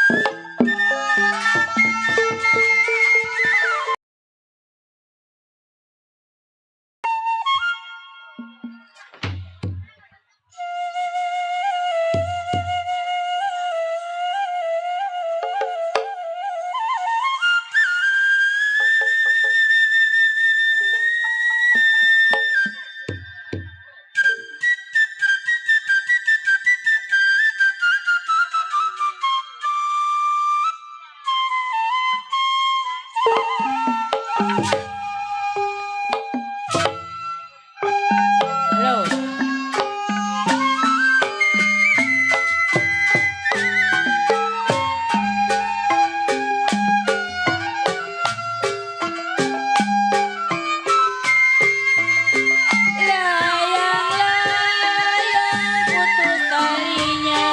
Halo. Layang-layang putus talinya.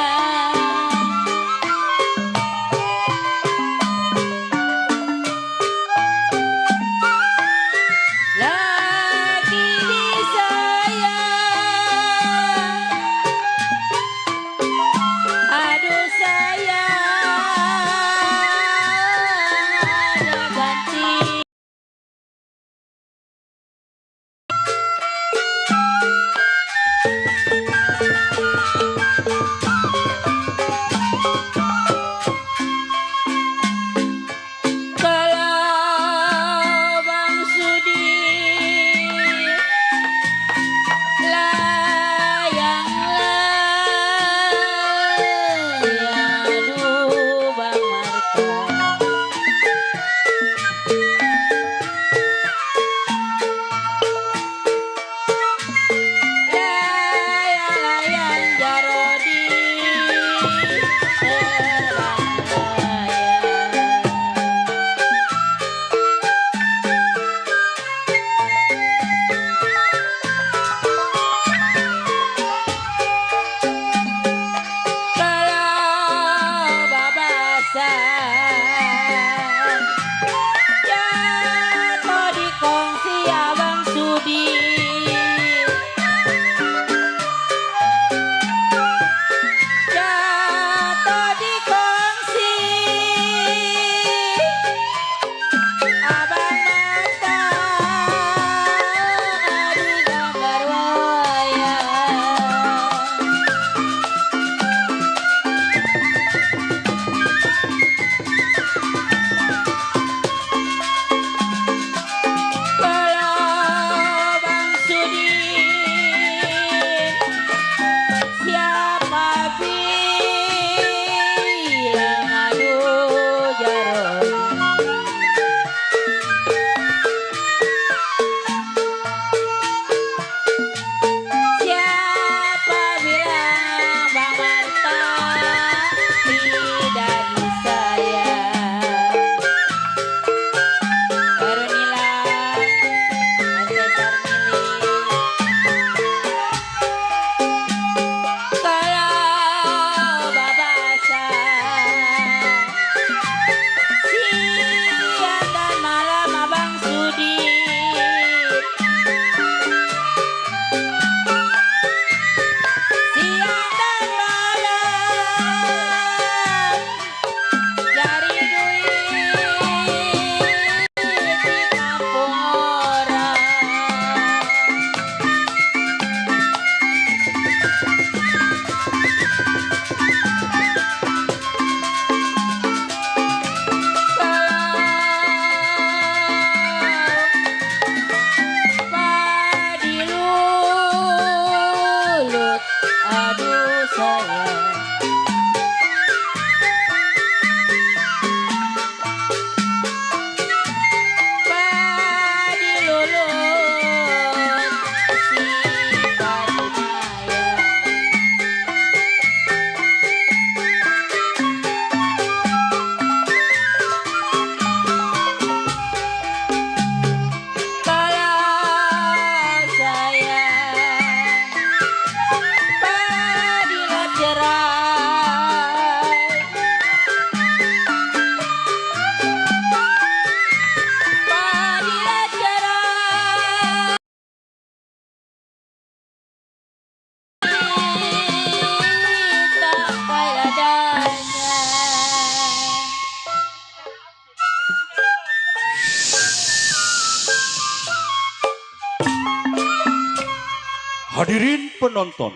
Hadirin penonton,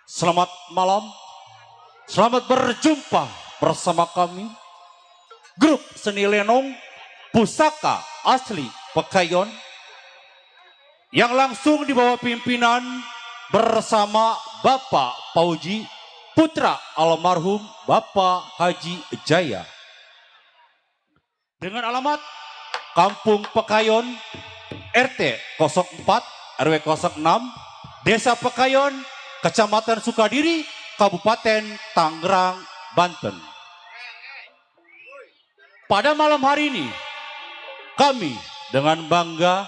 selamat malam, selamat berjumpa bersama kami, grup seni lenong Pusaka Asli Pekayon, yang langsung di bawah pimpinan bersama Bapak Pauji, putra almarhum Bapak Haji Jaya. Dengan alamat Kampung Pekayon, RT 04, RW 06, Desa Pekayon, Kecamatan Sukadiri, Kabupaten Tangerang, Banten. Pada malam hari ini, kami dengan bangga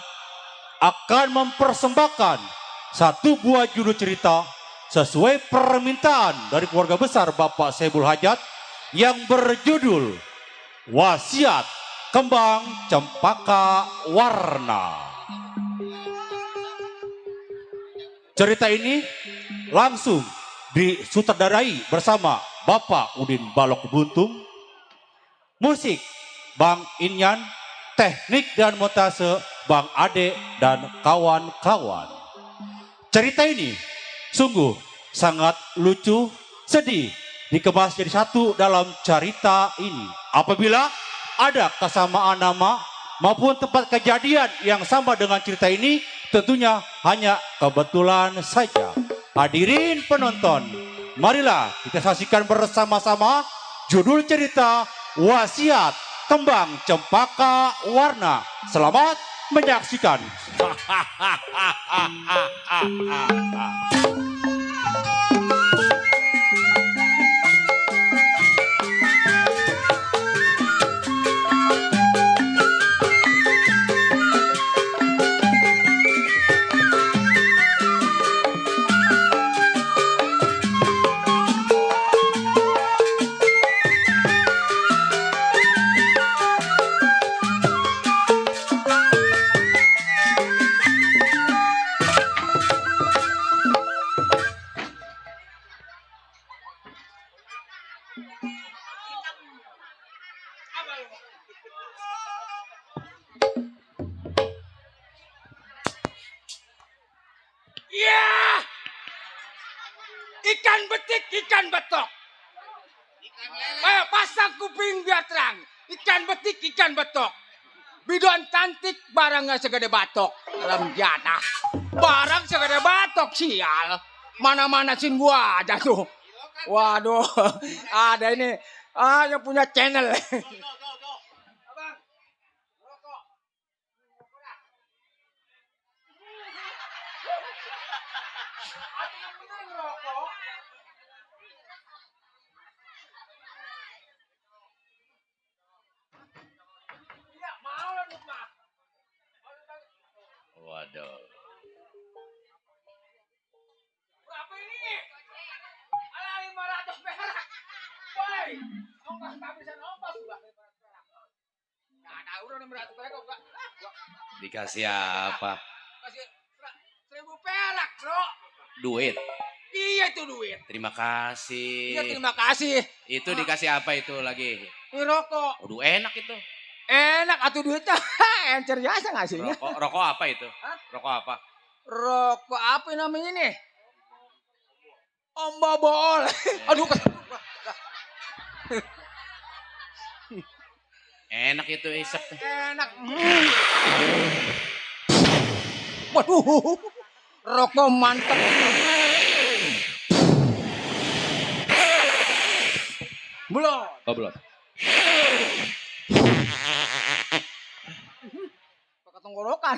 akan mempersembahkan satu buah judul cerita sesuai permintaan dari keluarga besar Bapak Saibul Hajat yang berjudul Wasiat Kembang Cempaka Warna. Cerita ini langsung disutradarai bersama Bapak Udin Balok Buntung, musik Bang Inyan, teknik dan montase Bang Ade dan kawan-kawan. Cerita ini sungguh sangat lucu, sedih, dikemas jadi satu dalam cerita ini. Apabila ada kesamaan nama maupun tempat kejadian yang sama dengan cerita ini, tentunya hanya kebetulan saja. Hadirin penonton, marilah kita saksikan bersama-sama judul cerita Wasiat Kembang Cempaka Warna. Selamat menyaksikan. Ya, ikan betik, ikan betok. Pasang kuping biar terang. Ikan betik, ikan betok. Bidon cantik, barangnya segede batok. Dalam jatah. Barang segede batok, sial. Mana-mana sin gua aja tuh. Waduh, ada ini. Yang punya channel. Waduh. Berapa ini? Ala 500 perak. Woi, ongkos kehabisan ongkos udah 500 perak. Enggak ada udah 600 perak kok, Dikasih apa? Kasih 1000 perak, Bro. Duit. Iya itu duit. Terima kasih. Iya terima kasih. Itu dikasih apa itu lagi? Ini rokok. Waduh, enak itu. Enak atuh duitnya. Encer biasa ngasihnya. Rokok apa itu? Hah? Rokok apa? Rokok apa namanya nih? Om Bobol. Aduh. Enak itu isep. Enak. Waduh. Rokok mantap. Belum. Oh, belum. Pakai tenggorokan.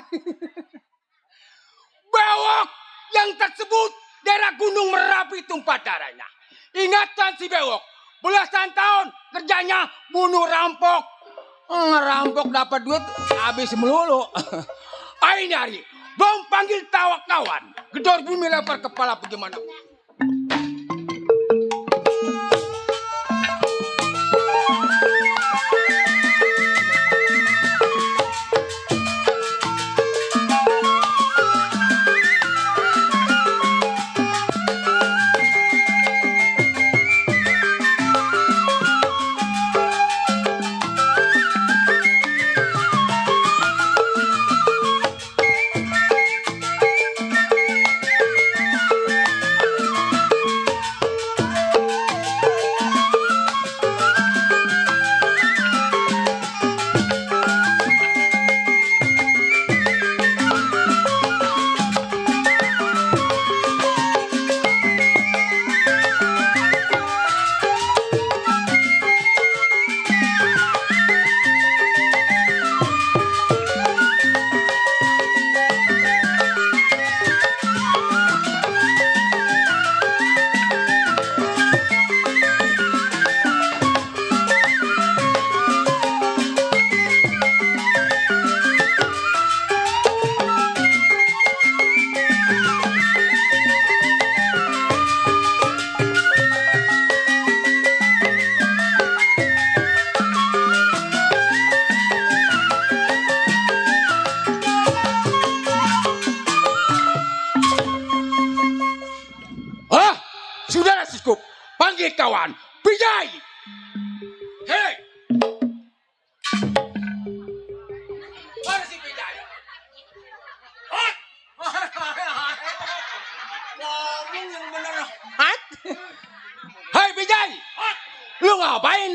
Bewok yang tersebut daerah Gunung Merapi tumpah darahnya. Ingatan si Bewok. Belasan tahun kerjanya bunuh rampok. Ngerampok dapat duit habis melulu. Ayo nyari. Belum panggil tawak kawan. Gedor bumi lempar kepala bagaimana?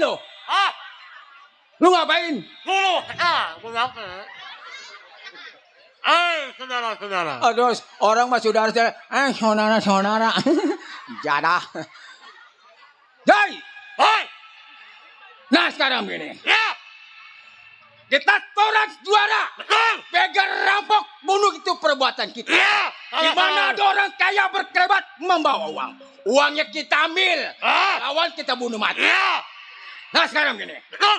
lo? Ah, Lu ngapain? dulu. Kenapa? Saudara. Aduh, orang mah saudara-saudara. Saudara-saudara. Jada. Jai! Hei, Nah sekarang gini. ya, Kita torang juara. betul. Begal rampok bunuh itu perbuatan kita. Ya, Di mana ada orang kaya berkelebat membawa uang. Uangnya kita ambil. Lawan kita bunuh mati. Ya, Nah sekarang gini. betul.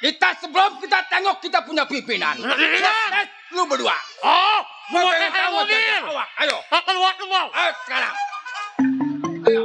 Kita sebelum kita tengok kita punya pimpinan. Tes lu berdua. Oh, Gua mau pengen saya tahu mobil. jadi awak. Ayo. Keluar semua. Ayo sekarang. Ayo.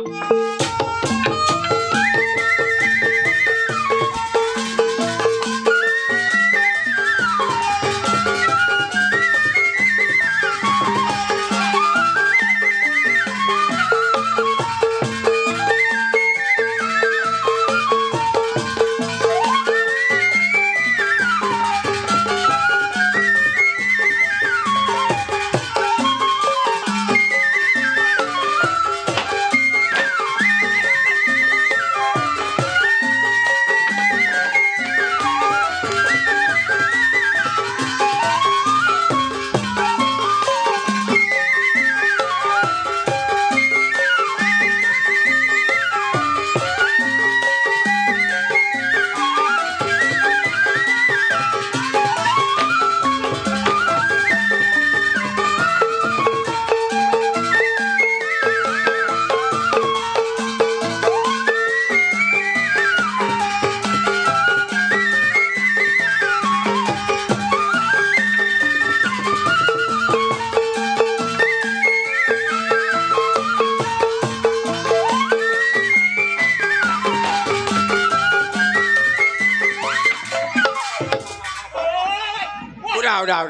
Udah.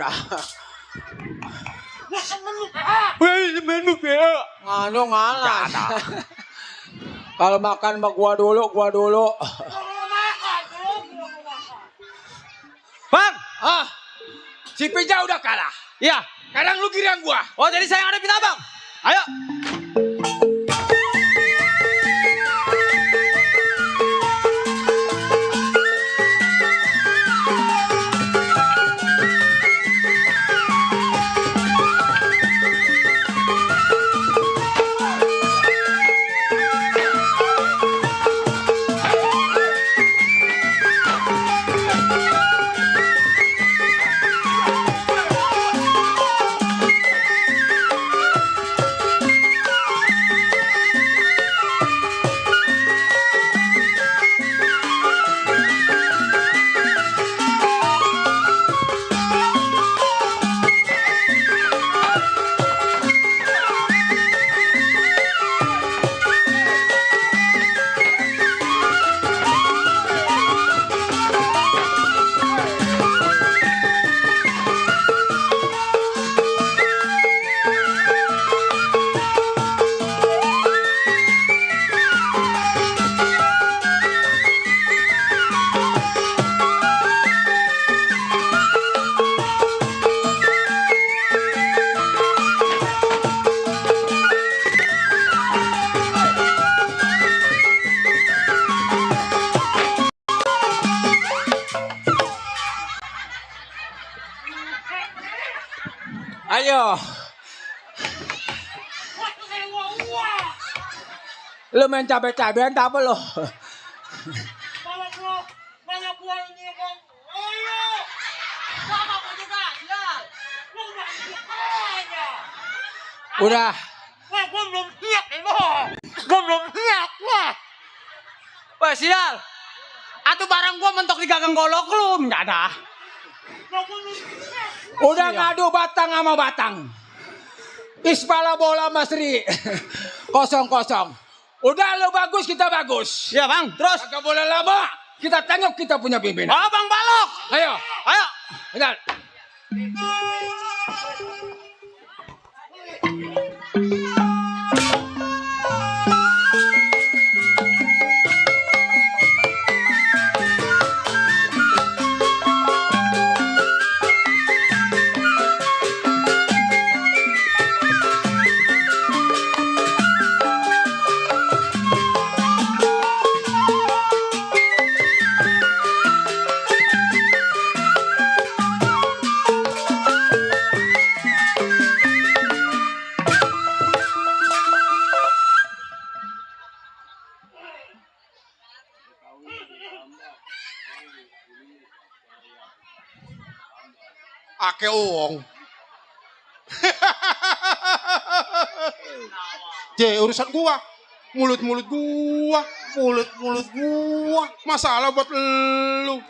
Wih, main ya. Ngano ngalah. Kalau makan mah gua dulu. Bang, Si Pija udah kalah. iya. Sekarang lu giliran gua. Oh jadi saya yang ada kita bang. Ayo. Ayo. Lu main cabai-cabean tak apa lo? Banyak gua ini bang. Ayo. Sama gua juga. Ya. Lu nggak aja. Udah. Wah, gua belum siap bang. Gua belum siap wah. Wah sial. Atuh barang gua mentok di gagang golok lu. Nggak ada. Udah ngadu batang sama batang. Ispala bola Masri. 0-0. Udah lo bagus kita bagus. Iya bang, terus. Agak boleh lama. Kita tengok kita punya pimpinan. Oh bang Balok. Ayo. Ayo. Bentar. Ake uang. Je, urusan gua. Mulut-mulut gua. Mulut-mulut gua. Masalah buat lu.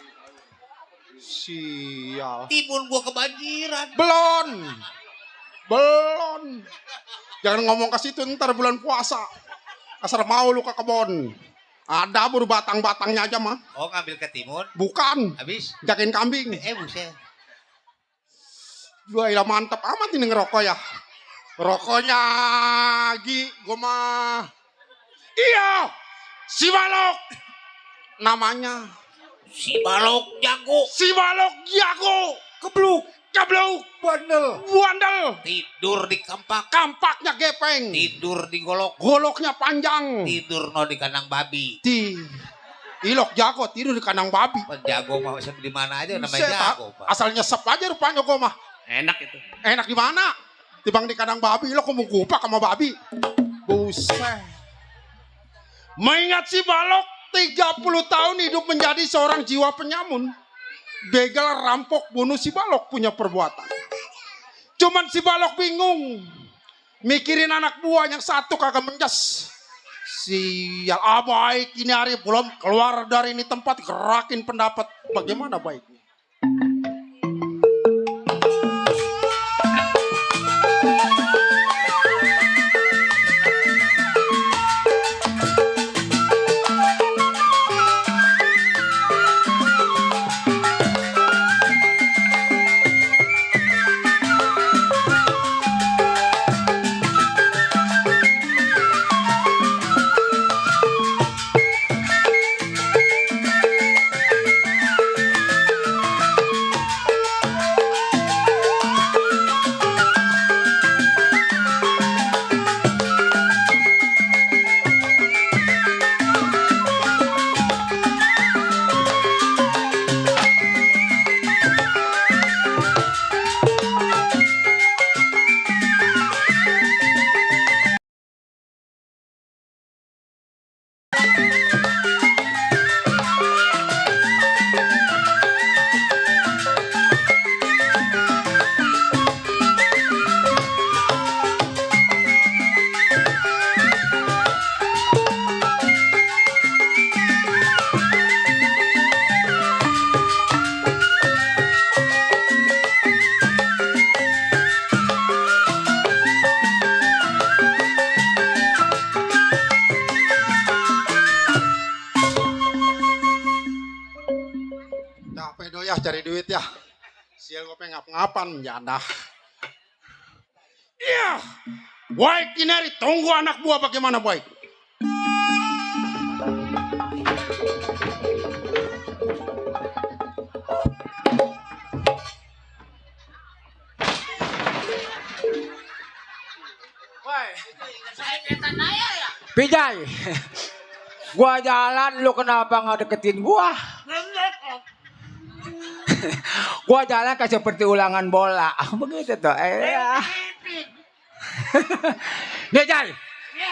Sial. Timun gua kebanjiran. Belon. Belon. Jangan ngomong ke situ ntar bulan puasa. Asal mau lu ke kebon. Ada baru batang-batangnya aja mah. Oh, ngambil ke timun. Bukan. Habis. Jagain kambing. Buset. Gua ya mantep amat ini ngerokok ya. Rokoknya Gi, gua mah. Iya. Si Balok. Namanya. Si balok jago. Si Balok jago. Kebluk. Kebluk. Bandel. Buandel. Tidur di kampak. Kampaknya gepeng. Tidur di golok. Goloknya panjang. Tidur no di kandang babi. Ilok jago tidur di kandang babi. Jago mah di mana aja namanya Buset, jago, Pak. asal nyesep aja rupanya gua mah. Enak itu. Enak di mana? Tibang di kandang babi, lo mau gupak sama babi. Buset. Mengingat si Balok 30 tahun hidup menjadi seorang jiwa penyamun. Begal, rampok, bunuh si Balok punya perbuatan. Cuman si Balok bingung. Mikirin anak buah yang satu kagak menjas. Sial, baik ini hari belum keluar dari ini tempat, gerakin pendapat. Bagaimana baiknya? Capek do ya cari duit ya. Sial gue pengen ngap-ngapan janda. Iya. Baik Kineri, tunggu anak buah bagaimana baik. Pijay, gua jalan, lu kenapa nggak deketin gua? Gua jalan kayak seperti ulangan bola, begitu tuh. Nih Jay,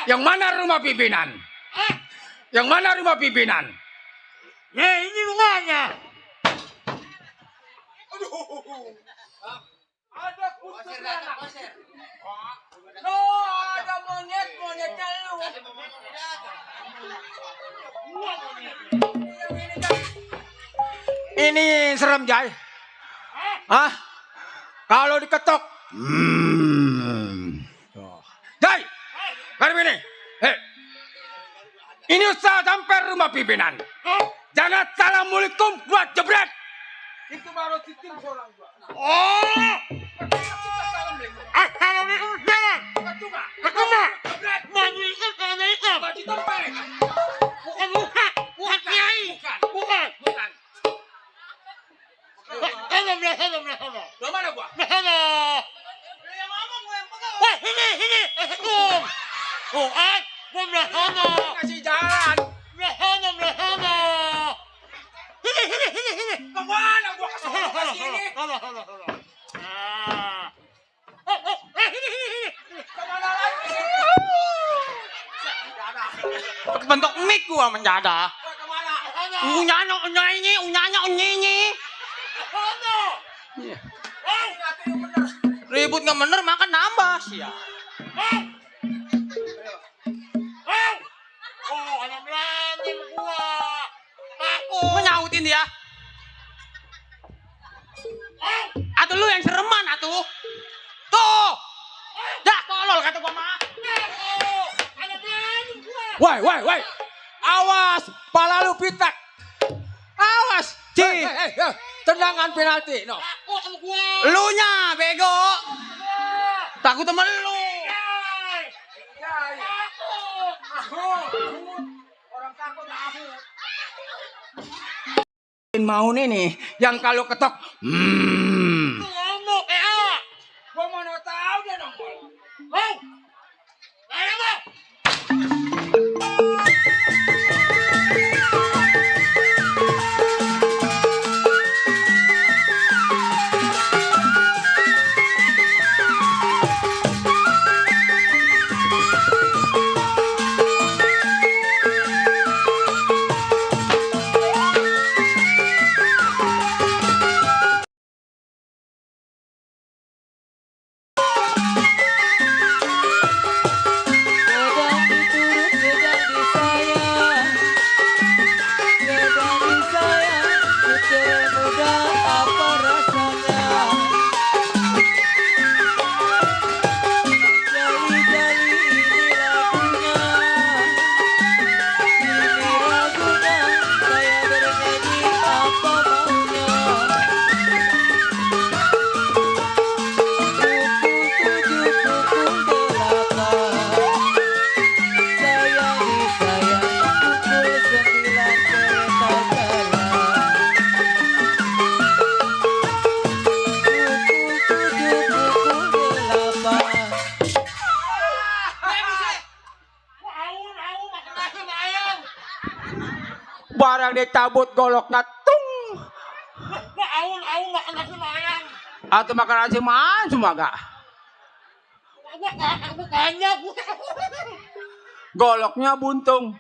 yang mana rumah pimpinan? Yang mana rumah pimpinan? Ya ini rumahnya. Ada kucing anak. No, ada monyetnya lu. Ini serem Jay. Hah? Kalau diketok. Jay, hari ini. Hei. Ini usaha sampai rumah pimpinan. Jangan assalamualaikum buat jebret. Itu baru sistem seorang gua. Oh. Assalamualaikum salam. Percuma. Assalamualaikum. Baju tempel. Bukan muka. Bukan kiai. Bukan. Hello. Lo mana gua? Hello. Yang ngomong gue yang pegang. Wah, ini. Bukan. Gue hello. Kasih jalan. Hello. Ini. Kemana gua kasih ini? Hello. Ini. Kemana lagi? Bentuk mic gua menjadah. Kemana? Unyanya, unyanyi. Ano? Hey! Ribut nggak bener, makan nambah sih ya. Hey! Hey! Oh, anak berani gua. Aku. Menyautin dia. Hey! Atuh lu yang sereman atuh. Tuh. Dah tolol kata gua mah. Aku. Anak berani gua. Woi. Awas, pala lu pitak. Awas. Ci. Tendangan penalti. No. Aku sama gua. Lu nya bego. Takut temen lu. Hey! Aku. Orang takut mau nih yang kalau ketok Ngomong. gua mana tahu dia nongol. Hey! Ayo, Bang. Gedang diturut, gedang disayang. Gedang disayang, kecil muda apa rasanya. Jali-jali ini lagunya. Ini lagunya, saya bernyanyi apa maunya. Pukul 7, pukul 8. Sayang disayang, pukul 9 kereta jalan. Pukul 7, pukul 8. Mau makan nasi ayam. Barang dicabut goloknya tung. Mau makan nasi ayam. Atau makan nasi man semua gak. Aku banyak. Goloknya buntung.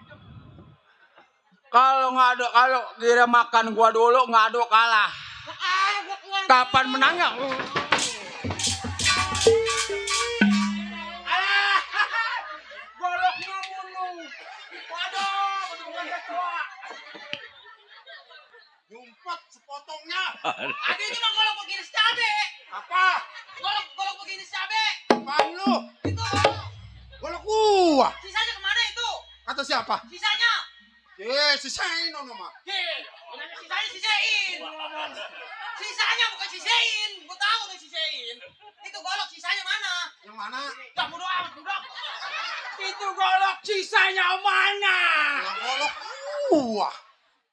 Kalau kira makan gua dulu ngadu kalah. Kapan menangnya? Goloknya buntung. Waduh, bener-bener kecoa. Nyumpet sepotongnya. Aduh itu mah golok begini cabe. Apa? Golok begini cabe. Apaan lu? Itu golok. Golok gua. Sisanya kemana itu? Kata siapa? Sisanya. Sisain ono mah. Sisanya sisain. Sisanya bukan sisain. Gua tahu udah sisain. Itu golok sisanya mana? Yang mana? Ya bodo amat bodo. Itu golok sisanya mana? Yang golok gua.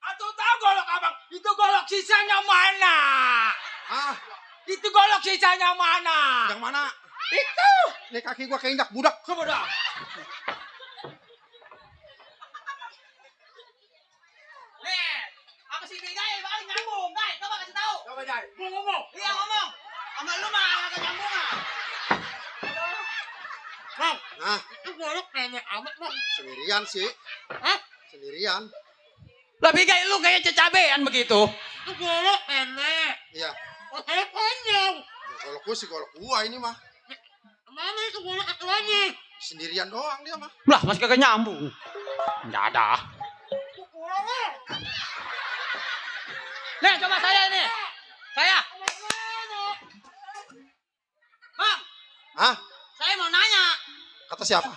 Atau tahu golok abang? Itu golok sisanya mana? Ah, Itu golok sisanya mana? yang mana? Itu. Nih kaki gua keinjak budak. Coba dah. Nih, apa sih beda ya? Balik nyambung, guys. Coba kasih tahu. Coba Jai. Ngomong. Iya ngomong. Sama lu mah agak nyambung ah. Bang, Nah, itu golok nenek amat, Bang. sendirian sih. Hah? Sendirian. Lebih kayak lu kayak cecabean begitu. Itu golok nenek. Iya. Oh, saya panjang. Ya, golok gua sih golok gua ini mah. Mana itu golok aku lagi? Sendirian doang dia mah. Lah, masih kagak nyambung. Enggak ada. Itu goloknya. Nih, coba saya ini. Saya. Bang, Hah? saya mau nanya. Kata siapa?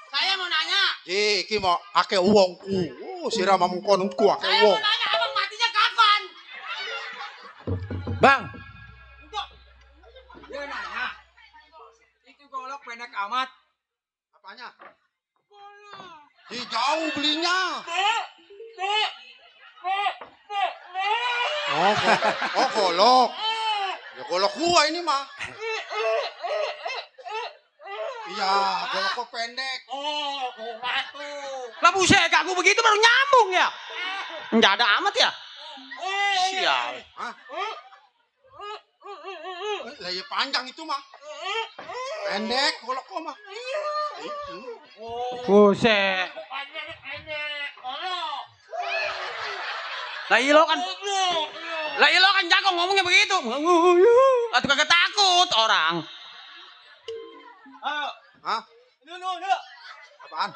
Saya mau nanya. Iki mau ake uangku. Sira mamungkon ku ake Saya mau uang. nanya abang matinya kapan? Bang. Enggak. Dia nanya. Itu golok pendek amat. Apanya? Jauh belinya. Oh, golok. Ya golok gua ini mah. Iya, golok gua pendek. Oh, batu. Lah buset, aku begitu baru nyambung ya. Enggak ada amat ya. Sial. Hah? Lah ya panjang itu mah. Pendek golok gua mah. Buset. Bukannya nenek. Golok. Lah ilo kan. Lah ilo kan jago ngomongnya begitu. Atau kagak takut orang. Ayo. Hah? Dulu. Apaan?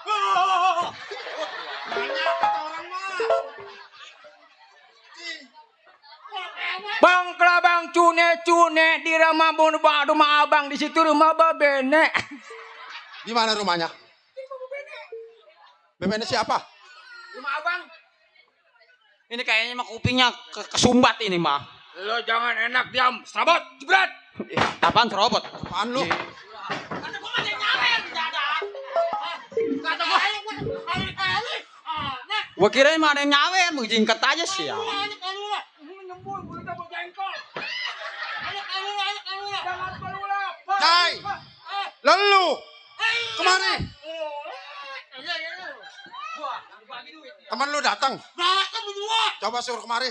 Bang kelabang cune di rumah rumah abang di situ rumah babene. Di mana rumahnya? Bebeknya siapa? Rumah abang. Ini kayaknya mah kupingnya kesumbat ini mah. Lo jangan enak diam, serobot, jebret. Apaan serobot? Apaan lu? Kata gua mah nyawer dadak. Kata gua kali-kali. Nah, Gua kirain mah ada yang nyawer, mau jingket aja sih ya. ayo kamu lah. Nyembur boleh dapat jengkol. Ayo kamu lah. Jangan keluar. Jai! Lalu! Kemari! Teman lu datang. Datang berdua. Coba suruh kemari.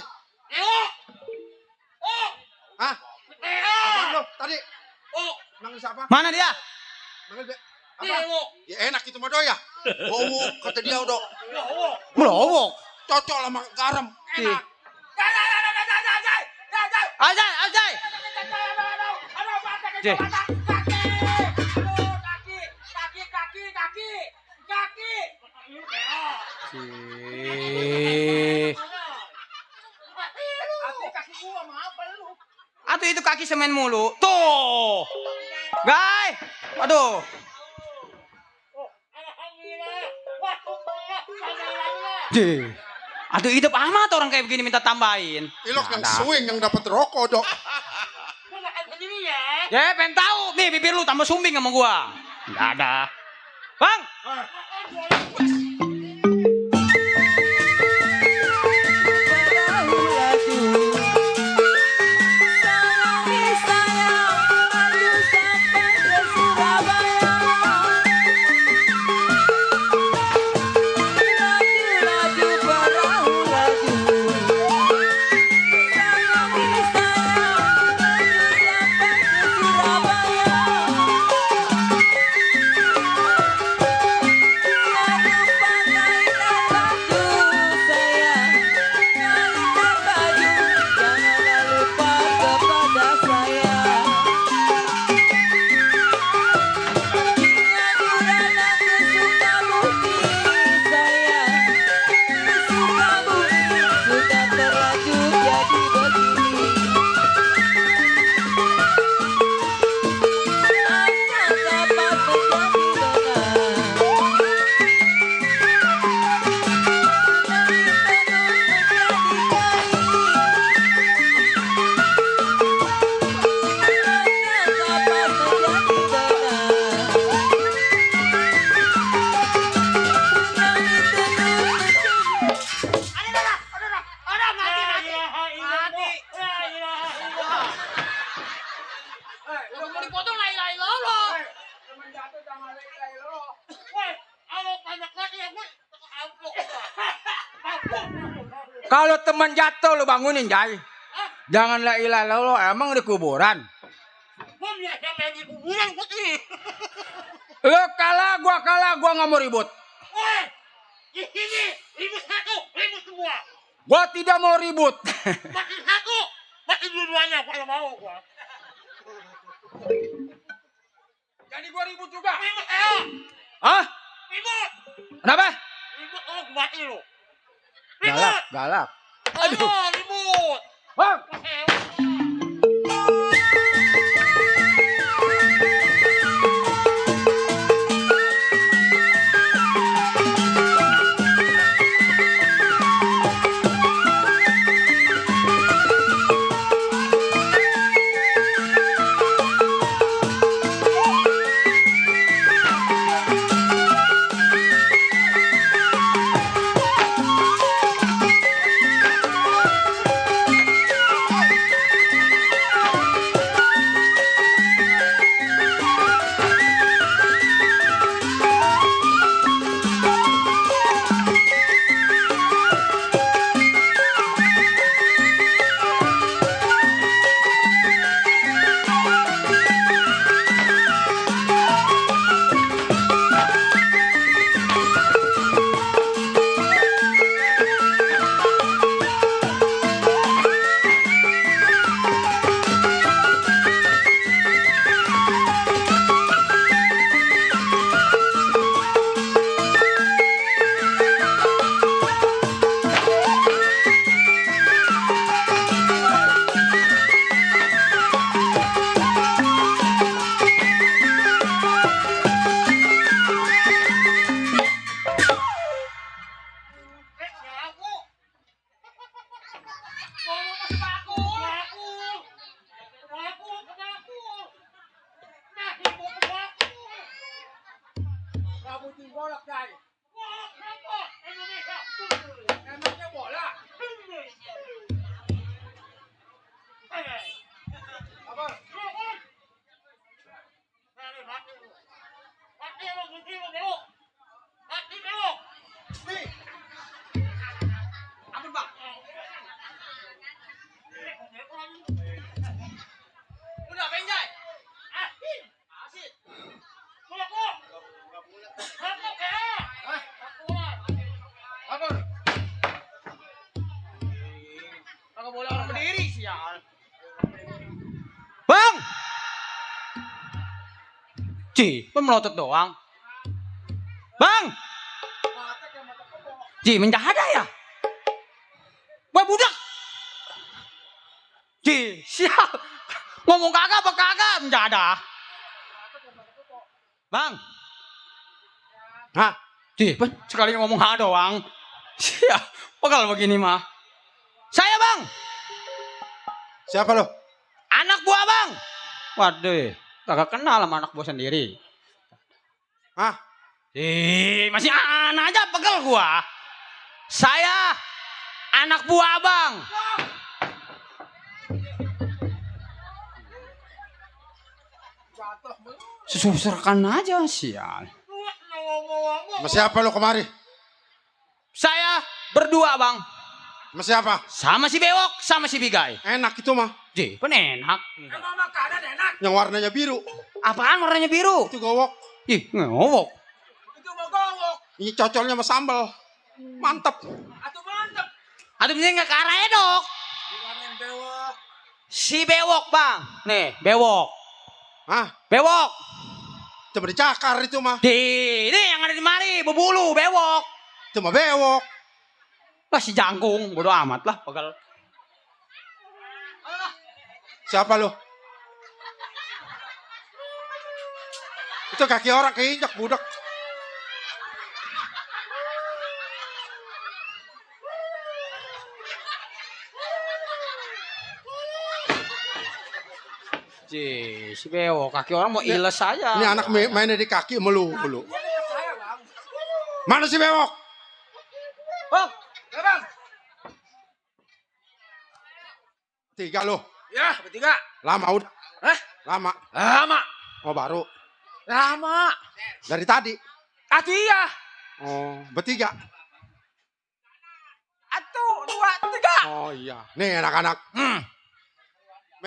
Hah? Apaan lu tadi? Manggil siapa? Mana dia? Manggil apa? Ya enak itu mah ya. Bowo kata dia udah. Melowok. Cocok sama garam. Enak. Ajay. Jay. Atuh itu kaki semen mulu. Tuh. Guys. Aduh. Jeh. Aduh hidup amat orang kayak begini minta tambahin. Ilok yang swing yang dapat rokok dok. Ya pengen tahu nih bibir lu tambah sumbing sama gua. Enggak ada. Bang. Kalau teman jatuh lu bangunin, Jai. Jangan la ilaha illallah, emang di kuburan. Gua biasa main di kuburan putih. Lu kalah, gua nggak mau ribut. Woi, di sini ribut satu, ribut semua. Gua tidak mau ribut. Mati satu, mati dua-duanya kalau mau gua. Jadi gua ribut juga. Ribut ayo, Hah? ribut. Kenapa? Ribut oh mati lu. Galak. Aduh, ribut. Bang. Kagak boleh orang berdiri sial. Bang! Ci, melotot doang. Bang! Ci, menjahat ya? Wah budak! Ci, sial. Ngomong kagak apa kagak menjahat. Bang! Hah? Ci, sekali ngomong ha doang. Sial, bakal begini mah. Saya bang! Siapa lo? Anak buah bang! Waduh, kagak kenal sama anak buah sendiri. Hah? Masih anak aja pegel gua. Saya anak buah abang. Susurkan aja sial. Sama siapa lo kemari? Saya berdua bang. Sama siapa? Sama si Bewok, sama si Bigai. Enak itu mah. Ji, kan enak. Emang makanan enak. Yang warnanya biru. Apaan warnanya biru? Itu gowok. Ih, ngowok. Itu mau gowok. Ini cocolnya sama sambal. Mantep. Atau mantep. Aduh ini nggak ke arah edok. Bilangin bewok. Si Bewok bang. Nih, Bewok. Hah? Bewok. Coba dicakar itu mah. Ini yang ada di mari, bebulu, Bewok. Itu mah bewok. Lah si jangkung, bodo amat lah, pegal. Siapa lo? Itu kaki orang keinjak budak. Si Bewok, kaki orang mau iles aja. Ini anak mainnya di kaki melu. Mana si bewok? Bang, Ya bang. 3 lo. Ya bertiga. Lama udah. Hah? Lama. Lama. Oh baru. Lama. Dari tadi. Atuh iya. Oh bertiga. Atuh 2, 3. Oh iya. Nih anak-anak.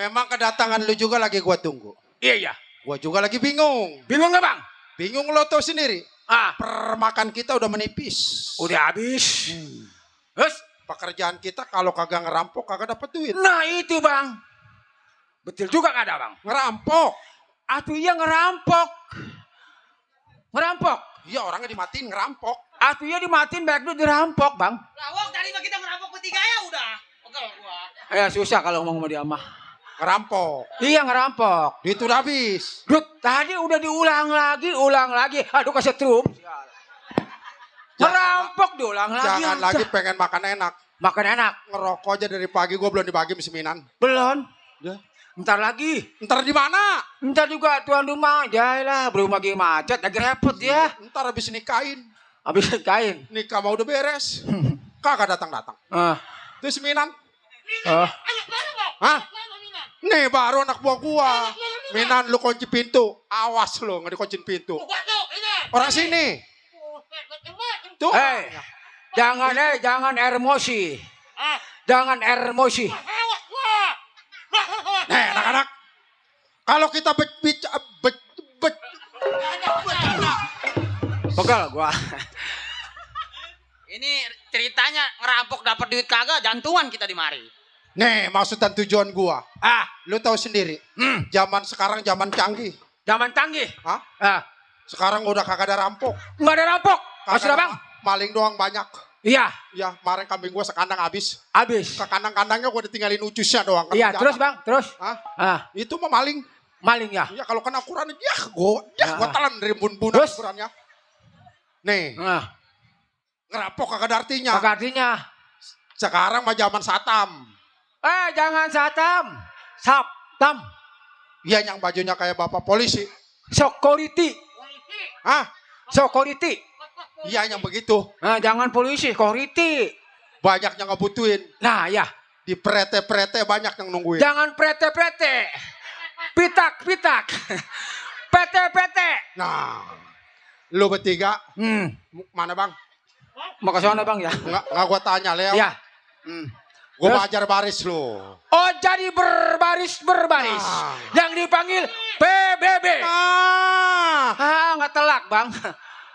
Memang kedatangan lu juga lagi gua tunggu. Iya. Gua juga lagi bingung. Bingung nggak bang? Bingung lo tau sendiri. Ah. Permakan kita udah menipis. Udah habis. Terus? Pekerjaan kita kalau kagak ngerampok kagak dapat duit. Nah itu bang. Betul juga nggak ada bang. Ngerampok. Atuh iya ngerampok. Ngerampok. Iya orangnya dimatiin ngerampok. Atuh iya dimatiin baik duit dirampok bang. Lawak tadi mah kita ngerampok bertiga ya udah. Pegel gua. Ya susah kalau ngomong sama dia mah. Ngerampok. Iya ngerampok. Duit udah habis. Duit tadi udah ulang lagi. Aduh kasih trum. Ngerampok diulang lagi. Jangan aja. lagi pengen makan enak. Makan enak. Ngerokok aja dari pagi gua belum dibagi seminan. Belum. Ya. Ntar lagi. Ntar di mana? Ntar juga tuan rumah. Jalan belum lagi macet. Lagi repot dia. Ntar habis nikahin. Habis kain. Nikah mau udah beres. Kagak datang-datang. Itu seminan. Hah? Nih baru anak buah gua. Minan lu kunci pintu. Awas lu nggak dikuncin pintu. Orang sini. Tuh. Jangan emosi. Jangan emosi. Nih anak-anak. Kalau kita pegal gua. Ini ceritanya ngerampok dapat duit kagak, jantungan kita di mari. Nih maksud dan tujuan gua. Lu tahu sendiri. Zaman sekarang zaman canggih. Zaman canggih. Hah? Sekarang udah kagak ada rampok. Nggak ada rampok. Kagak Sudah ada bang. Maling doang banyak. Iya. Ya kemarin kambing gua sekandang habis. Habis. Ke kandang-kandangnya gua ditinggalin ucusnya doang. Iya terus bang. Terus. Hah? Itu mah maling. Maling ya. Ya kalau kena ukuran gua telan dari bun-bun Terus? ukurannya. Nih, ngerampok kagak ada artinya. Kagak artinya. Sekarang mah zaman satam. Jangan satam. Saptam. Iya yang bajunya kayak bapak polisi. Security. Hah? Security. Iya yang begitu. Jangan polisi. Security. Banyak yang ngebutuin. Nah ya. Di prete-prete banyak yang nungguin. Jangan prete-prete. Pitak-pitak. Pete-pete. Nah, lu bertiga. Mana bang? Makasih sana bang ya. Nggak gua tanya Leo. Ya. Gua Terus? belajar baris lu. Oh jadi berbaris. Yang dipanggil PBB. Nggak telak bang.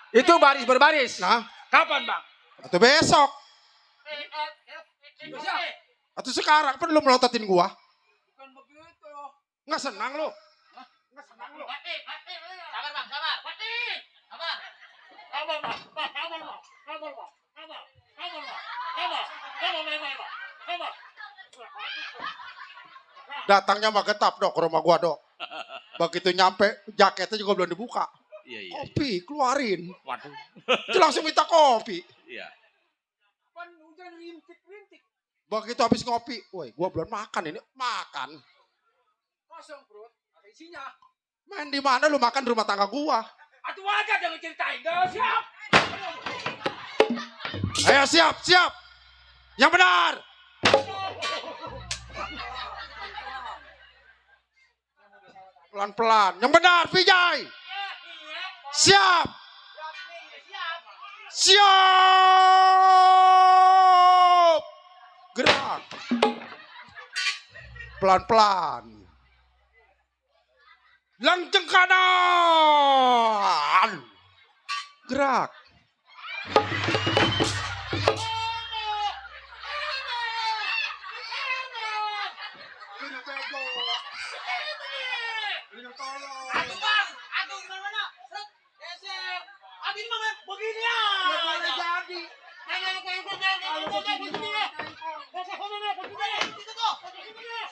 Itu baris berbaris. Nah, Kapan bang? atau besok. Atau sekarang apa lu melototin gua? Bukan begitu. Nggak senang lu? Nggak senang lu. Sabar bang, sabar. Sabar. Sabar bang, sabar bang. Sabar bang. Sabar. Datangnya mah getap dok ke rumah gua dok. Begitu nyampe jaketnya juga belum dibuka. Iya. Kopi keluarin. Waduh. Dia langsung minta kopi. Iya. Kan hujan rintik-rintik. Begitu habis ngopi, woi gua belum makan ini. Makan. Kosong perut. Ada isinya. Main di mana lu makan di rumah tangga gua? Atuh aja jangan ceritain. Gak siap. Ayo siap. Yang benar. Pelan-pelan. Yang benar, Vijay. Siap. Siap. Gerak. Pelan-pelan. Langkah kanan. Gerak. Aduh bang, gimana? Set, geser. Abis ini mama begini ya. Jadi.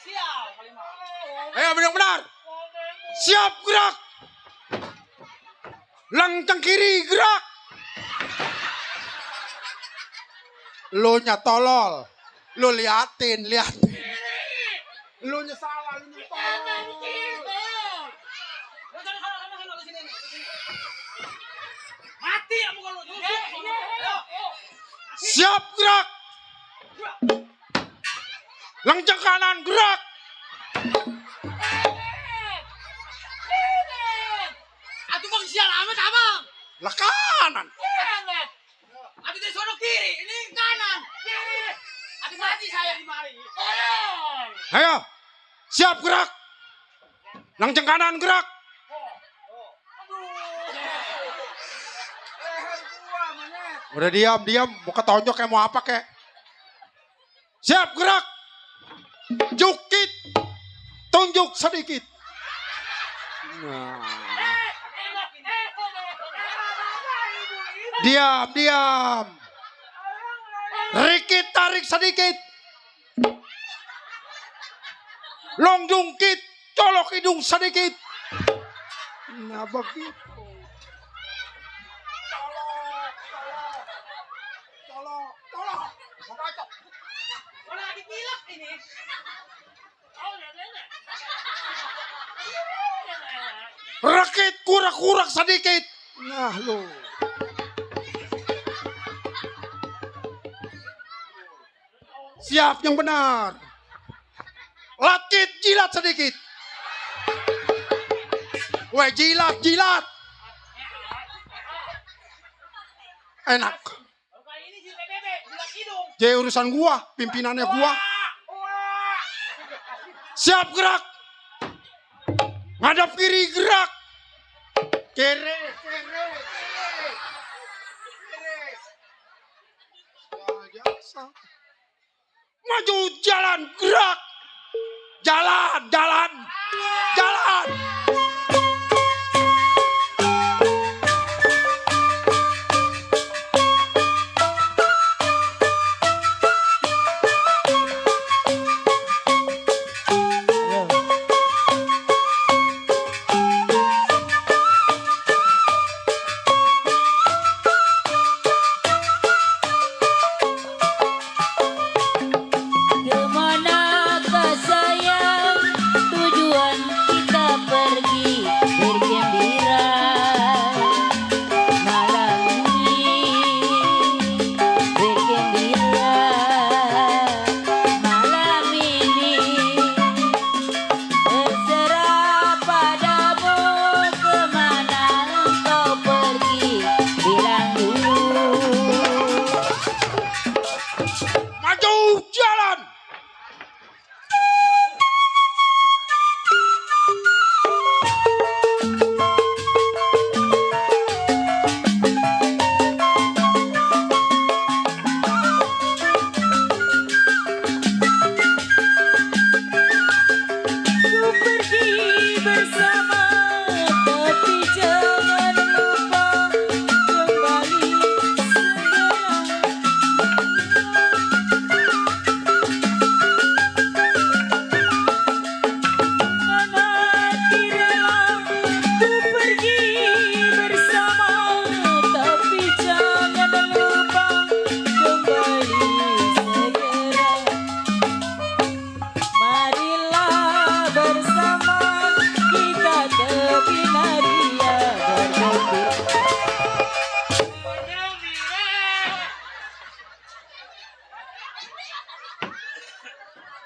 Siap. Ayo yang benar. Siap gerak. Langkah kiri gerak. Lu nya tolol. Lu liatin. Lu nya salah, lu nya tolol. Mati kamu kalau Siap gerak. Langkah kanan gerak. Aduh bang sial amat abang. Lah kanan. Aduh dari sono kiri, ini kanan. Aduh mati saya di mari. Ayo. Siap gerak. Langkah kanan gerak. Udah diam. Mau ketonjok kayak mau apa kek. Siap gerak. Jukit. Tunjuk sedikit. Nah. Diam. Rikit tarik sedikit. Long jungkit. Colok hidung sedikit. Nah begitu. Tolong. Kalau lagi pilek ini. Rakit kurak-kurak sedikit. Nah lo. Siap yang benar. Lakit jilat sedikit. Weh jilat. Enak. Kali ini si PBB bilang hidung. Jadi urusan gua, pimpinannya gua. Siap gerak. Ngadap kiri gerak. Kere. Jasa. Maju jalan gerak. Jalan. Kemanakah sayang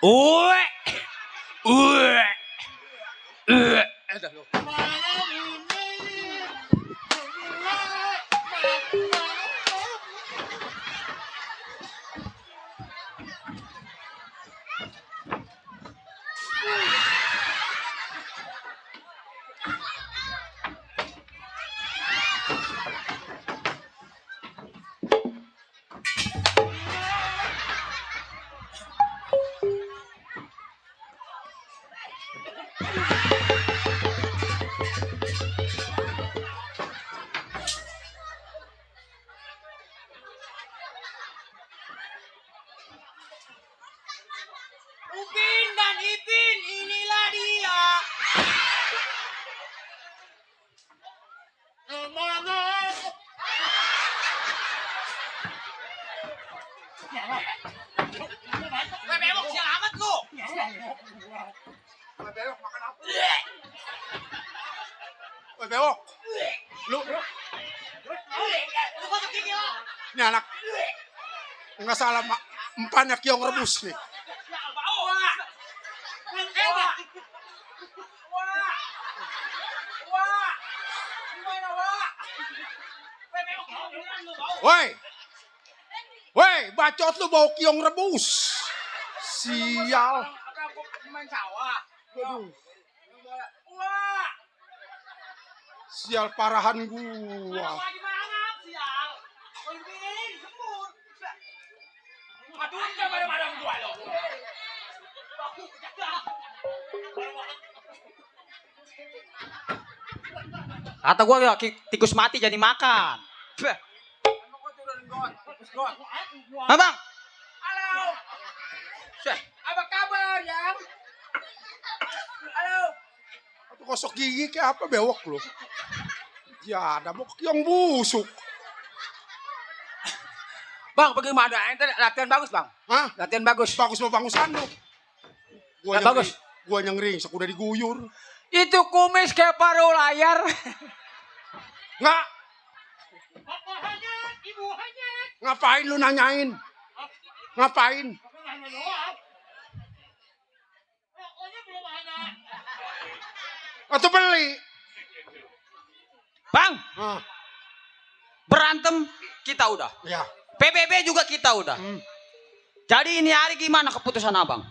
Uwe. Upin dan Ipin, inilah dia. Gue bewok siang amat lu. Bewok makan apa? Bewok. Lu Lu kok gigi lo? ini anak nggak salah empanya kiong rebus nih. Woi, bacot lu bau kiong rebus. Sial. Main sawah. Sial parahan gua. Kata gua ya tikus mati jadi makan. Abang. Halo. Apa kabar, Yang? Halo. Atau kosok gigi kayak apa bewok lu? Ya, ada mau kiong busuk. Bang, bagaimana? Ente latihan bagus, Bang. Hah? Latihan bagus. Bagus mau bagusan lu. Gua Ya, bagus. Gua nyengring, udah diguyur. Itu kumis kayak paruh layar. Nggak, Bapak hanyut, Ibu hanyut. ngapain lu nanyain? Ngapain? Pokoknya belum hanyut. Atau beli? Bang, Hah, berantem kita udah. ya. PBB juga kita udah. Jadi ini hari gimana keputusan abang?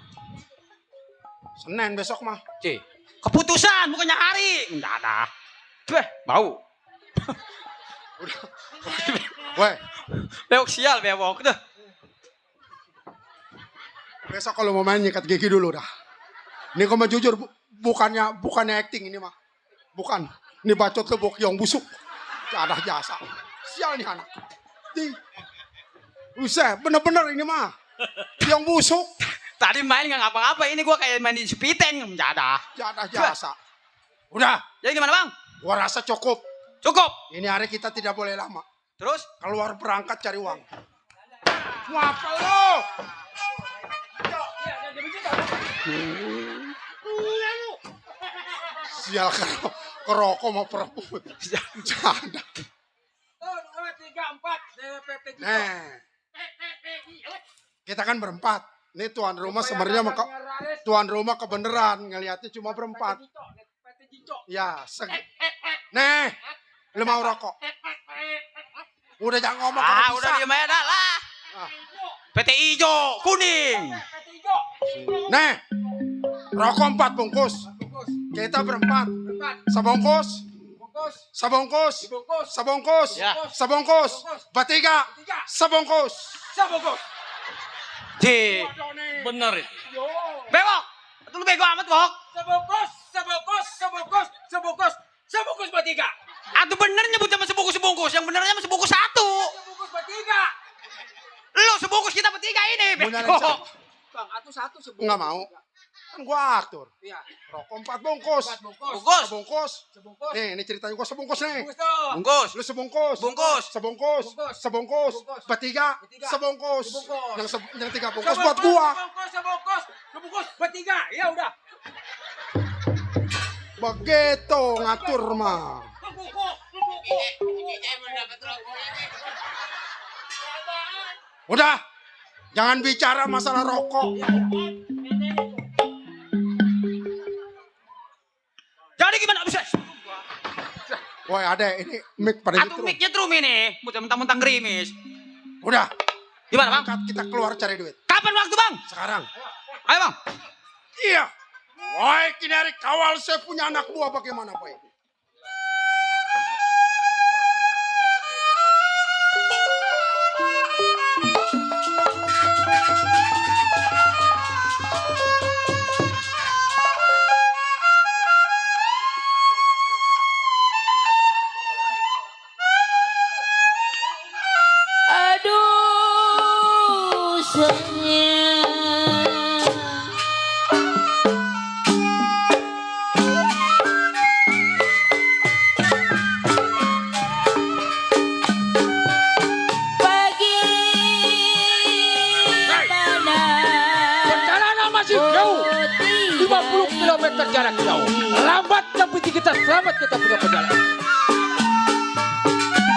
Senin besok mah. C. Keputusan bukannya hari. Enggak ada. Beh, bau. Woi, Bewok sial, bewok. Tuh. besok kalau mau main nyikat gigi dulu dah. Ini kau mah jujur bukannya acting ini mah. Bukan. Ini bacot lu bok yang busuk. Gak ada jasa. Sial nih anak. Usah, bener-bener ini mah. Yang busuk. Tadi main nggak ngapa-ngapa. Ini gua kayak main di Spiteng. Enggak ada. Gak ada jasa. Udah, Jadi gimana, Bang? gua rasa cukup. Cukup. Ini hari kita tidak boleh lama. Terus? Keluar berangkat cari uang. Ngapa lo? Sial kerokok mau perempuan. Janda. 1, 2, 3, 4. DPT Nah, kita kan berempat. Ini tuan rumah sebenarnya tuan rumah kebenaran ngelihatnya cuma berempat. Ya, nih, lu mau rokok? Udah jangan ngomong kalau bisa. Udah diem aja dah lah. Ah. PT hijau, kuning. Nih, rokok 4 bungkus. Kita berempat. Sebungkus. Sebungkus. Sebungkus. Ya. Sebungkus. Bertiga. Sebungkus. Di. Bener itu. Bewok. Itu lu bego amat, Bok. Sebungkus bertiga. Aduh bener nyebut sama sebungkus-sebungkus. Yang benernya sama sebungkus 1. Sebungkus bertiga. Lu sebungkus kita bertiga ini, Punya bego. Lexer. Bang, satu sebungkus. Enggak mau. Kan gua atur. Iya. Rokok 4 bungkus. Bungkus. Sebungkus. Sebungkus. Nih, ini ceritanya gua sebungkus nih. Sebungkus tuh. Bungkus. Lu sebungkus. Bungkus. Sebungkus. Bungkus. Sebungkus. Bungkus. Bertiga. Bertiga. Sebungkus. Sebungkus. Yang 3 bungkus buat gua. Sebungkus bertiga. Ya udah. Begitu ngatur mah. Udah. Jangan bicara masalah rokok. Woi ade, ini mic pada Atuh mic nyetrum ini. Mudah mentang-mentang gerimis. Udah, Gimana bang? angkat kita keluar cari duit. Kapan waktu bang? Sekarang. Ayo bang. Iya. Woi Kineri kawal saya punya anak buah bagaimana boy? Aduh sayang, bagaimana Perjalanan masih jauh. 50 km jarak jauh. Lambat tapi kita selamat kita punya perjalanan.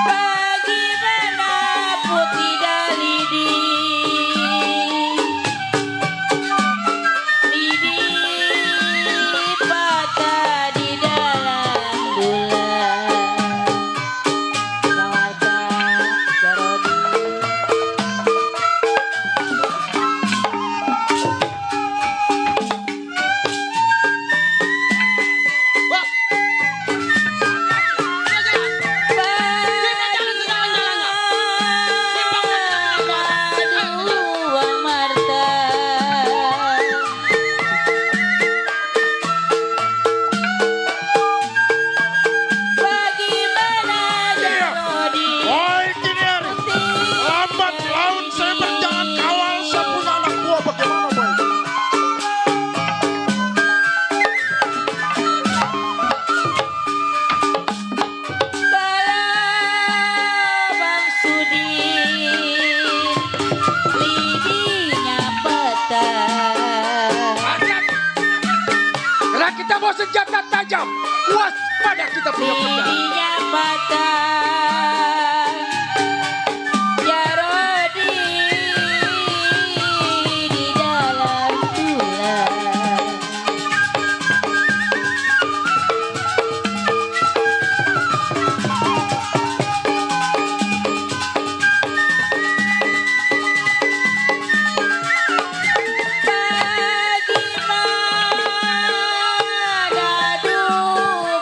Bagaimana putih dan lidi, lidi patah di dalam bulan. Mata Jarodi. Aduh, Marta. Bagaimana Jarodi? Woi Kineri, lambat laun saya berjalan kawal saya punya anak buah bagaimana boy? Bang Sudin, lidinya patah. Hati-hati. Karena kita bawa senjata tajam. Waspada kita punya perjalanan. Lidinya patah. Jarodi di dalam tulang. Bagaimana aduh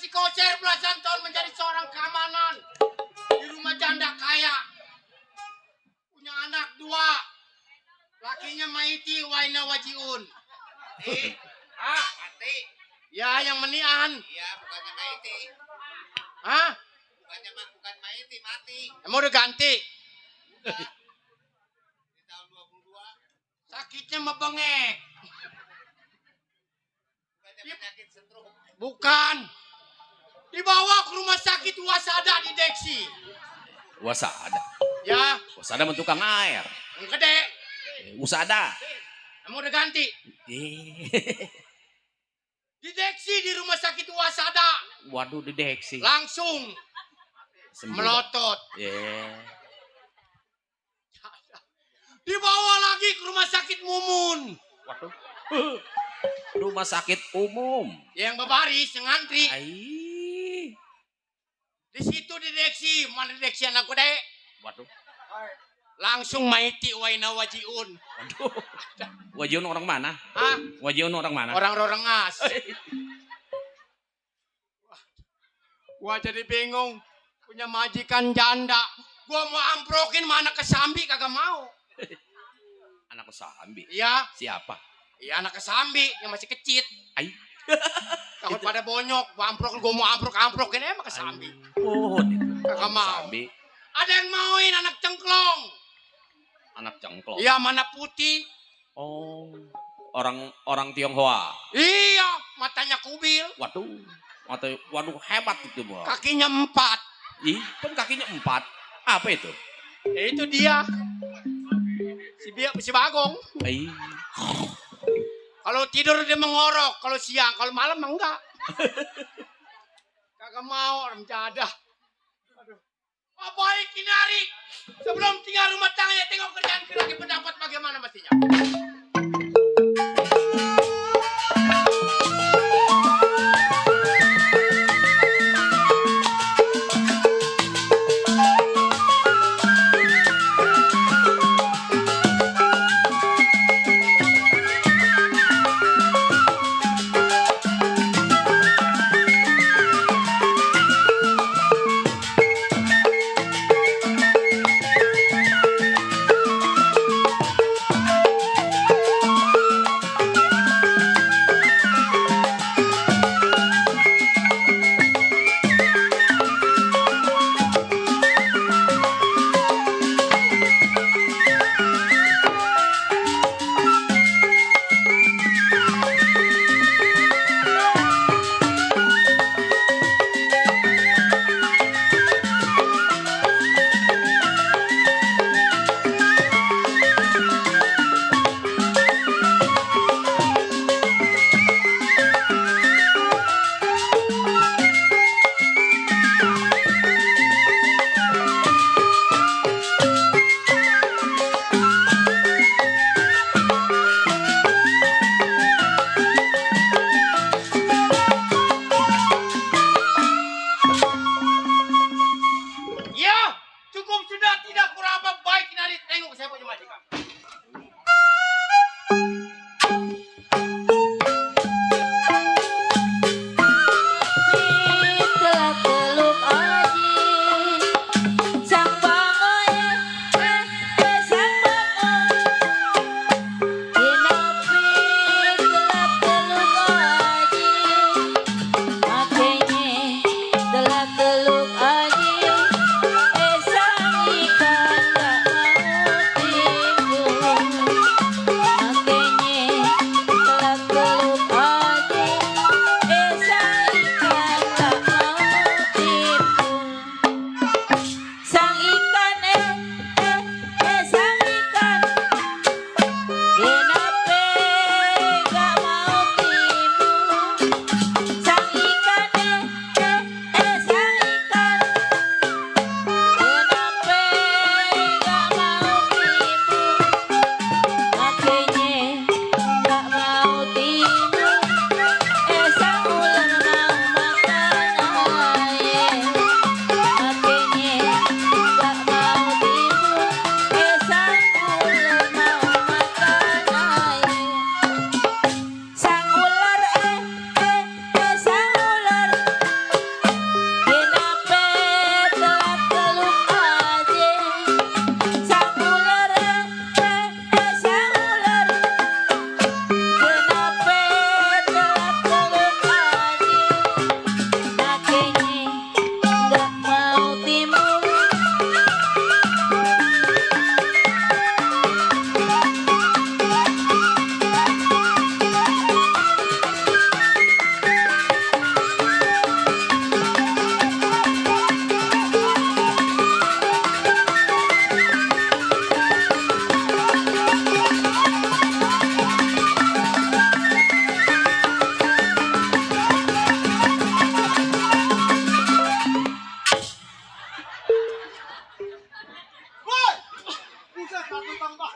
si Kocer belasan tahun menjadi seorang keamanan di rumah janda kaya. Punya anak 2. Lakinya Maiti Waina Wajiun. Mati. Ya, yang menian. Iya, bukannya Maiti. Hah? Bukan Maiti, mati. Emang udah ganti? Di tahun 22. Sakitnya mah bengek. Bukannya penyakit stroke. Bukan. Dibawa ke rumah sakit Wasada di Deksi. Wasada. Ya, Wasada mah tukang air. yang gede. Usada. Emang udah ganti? Di Deksi di rumah sakit Wasada. Waduh, dideksi. Langsung Sembuh. melotot. Dibawa lagi ke rumah sakit Mumun. Waduh. Rumah sakit umum. Yang berbaris, yang ngantri. Ai. Di situ di Deksi. Mana di Deksi anak gede? Waduh. Langsung Maiti Waina Wajiun. Waduh. Wajiun orang mana? Hah? Wajiun orang mana? Orang Rorengas. Gua jadi bingung. Punya majikan janda. Gua mau amprokin mana kesambi kagak mau. Anak Sambi. Iya. Siapa? Iya anak kesambi yang masih kecil. Ai. Takut pada bonyok. Gua mau amprokin emang kesambi. Oh, itu. Kagak mau. Sambi. Ada yang mauin anak cengklong. Anak cengklong. Iya mana putih. Oh. Orang Tionghoa. Iya matanya kubil. Waduh hebat itu, Bu. Kakinya 4. Ih, kan kakinya 4. Apa itu? Ya, itu dia. Si Bagong. Ai. Kalau tidur dia mengorok, kalau siang, kalau malam mah enggak. Kagak mau orang jadah. Aduh. Oh, baik Kinari. Sebelum tinggal rumah tangga ya tengok kerjaan lagi pendapat bagaimana mestinya. Bang, Pak.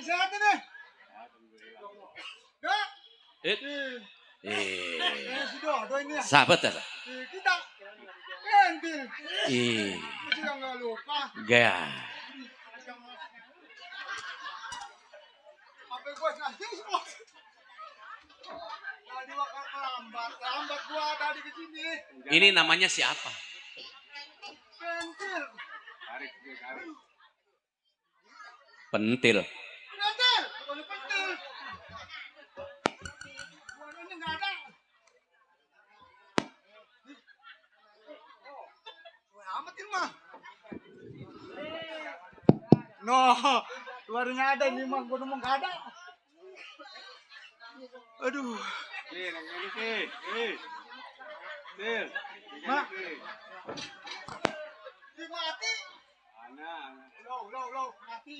Sehat ini. Dah. Sudah, doa ini ya. Sahabat ya? Kita kentil. Ih, Sudah nggak lupa. gaya. Apa gue ngasih semua. Tadi bakal lambat gua tadi ke sini. Ini namanya siapa? Kentil. Pentil. Kentil, bukan pentil. Warnanya nggak ada. Amat ini mah. No, luarnya ada ini mah, gua ngomong nggak ada. Aduh. Mana? Di mati. Lo, mati.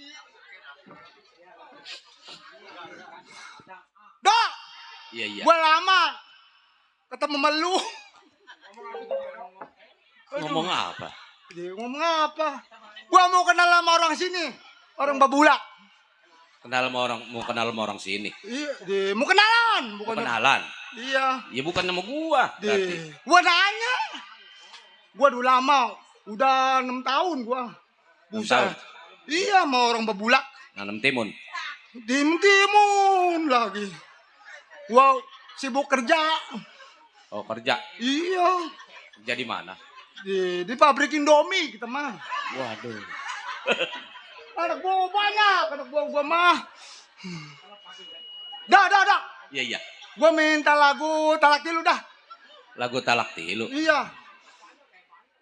Dah, Iya, iya. gua lama ketemu sama lu. Ngomong apa? Dia ngomong apa? Gua mau kenal sama orang sini, orang Babula. Mau kenal sama orang sini. Iya, dia mau kenalan, Mau bukan kenalan. Iya. Ya bukan sama gua. Berarti. Gua nanya. Gua dulu lama, udah 6 tahun gua. 6 tahun? Iya, sama orang Babula. Nanam timun. Timun lagi. Gua sibuk kerja. Oh, kerja. Iya. Kerja di mana? Di pabrik Indomie kita mah. Waduh. Anak buah banyak, anak buah gua mah. Dah. Iya, iya. Gua minta lagu talak tilu dah. Lagu talak tilu. Iya.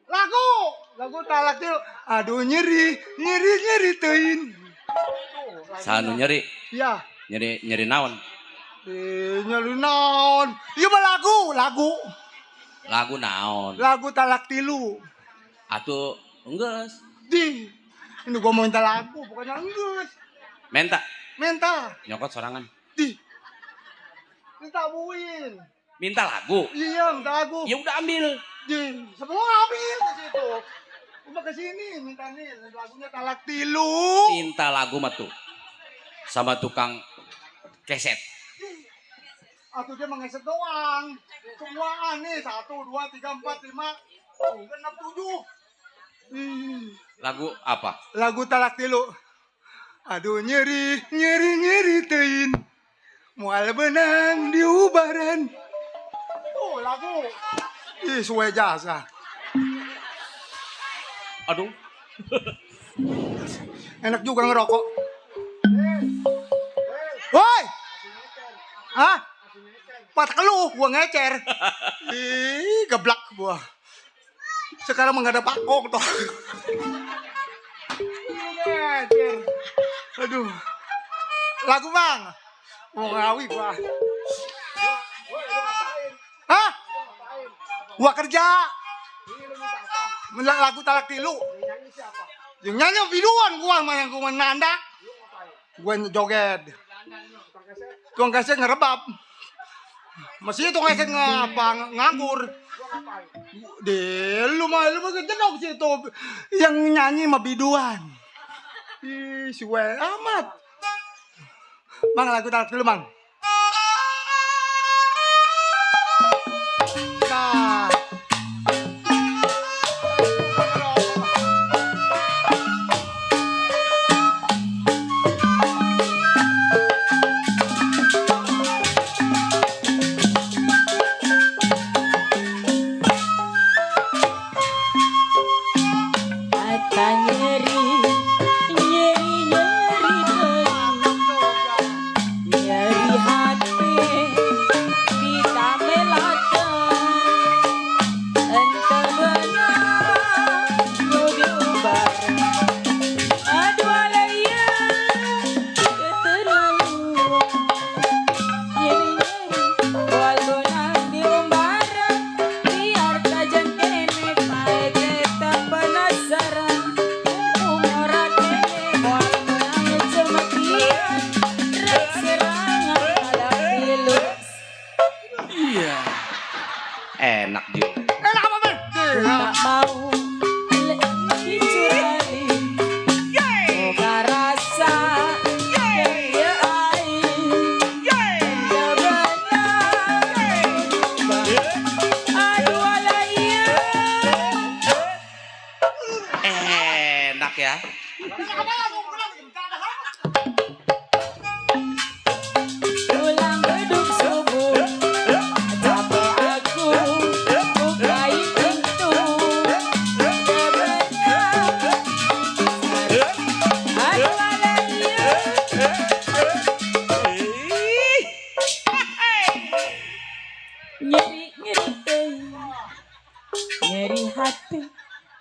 Lagu talak tilu. Aduh nyeri tein. Sanu nyeri. Iya. Nyeri naon? Nyeri naon. Iya mah lagu. Lagu naon? Lagu talak tilu. Atuh enggeus. Ini gua mau minta lagu, bukannya enggeus. Minta. Nyokot sorangan. Minta buin. Minta lagu. Iya, minta lagu. Ya udah ambil. Semua ambil ke situ. Cuma ke sini minta nih lagunya talak tilu. Minta lagu mah tuh. Sama tukang keset. Atau dia mengeset doang. Semua nih 1, 2, 3, 4, 5, 6, 7. Lagu apa? Lagu talak tilu. Aduh nyeri tein. Mual benang di ubaran. Tuh lagu. Suwe jasa. Aduh. Enak juga ngerokok. Woi. Hah? Patah lu, gua ngecer. Geblak gua. Sekarang mah gak ada pakok toh. Ngecer. Aduh. Lagu bang. Mau ngawi gua. Hah? Gua kerja. Lagu talak tilu. Yang nyanyi biduan gua mah yang gua nanda. Gua joget. Tukang keset ngerebab. Masih tukang keset nganggur. Lu mah jedok situ. Yang nyanyi mah biduan. Suwe amat. Bang lagu talak tilu bang. Nah. Nyeri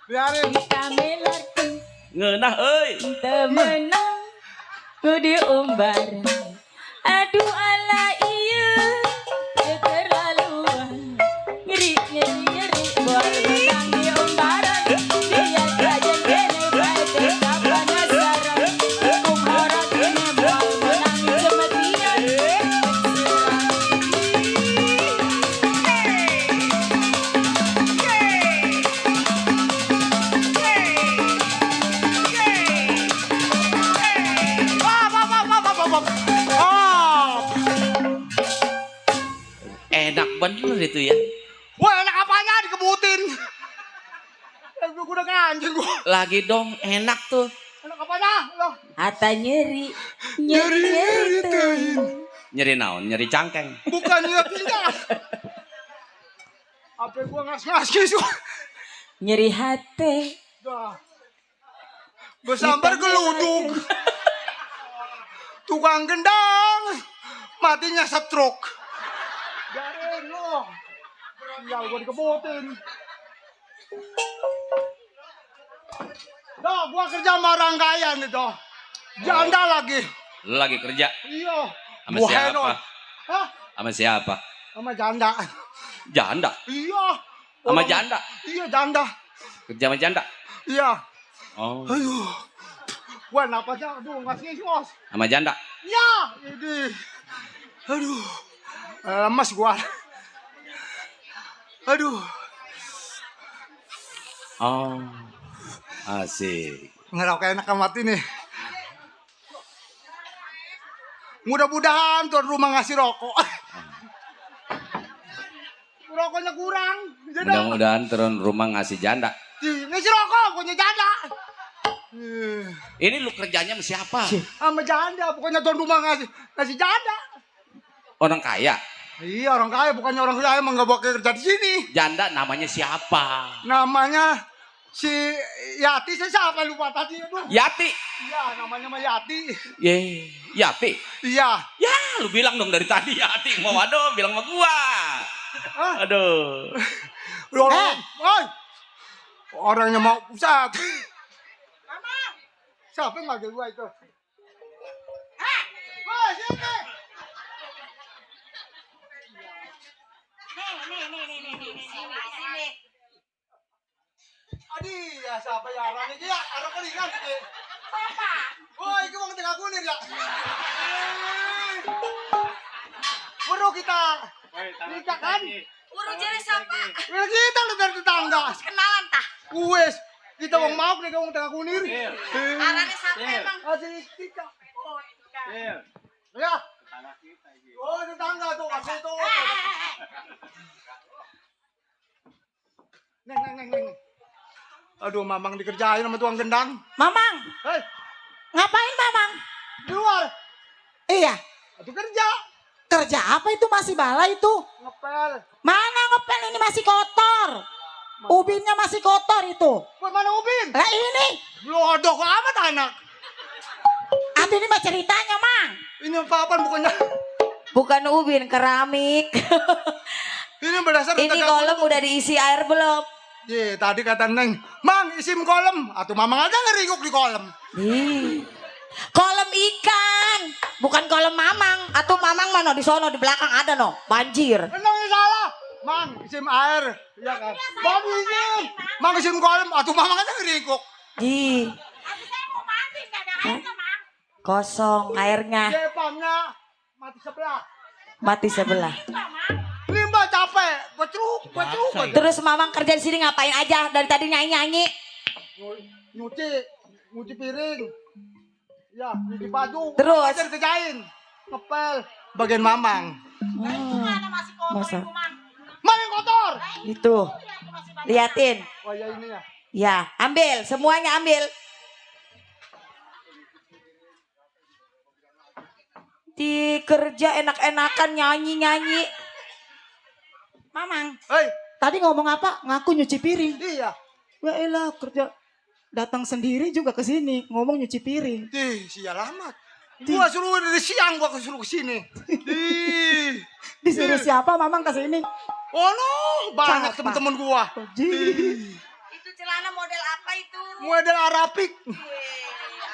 Biarin. Kita melarkan Ngeunah euy. temenang di umbar. Aduh ala iya keterlaluan. Ngeri ngeri ngeri buat menang di umbaran. Dia saja kene baik apa nasaran. Kung harap kene buat menang kematian. Enak bener itu ya. Wah, enak apanya dikebutin? Gue udah nganjing gua. Lagi dong enak tuh. Enak apanya? Loh. Ata nyeri nyeri nyeri tuh. Nyeri naon? Nyeri cangkeng. Bukannya pindah. Apa gua ngas-ngas gua. Nyeri hati. Dah. Besambar geluduk. Tukang gendang. Matinya stroke. Garing lo. Sial gua dikebutin. Dah, gua kerja sama orang kaya nih toh. Janda lagi. Lu lagi kerja Iya. sama Gua siapa? henon. Hah? Sama siapa? Sama janda. Janda. Iya. Sama Orang- janda. Iya, janda. Kerja sama janda. Iya. Oh, Aduh. Gua napasnya aduh ngasih sos. sama janda. Ya, ini. Aduh. Lemas gua. Aduh. Oh. Asik. Ngerokok enak amat ini. Mudah-mudahan tuan rumah ngasih rokok. Rokoknya kurang. Jadi Mudah-mudahan turun rumah ngasih janda. ngasih rokok, punya janda. Ini lu kerjanya sama siapa? Sama janda, pokoknya tuan rumah ngasih janda. Orang kaya. Iya, orang kaya, bukannya orang kaya emang gak bakal kerja di sini. Janda namanya siapa? Namanya si Yati, saya siapa lupa tadi. Aduh. Yati. Iya, namanya mah Yati. Ye, Yati. Iya. Ya, lu bilang dong dari tadi Yati. Mau aduh, bilang sama gua. Hah? Aduh. Orangnya mau pusat. Siapa yang manggil gua itu? Woi, sini. Adi, ya siapa ya orangnya dia? Arah kelingan ini. Siapa? Woi, itu wong tengah kunir ya. Buru kita. Kita kan? Urung jere siapa? Ya kita lu dari tetangga. Kenalan tah. Wes, kita wong maaf nih wong tengah kunir. Arane siapa emang? Asli kita. Oh, iya. Ya. Oh, tetangga tuh, kasih tuh. Neng. Aduh, Mamang dikerjain sama tuang gendang. Mamang, Hei, ngapain Mamang? di luar. Iya, Aduh kerja. kerja apa itu masih bala itu? Ngepel. Mana ngepel ini masih kotor. Ubinnya masih kotor itu. Buat mana Ubin? Lah ini, Blodok amat anak. atau ini mah ceritanya Mang. Ini apa-apaan bukannya. Bukan ubin, keramik. Ini berdasar Ini kolam udah diisi air belum? Ye, tadi kata Neng, Mang isim kolam. Atau Mamang aja ngeriguk di kolam. Ih. Kolam ikan, bukan kolam Mamang. Atau Mamang mana di sono di belakang ada no, banjir. Enaknya salah. Mang isim air. Iya kan? Babi isim. Mang isim kolam. Atau Mamang aja ngeriguk. Ih, kosong airnya, Jepangnya mati sebelah. mati sebelah. Limbah capek. Bacruk. Terus Mamang kerja di sini ngapain aja dari tadi nyanyi-nyanyi? Nyuci piring. Ya, nyuci baju. Terus? Aja dikerjain. Ngepel. Bagian Mamang. Masa Mana yang kotor? itu? Liatin. Oh ya ini ya. Ya, ambil, semuanya ambil. Dikerja enak-enakan nyanyi-nyanyi. Mamang, Hei, Tadi ngomong apa? Ngaku nyuci piring. iya. Ya elah kerja datang sendiri juga ke sini ngomong nyuci piring. Sial amat. Gua suruh dari siang gua suruh ke sini. Disuruh siapa Mamang ke sini? Oh no, banyak Siapa? temen-temen gua. Ji. Itu celana model Model Arapik.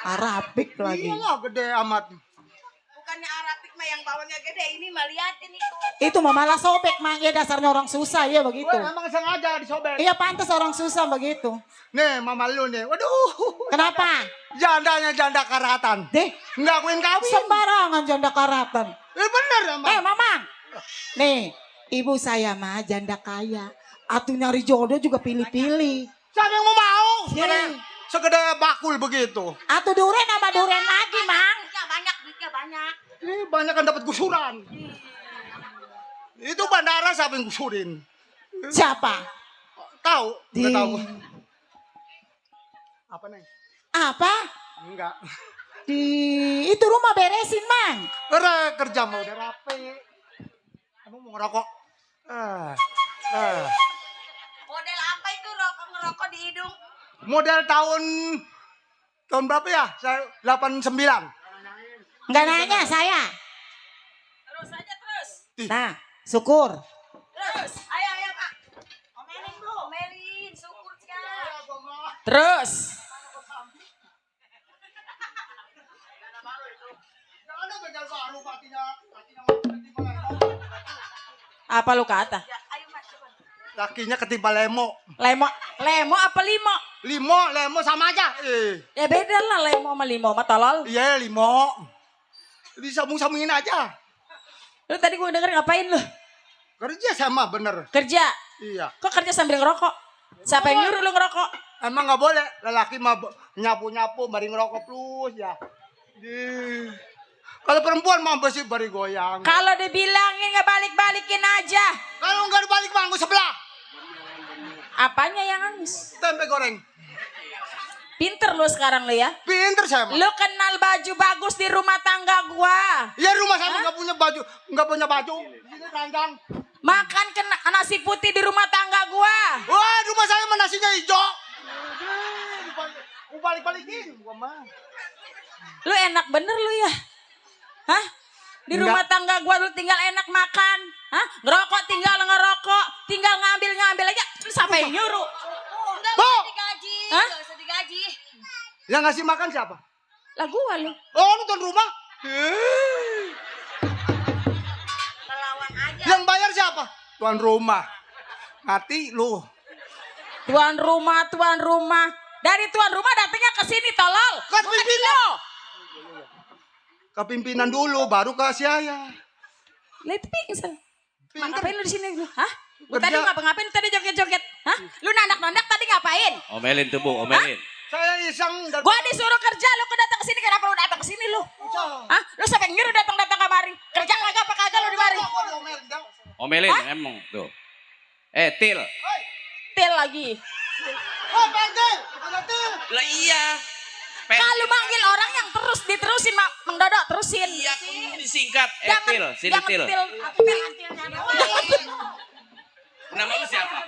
Arabik lagi. Iyalah gede amat. Bukannya Arabik mah yang bawahnya gede, ini mah liatin itu. Itu mah malah sobek mang, ya dasarnya orang susah ya begitu. Wah, emang sengaja disobek. Iya pantas orang susah begitu. Nih, mama lu nih. Waduh. Kenapa? Jandanya janda karatan. Deh, Ngakuin kawin. sembarangan janda karatan. Bener emang. Mamang. Nih, ibu saya mah janda kaya. Atuh nyari jodoh juga pilih-pilih. Siapa yang mau? Iya. Segede bakul begitu. Atuh duren sama duren lagi, Mang. Duitnya banyak. Ini banyak kan dapat gusuran. Itu bandara siapa yang gusurin? Siapa? Tahu? Enggak tahu. Apa nih? Apa? Enggak. Di itu rumah beresin, Mang. Kerja mau udah rapi. Kamu mau ngerokok? Model apa itu ngerokok di hidung? Model tahun berapa ya? Saya 89. Enggak nanya saya. Terus aja terus. Nah, syukur. Terus. Ayo Pak. Omelin bro. Omelin. Syukur siap. Terus. Apa lu kata? Ya, ayo Mas. Coba. Lakinya ketimpa lemo. Lemo apa limo? Lemo sama aja. Ya beda lah lemo sama limo sama tolol. Iya, limo. Disambung-sambungin aja. Lu tadi gue denger ngapain lu? Kerja sama bener. Kerja. Iya. Kok kerja sambil ngerokok? Siapa yang nyuruh lu ngerokok? Emang nggak boleh. Lelaki mah nyapu-nyapu, bari ngerokok plus ya. Kalau perempuan mah pasti bari goyang. Kalau dibilangin nggak balik-balikin aja. Kalau nggak dibalik manggu sebelah. Apanya yang hangus? Tempe goreng. Pinter lu sekarang lu ya. Pinter saya mah. Lu kenal baju bagus di rumah tangga gua. Ya rumah saya nggak punya baju, Ini randang. Makan nasi putih di rumah tangga gua. Wah, rumah saya mah nasinya hijau. Balik-balikin gua mah. Lu enak bener lu ya. Hah? Di Enggak. rumah tangga gua lu tinggal enak makan. Hah? Ngerokok tinggal ngerokok. Tinggal ngambil aja. Lu siapa yang nyuruh? Udah Bo. usah digaji. Hah? Nggak usah digaji. Yang ngasih makan siapa? Lah gua lu. Oh, nonton rumah. Melawan aja. Yang bayar siapa? Tuan rumah. Mati lu. Tuan rumah. Dari tuan rumah datangnya ke sini tolol. Kan Bukan pimpinan. lo. Ke pimpinan dulu, baru ke saya. Lihat pingsan. Pinter. Ngapain lu di sini lu? Hah? Lu Kerja. tadi ngapain tadi joget-joget? Hah? Lu nandak-nandak tadi ngapain? Omelin tuh Bu, omelin. Saya iseng dan Gua disuruh kerja, lu kok datang ke sini? Kenapa lu datang ke sini lu? Hah? Lu siapa yang nyuruh datang-datang kemari? Kerja kagak apa kagak lu di mari? Omelin emang tuh. Til. Til lagi. Oh, pentil. Ada til. Lah iya. Kalau manggil orang yang terus diterusin Mang Dodo, terusin. Iya, disingkat. Jangan, Til, sini jangan Til. Tilnya doang. Nama lu siapa?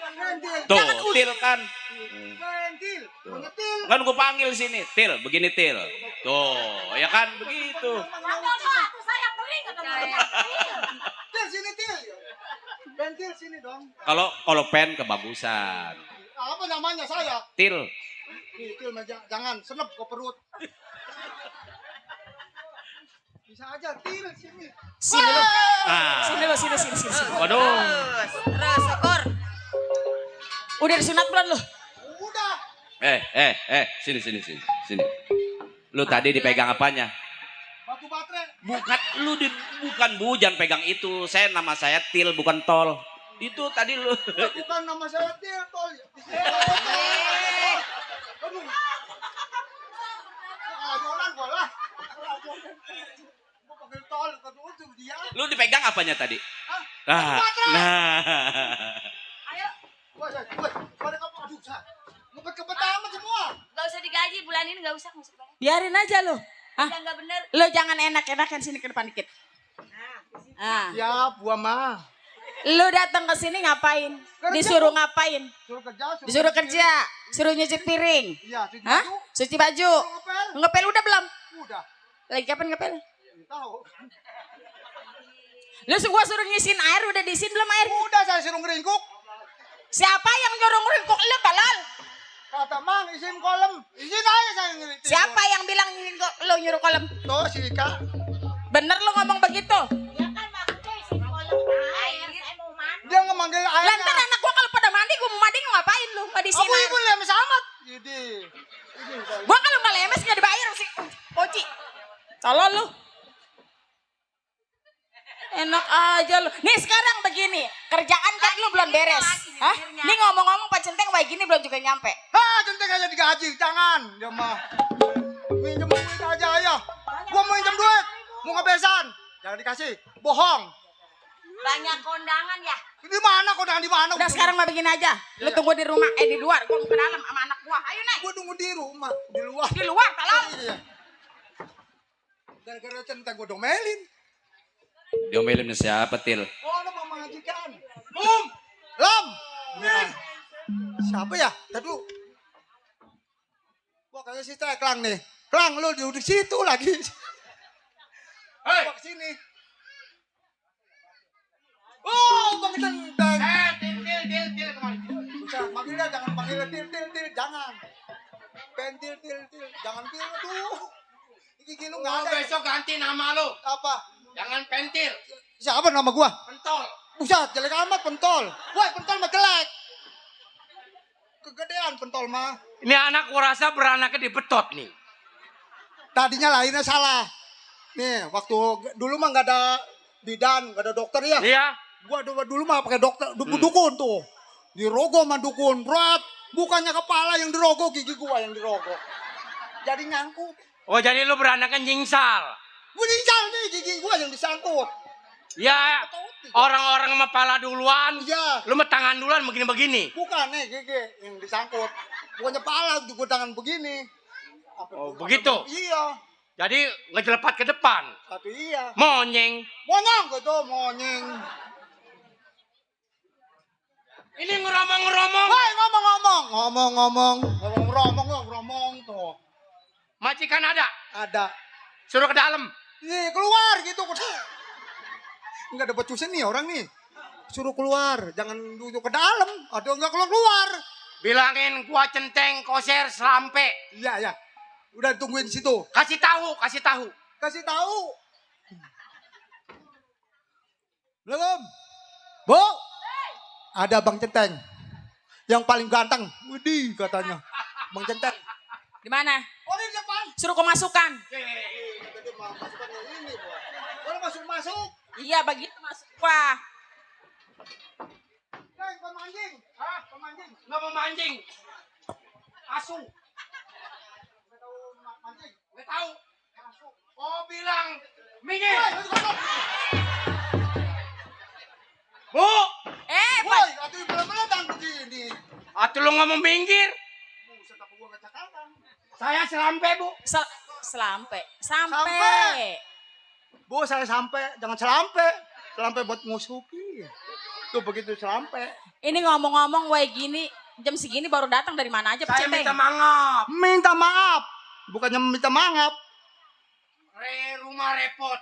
Tuh, Til kan. Pentil. Pentil. Kan gue panggil sini, Til, begini Til. Tuh, ya kan begitu. Tuh saya beri kata Til sini til. Pentil sini dong. Kalau pen kebagusan. Apa namanya saya? Til. Til jangan senep ke perut. Bisa aja til sini. Sini lu. Ah. Sini lu, sini. Waduh. Terus, syukur. Udah disunat belum lu? Udah. Sini. Lu tadi dipegang apanya? Batu baterai. Bukan Bu, jangan pegang itu. Nama saya Til, bukan Tol. Itu tadi lu. Bukan nama saya til tol. Aduh. Ajolan gua lah. Gua pakai tol ke dia. Lu dipegang apanya tadi? Hah? Nah. Woi, pada kamu aduh, Sa. Ngumpet-ngumpet amat semua. Nggak usah digaji bulan ini, nggak usah bayar. Biarin aja lu. Hah? Udah nggak bener. Lu jangan enak-enakan sini ke depan dikit. Ah. Ya, gua mah. Lu datang ke sini ngapain? Disuruh ngapain? Suruh kerja, Disuruh kerja, suruh nyuci piring. Iya, cuci Hah? baju. Cuci baju. Ngepel. Ngepel udah belum? Udah. Lagi kapan ngepel? Tahu. Lu gua suruh ngisin air, udah diisin belum air? Udah saya suruh ngeringkuk. Siapa yang nyuruh ngeringkuk lu, balal? Kata Mang izin kolam. Izin aja saya ngelitik. Siapa yang bilang lo nyuruh kolam? Tuh si Ika. Bener lo ngomong begitu? Ya kan maksudnya isi kolam air. Saya mau mandi. Dia ngemanggil airnya. Lantar anak gua kalau pada mandi, gua mau mandi ngapain lu? Nggak Aku disinar. ibu lemes amat. Jadi. Gua kalau nggak lemes nggak dibayar sih. Poci. Tolol lu. Enak aja lu. Nih sekarang begini, kerjaan kan lu belum beres. Hah? Nih ngomong-ngomong Pak Centeng kayak gini belum juga nyampe. Ah, centeng aja digaji. Jangan. Dia mah. Minjem duit aja ya. Gua mau minjem duit. Mau ngebesan. Jangan dikasih. Bohong. Banyak kondangan ya. Di mana kondangan di mana? Udah sekarang mah begini aja. Lu tunggu di rumah, di luar. Gua mau ke dalam sama anak gua. Ayo naik. Gua tunggu di rumah, di luar. Di luar, tolong. Iya. Gara-gara centeng gua domelin. Diomelin siapa, Til? Oh, ada majikan. Lam. Nah. Siapa ya? Tadi dulu. Wah, kayaknya si Klang nih. Klang, lu duduk situ lagi. Hei, ke sini. Oh, Bang Centeng. Til kemari. Bisa manggilnya jangan panggilnya til, jangan. Pentil til, jangan til tuh. Gigi lu enggak ada. Besok ganti nama lu. Apa? Jangan pentil, Siapa nama gua? pentol. Buset, jelek amat pentol. Woi, pentol mah jelek. Kegedean pentol mah. Ini anak gua rasa beranaknya dibetot nih. Tadinya lainnya salah. Nih, waktu dulu mah nggak ada bidan, nggak ada dokter ya. Iya. Gua dulu mah pakai dokter, dukun tuh. Dirogo sama dukun, berat. Bukannya kepala yang dirogo, gigi gua yang dirogo. Jadi nyangkut. Oh jadi lu beranaknya nyingsal. Gua diinjal nih, gigi gua yang disangkut. Ya orang-orang sama pala duluan. Iya. Lu mah tangan duluan begini-begini. Bukan nih gigi yang disangkut. Bukannya pala, gua tangan begini. Oh begitu. Iya. Jadi ngejelepat ke depan. Tapi iya. Monyeng. Monyong gitu, monyeng. Ini ngeromong-ngeromong. Woi, ngomong tuh. Majikan ada. Ada. Suruh ke dalam. Nih, keluar gitu. Enggak ada becusin nih orang nih. Suruh keluar, jangan duduk ke dalam. Aduh, enggak keluar. Bilangin gua Centeng koser selampe. Iya. Udah tungguin di situ. Kasih tahu. Kasih tahu. Belum. Bu. Ada Bang Centeng. Yang paling ganteng. Widih katanya. Bang Centeng. Di mana? Oh, di depan. Suruh kemasukan. Tadi masukannya ini, Bu. Boleh masuk. Iya begitu masuk. Wah. Hei, pemancing. Hah, pemancing. Nggak mau mancing. Asu. Nggak tahu mancing. Nggak tahu. Oh bilang minggir. Bu. Woi, atuh belum begini. Atuh lu ngomong minggir. Buset, apa gua kecakapan. Saya selampe bu. Selampe. Sampai. Bu, saya sampai. Jangan selampe buat ngusupi. Tuh begitu selampe. Ini ngomong-ngomong wae gini, jam segini baru datang dari mana aja Pak Saya Centeng? minta maaf. Minta maaf. Bukannya minta maaf. Rumah repot.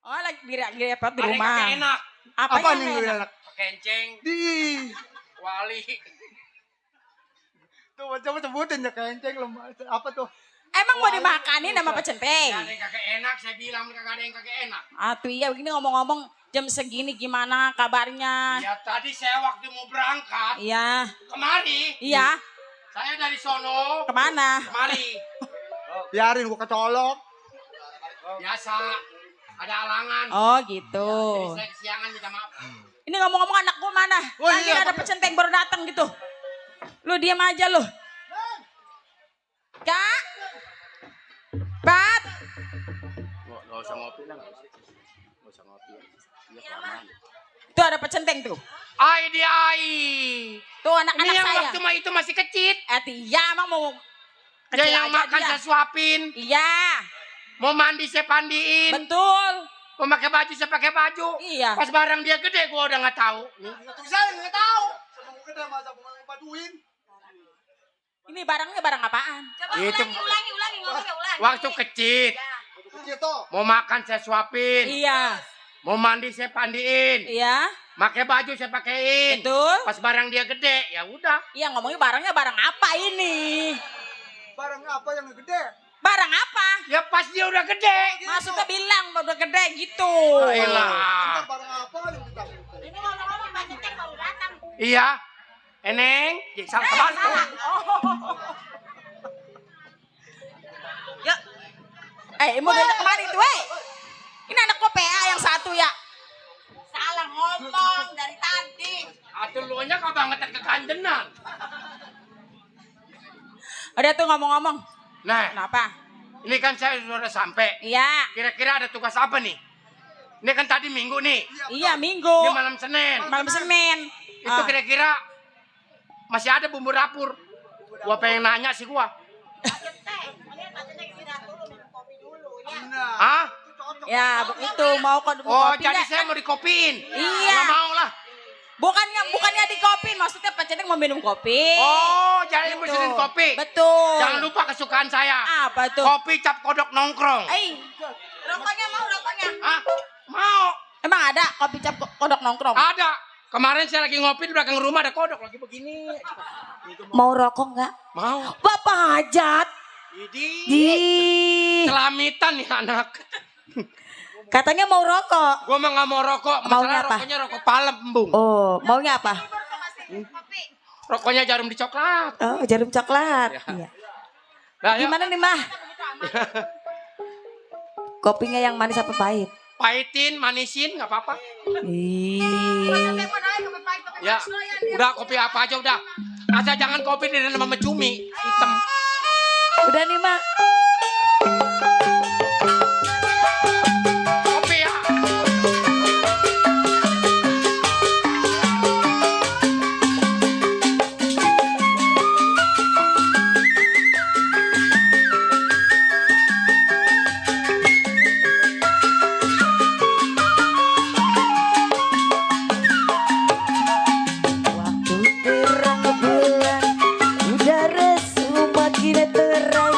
Oh lagi repot di Ada yang rumah. kagak enak. Apa Apa yang nih enak? enak? Kenceng. Di. Wali. Tuh coba sebutin ya kenceng lemah. Apa tuh? Emang mau dimakanin sama Pak Centeng? Ada yang kagak enak. Saya bilang kagak ada yang kagak enak. Atuh iya begini ngomong-ngomong jam segini gimana kabarnya? Ya tadi saya waktu mau berangkat. Iya. Kemari. Iya. Saya dari sono. Kemana? Kemari. Biarin gua kecolok. Biasa. Ada alangan. Oh gitu. Jadi saya kesiangan minta maaf. Ini ngomong-ngomong anak gua mana? Oh, Lagi iya, ada Pak Centeng baru datang gitu. Lu diam aja lu. Kak. Bat. Gak usah ngopi lah. Gak usah ngopi. Tuh ada Pak Centeng tuh. Ai. Tuh Ini anak-anak yang saya. waktu mah itu masih kecil. Iya emang mau Dia kecil yang aja makan dia. saya suapin. Iya. Mau mandi saya pandiin. Betul. Mau pakai baju saya pakai baju. Iya. Pas barang dia gede gua udah nggak tahu. Saya nggak tahu. Sama gede masa mau paduin. Ini barangnya barang apaan? Coba Itu. ulangi ngomongnya ulangi. Waktu kecil. Kecil tuh. Mau makan saya suapin. Iya. Mau mandi saya pandiin. Iya. Pakai baju saya pakein. Betul. Pas barang dia gede, ya udah. Iya ngomongnya barangnya barang apa ini? Barang apa yang gede? Barang apa? Ya pas dia udah gede. Maksudnya bilang udah gede gitu. Elah. Barang apa yang gede? Ini ngomong-ngomong Mbak Ceceng baru datang. Iya. Eneng, salah teman. Yuk. Mau diajak kemari tuh, Ini anak gua PA yang satu ya. Salah ngomong dari tadi. Atuh lu nya kebangetan kekandenan. Ada tuh ngomong-ngomong. Nah, Kenapa? ini kan saya sudah sampai. Iya. Kira-kira ada tugas apa nih? Ini kan tadi Minggu nih. Iya Minggu. Ini malam Senin. Malam Senin. Itu kira-kira masih ada bumbu dapur. Gua pengen nanya sih gua. Hah? Ya begitu mau kok Oh, kopi jadi nggak? saya mau dikopiin. Iya. Nggak mau lah. Bukannya di kopi, maksudnya Pak Ceteng mau minum kopi. Oh, jadi Gitu. mesin kopi. Betul. Jangan lupa kesukaan saya. Apa tuh? Kopi cap kodok nongkrong. Rokoknya mau rokoknya? Hah? Mau? Emang ada kopi cap kodok nongkrong? Ada. Kemarin saya lagi ngopi di belakang rumah ada kodok lagi begini. Mau rokok nggak? Mau. Bapak hajat. Idi. Di. Celamitan nih anak. Katanya mau rokok. Gua mah nggak mau rokok. Maunya Masalah apa? rokoknya rokok palem, Bung. Oh, maunya apa? Rokoknya jarum di coklat. Oh, jarum coklat. Iya. Nah, ya. Gimana nih, Mah? Kopinya yang manis apa pahit? Pahitin, manisin, nggak apa-apa. Ih. Ya, udah kopi apa aja udah. Asal jangan kopi di dalam sama cumi hitam. Udah nih, Mah. Kopi ya. Waktu terang bulan, udara semakin terang.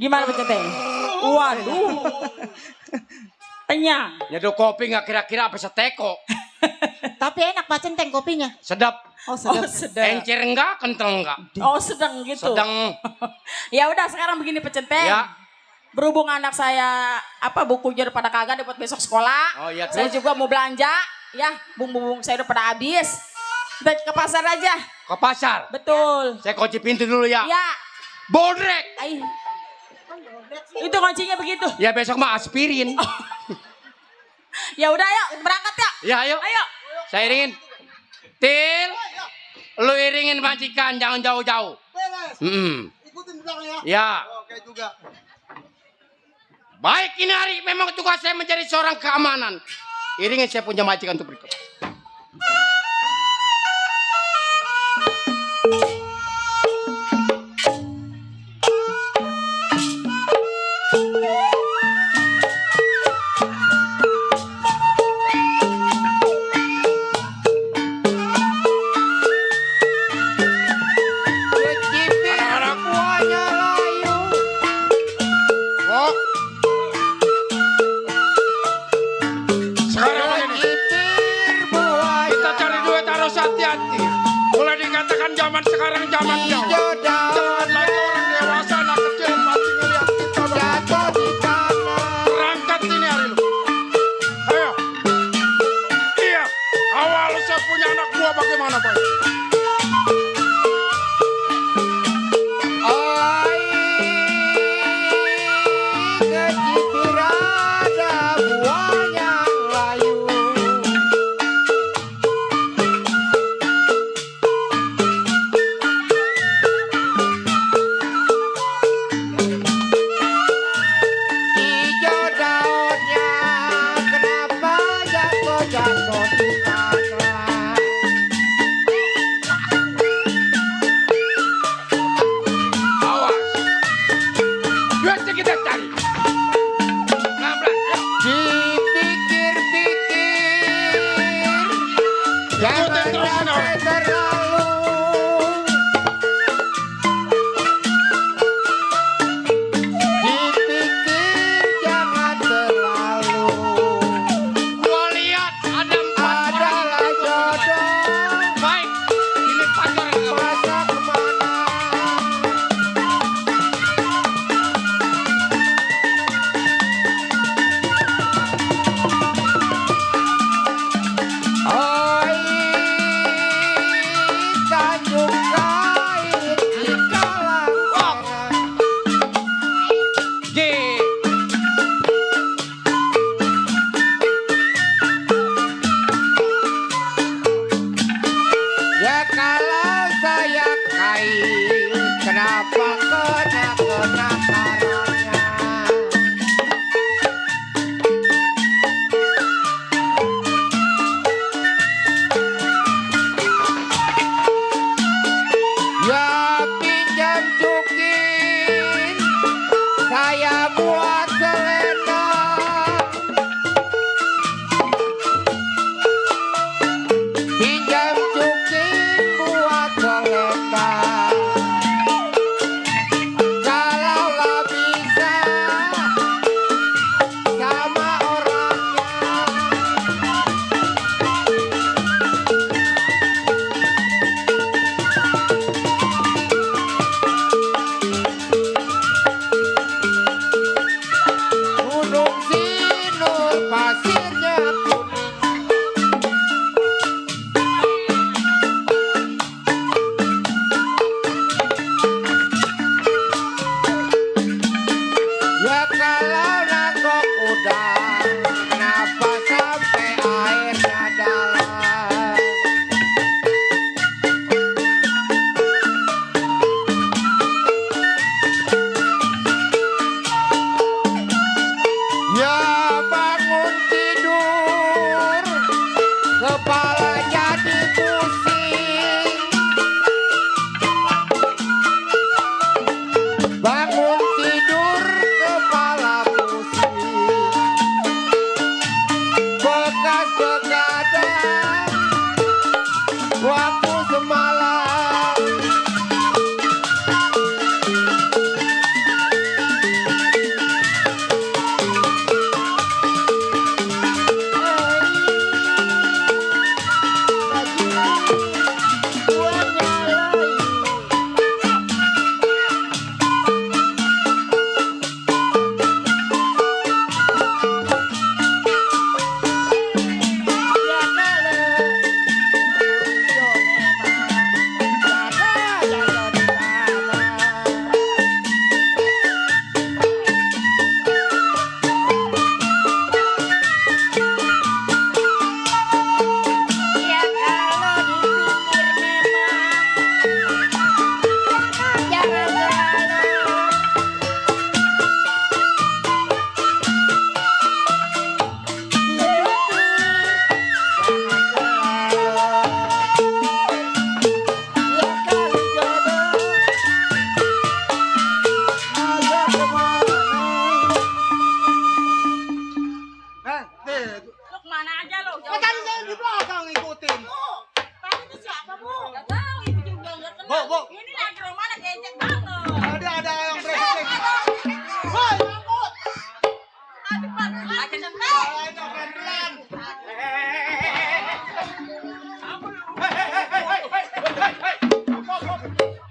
Gimana Pak Cete? Waduh. Kenyang. Nyeduh kopi nggak kira-kira apa seteko. Tapi enak Pak Centeng kopinya. Sedap. Oh sedap. Encer enggak, kental enggak. Oh sedang gitu. Sedang. Ya udah sekarang begini Pak Centeng. Ya. Berhubung anak saya bukunya udah pada kagak buat besok sekolah. Oh iya, Saya terus? juga mau belanja. Ya bumbu-bumbu saya udah pada habis. Kita ke pasar aja. Ke pasar. Betul. Saya kunci pintu dulu ya. Ya. Bodrek. Ay. Itu kuncinya begitu. Ya besok mah aspirin. Ya udah yuk berangkat yuk. Ya ayo. Ayo. Saya iringin. Til. Lu iringin majikan jangan jauh-jauh. Ikutin belakang ya. Ya. Oke juga. Baik ini hari memang tugas saya menjadi seorang keamanan. Iringin saya punya majikan untuk berikut. Anak-anak buahnya layu. Wok. Sekarang begini. Kita cari duit harus hati-hati. Mulai dikatakan zaman sekarang zaman jauh. Jangan lagi orang dewasa, anak kecil masih ngeliat kita. Berangkat ini hari lu. Ayo. Iya. Awal saya punya anak buah bagaimana Pak?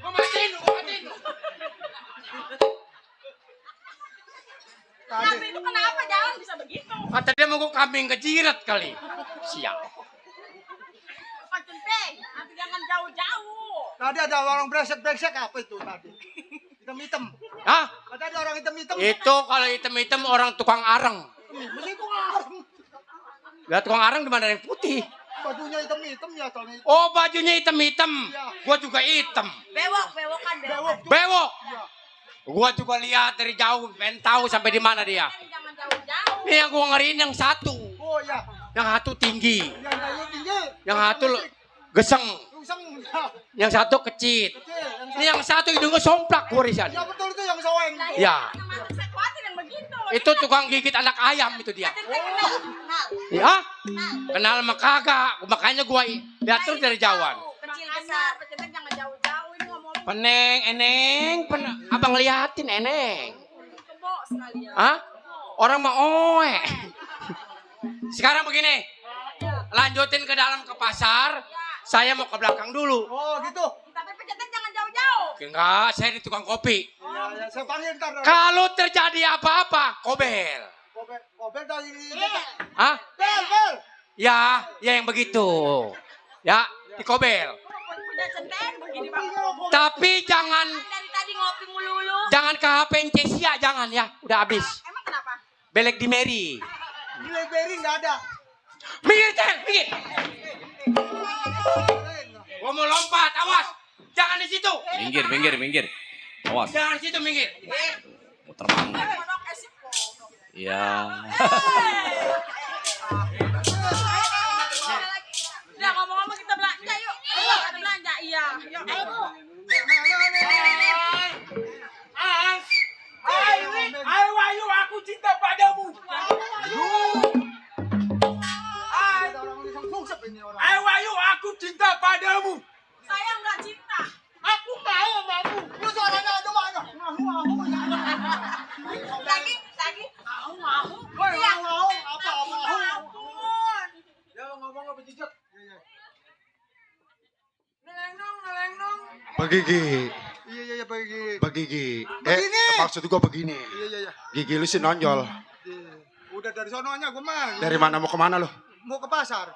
Kumatin lu, kumatin lu. Tapi itu kenapa jalan bisa begitu? Kata dia mau kambing kejirat kali. Siap. Pak Centeng, nanti jangan jauh-jauh. Tadi ada orang brengsek apa itu tadi? Hitam-hitam. Hah? Tadi ada orang hitam-hitam. Itu kalau hitam-hitam orang tukang areng. Mesti itu ngarang. Lihat tukang areng di mana yang putih. Bajunya hitam-hitam ya soalnya. Oh, bajunya hitam-hitam. Iya. Gua juga hitam. Bewok-bewokan bewok. Bewok. Iya. Gua juga lihat dari jauh, pengen tahu sampai di mana dia. Jangan jauh-jauh. Ini yang gua ngeriin yang satu. Oh iya. Yang satu tinggi. Yang lain tinggi. Yang satu geseng. Usang. Ya. Yang satu kecil. Kecil. Ini yang satu hidungnya somplak warisan. Ya betul itu yang soeng. Ya. Nama saya khawatir yang begitu. Itu tukang gigit anak ayam itu dia. Centeng kenal. Ya? Kenal mah kagak. Makanya gua lihat terus dari jauhan. Kecil besar. Pak Centeng jangan jauh-jauh ini ngomong. Peneng, eneng, abang liatin eneng. Kebo sekalian. Hah? Orang mah oe. Sekarang begini. Lanjutin ke dalam ke pasar. Saya mau ke belakang dulu. Oh gitu. Tapi Pak Centeng jangan jauh-jauh. Enggak, saya di tukang kopi. Iya, ya, saya panggil ntar. Kalau terjadi apa-apa, kobel. Kobel dari Hah? Bel. Ya, ya yang begitu. Ya, di kobel. Punya Centeng begini Bang. Tapi jangan Dari tadi ngopi mulu-mulu. jangan ke HP Cesia, jangan ya. Udah habis. Emang kenapa? Belek di Mary. Blackberry nggak ada. Minggir, Cel, minggir. Gua mau lompat, awas. Jangan di situ. Minggir, minggir, minggir. Awas, Jangan di situ, minggir. muter manggil. Kodok esip kok. Ya. Udah ngomong-ngomong kita belanja yuk. Kita belanja iya. Yuk. Ayo, ayo, aku cinta padamu. Ayo, ayo, aku cinta padamu. Saya enggak cinta. Aku mau mamu. Lu suaranya ada mana? Mau. Lagi. Mau. Woi, Iya. mau apa? Ampun. Ya lo ngomong apa jejak? Neleng-nong. Begigi, Iya bagi. begigi. Begini. Maksud gua begini. Iya. Gigi lu sih nonjol. Udah dari sononya gue mah. Dari mana mau kemana lu? Mau ke pasar.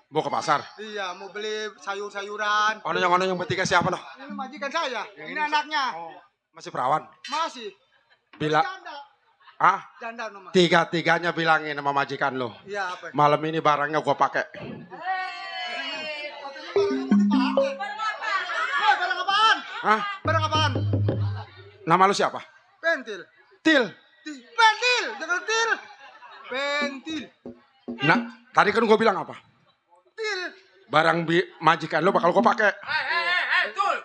Mau ke pasar. Iya, mau beli sayur-sayuran. Ono yang bertiga siapa lo? Ini majikan saya. Ini anaknya. Masih perawan. Masih. Bila Janda. ah Janda nomor. tiga-tiganya bilangin sama majikan lo. Iya apa? Malam ini barangnya gua pakai. Barang apaan? Hah? Barang apaan? Nama lu siapa? Pentil. Til. Pentil, jangan til. Pentil. Nah, tadi kan gua bilang apa? Til. Barang majikan lo bakal gua pakai. Tul.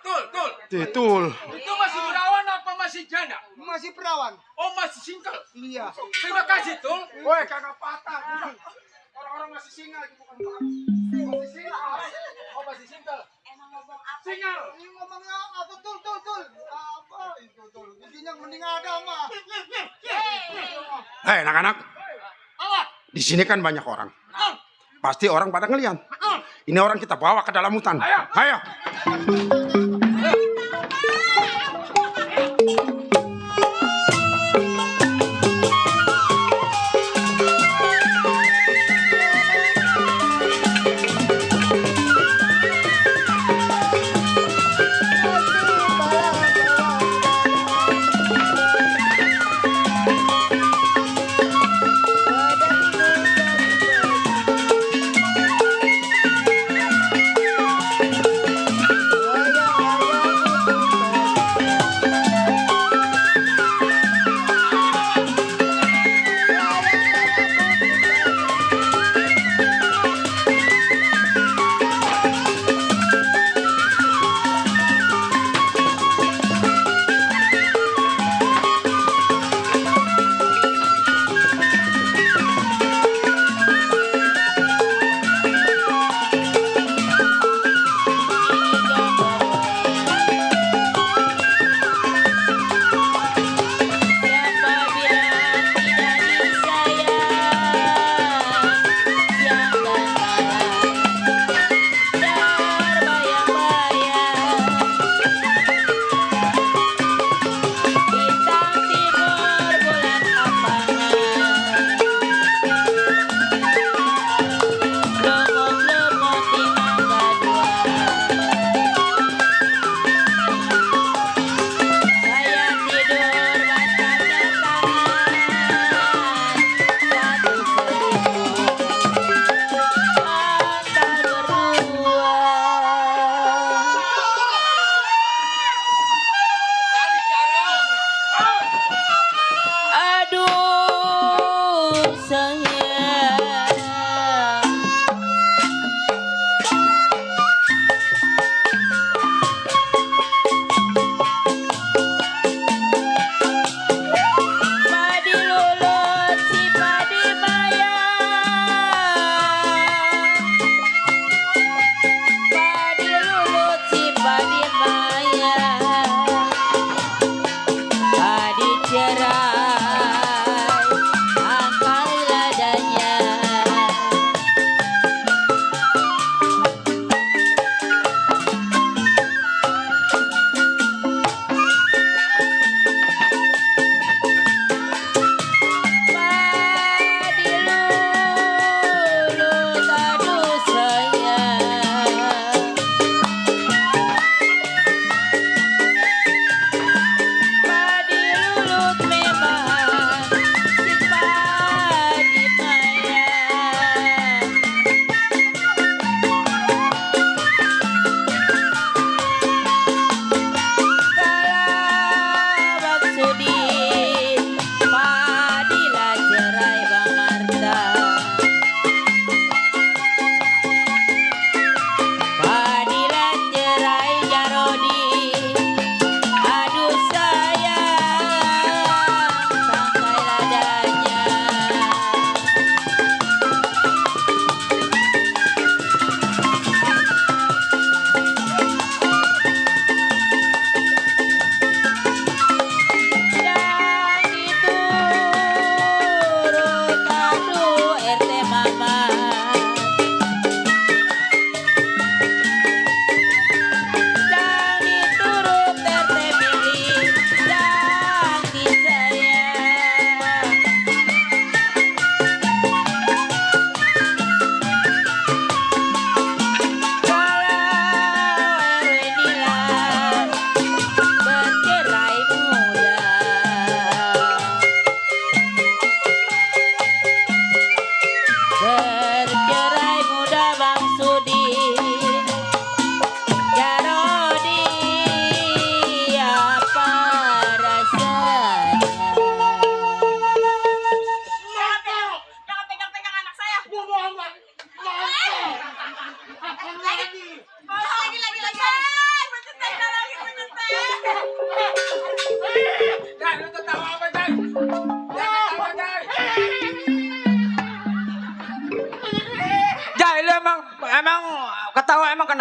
Titul. Itu masih perawan apa masih janda? Masih perawan. Oh, masih single. Iya. Terima kasih, Tul. Woi, kagak patah. Orang-orang masih single bukan masih single. Oh, masih single. Emang ngomong apa? Single. Ini ngomongnya apa tul. Apa itu tul? Giginya mending ada mah. Hei, anak-anak. Di sini kan banyak orang. Pasti orang pada ngeliat. Ini orang kita bawa ke dalam hutan. Ayo.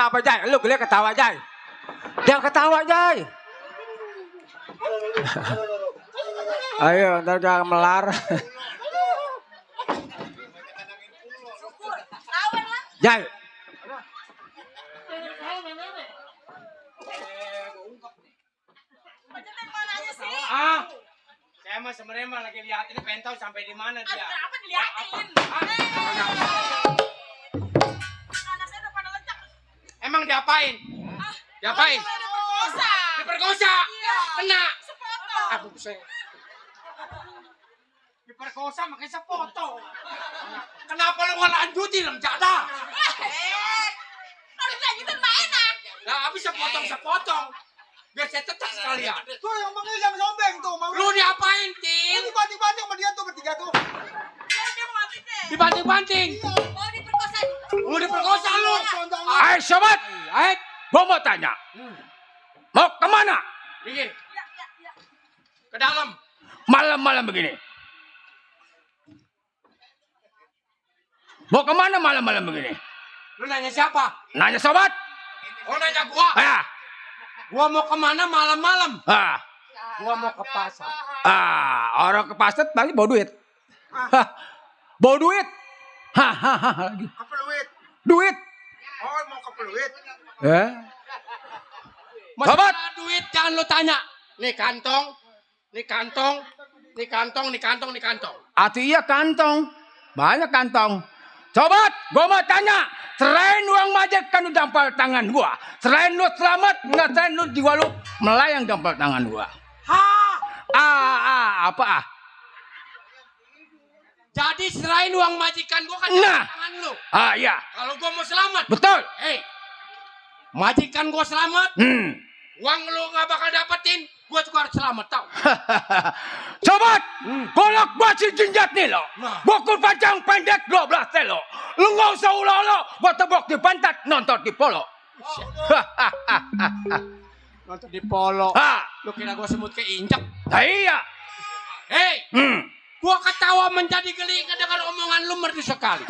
apa Jai? Lu geli ketawa Jai. Jangan ketawa Jai. Ayo, ntar jangan melar. Jai. Ah, saya mah sebenarnya mah lagi lihat ini pengen tahu sampai di mana dia. Apa dilihatin? Emang diapain? Diapain? Diperkosa. Diperkosa. Kena. Sepotong. Aduh saya. Diperkosa makanya sefoto. Kenapa lu nggak lanjutin dong jada? Kalau dilanjutin mah enak. Nah, habis sepotong. Biar saya tetas sekalian. Tuh yang panggil yang sombeng tuh. Mau Lu diapain, Tin? dibanting-banting sama dia tuh bertiga tuh. Dia mau ngapain deh? Dibanting-banting. Mau diperkosa. Mau diperkosa lu. Hai sobat. Hai. Gua mau tanya. Mau kemana? Begini. Ke dalam. Malam-malam begini. Mau kemana malam-malam begini? Lu nanya siapa? Nanya sobat. Oh nanya gua. Ya. Gua mau kemana malam-malam? Gua mau ke pasar. Orang ke pasar pasti bawa duit. Bawa duit. Lagi. Apa duit? Duit. Oh mau ke peluit. Sobat. Duit jangan lu tanya. Nih kantong. Nih kantong. Nih kantong. Nih kantong. Nih kantong. Atuh iya kantong. Banyak kantong. Sobat, gua mau tanya. Selain uang majikan lu dampal tangan gua. Selain lu selamat, enggak selain lu jiwa lu melayang dampal tangan gua. Apa? Jadi selain uang majikan gua kan dampal tangan lu. Iya. Kalau gua mau selamat. Betul. Majikan gua selamat. Uang lu nggak bakal dapetin. Gua juga harus selamat tau. Sobat, kolak basi jinjat nih lo. Bokul panjang pendek 12 telo. Lu nggak usah ulo-ulo. Buat tebok di pantat, nonton di polo. Nonton di polo. Lu kira gua semut keinjak? Iya. Gua ketawa menjadi geli dengan omongan lu merdu sekali.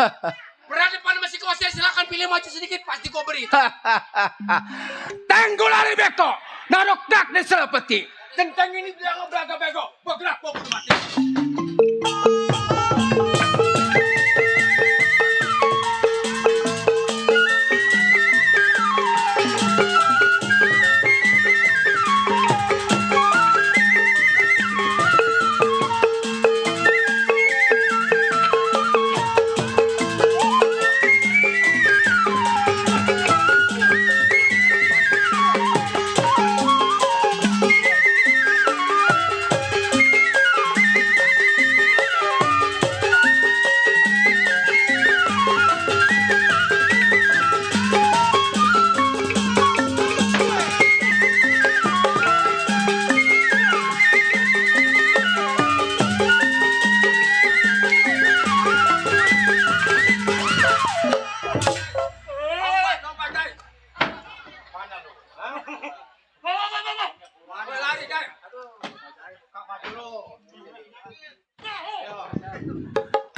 Berhadapan sama si Kose, silakan pilih maju sedikit, pasti gua beri. Tenggulari beko, narok dak di selepeti. Tentang ini dia ngebelaga bego, bergerak gua mati.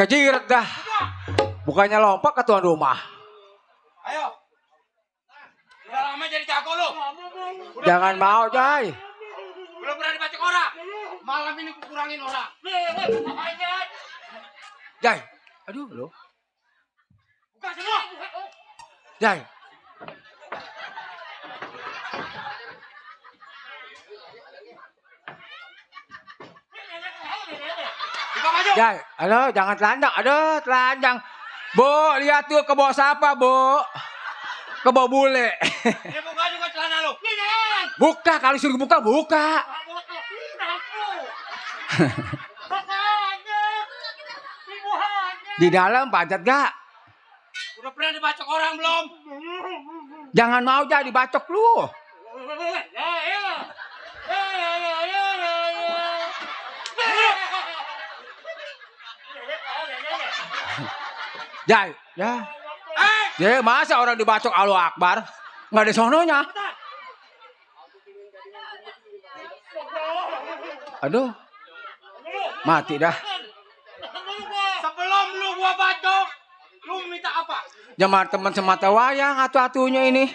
Kejirat dah. Bukannya lompat ke tuan rumah. Ayo. Udah lama jadi jago lu. Jangan mau, Jai. Belum berani baca orang. Malam ini kurangin orang. Jai. Aduh, lu. Buka semua. Jai. Jai, aduh jangan telanjang, telanjang. Bu, lihat tuh ke bawah siapa, Bu? Ke bawah bule. Ini buka juga celana lu. Buka, kalau suruh buka, buka. Di dalam pajat gak? Udah pernah dibacok orang belum? Jangan mau Jai dibacok lu. Jai, ya. Ya, masa orang dibacok Allahu Akbar? Nggak ada sononya. Aduh. Mati dah. Sebelum lu gua bacok, lu minta apa? Jamar teman semata wayang atu-atunya ini.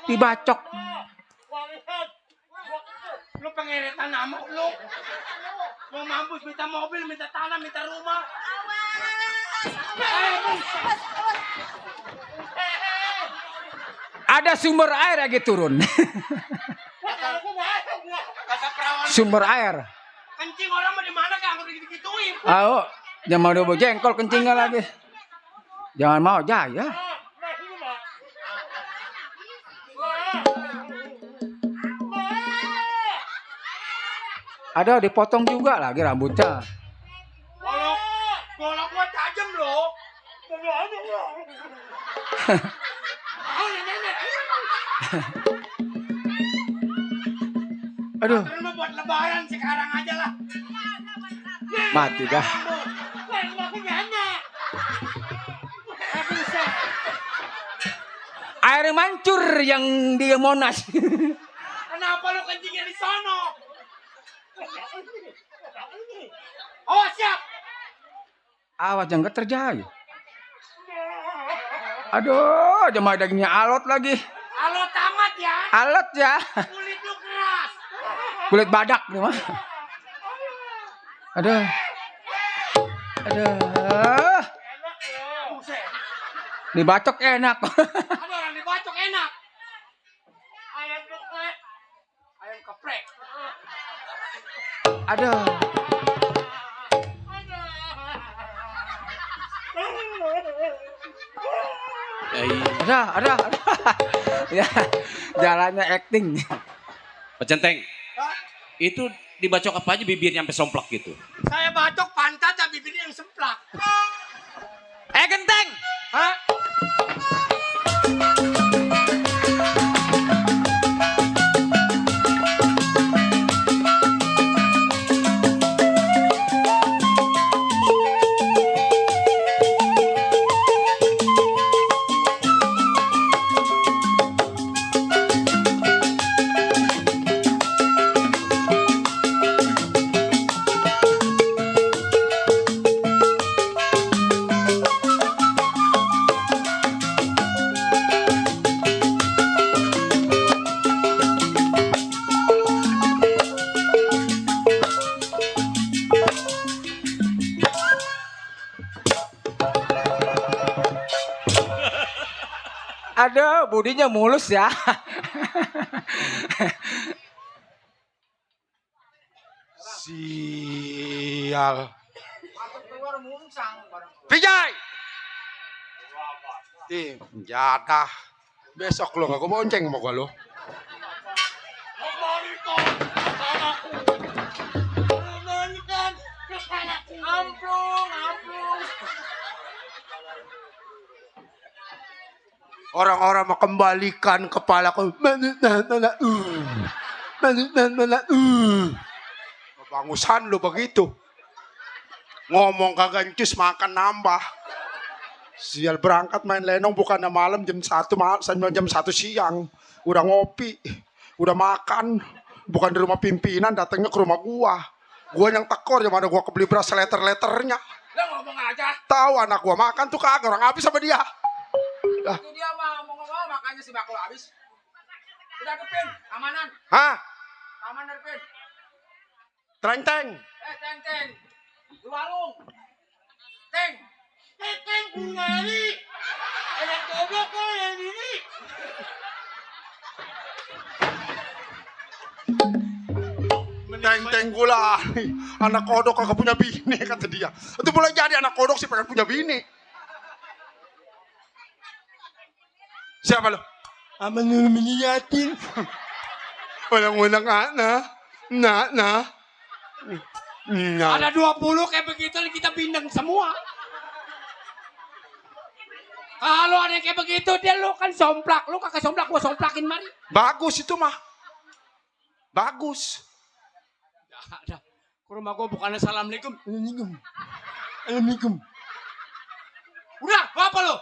Dibacok. Lu pengeretan amok lu. Mau mampus minta mobil, minta tanah, minta rumah. Ada sumber air lagi turun. Sumber air. Kencing orang mau di mana kan udah digituin. Ayo, jangan mau double jengkol kencingnya lagi. Jangan mau jaya. Ada dipotong juga lagi rambutnya. Golok gua tajam loh. Aduh, Terus buat lebaran sekarang aja lah. mati dah. Air mancur yang di Monas. Kenapa lu kencingnya di sono? Oh siap. Awas jangan terjaya. Aduh, jemaah dagingnya alot lagi. Halo tamat ya. Alot ya. Kulit lu keras. Kulit badak nih mah. Aduh. Aduh. Dibacok enak. Ada orang dibacok enak. Ayam geprek. Ayam geprek. Aduh. Ada. Ya, jalannya acting. Pecenteng. Itu dibacok apa aja bibirnya sampai somplak gitu. Saya bacok pantat dan bibirnya yang semplak. Genteng. Hah? Aduh, budinya mulus ya. Sial. Vijay. Jadah. Besok lo gak bonceng sama gua lo. Orang-orang mau kembalikan kepalaku. Bangusan lo begitu. Ngomong kagak encus makan nambah. Sial berangkat main lenong bukan malam jam 1 siang. Udah ngopi, udah makan. Bukan di rumah pimpinan, datangnya ke rumah gua. Gua yang tekor, yang mana gua kebeli beras letter-letternya. Lo ngomong aja. Tahu anak gua makan tuh kagak orang habis sama dia. Itu dia mah ngomong makanya si bakul habis. Udah depin, amanan. Hah? Aman depin. Teng-teng. Teng. Di warung. Teng. Teng bungali. Ada goblok kok yang ini. Teng-teng gula. Anak kodok kagak punya bini kata dia. Itu boleh jadi anak kodok sih pengen punya bini. Siapa lo? Aman lu menyiatin. Walang-walang na. Ada 20 kayak begitu kita bindeng semua. Kalau ada yang kayak begitu dia lu kan somplak. Lu kakak somplak gua somplakin mari. Bagus itu mah. Bagus. Ada. Ke rumah gua bukannya assalamualaikum. Assalamualaikum. Udah, apa lu?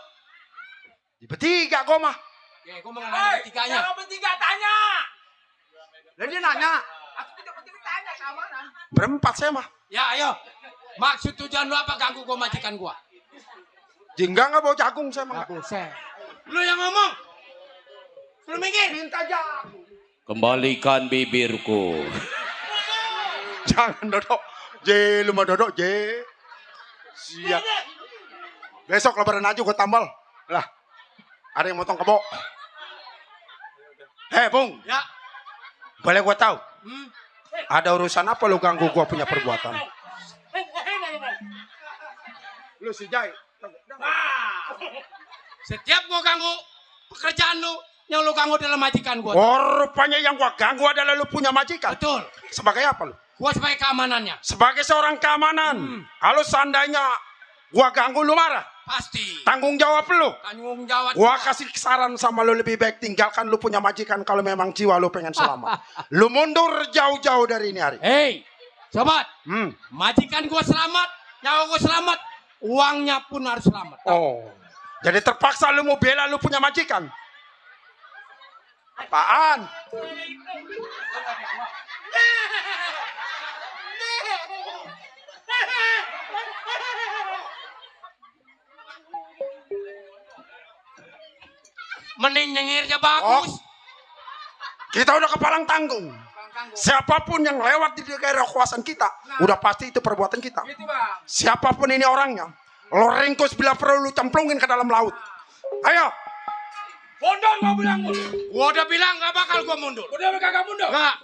Bertiga gua mah. Ya, gua mau ngomong bertiganya. Kalau bertiga tanya. Dan dia nanya. Aku tidak bertiga tanya keamanan. Berempat saya mah. Ya, ayo. Maksud tujuan lu apa ganggu gua majikan gua? Jingga nggak bawa jagung saya mah. Lu yang ngomong. Lu minggir. Minta jago. Kembalikan bibirku. Jangan Dodok. J, lu mah Dodok, J. Siap. Besok lebaran aja gue tambal. Lah, ada yang motong kebo. Hei, Bung. Ya. Boleh gue tahu? Ada urusan apa lu ganggu gue punya perbuatan? Lu si Jai. Setiap gua ganggu pekerjaan lu, yang lu ganggu dalam majikan gua. Oh, rupanya yang gua ganggu adalah lu punya majikan. Betul. Sebagai apa lu? Gua sebagai keamanannya. Sebagai seorang keamanan. Kalau seandainya gua ganggu lu marah. Pasti. Tanggung jawab lu. Tanggung jawab. Gua kasih saran sama lu, lebih baik tinggalkan lu punya majikan kalau memang jiwa lu pengen selamat. Lu mundur jauh-jauh dari ini hari. Hei, sobat. Majikan gua selamat, nyawa gua selamat, uangnya pun harus selamat. Oh. Jadi terpaksa lu mau bela lu punya majikan. Apaan? Mending nyengirnya bagus. Kita udah kepalang tanggung. Siapapun yang lewat di daerah kekuasaan kita, udah pasti itu perbuatan kita. Siapapun ini orangnya, lo ringkus bila perlu lu cemplungin ke dalam laut. Ayo. Mundur gua bilang mundur. Gua udah bilang gak bakal gua mundur. Udah kagak mundur. Enggak.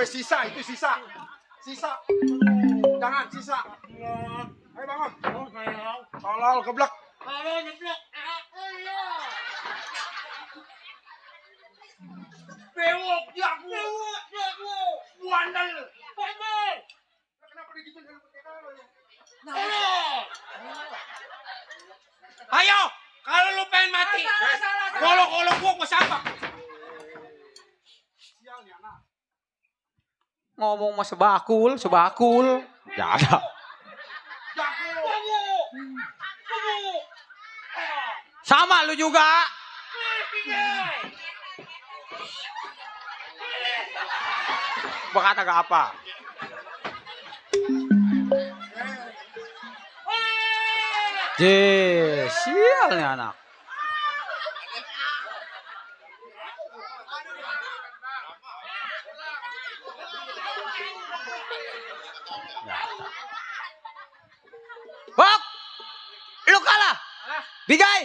Sisa, itu sisa. Sisa. Jangan, sisa. Ayo bangun. Tolol, geblek. Bewok jago. Wandal. Kenapa digituin Ayo, kalau lu pengen mati, kalau gua siapa? Ngomong mas sebakul. Ya ada. Sama lu juga. Berkata gak apa. Sial nih anak. Bok, lu kalah. Bigai.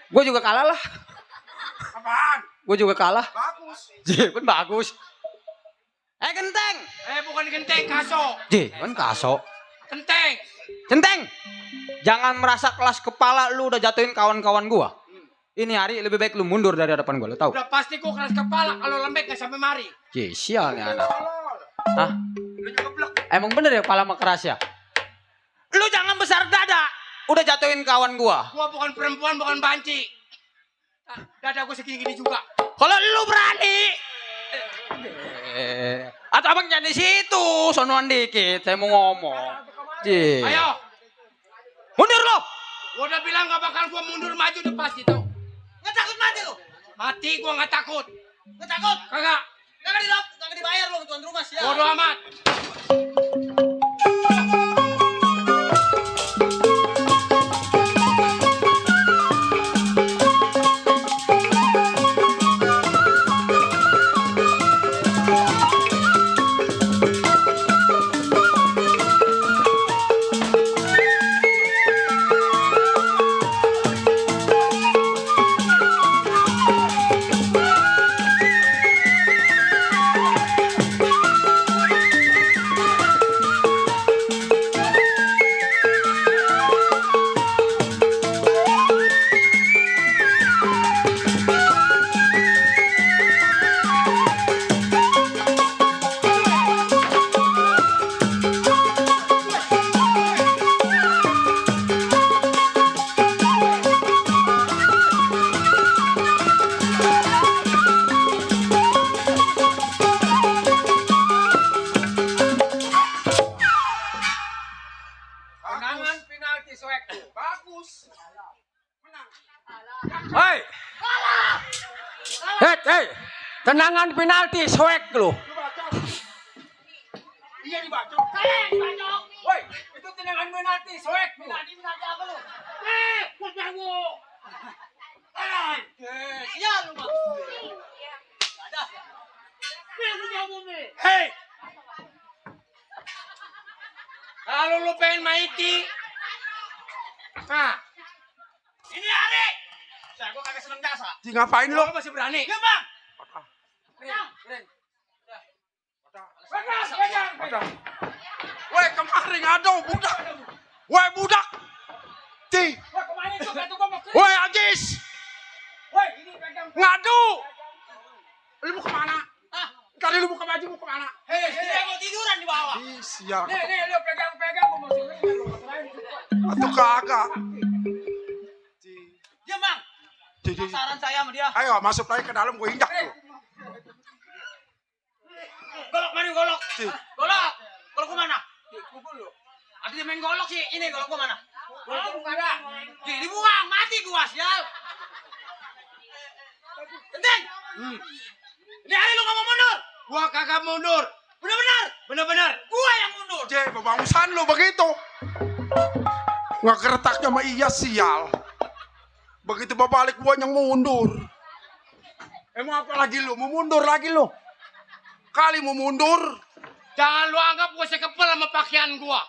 Gue juga kalah lah. Apaan? Gue juga kalah. Bagus. Pun bagus. Genteng. Bukan genteng, kaso. Kan kaso. Genteng. Centeng. Jangan merasa kelas kepala lu udah jatuhin kawan-kawan gua. Ini hari lebih baik lu mundur dari hadapan gua, lu tahu? Udah pasti gua keras kepala kalau lembek gak sampai mari. Sial nih anak. Hah? Emang bener ya kepala mah keras ya? Lu jangan besar dada. Udah jatuhin kawan gua. Gua bukan perempuan, bukan banci. Dada gua segini-gini juga. Kalau lu berani. Atau abang jangan di situ, sonoan dikit. Saya mau ngomong. Ayo. Mundur lo. Gua udah bilang gak bakal gua mundur maju udah pasti tuh. Nggak takut mati lu? Mati gua gak takut. Nggak takut? Kagak. Kagak dibayar lu tuan rumah sih. Bodo amat. Tendangan penalti soek lu. Iya dibacok. Dibacok. Woi, itu tendangan penalti soek lu. Penalti apa lu? Buat jago. Sial lu, Bang. Ada. Lu jago nih. Hei. Kalau lu pengen maiti. Nah, Ini Ari. Saya gua kagak seneng jasa. di ngapain lu masih berani? Ya, Bang. Pegang. Woi, kemarin ada budak. Woi, budak. Ti. Wah, kemana itu? Batu gua mau Woi, Agis. Woi, ini pegang. Ngadu. Lu mau kemana? Ah, Tadi lu buka baju mau kemana? hei, dia mau tiduran di bawah. Ih, sial. Nih, lu pegang gua mau sini. Atau kagak. Diam, Bang. Saran saya sama dia. Ayo masuk lagi ke dalam, gue injak tuh. Golok mari golok. Cik. Golok. Golok gua mana? Ada dia main golok sih. Ini golok gua mana? Golok gua ada. Dibuang, mati gua sial. Penting. Ini hari lu ngomong mundur. Gua kagak mundur. Benar-benar. Bener-bener. Gua yang mundur. J, bagusan lu begitu. Nggak keretaknya sama iya sial. Begitu balik gua yang mundur. Emang apa lagi lu? Mau mundur lagi lu? Kali mau mundur. Jangan lu anggap gua sekepel sama pakaian gua.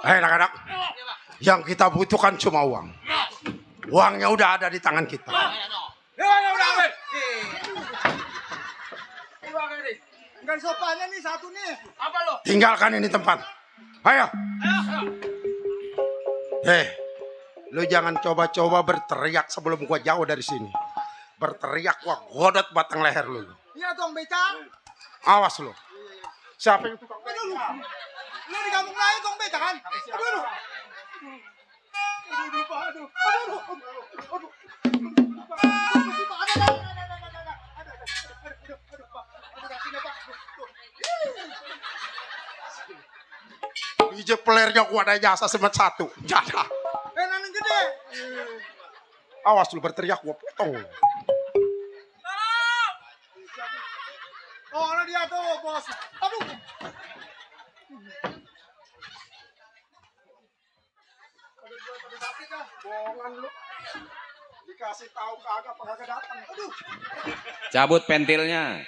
Hei anak-anak, yang kita butuhkan cuma uang. Uangnya udah ada di tangan kita. Uangnya udah ambil. Enggak sopannya nih satu nih. Apa lo? Tinggalkan ini tempat. Ayo. Lu jangan coba-coba berteriak sebelum gua jauh dari sini. berteriak gua godot batang leher lu. Iya dong beca. Awas lu. Siapa yang tukang beca? Lu di kampung lain dong beca kan? Aduh. DJ playernya gua ada jasa semet satu. Jada. Nanang gede. Awas lu berteriak gua potong. Oh, dia tuh, bos. Aduh. Bohongan lu. Dikasih tahu kagak datang. Aduh. Cabut pentilnya.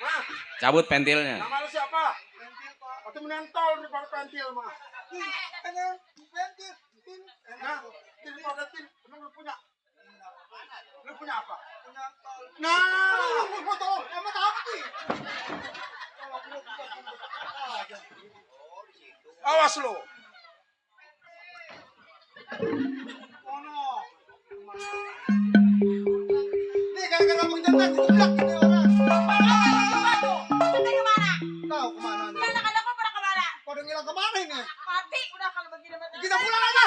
Cabut pentilnya. Nama lu siapa? Pentil, Pak. Atau menentol di bawah pentil mah. Pentil. Nah, til pada til. Emang lu punya? Lu punya apa? Punya tol. Nah, Mau tahu, emang apa sih? awas lu. Nih gara-gara Bang Jantan dijeblak ini orang. Tahu kemana nih? Anak-anakku pada kemana? Pada ngilang kemana ini? Mati udah kalau begini. Kita pulang aja.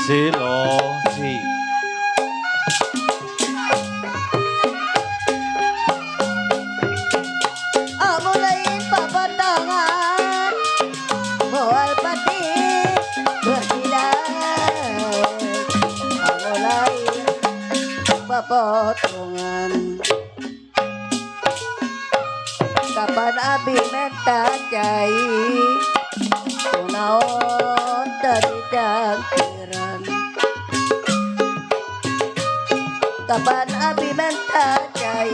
Silosi. Mulain pepotongan mual pati bersilang. Mulain pepotongan kapan abi minta cai kunaon tadi jangkiran. Kapan abi minta cai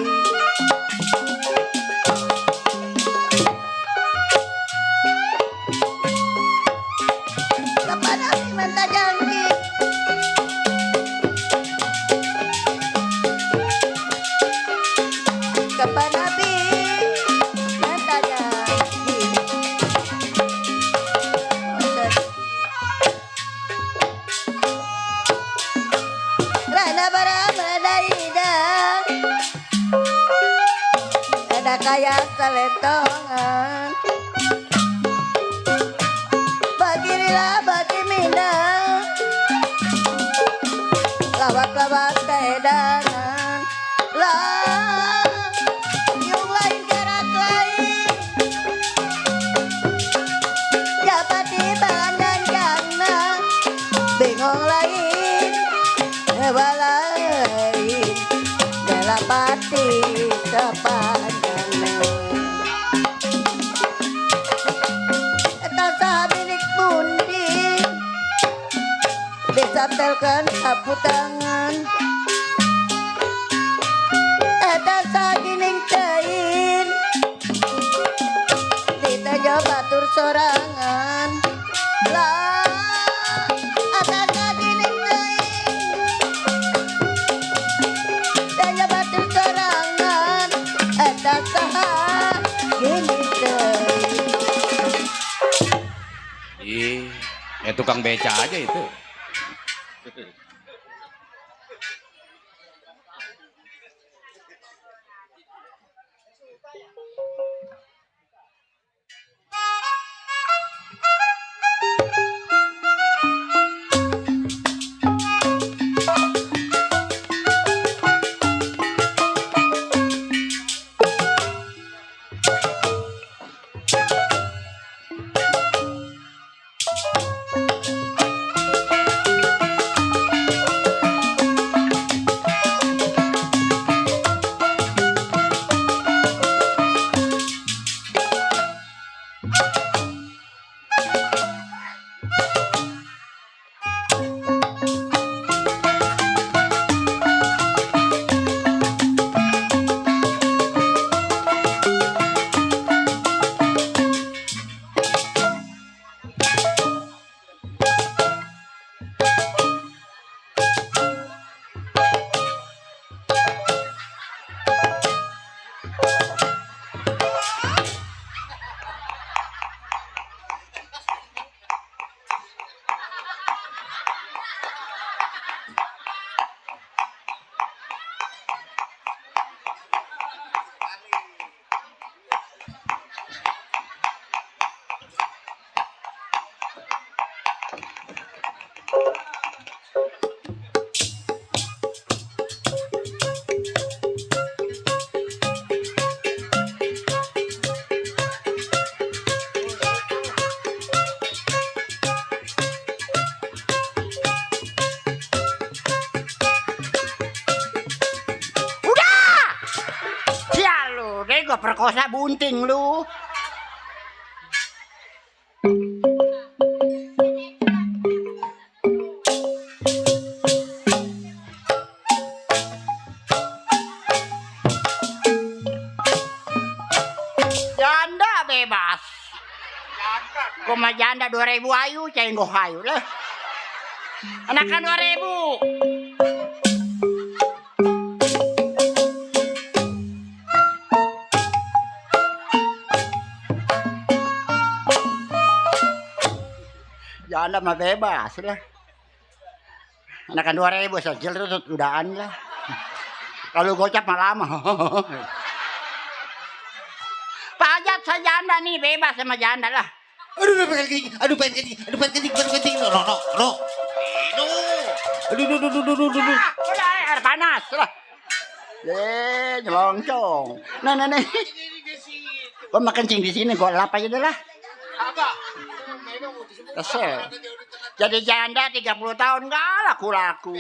kapan abi minta janji kapan abi minta janji Rana barang meladaidan ada kayak selentongan bagirilah bagi minang lawak-lawak keedangan lah yung lain gerak lain dapat dibandang jangan bingung lain hewa lain bela pati sepanjangnya eta sabinik bundi disatelkan sapu tangan eta sagining cain ditajo batur sorangan lah eta sagining cain ditajo batur sorangan eta saha gini Ya tukang beca aja itu. Gue perkosa bunting lu. Janda bebas. Kok mah janda 2000 ayu, cenggoh ayu lah. Anakan 2000. Janda mah bebas lah. Anakan 2000 sajil tutut udaan lah. Kalau gocap mah lama. Pajat sajanda nih bebas sama janda lah. Aduh, pengen kencing. Aduh, pengen kencing. No. Aduh. Udah air panas lah. Nyelongcong. Nah. Gua makan kencing di sini, gua lap aja deh lah. Kesel. Jadi janda 30 tahun enggak laku-laku.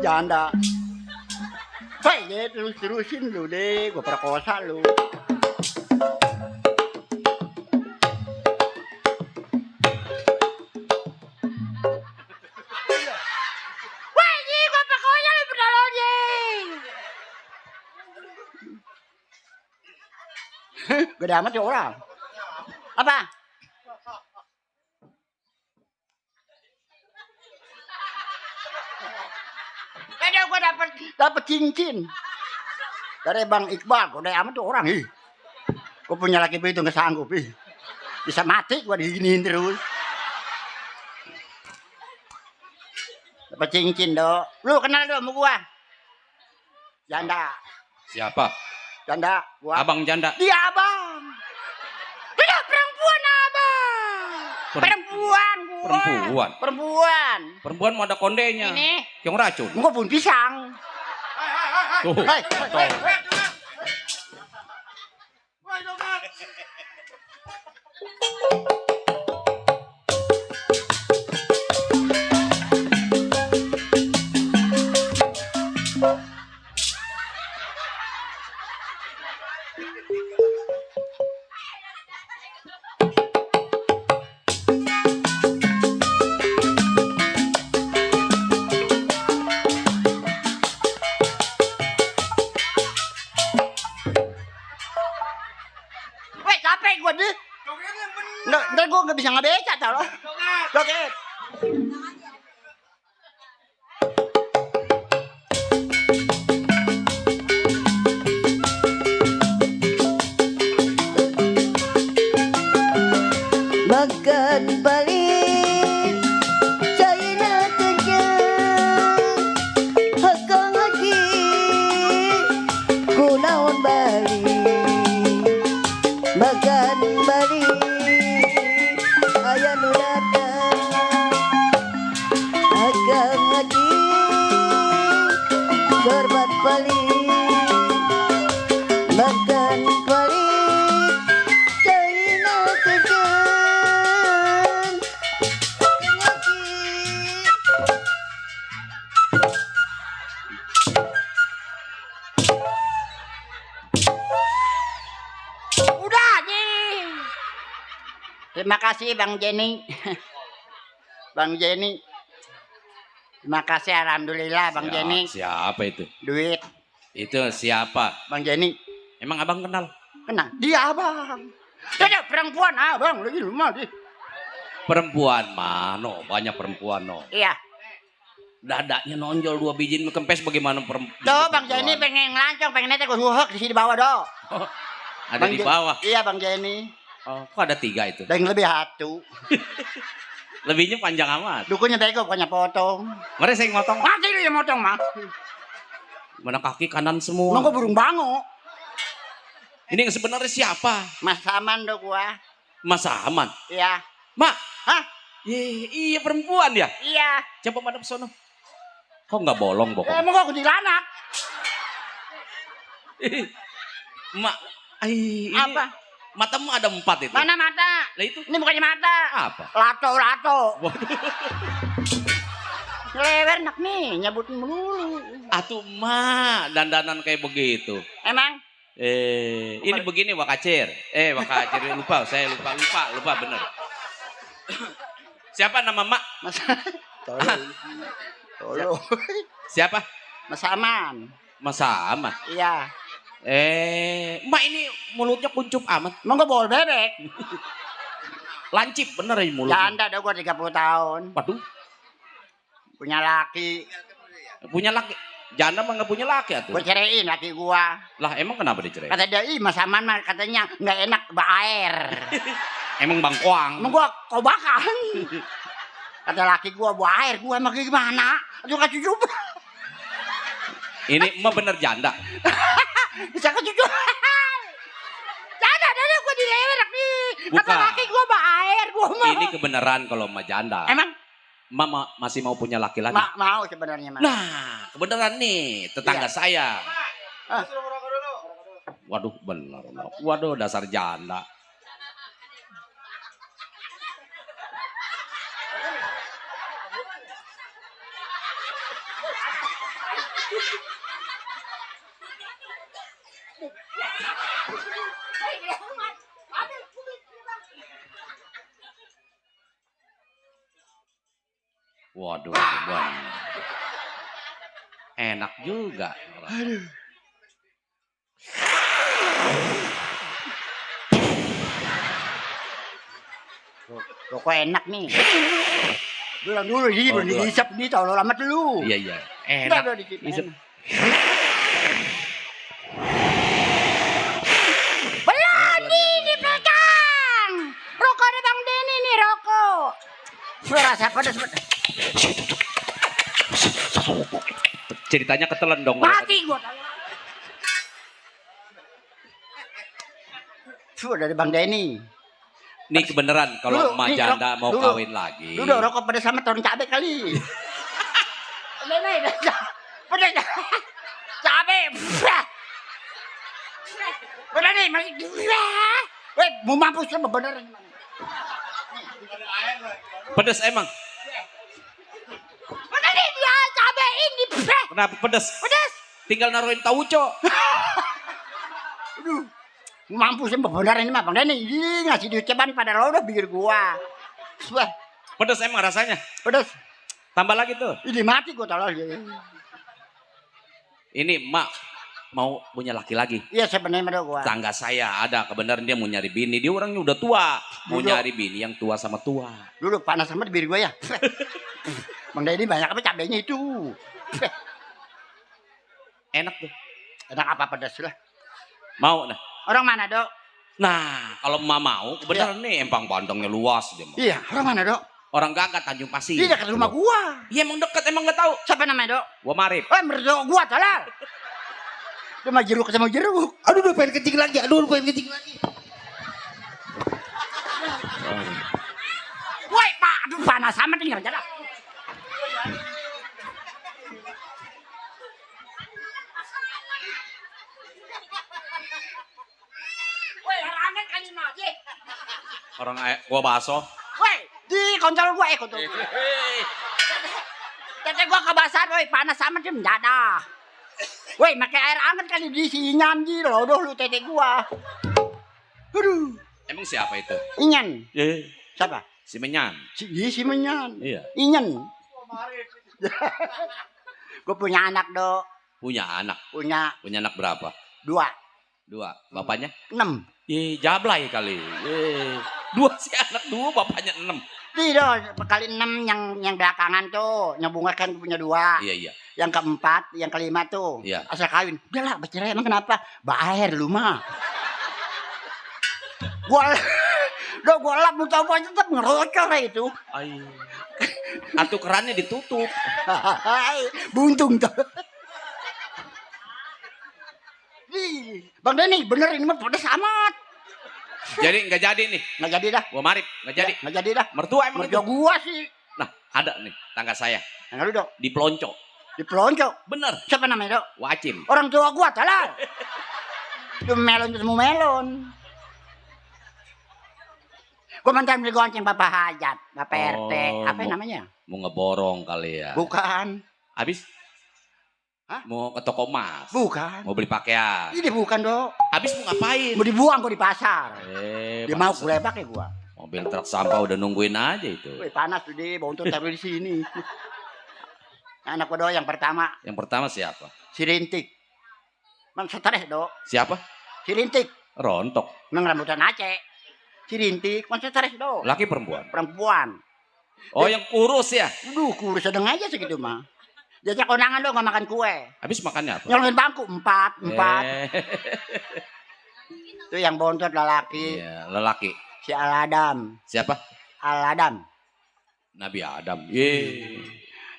Janda. Baik deh, terus-terusin lu deh, gua perkosa lu. Gede amat ya orang. Apa? Beda gua dapat cincin dari Bang Iqbal. Gede amat tuh orang ih. Gua punya laki itu nggak sanggup ih. Bisa mati gua diginiin terus. Dapat cincin dong. Lu kenal dong sama gua? Janda. Siapa? Janda, gua. Abang janda. Dia abang. Tidak perempuan abang. Perempuan. Perempuan mau ada kondenya. Ini. Yang racun. Gua pun pisang. Tuh. Hei. pelit, makan pelit, China kejen, penyakit. Udah, nih. Terima kasih Bang Jenny. Bang Jenny. Terima kasih alhamdulillah Bang Jenny. Siapa itu? Duit Itu siapa? Bang Jenny. Emang abang kenal? Kenal. Dia Abang. Ada perempuan Abang lagi rumah dia. Perempuan mano, banyak perempuan no. Iya. Dadanya nonjol 2 biji kempes bagaimana perempuan? Tuh Bang Jenny pengen ngelancong, pengen netek gue huhek di sini bawah doh. Ada di bawah. Iya Bang Jenny. Oh, kok ada 3 itu? Dan lebih satu. Lebihnya panjang amat. Dukunya bego bukannya potong. Mari saya motong. Mati lu yang motong mah. Mana kaki kanan semua. Nunggu burung bango. Ini yang sebenarnya siapa? Mas Saman do gua. Mas Aman. Iya. Mak. Hah? Iya perempuan ya. Iya. Coba madep sono. Kok nggak bolong bokong? Emang gua kuntilanak. Mak. Ini Apa? matamu ada 4 itu. Mana mata? Lah itu. Ini bukannya mata. Apa? Lato. Waduh. Lewer nak nih, nyebutin melulu. Atuh mak, dandanan kayak begitu. Emang? Ini begini Wakacir. Wakacir saya lupa bener. Siapa nama mak? Mas. Tolong. Siapa? Mas Saman. Mas Aman. Iya. Mak ini mulutnya kuncup amat. Emang gua bol bebek. Lancip bener ini mulutnya. Janda dah gua 30 tahun. Waduh, Punya laki. punya laki. Janda mah nggak punya laki atuh. Gua ceraiin laki gua. Lah emang kenapa dicerai? Kata dia, ih Mas Saman mah katanya nggak enak air. Emang bangkoang. Emang gua kobakan. Kata laki gua air, gua emang gimana? Aduh cucu. Ini mah bener janda. Bisa ke cucu. Janda, gua dilewerak nih. Kata Bukan. laki gua air, gua mah. Ini kebenaran kalau mah janda. Emang? Mama masih mau punya laki lagi. Mau sebenarnya mah. Nah, kebenaran nih tetangga Iya. saya. Ah. Waduh, bener. Waduh, dasar janda. Waduh, bener. Enak juga. Aduh. Kok enak nih. Bilang dulu ini belum belum. dihisap nih tau lama dulu. Iya. Udah, Enak. dikit. Isep. Berani dipegang. Rokok ada Bang Denny nih rokok. Rasa pedas. Ceritanya ketelan dong. Mati gua. Dari Bang Denny. Ini kebenaran kalau Dulu, emak nih, janda mau dulu. kawin lagi. Lu udah rokok pedas sama turun cabe kali. Nenek, pedas. Cabe. Udah nih, masih. Weh, mau mampus sama bener. Pedes emang. Udah nih, ya cabe ini. Kenapa pedes? Pedas. Tinggal naruhin tauco. Aduh. Mampus sama bener ini mah Bang Denny. Ini ngasih duit ceban pada lo udah pikir gua. Wah, Pedes emang rasanya. pedas. Tambah lagi tuh. Ini mati gua tolong. Ini emak mau punya laki lagi. Iya sebenarnya mah gua. Tangga saya ada kebenaran dia mau nyari bini. Dia orangnya udah tua. Mau Dulu. nyari bini yang tua sama tua. Dulu panas sama di bibir gua ya. Bang Denny banyak apa cabenya itu. Enak tuh. Enak apa pedas lah. Mau nah. Orang mana, Dok? Nah, kalau emak mau, kebenaran nih empang bandengnya luas dia. Mah. Iya, orang mana, Dok? Orang Gagak Tanjung Pasir. Di dekat rumah gua. Iya emang deket, emang nggak tahu. Siapa namanya, Dok? Gua Marip. Merdo gua salah. Dia mah jeruk ketemu jeruk. Aduh, pengen kencing lagi. Woi, Pak, aduh panas amat nih jalan. Orang gua bakso. Woi, di kontol gua kontol. Tete gua kebasan, woi panas amat sih mendadak. Woi, pakai air hangat kali di sini anjir loh, lu tete gua. Aduh, Emang siapa itu? Inyan. Eh, Siapa? si Menyan. Si Menyan. Iya. Inyan. Gua punya anak, Dok. Punya anak. Punya Punya anak berapa? 2, 2. Bapaknya? 6. Jablay kali. Dua si anak 2, bapaknya 6. Tidak, kali 6 yang belakangan tuh, yang bunga kan punya 2. Iya. Yang keempat, yang kelima tuh, Iya. asal kawin. Udah lah, bercerai emang kenapa? Baer lu mah. Gua lap lu tau aja tetap ngerocor itu. Atu kerannya ditutup. Buntung tuh. Nih, Bang Denny, bener ini mah pedes amat. Jadi nggak jadi nih. Nggak jadi dah. Gua marip, nggak jadi. Nggak jadi dah. Mertua emang Mertua itu. gua sih. Nah, ada nih tangga saya Yang lu dok, di Pelonco. di pelonco. Bener. Siapa namanya dok? Wacim. Orang tua gua salah. Itu melon ketemu melon. Gua mantan beli gonceng Bapak Hajat, Bapak RT, apa namanya? Mau ngeborong kali ya. Bukan. Habis? Hah? Mau ke toko emas. Bukan. Mau beli pakaian. Ini bukan dok. Habis mau ngapain? Mau dibuang gua di pasar. Dia mau bangsa. gue lebak ya gua. Mobil truk sampah udah nungguin aja itu. Wih, panas tuh dia, bontot taruh di sini. Anak gua dok yang pertama, Yang pertama siapa? si Rintik. Mang stres dok. Siapa? Si Rintik, Rontok. mang rambutan Aceh. Si Rintik, mang stres dok. Laki perempuan. Perempuan. Oh, yang kurus ya? Aduh, kurus sedang aja segitu mah. Diajak kondangan dong nggak makan kue. Habis makannya apa? Nyolongin bangku 4. Eh, Itu yang bontot lelaki. Iya, lelaki. Si Aladam. Siapa? Aladam. Nabi Adam. Ye.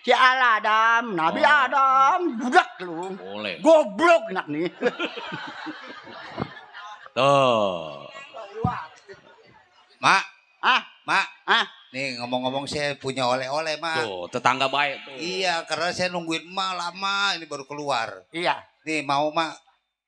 Si Aladam, Nabi Oh. Adam, budak lu. Boleh. Goblok nak nih. Tuh. Mak, Ah, mak. ah. Nih ngomong-ngomong saya punya oleh-oleh, mak. Tuh, tetangga baik tuh. Iya, karena saya nungguin mak lama, ini baru keluar. Iya. Nih mau mak,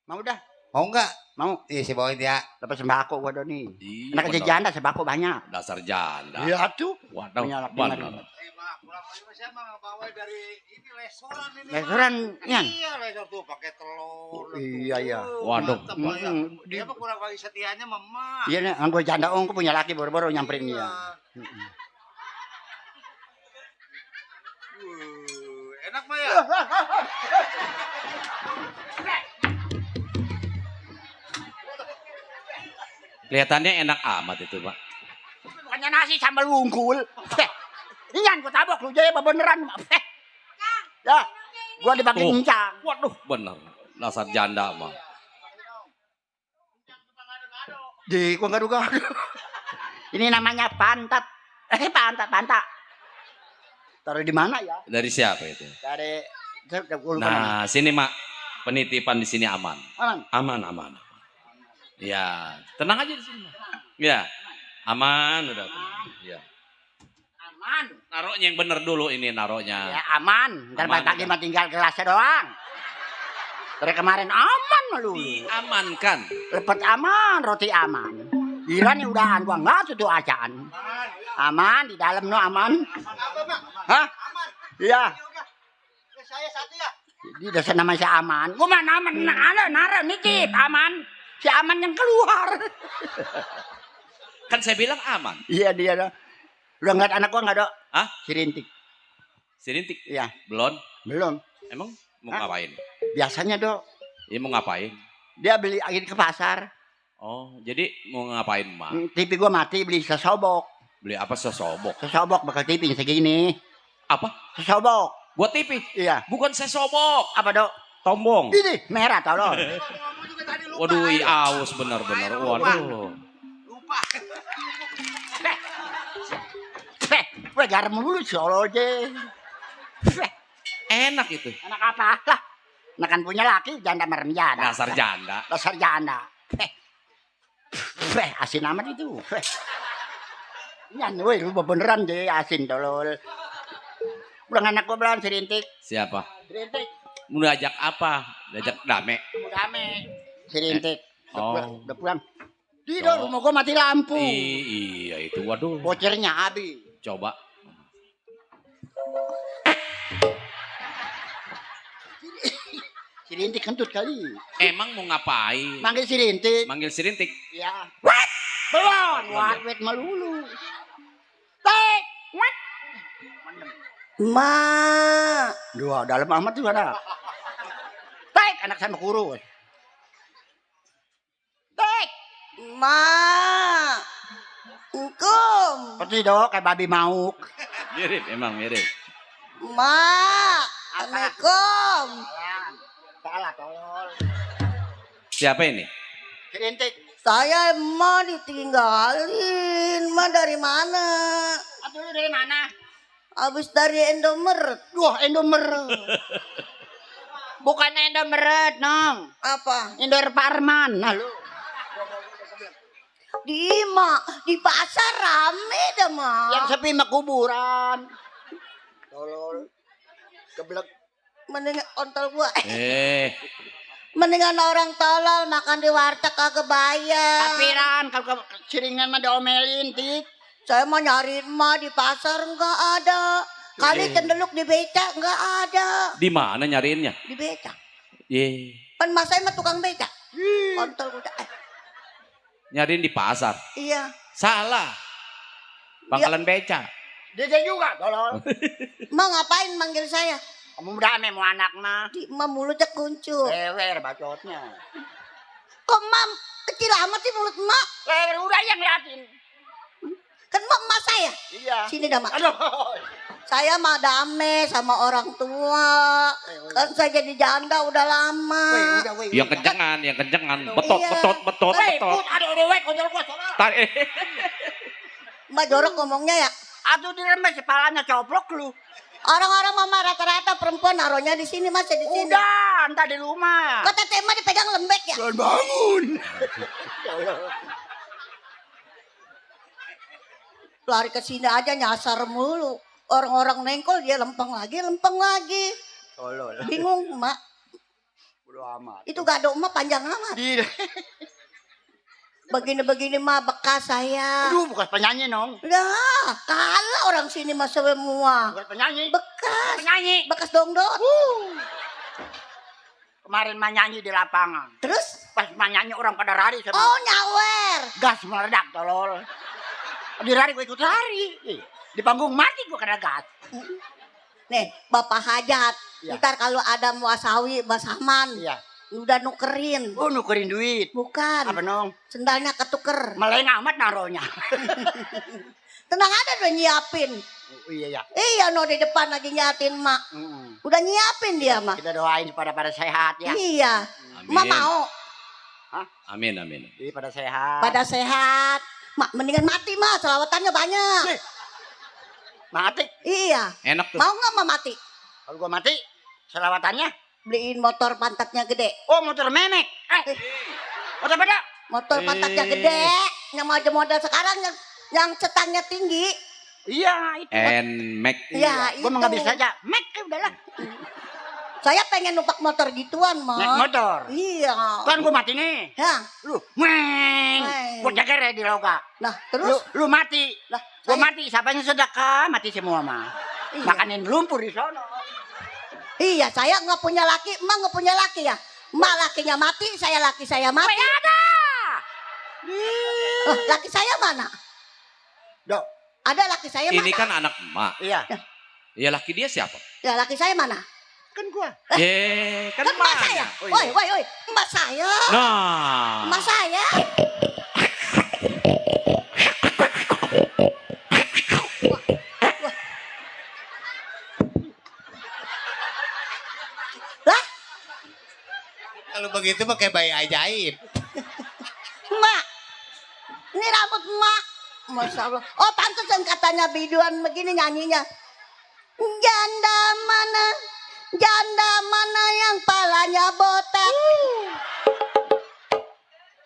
Mau dah. mau nggak? Mau. Iya, saya bawain ya. Dapat sembako gua dong nih. Iya, Anak bener. janda sembako banyak. Dasar janda. Iya tuh. Waduh, Punya anak bener. bener. Mak, pulang lagi saya mah bawa dari ini restoran ini. Restoran, Yan? Iya, restoran tuh pakai telur. Iya, iya. Waduh. Mantap, Pak, ya. Di- Dia mah kurang kali setianya mama. Iya nih, gua janda gua punya laki baru-baru nyamperin dia. Enak mah ya. Kelihatannya enak amat itu, Pak. Bukannya nasi sambal wungkul. Ini yang gua tabok lu jaya beneran. Ya, gua dibagi Tuh. encang. Waduh, bener. Dasar janda mah. Di gua gado-gado. Ini namanya pantat. Pantat. Taruh di mana ya? Dari siapa itu? Dari gua lupa namanya. Nah, sini, Mak. Penitipan di sini aman. Aman. Aman. Ya, tenang aja di sini. Ya, aman udah. Ya. Aman. Naruhnya yang bener dulu ini naruhnya. Ya aman. Ntar Aman, pagi udah. mah tinggal gelasnya doang. Dari kemarin aman malu. Diamankan. Lepet aman, roti aman. Gila nih udahan gua enggak tuh acaan. Aman di dalam no aman. Hah? Iya. Saya satu ya. Di dasar nama si aman. Gua mah aman nara nitip aman. Si aman yang keluar. Kan saya bilang aman. Iya dia dah. Udah ngeliat anak gua enggak, Dok? Hah? Si Rintik. Si Rintik? Iya. Belum. Belum. Emang mau Hah? ngapain? Biasanya, Dok. Iya mau ngapain? Dia beli air ke pasar. Oh, jadi mau ngapain, Mak? TV gua mati beli sesobok. Beli apa sesobok? Sesobok bakal TV segini. Apa? Sesobok. Buat TV? Iya. Bukan sesobok. Apa, Dok? Tombong. Ini merah tolong. Waduh, aus bener-bener. Waduh. Gue garam mulu solo aja. Enak itu. Anak apa? Lah. Anak kan punya laki janda merem janda. Dasar janda. Dasar janda. Asin amat itu. Nyan, woi, lu beneran deh asin tolol. Udah anak gua belum Serintik. Siapa? Serintik. Mau diajak apa? Diajak dame. Udah ame. Serintik. Oh. Udah pulang. Tidak, rumah gua mati lampu. Iya itu, waduh. Bocernya habis. Coba. Si Rintik kentut kali. Emang mau ngapain? Manggil si Rintik. Manggil si Rintik. Ya. Belum. Wet melulu. Tek. Wet. Ma. Dua dalam amat juga ada. Tek, anak sama kurus. Tek. Ma. Engkum. Seperti dok kayak babi mauk. Mirip, emang mirip. Ma. Assalamualaikum. Salah tolol. Siapa ini? Si Rintik. Saya Ma ditinggalin. Ma dari mana? Aduh lu dari mana? Habis dari Indomaret. Wah, Indomaret. Bukan Indomaret, Nong. Apa? Indor Parman. Nah, lu. Di pasar rame dah, Ma. Yang sepi mah kuburan. Tolol. Keblek. Mendingan ontol gua. Mendingan orang tolol makan di warteg kagak bayar. kapiran kalau ciringan mah diomelin, Tik. Saya mau nyariin Ma di pasar enggak ada. Kali cendeluk di becak enggak ada. Di mana nyariinnya? Di becak. Ye. Kan Mas saya mah tukang becak. Kontol udah. Nyariin di pasar. Iya. Salah. Bangkalan beca. Dia juga, tolol. Ma ngapain manggil saya? Kamu udah mau anak mah. Ma mulutnya kuncup. Lewer bacotnya. Kok Ma kecil amat sih mulut Ma? Lewer udah yang liatin. Kan Ma emak saya. Iya. Sini dah Ma. Aduh. Saya mah damai sama orang tua. Kan saya jadi janda udah lama. Yang kencengan. Betot, Iya. betot. Aduh, weh, kontrol gua soalnya. Tarik. Mbak jorok ngomongnya ya. Aduh, diremes kepalanya coplok lu. Orang-orang mama rata-rata perempuan naruhnya di sini Mas, di sini. Udah, entah di rumah. Kata tema dipegang lembek ya. Jangan bangun. Lari ke sini aja nyasar mulu. Orang-orang nengkol dia lempeng lagi. Tolol. Bingung Mak. Bodo amat. Itu gado Mak panjang amat. Begini-begini mah bekas saya. Aduh, bukan penyanyi, Nong. Lah, kalah orang sini mah semua. Bukan penyanyi. Bekas. Penyanyi. Bekas dongdot. Kemarin mah nyanyi di lapangan. Terus? Pas mah nyanyi orang pada lari sama. Oh, nyawer. Gas meledak, tolol. Di lari gue ikut lari. Di panggung mati gue kena gas. Nih, Bapak Hajat. Iya. Ntar kalau ada muasawi, basaman. Iya. Udah nukerin. Oh, nukerin duit. Bukan. Apa, Nong? Sendalnya ketuker. Meleng amat naronya. Tenang ada udah nyiapin. Oh, iya, ya. Iya, no di depan lagi nyiapin Mak. Udah nyiapin dia Mak. Kita doain pada sehat ya. Iya. Amin. Mak mau. Amin. Jadi pada sehat. Pada sehat. Mak mendingan mati Mak, selawatannya banyak. Mati. Iya. Enak tuh. Mau nggak Mak mati? Kalau gua mati, selawatannya. Beliin motor pantatnya gede. Oh, motor memek. Motor beda. Motor pantatnya gede. Yang model sekarang yang cetangnya tinggi. Iya, itu. Nmax. Iya, Gua mau nggak bisa aja. Mek, udahlah. Saya pengen numpak motor gituan, Mak. Naik motor. Iya. Kan gua mati nih. Ya. Lu, meng. Gua jaga di loka. Nah, terus Lu mati. lah, Gua saya- mati, siapanya sedekah, mati semua mah. Iya. Makanin lumpur di sono. Iya, saya nggak punya laki, Emak nggak punya laki ya. Emak lakinya mati, laki saya mati. Ada. Laki saya mana? Dok. Ada laki saya mana? Ini kan anak emak. Iya. Ya laki dia siapa? Ya laki saya mana? Kan gua. Kan Kan emak saya. Oh, iya. Woi, emak saya. Nah. Emak saya. Lah, Kalau begitu mah kayak bayi ajaib. emak. Ini rambut emak. Masya Allah. Oh, pantesan katanya biduan begini nyanyinya. Janda mana yang palanya botak.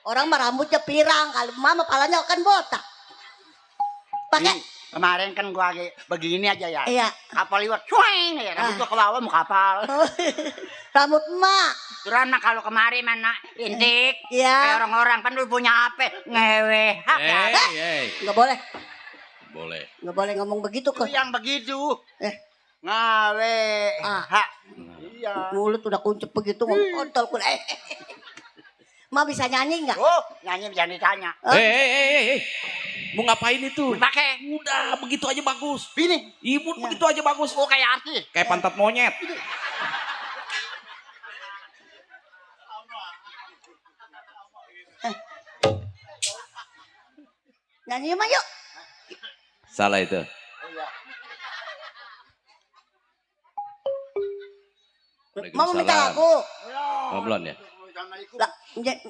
Orang mah rambutnya pirang, kalau mama palanya kan botak. Kemarin kan gua lagi begini aja ya. Iya. Kapal liwat, cueng ya. Rambut gua ke bawah mau kapal. Rambut emak. Turan mah kalau kemari mana intik. Iya. Kayak orang-orang kan lu punya apa? Ngewe. Hak ya. Nggak boleh. Boleh. Nggak boleh ngomong begitu Itu kok. yang begitu. Ngawe. Hak. Iya. Mulut udah kuncup begitu ngomong kontol kul. Ma bisa nyanyi nggak? Oh, nyanyi jangan ditanya. Mau ngapain itu? Pakai. Udah begitu aja bagus. Ini. Ibu begitu aja bagus. Oh, kayak artis. Kayak pantat monyet. Nyanyi mah yuk. Salah itu. Mau minta lagu. Oh, belum ya?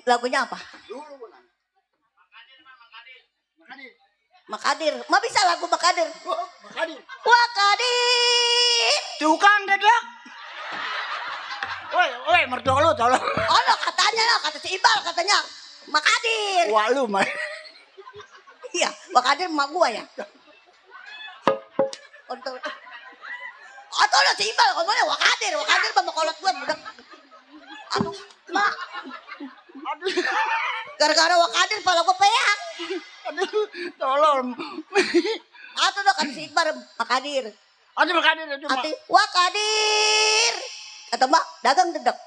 Lagunya apa? Makadir. Ma bisa lagu Makadir. Wakadir. Tukang dadak. Woi, mertua lu tolong. Oh, no, katanya no, kata si Ibal katanya. Makadir. Wah, lu mah. Iya, Makadir emak gua ya. Untuk atau lo si Ibal ngomongnya Wakadir mah kolot gua budak. Aduh, mak. Aduh. Gara-gara Wakadir pala gua peang. Aduh, tolong. Atau udah kan si Iqbal Makadir. Aduh, Makadir itu mah. Ati Wakadir. Kata mbak dagang dedek.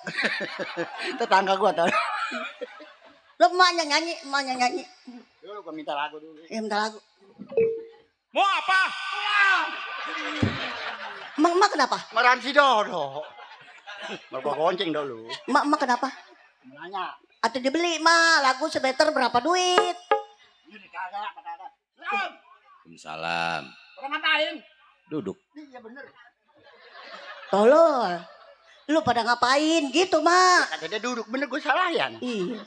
Tetangga gua tolong. Lo emaknya nyanyi. Dulu gua minta lagu dulu. Ya minta lagu. Mau apa? Emak kenapa? Meran si Dodo. Mau gua gonceng dulu. Emak kenapa? Nanya. Atau dibeli mah lagu semeter berapa duit? Ini kagak. Waalaikumsalam. Orang ngapain? Duduk. Iya bener. Tolol. Lu pada ngapain gitu, Mak? Kata dia duduk bener gua salahin. Iya.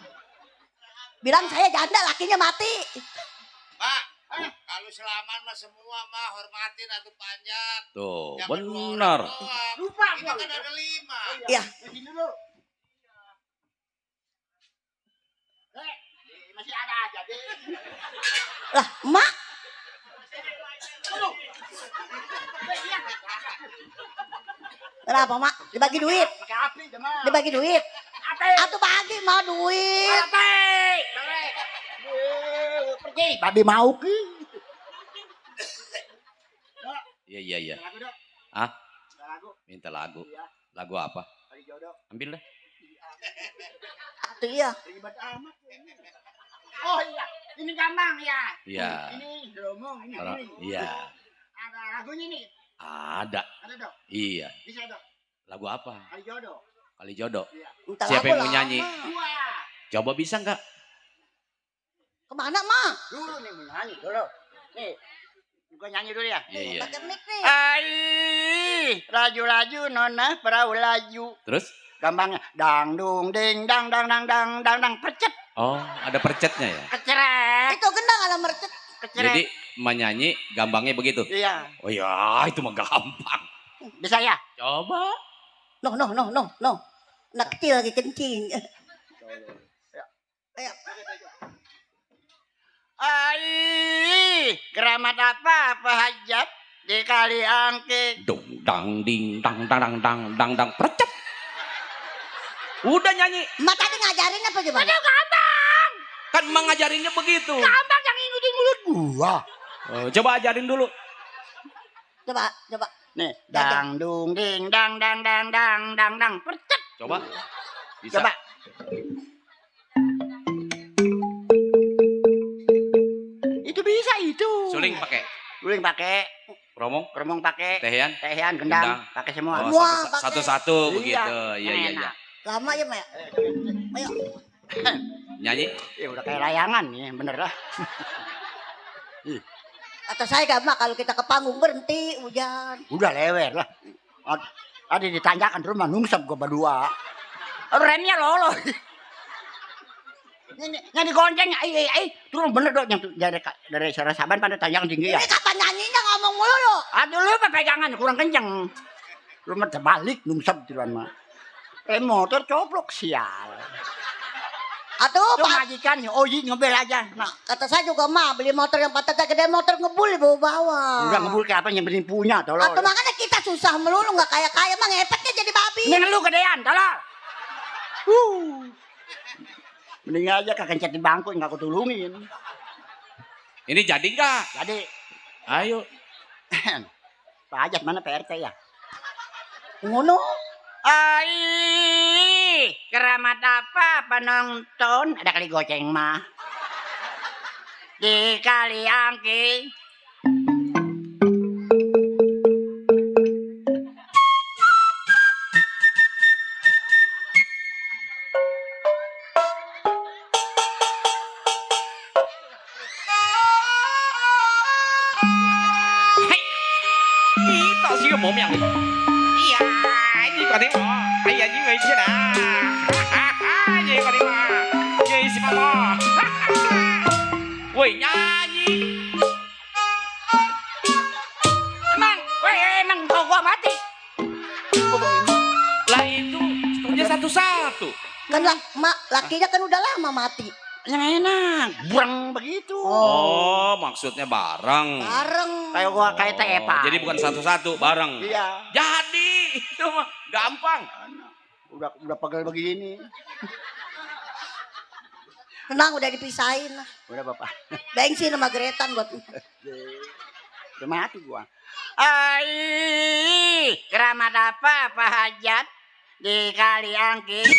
Bilang saya janda lakinya mati. Pak, kalau selaman mah semua mah hormatin atau panjat. Tuh, Jangan dua benar. orang doang. Lupa Ini gua. kan ada 5. Iya. Sini dulu. Masih ada aja deh. Lah, Mak. Kenapa, Mak? Dibagi duit. Pakai api jemaah. Dibagi duit. Api. Atuh bagi mah duit. Api. Pergi. Babi mau ki. Iya. Lagu dong. Ah, Lagu. minta lagu. Iya. Lagu apa? Kali jodoh. Ambil deh. Atuh iya. Ribet amat. Oh iya, ini gampang ya. Iya. Ini ngomong ini. Iya. Ada lagunya nih. Ada. Ada dong. Iya. Bisa dong. Lagu apa? Kali jodoh. Kali jodoh. Minta Siapa lagu yang mau lama. nyanyi? Wah. Coba bisa nggak? Kemana, Mak? Dulu nih mau nyanyi dulu. Nih. Gua nyanyi dulu ya. Iya. Pakai mic nih. Ai, laju-laju nona perahu laju. Terus? Gampangnya dang ding dang percet Oh, ada percetnya ya? keceret Itu gendang ala mercet. keceret. Jadi menyanyi gampangnya begitu? Iya, Oh ya, itu mah gampang. bisa ya? Coba. No. Anak kecil lagi kencing. Ayo. Ai, keramat apa hajat di kali angke. Dung dang ding dang percet. Udah nyanyi. Mak tadi ngajarin apa gimana? Gampang. Kan emang ngajarinnya begitu. Gampang yang ngikutin mulut gua. Oh, coba ajarin dulu. Coba. Nih, dang ding dang percet. Coba. Bisa. Coba. Itu bisa itu. Suling pakai. Suling pakai, Romong pakai, tehian. gendang, pakai semua. Oh, Semua pakai. satu-satu Iya, begitu. Iya. enak. Lama ya, Mak? Ayo. Nyanyi. Ya udah kayak layangan nih, bener lah. Kata saya gak, Mak, kalau kita ke panggung berhenti hujan. Udah lewer lah. Ada ditanjakan rumah nungsep gua berdua. Remnya lolo. Yang digonceng, turun bener dong yang dari Sarah Saban pada tanjakan tinggi ya. Ini kapan nyanyinya ngomong mulu lo? Aduh lu pegangan kurang kenceng. Rumah terbalik nungsep turuan mah. Motor coplok sial. Aduh, Tuh Pak. majikan, Oji ngebel aja. Nah, Kata saya juga mah beli motor yang patahnya gede, motor ngebul dibawa-bawa. udah ngebul ke apa yang penting punya, tolong. Atau makanya kita susah melulu nggak kaya-kaya mah ngepetnya jadi babi. Ini lu gedean, tolong. Mending aja kagak cat di bangku nggak aku tulungin. Ini jadi nggak? Jadi, Ayo. Pak Ajat mana PRT ya? Ngono. Ai, keramat apa penonton? Ada kali goceng mah. Di kali angking. Hei, itu sih mau miang. Iya, ini kau tengok. Ayah ni macam mana? Ini kau tengok. Ini si mama. Woi nyanyi. Emang kau gua mati. Lah itu setelahnya satu-satu. Kan lakinya kan udah lama mati. Yang enak, burang begitu. Oh, maksudnya bareng. Bareng. Kayak gua kayak tepa. Jadi bukan satu-satu, bareng. Iya. Jadi itu mah gampang. Udah pegel begini. Tenang udah dipisahin lah. Udah Bapak. Bensin sama geretan buat. Udah mati gua. Ai, keramat apa Pak Hajat di kali angking?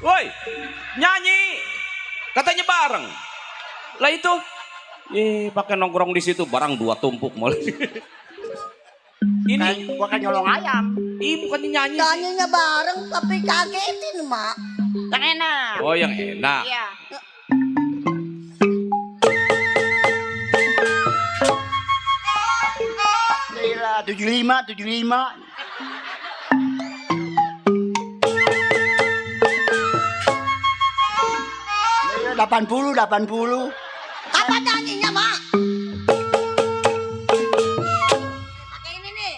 Woi, nyanyi. Katanya bareng. Lah itu, pakai nongkrong di situ barang 2 tumpuk malah. Ini Gua kan nyolong ayam. bukannya nyanyi sih. Nyanyinya bareng tapi kagetin mak. Yang enak. Oh, yang enak. Iya. Gila, 75. 80. Apa nyanyinya mak? Pakai ini nih.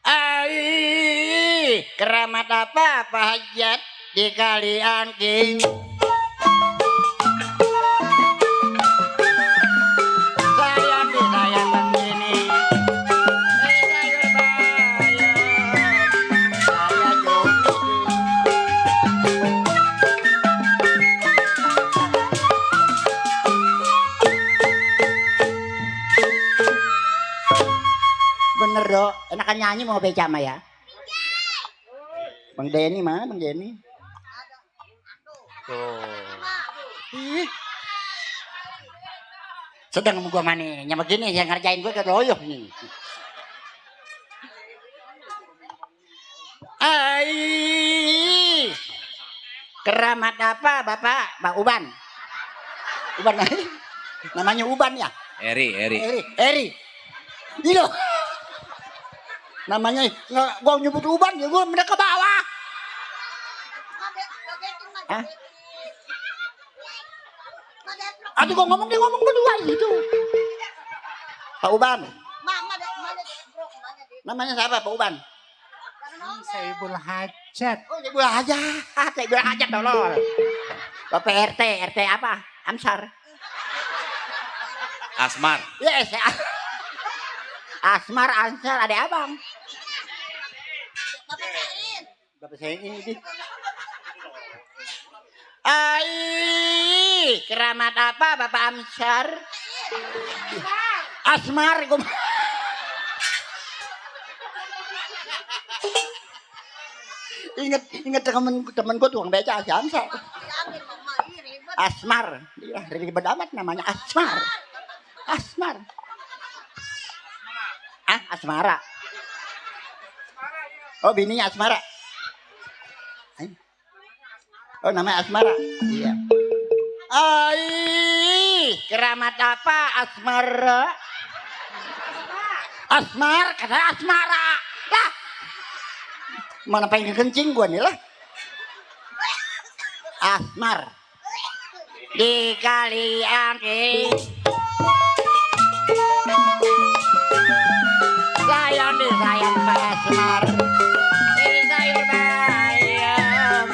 Ai, keramat apa Pak Hajat di kali angking? Sayang begini. Sayur bayam, saya joget. Bener dok, enakan nyanyi mau beca mah ya. Bang Denny mana Bang Denny? Tuh. Sedang mau gua mana? Yang begini yang ngerjain gua keroyoh nih. Ai. Keramat apa Bapak? Bang Uban. Uban namanya Uban ya? Eri. Eri. Ini loh. Namanya gua nyebut Uban ya gua mendekat ke bawah. Hah? Aduh gua ngomong berdua gitu. Pak Uban. Namanya siapa Pak Uban? Saibul Hajat. Oh, Saibul Hajat tolol. Bapak RT apa? Amsar. Asmar. Yes. Asmar, Ansar, ada abang. Bapak saya ini. Ai, keramat apa Bapak Amsar? Asmar, Ingat temen gue tukang beca si Amsar. Asmar, iya, ribet amat namanya Asmar. Asmara. Oh, bininya Asmara. Oh, namanya Asmara. Iya. Ai, keramat apa Asmara? Asmar, kata Asmara. Lah. Mana pengen kencing gua nih lah. Asmar. Di kali angking. Sayang Pak Asmar. Sayur bayam.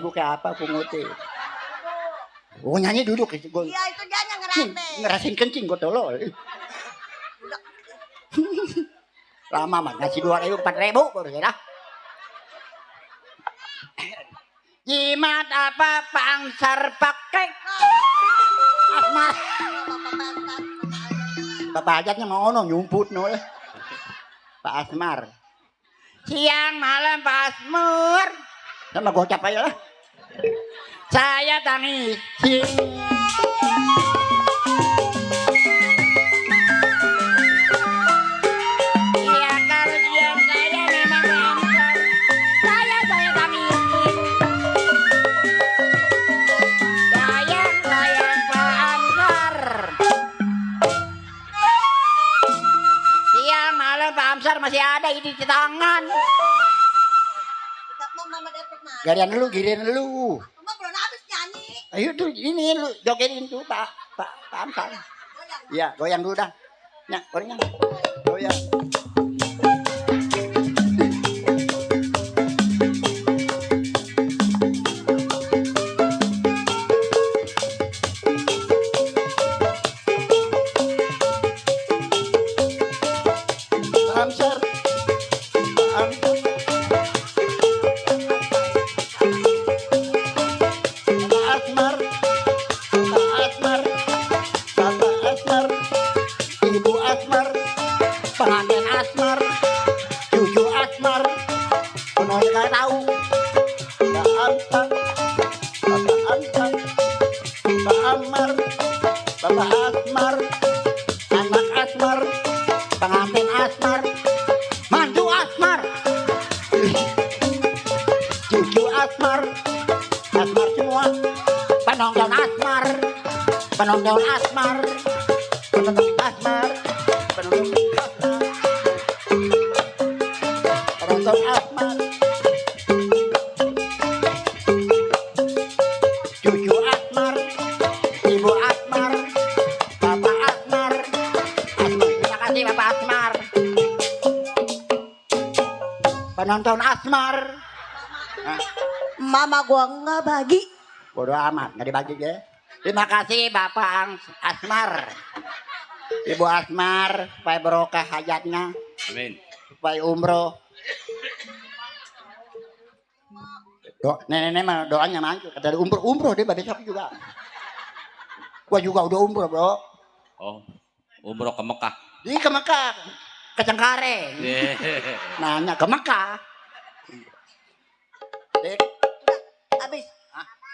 4.000 kayak apa pungutin. Oh nyanyi duduk itu gue. Iya itu dia yang ngerame. Ngerasain kencing gue tolol. Lama mah ngasih 2.000 4.000 baru ya. Jimat apa pangsar pakai Asmar. Bapak ajatnya mau nyumput no. Pak Asmar. Siang malam Pak Asmar. Sama gocap aja lah. Saya tangisi. Iya kalau siang saya memang bangsar. Saya tangisi. Sayang Pak Amsar. Siang malam Pak Amsar masih ada ini di tangan. Mama dapat mana? Giliran lu. Mama belum habis nyanyi. Ayo tuh ini lu jogetin tuh Pak Amsar. Iya, goyang dulu dah. Nyak, goyang. Goyang. Amsar. Pengantin Asmar, cucu Asmar, penonton nggak tahu. Pak Amsar, Bapak Amsar, Pak Amar, Bapak Asmar, anak Asmar, pengantin Asmar, mantu Asmar, cucu Asmar, Asmar semua, penonton Asmar, penonton Asmar, penonton Asmar, penonton Asmar, cucu Asmar, ibu Asmar, bapak Asmar, terima kasih bapak Asmar, penonton Asmar. Mama gua nggak bagi. Bodoh amat, nggak dibagi ya. Terima kasih bapak Asmar, ibu Asmar, supaya berkah hajatnya, Amin. supaya umroh. Nenek mah doanya maju. Kata dia umroh dia besok juga. Gua juga udah umroh bro. Oh, umroh ke Mekah. Ini ke Mekah, ke Cengkareng. Nanya ke Mekah. Dek,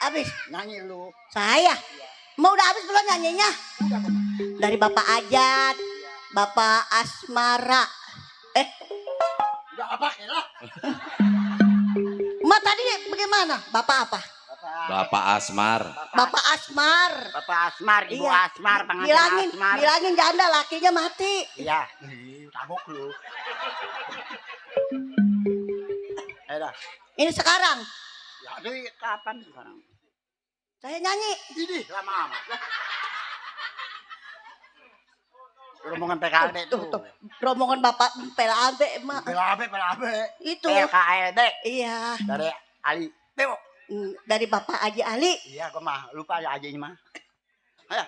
Habis. nyanyi lu. Saya. Mau udah habis belum nyanyinya? Dari Bapak Ajat, Bapak Asmara. Udah apa lah? Ma tadi bagaimana? Bapak apa? Bapak Asmar. Bapak Asmar. Bapak Asmar, ibu Iya. Asmar, pengantin Asmar. Bilangin janda lakinya mati. Iya. Tabok lu. Ayo. Ini sekarang. Ya, jadi kapan sekarang? Saya nyanyi. Ini lama amat. Rombongan PKLB tuh. Rombongan Bapak PLAB, Mak. PLAB. Itu. PKLB. Iya. Dari Ali. Teo. Dari Bapak Haji Ali. Iya, gue mah lupa ya aja mah. Ayo.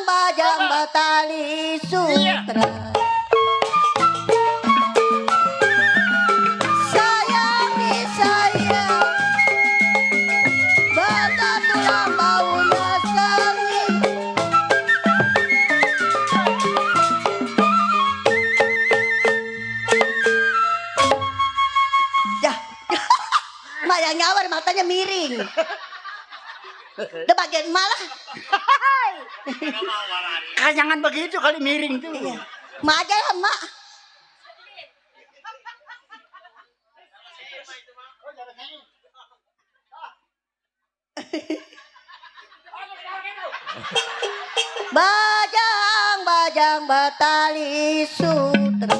Bajang batali sutra. Sayangi saya. Bata tulang baunya sangi. Mak yang nyawar matanya miring. Udah bagian malah. Jangan begitu kali miring tuh. Iya. Mak aja lah mak. Bajang batali sutra.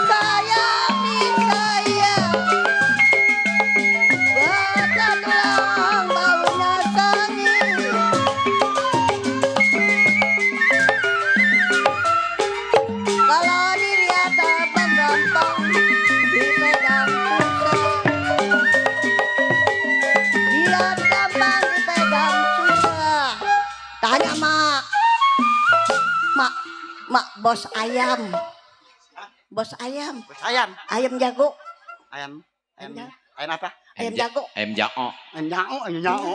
Sayangi saya. Bata tulang baunya sangi. Kalau dilihat abang bos ayam. Bos ayam. Bos ayam. Ayam jago. Ayam. Ayam. Ayam apa? Ayam jago. Ayam jago. Ayam nyao, ayam nyao.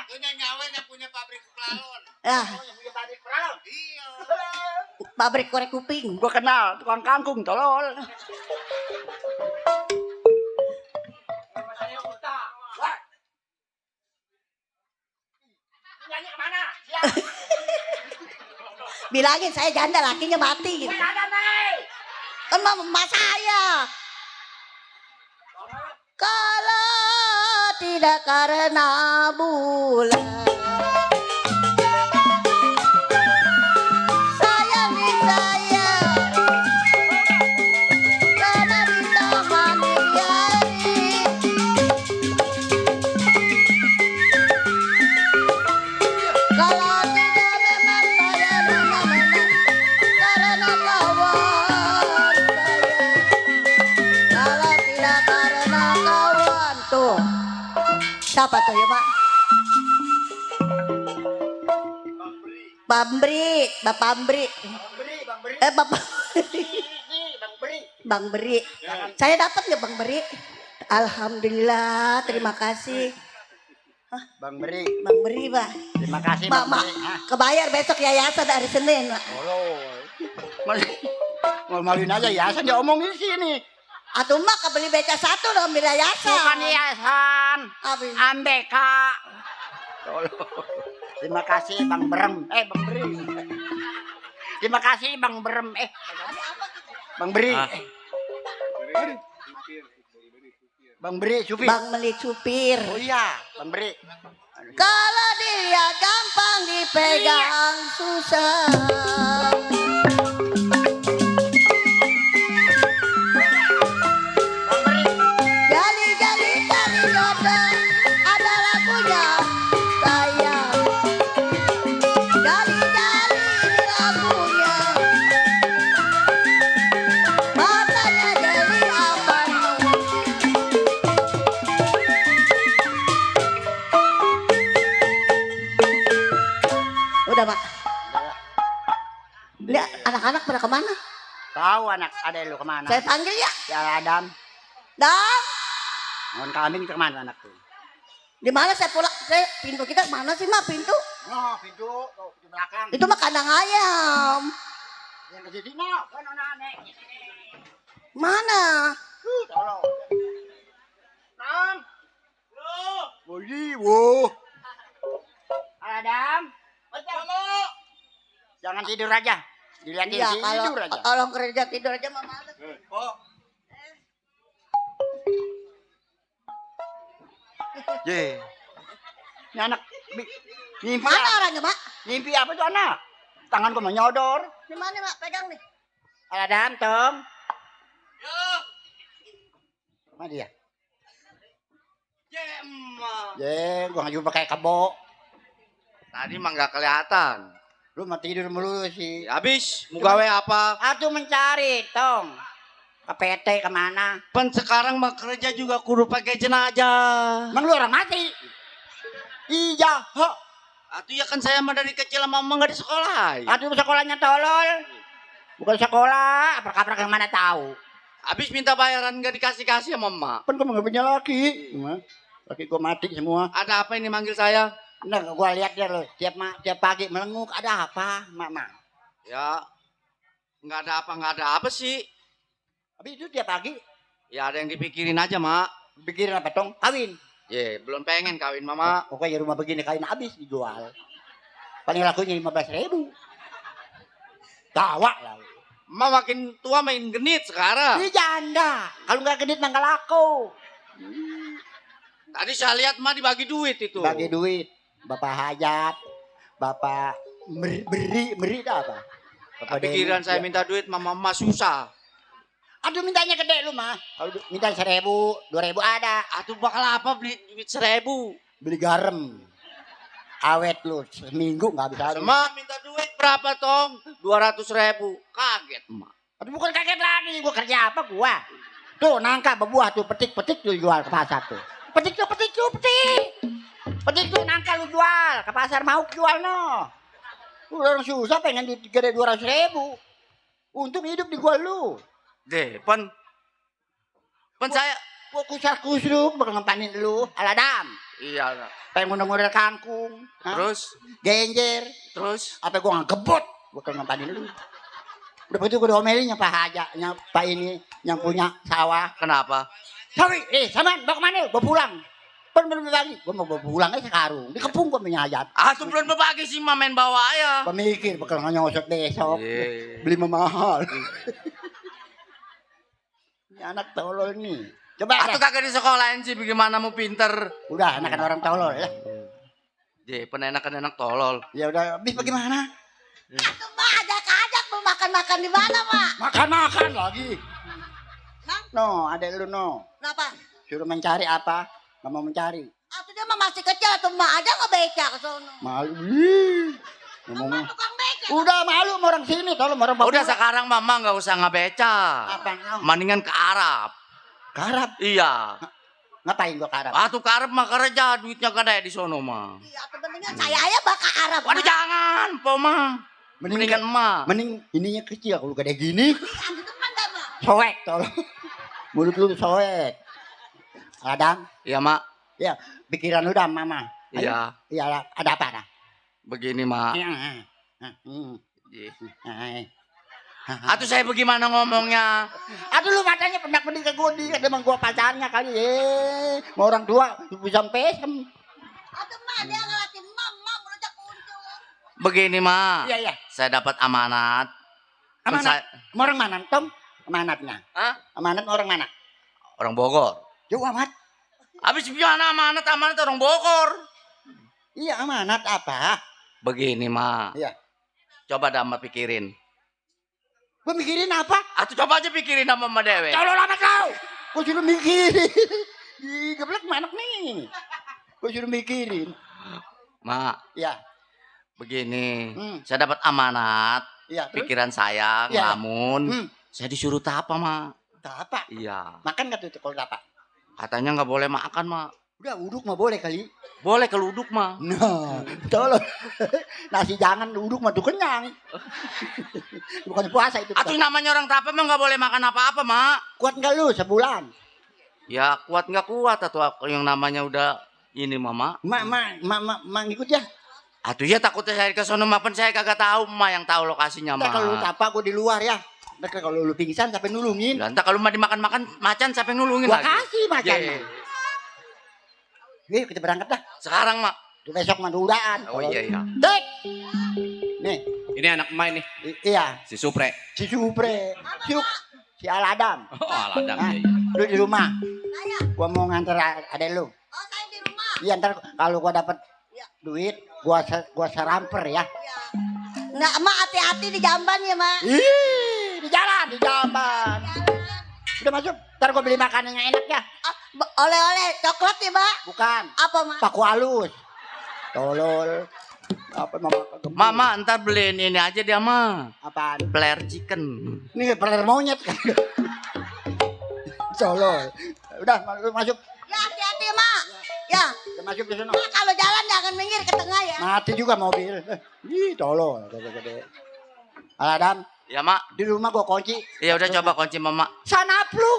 Punya nyawa yang punya pabrik pelalon. Ah, Iya. pabrik korek kuping. Gua kenal tukang kangkung tolol. Nyanyi kemana? Bilangin saya janda lakinya mati gitu. Kan mama saya. Kalau tidak karena bulan. Sayangi saya. Karena ditemani hari. Kalau tidak memang saya benar-benar karena kawan saya. Kalau tidak karena kawan tuh. Siapa tuh ya Pak? Bambri, Bapak Ambri. Bapak Bang Beri. Saya dapat ya Bang Beri. Alhamdulillah, terima kasih. Bang Beri. Bang Beri, Pak. Terima kasih Mak, Bang mak, Beri. Hah? kebayar besok yayasan dari Senin, Pak. Maluin aja yayasan dia omongin di sini. Atuh mak kebeli beca satu dong ambil yayasan. Bukan yayasan. Apa? Ambeka. Terima kasih Bang Berem. Bang Beri. Terima kasih Bang Berem. Bang Beri. Bang Beri supir. Bang Meli supir. Oh iya, Bang Beri. Kalau dia gampang dipegang susah. Jali-jali cari jodoh ada lagunya sayang. Jali-jali ini lagunya. Matanya jadi apa? Udah Pak. Lihat anak-anak pada kemana? Tahu anak ada lu kemana? Saya panggil ya. Ya Adam. Dam, Ngon kambing itu kemana anak tuh? di mana saya pulang? Saya pintu kita mana sih mak pintu? Oh, pintu belakang. Itu mah kandang ayam. Yang ke sini no, kan aneh. Mana? Tolong. Nam. Wo. Adam. Jangan tidur aja. Dilihatin Iya kalau tidur aja. kalau kerja tidur aja mah males. Ye. Ini anak mimpi Mana apa? orangnya mak? Mimpi apa tuh anak? Tangan gua menyodor. Di mana mak? Pegang nih. Adam, Tom. Mana dia? Gua nggak jumpa kayak kebo. Tadi mah nggak kelihatan. Lu mau tidur melulu sih. Habis, mau gawe apa? Atuh mencari, Tong. Ke PT kemana? Pan sekarang mah kerja juga kudu pakai jenazah. Emang lu orang mati? Iya. Atuh ya kan saya mah dari kecil sama mama nggak di sekolah. Atuh sekolahnya tolol. Bukan sekolah, aprak-aprak yang mana tahu. Habis minta bayaran nggak dikasih-kasih sama mama. Kan gua nggak punya laki. Laki gua mati semua. Ada apa ini manggil saya? Nah, gua lihat dia loh. Tiap pagi melenguk. Ada apa, Mama? Ya, nggak ada apa sih. Habis itu tiap pagi Ya ada yang dipikirin aja, Mak. pikirin apa, Tong? Kawin. Belum pengen kawin, Mama. Pokoknya rumah begini kawin habis dijual. Paling lakunya 15.000. Tawa lah. Ma makin tua main genit sekarang. Ini janda. Kalau nggak genit nggak laku. Tadi saya lihat Ma dibagi duit itu. Bagi duit. Bapak hajat. Bapak beri dah apa? Bapak Pikiran Deni, saya ya. minta duit Mama susah. Aduh mintanya gede lu mah. Kalau minta 1.000, 2.000 ada. Atuh bakal apa beli duit 1.000? Beli garam. Awet lu seminggu nggak bisa. Ma minta duit berapa tong? 200.000. Kaget Ma. Aduh bukan kaget lagi. Gua kerja apa gua? Tuh nangka berbuah tuh petik tuh jual ke pasar tuh. Petik. Petik tuh nangka lu jual ke pasar mau jual no. Orang susah pengen duit gede 200.000. Untung hidup di gua lu. Deh, pen saya Gua kusar-kusruk bakal ngempanin lu. Aladam. iya. Pengen ngundang-ngundang kangkung. Hah? Terus Genjer. terus Apa gua ngegebut. Bakal ngempanin lu. Udah begitu gua diomelin yang Pak Haja. Yang Pak ini. Yang punya sawah. kenapa? Sorry. Saman. Bawa kemana? Bawa pulang. Belum lagi. Gua mau bawa pulang aja sekarung. Dikepung gua punya hajat. Ah, tuh belum berbagi sih mah main bawa ya. Pemikir bakal nyosot besok. Iya. Beli mahal. Ini anak tolol nih. Coba Atau kagak di sekolahin sih bagaimana mau pinter. udah anak orang tolol ya. Deh, penenakan anak tolol. Ya udah, habis bagaimana? Atuh Mak ajak-ajak mau makan-makan di mana Mak? Makan-makan lagi. No, ada lu no. Kenapa? Suruh mencari apa? Nggak mau mencari. Atuh dia mah masih kecil atuh Mak aja ngebeca ke sono. Malu. Ih, ngomongnya. Tukang beca. Udah malu sama orang sini, tolong orang bawa. Udah sekarang mama nggak usah ngebeca. Apa? Mendingan ke Arab. Karap. Iya. Ngapain gua karap? Ah, tuh ke Arab mah kerja duitnya gede di sono mah. Iya atuh mendingan saya aja baka Arab. Waduh jangan, po mah. Mendingan emak. Mending ininya kecil kalau gede gini. Antu teman dah Mak. Soek tolong. Mulut lu soek. Adam, Iya, Mak. ya pikiran lu dah mama. Ayo. Iya. Iya, ada apa dah? Begini, Mak. Iya. Atuh saya bagaimana ngomongnya? Aduh lu matanya pendak-pendik ke gua di emang gua pacarnya kali mau orang tua bisa pesem. Atuh Mak dia ngelatin mama melojak untung. Begini, Mak. Iya iya. Saya dapat amanat. Amanat. Mau orang mana, Tom? Amanatnya. Hah? Amanat orang mana? Orang Bogor. Jauh amat. Habis gimana amanat orang Bogor? Iya amanat apa? Begini, Mak. Iya. Coba dah Mak pikirin. Gua mikirin apa? Atuh coba aja pikirin sama Mak Dewe. Tolol amat kau. Gua suruh mikirin. Ih, geblek manak nih. Gua suruh mikirin. Mak, Iya. begini. Hmm. Saya dapat amanat. Iya. Terus? Pikiran saya Iya. ngelamun. Saya disuruh tapa, Mak. Apa? Iya. Makan nggak tuh kalau apa? Katanya nggak boleh makan, Mak. Udah uduk mah boleh kali. Boleh keluduk, Mak. Nah, tolong. Nasi jangan uduk mah tuh kenyang. Bukan puasa itu. Atuh namanya orang tapa mah nggak boleh makan apa-apa, Mak. Kuat nggak lu sebulan? Ya kuat nggak kuat atau yang namanya udah ini, Mama. Mak ngikut ya. Atuh ya takutnya saya ke sono mapan saya kagak tahu, Mak yang tahu lokasinya, Ntar Mak. kalau lu tapa gua di luar ya. Ntar kalau lu pingsan sampai nulungin. Ya, entar kalau mah dimakan-makan macan siapa yang nulungin Gua lagi? kasih macan. Ye. Yuk kita berangkat dah. Sekarang, Mak. Tuh besok mah udaan. Oh iya iya. Dek. Nih, Ini anak emak ini, iya, si Supre. si Supre. Si Aladam. Oh, aladang Hah? ya. Iya. Lu di rumah. Saya. Gua mau nganter adek lu. Oh saya di rumah. Iya ntar kalau gua dapat duit, gua seramper ya. Ya. Nah, Mak hati-hati di jamban ya, Mak. Ih, di jalan, di jamban. Udah masuk. Ntar gua beli makanan yang enak ya. Ah, oleh-oleh coklat ya, Mak. Bukan. Apa, Mak? Paku halus. Tolol. Apa mama? Mama entar beliin ini aja dia, mah. Apaan? Player chicken. Ini peler monyet kan. Tolol. Udah masuk. Ya hati-hati ya, Mak. Ya. Udah masuk ke sana. Mak kalau jalan jangan minggir ke tengah ya. Mati juga mobil. Ih, tolol. Gede-gede. Aladam, Ya, Mak. di rumah gua kunci. Ya udah coba kunci Mama. Sana lu.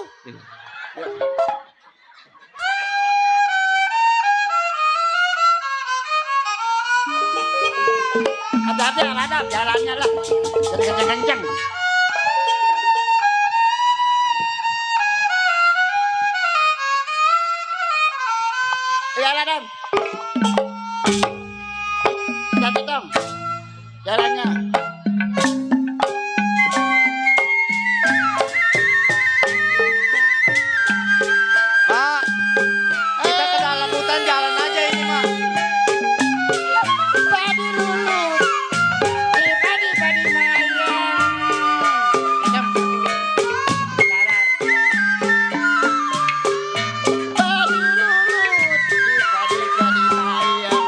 Hati-hati Aladam, jalannya lah. Jadi kenceng-kenceng. Iya Aladam. Hati-hati dong. Jalannya. Mak, kita ke dalam hutan jalan aja ini, Mak. Padi lulu, padi mayang. Kacang. Jalan. Padi lulu, padi mayang.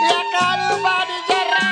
Ya kalau padi jerang.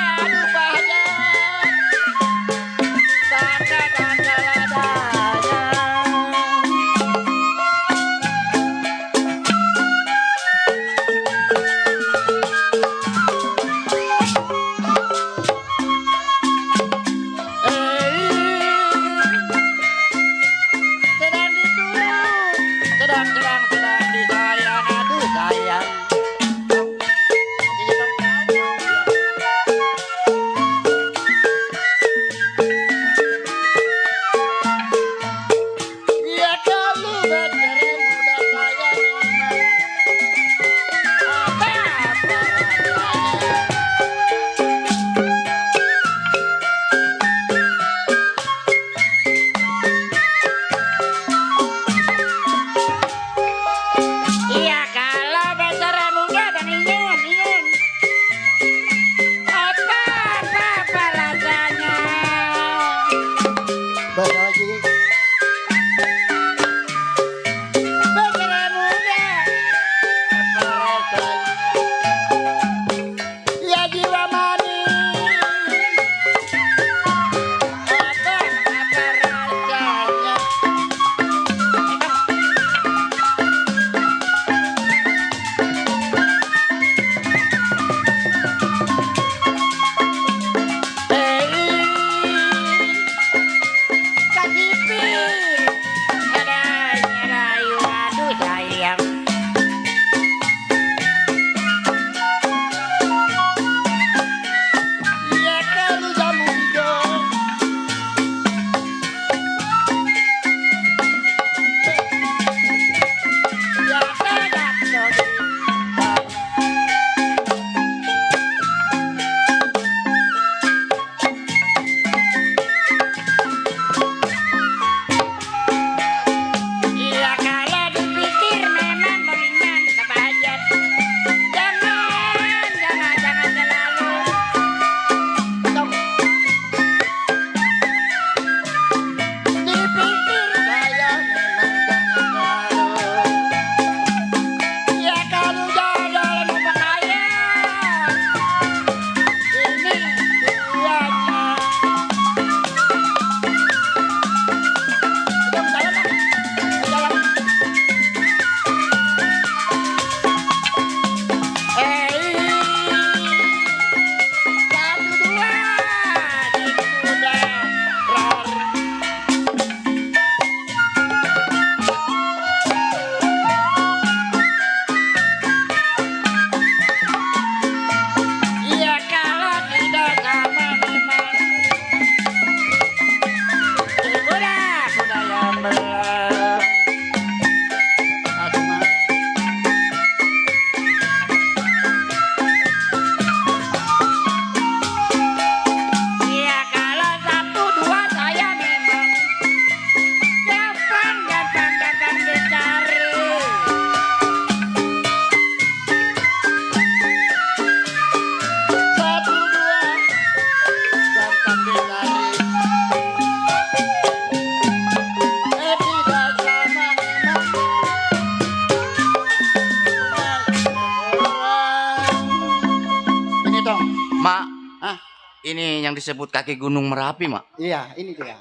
yang disebut kaki Gunung Merapi, Mak? Iya, ini dia.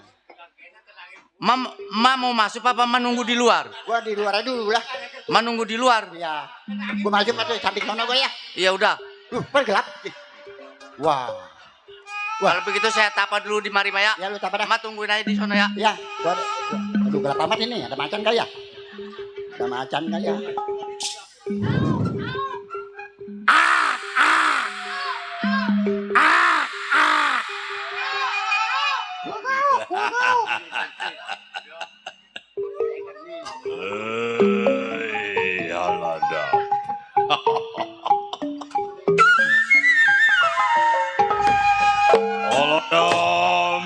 Ma mau masuk apa menunggu di luar? Gua di luar aja dulu lah. Menunggu di luar? Iya. Gua masuk atau samping sono gua ya. Iya udah. Gelap. Wah. Kalau begitu saya tapa dulu di mari, Maya. Ya lu tapa dah. Ma tungguin aja di sana ya. Ya, aduh gelap amat ini. Ada macan kali ya? Ada macan kali ya? Alada. Aladam.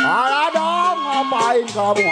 Alah dong, ngapain kamu?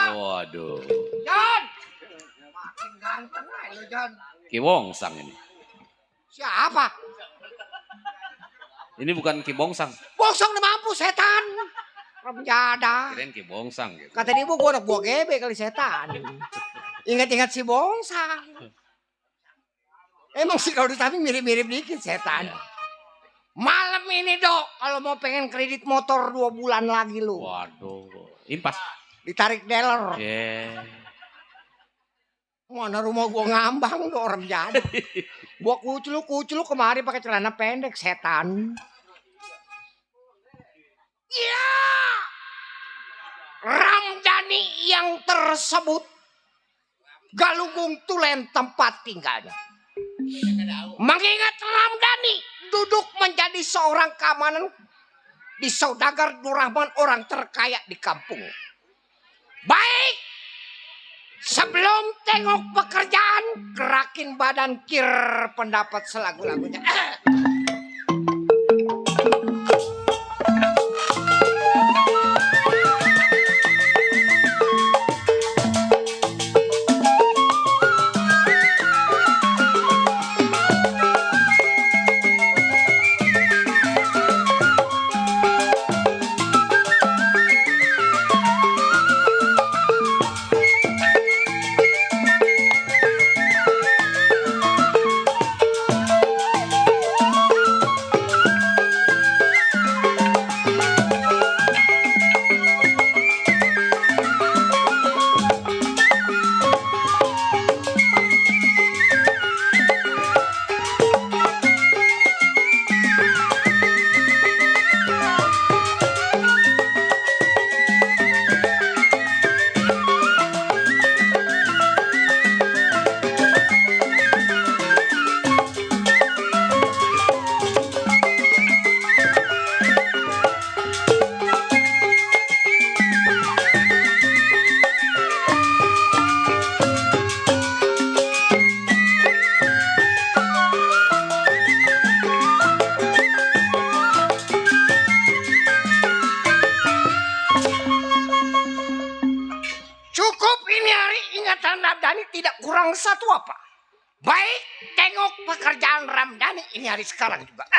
Waduh. Jan! Makin ganteng aja lo, Jan. Ki Wongsang ini. Siapa? Ini bukan Ki Bongsang. Bongsang udah mampu setan. Remjada. Kirain Ki Bongsang gitu. Kata ibu gua anak buah gebe kali setan. Ingat-ingat si Bongsang. Emang sih kalau di samping mirip-mirip dikit setan. Malam ini dok, kalau mau pengen kredit motor 2 bulan lagi lu. Waduh. Impas. Ditarik dealer. Yeah. Mana rumah gua ngambang tuh orang jadi. Gua kuclu kemari pakai celana pendek setan. Ya. Ramdhani yang tersebut Galunggung Tulen tempat tinggalnya. Mengingat Ramdhani duduk menjadi seorang keamanan di saudagar Nurrahman, orang terkaya di kampung. Baik, sebelum tengok pekerjaan, gerakin badan kir pendapat selagu-lagunya. Yang satu apa? Baik, tengok pekerjaan Ramdhani ini hari sekarang juga.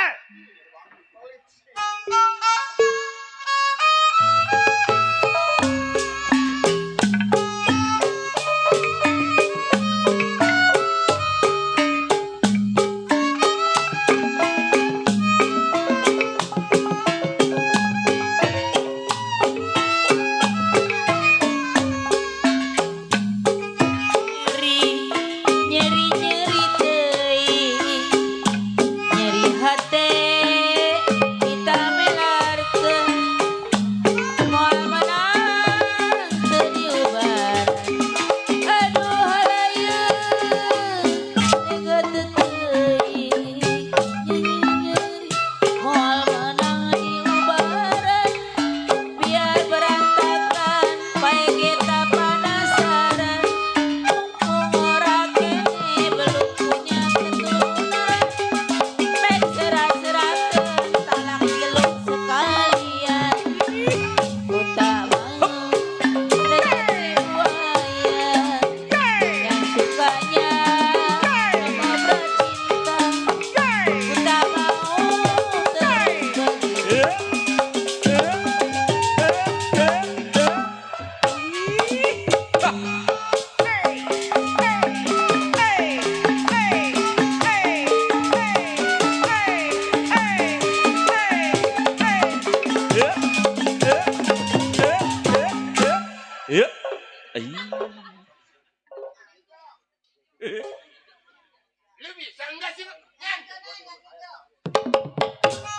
Lu bisa enggak sih?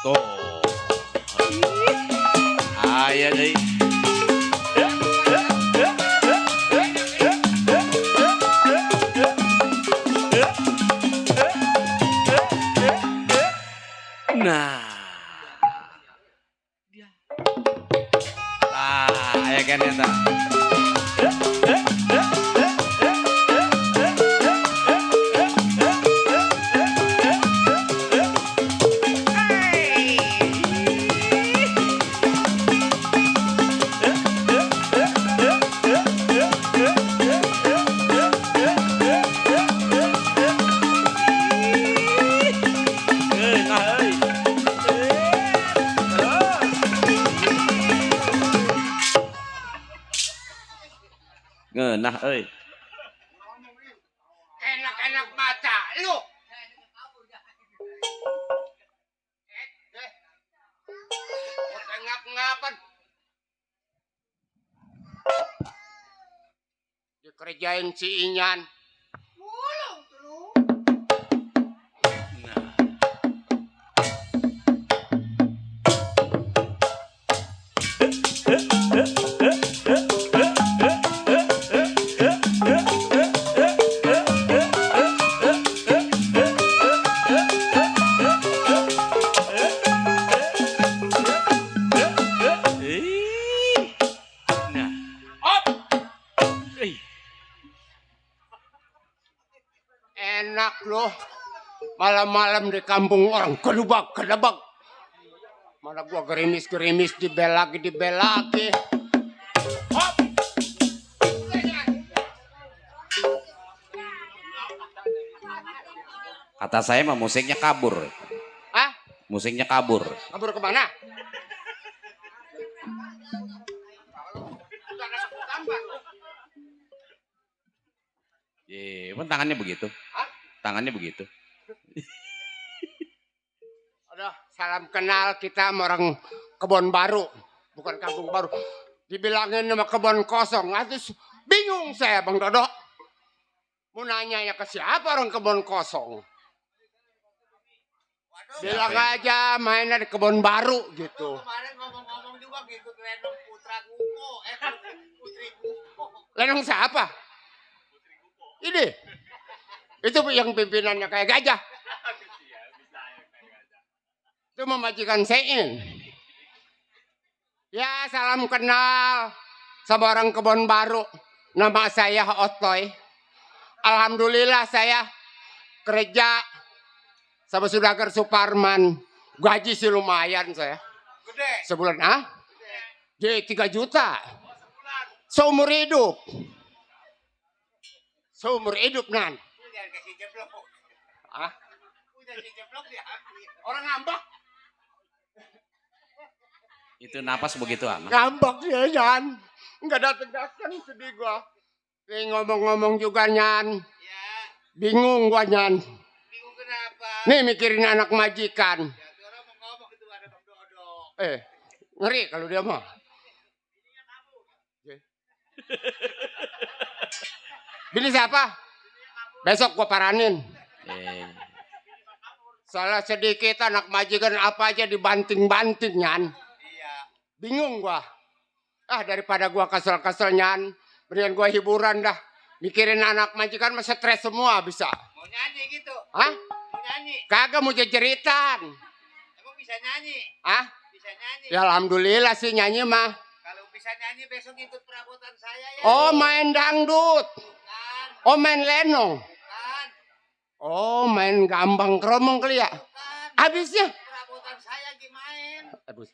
Tuh. Aya deui. Nah. Aya kan eta. Ngeunah euy. Enak-enak mata lu. Ngap-ngapan. Dikerjain si Inyan. Enak loh, malam-malam di kampung orang kedebak. Mana gua gerimis dibelaki. Hop. Kata saya mah musiknya kabur. Hah? Musiknya kabur. Kabur kemana? Emang tangannya begitu? Hah? Tangannya begitu. Aduh, salam kenal kita sama orang Kebon Baru, bukan Kampung Baru. Dibilangin nama kebon kosong, terus bingung saya Bang Dodo. Mau nanya ya ke siapa orang kebon kosong? Bilang aja mainnya di Kebon Baru gitu. Kemarin ngomong-ngomong juga gitu, Lenong Putra Gupo, Putri Gupo. Lenong siapa? Ini. Itu yang pimpinannya kayak gajah. Itu memajikan Sein. Ya, salam kenal sama orang Kebon Baru. Nama saya Otoy. Alhamdulillah saya kerja sama Sudagar Suparman. Gaji sih lumayan saya. Gede. Sebulan, Jadi 3 juta. Seumur hidup. seumur hidup nan. Jangan kasih jeblok. Ah, Udah dijeblok diambil. orang ngambek. Itu napas begitu amat. Ngambek dia Nyan. Enggak datang sedih gua. Nih ngomong-ngomong juga Nyan. Ya, Bingung gua Nyan. bingung kenapa? Nih mikirin anak majikan. Ya, tuh orang mau ngomong itu ada Bang Dodo. Ngeri kalau dia mah. Bini siapa? Besok gua paranin. Salah sedikit anak majikan apa aja dibanting-banting Nyan. Iya. Bingung gua. Daripada gua kesel-kesel Nyan, mendingan gua hiburan dah. Mikirin anak majikan mah stres semua bisa. Mau nyanyi gitu? Hah? Mau nyanyi? Kagak mau jeritan. Emang bisa nyanyi? Hah? Bisa nyanyi? Ya alhamdulillah sih nyanyi mah. Kalau bisa nyanyi besok ikut perabotan saya ya. Oh main dangdut. Bukan, Oh main lenong. bukan, Oh main gambang kromong kali ya. bukan. Habisnya. Perabotan saya gimana? Aduh.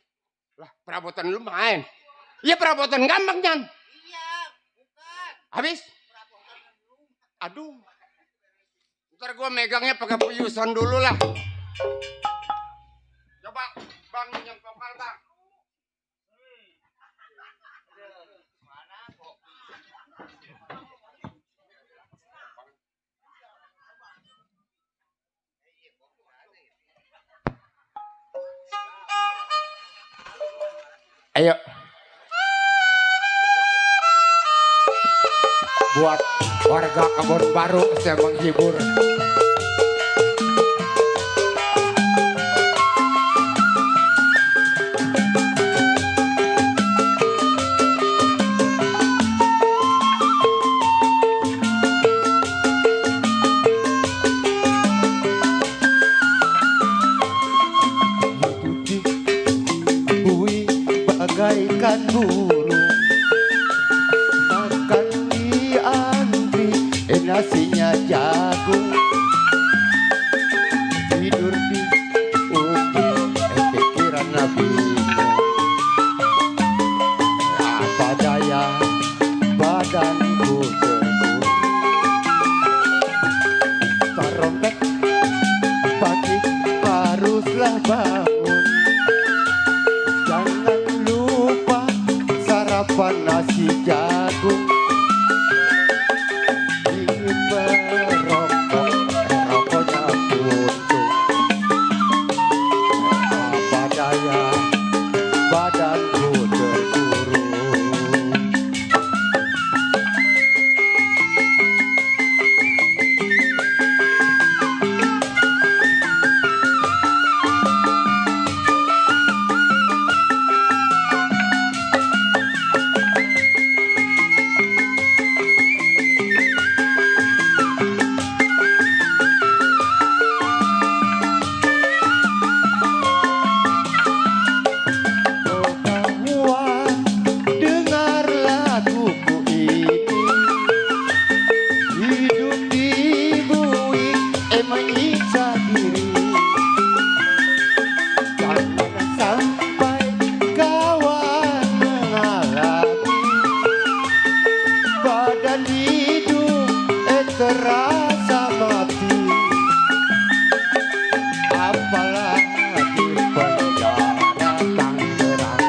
Lah perabotan lu main. Iya perabotan gambang Nyan. Iya, bukan. Habis. Perabotan lu. Aduh. Ntar gua megangnya pakai puyusan dulu lah. Coba bang yang vokal bang. Ayo. Buat warga Kebon Baru saya menghibur. Bagaikan burung makan di antri nasinya jagung tidur di ukir pikiran bingung apa daya badanku terkurung tarompet pagi haruslah bangun jangan lupa sarapan nasi jagung ingin merokok rokoknya puntung apa daya badanku terkurung terasa mati apalagi penjara Tangerang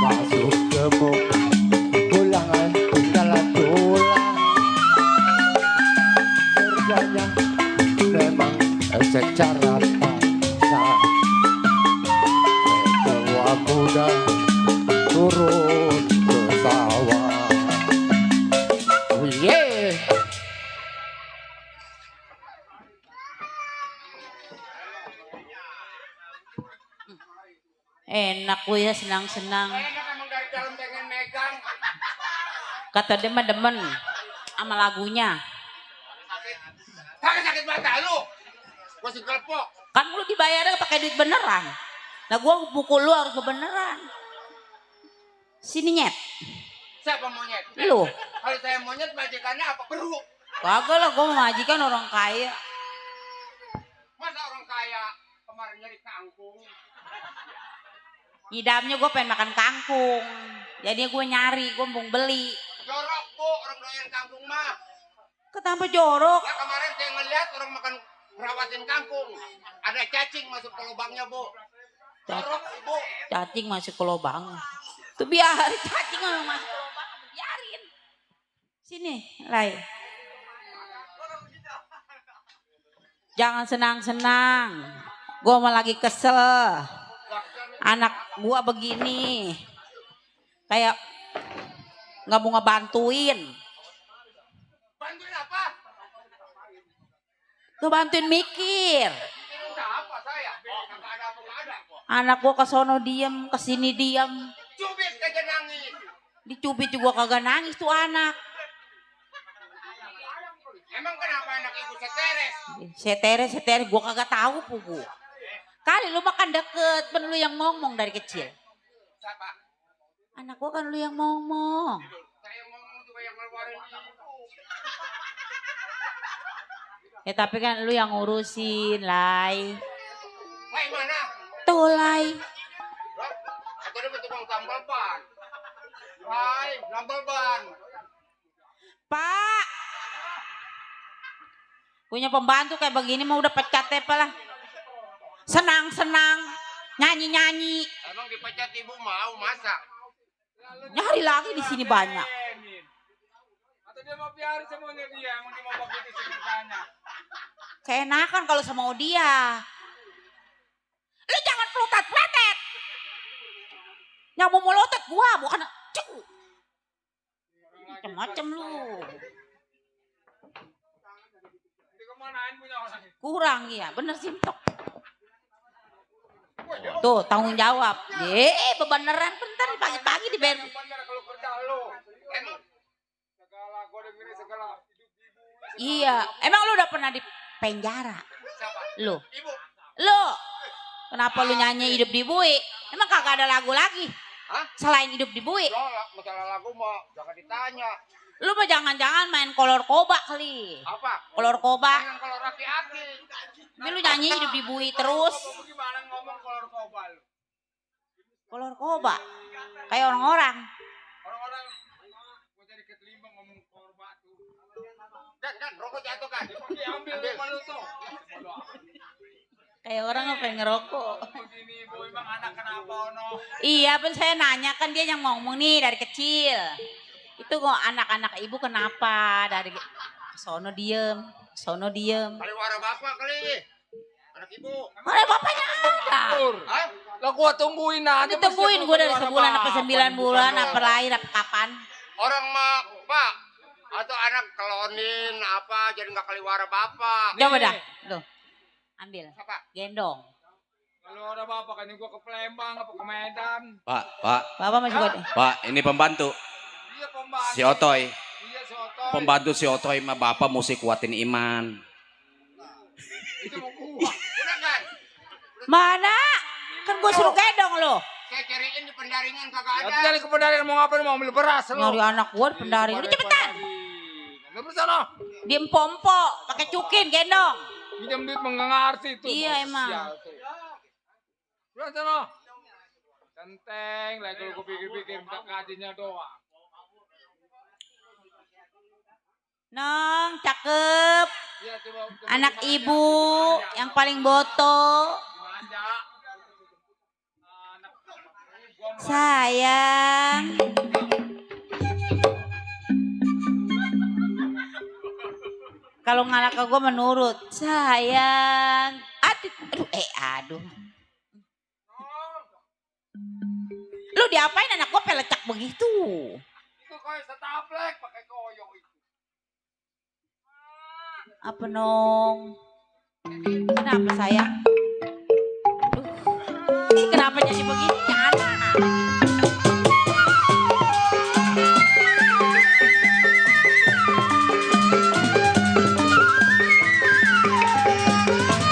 masuk gemuk tulangan tinggalan tulang kerjanya memang secara paksa tua muda turun ke sawah. Enak gue ya senang-senang. Enak emang dari dalam pengen megang. Kata dia mah demen sama lagunya. Sakit mata lu. Gua sih kelepok. Kan lu dibayarnya pakai duit beneran. Nah gua pukul lu harus beneran. Sini nyet. Siapa monyet? Lu. Kalau saya monyet majikannya apa? Beru. Kagak lah, gua majikan orang kaya. Masa orang kaya kemarin nyari kangkung? Idamnya gue pengen makan kangkung. Jadi gue nyari, gue mau beli. Jorok bu, orang doyan kangkung mah. Kenapa jorok? Ya kemarin saya ngeliat orang makan ngerawatin kangkung. Ada cacing masuk ke lubangnya bu. Jorok ibu. Cacing masuk ke lubang. Tuh biarin cacing masuk ke lubang, biarin. Sini, Lai. Jangan senang-senang. Gua mah lagi kesel. Anak gua begini. Kayak nggak mau ngebantuin. Bantuin apa? Ngebantuin mikir. Udah apa saya? Kagak ada apa-apa kok. Anak gua kesono diem, kesini diem. Cubit aja nangis. Dicubit juga kagak nangis tuh anak. Emang kenapa anak ibu seteres? Seteres, gua kagak tahu pugu. Kali lu makan deket, kan lu yang ngomong dari kecil. Siapa? Anak gua kan lu yang ngomong. Saya ngomong juga yang ngeluarin ibu. Ya tapi kan lu yang ngurusin, Lai. Lai mana? Tuh, Lai. Atau dia tukang tambal ban. Lai, tambal ban. Pak. Punya pembantu kayak begini mah udah pecat ya lah. Senang-senang, nyanyi-nyanyi. Emang dipecat ibu mau masak? Nyari lagi di sini banyak. Atau dia mau biarin semuanya dia, mau begitu ceritanya. Keenakan kalau sama dia. Lu jangan pelotot-pelotet. Yang mau melotot gua bukan. Macam-macam lu. Kurang ya, bener Simtok. Tuh tanggung jawab. Bebeneran bentar pagi-pagi dibayar. Iya, emang lu udah pernah di penjara? Lu. Kenapa lu nyanyi hidup di bui? Emang kagak ada lagu lagi? Hah? Selain hidup di bui? Masalah lagu mah jangan ditanya. Lu mah jangan-jangan main kolor koba kali. Apa? Kolor koba. Jangan kolor aki-aki. Tapi lu nyanyi hidup di bui terus. Gimana ngomong kolor kobal? Kolor koba. Kayak orang-orang. Orang-orang gua jadi ketelimbang ngomong kolor batu. Dan rokok jatuh kan. Ambil lu tuh. Kayak orang apa yang ngerokok. Begini, boy, emang anak kenapa ono? Iya, pun saya nanya kan dia yang ngomong nih dari kecil. Itu kok anak-anak ibu kenapa dari sono diem. Kali wara bapak kali. Anak ibu. Mana bapaknya ada? Hah? Lah gua tungguin aja. Ditungguin gua dari sebulan apa 9 bulan apa lahir apa kapan. Orang mah pak atau anak kelonin apa jadi nggak kali wara bapak. Coba dah. Loh. Ambil. Apa? Gendong. Kalau ada bapak kan gua ke Palembang apa ke Medan. Pak, Bapak masih gede. Pak, ini pembantu. Iya pembantu. Si Otoy. Iya si Otoy. Pembantu si Otoy mah bapak mesti kuatin iman. Itu mau gua. Udah kan? Mana? Kan gua suruh gendong lo. Saya cariin di pendaringan kagak ada. Nanti nyari ke pendaringan mau ngapain mau ambil beras lu. Nyari anak gua di pendaring. Lu cepetan. Lu sana. Diem pompo, pakai cukin gendong. Pinjam duit mengengarti itu. Iya, emang. Lu sana. Centeng, lagi kalau gue pikir-pikir minta gajinya doang. Nong, cakep. Iya, coba. Anak ibu yang paling boto. Sayang. Kalau ngalah ke gue menurut. Sayang. Aduh. Lu diapain anak gue pelecak begitu? Itu kayak setaplek pakai koyok itu. Apa nong? Kenapa sayang? Ih, kenapa jadi begini anak?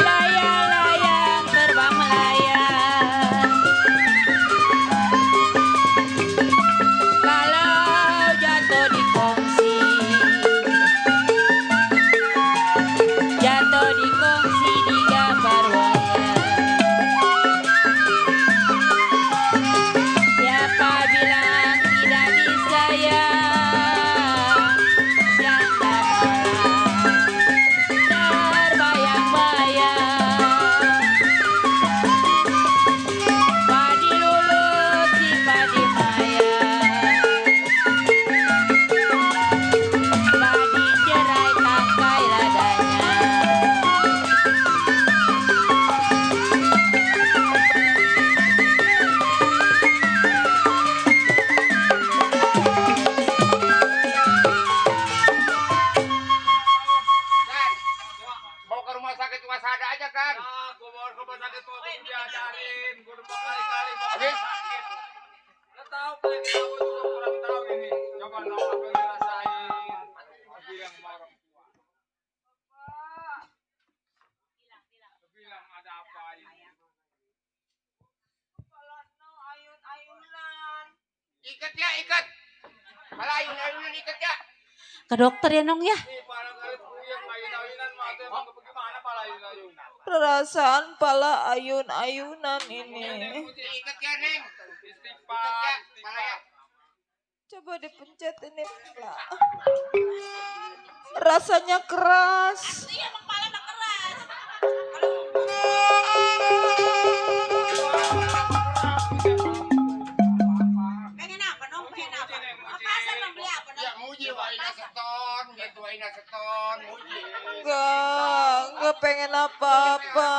Layang-layang terbang melayang. Kalau jatuh di kongsi, jatuh di kongsi di gambar wayang. aja kan. Aku mau ke rumah sakit mau diajarin. Gue udah berkali-kali mau Habis? sakit. Lo tahu paling kamu juga kurang tahu ini. Coba dong apa yang dirasain. Bilang sama orang tua. Bapak. Bilang ada apa ini. Ikat ya, ikat. Malah ayun-ayunan ikat ya. Ke dokter ya Nong ya. Nih pala kali puyeng ayun-ayunan mah tuh emang bagaimana pala ayun-ayunan. Perasaan pala ayun-ayunan ini. Ikat ya, Neng. Istighfar. Ikat ya, pala ya. Coba dipencet ini. Rasanya keras. Iya, emang pala mah keras. Pengen apa, Nong? Pengen apa? Apaan Nong beli apa, Nong? Ya muji waina seton, gitu waina seton, muji. Enggak pengen apa-apa.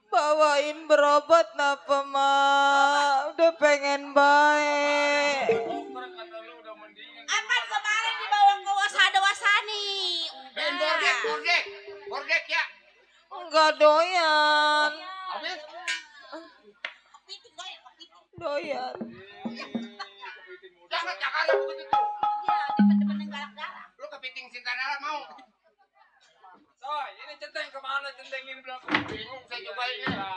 Bawain berobat napa mak. Udah pengen baik. Apa kemarin dibawa ke wasada-wasani? Ben bordek, bordek. Bordek ya. Enggak doyan. Habis? Kepiting doyan, kepiting. Doyan. Jangan cakar begitu tuh. Iya, demen-demen yang galak-galak. Lu kepiting Sintanala mau? Soy, ini centeng kemana centeng ini bilang Bingung saya cobain ya.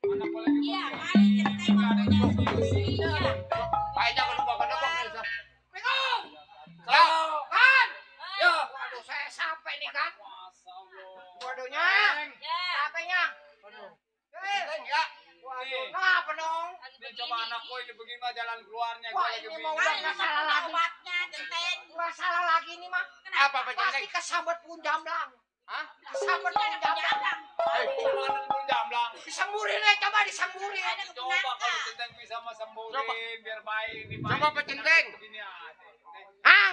Anak lagi Iya, kali centeng waktunya. Iya. Baik jangan lupa kedokong. Bingung. Ya, kan? Ya. Waduh, saya sampai nih kan. Waduhnya. Ya. Capeknya. Centeng ya. Waduh, kenapa dong? Ini coba anakku ini bagaimana jalan keluarnya Wah, gue lagi ini bingung. mau udah nggak salah lagi. Obatnya centeng. Nggak salah lagi nih mah. Kenapa, Apa pasti kesambet pun jamblang. Hah? Kesambet Iya, pun ada jamblang. penjamblang. Mana pun jamblang. Disemburin aja, coba disemburin. Ada Coba kepunaka. kalau centeng bisa mah sembuhin biar baik ini baik. Coba Pak Centeng. Begini aja. Hah?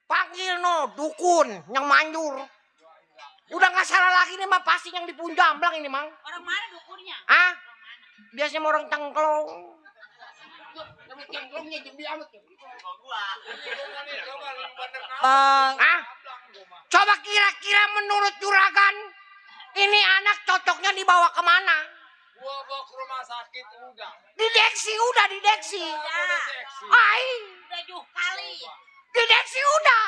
Panggil no dukun yang manjur. Udah nggak salah lagi nih mah pasti yang dipunjamblang ini mang. Orang mana dukunnya? Hah? Biasanya mau orang cengklong. Cengklongnya jadi amat. Bang, Hah? Coba kira-kira menurut juragan ini anak cocoknya dibawa kemana? Gua bawa ke rumah sakit udah. Dideksi udah dideksi. Udah seksi. Ai, Udah juh kali. dideksi udah.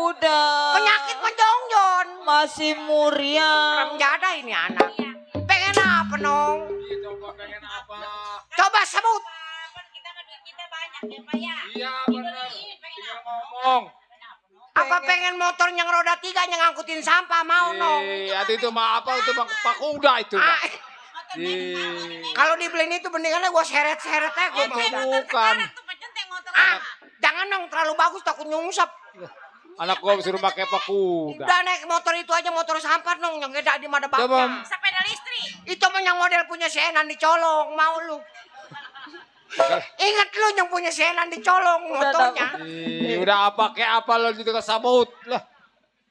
udah. Penyakit menjongjon. Masih muriang. Orang jada ini anak. Pengen apa nong? Iya, coba pengen apa? Coba sebut. Kita mah duit kita banyak ya, Pak ya. Iya benar. Tinggal ngomong. Apa pengen motor yang roda 3 yang ngangkutin sampah mau nong? Itu mah apa itu mah Pak Kuda itu mah. Ah, kalau dibeliin itu mendingan gua seret-seret aja gua mau. Bukan. Tuh pencenteng motor. Ah, jangan dong terlalu bagus takut nyungsep. Anak gua suruh pakai Pak Kuda. Udah naik motor itu aja motor sampah nong yang gede di mana Coba. baknya. Sepeda listrik. Itu mah yang model punya Senan dicolong mau lu. Ingat lu yang punya Senan dicolong motornya. Udah apa kayak apa lo gitu kesabut lah.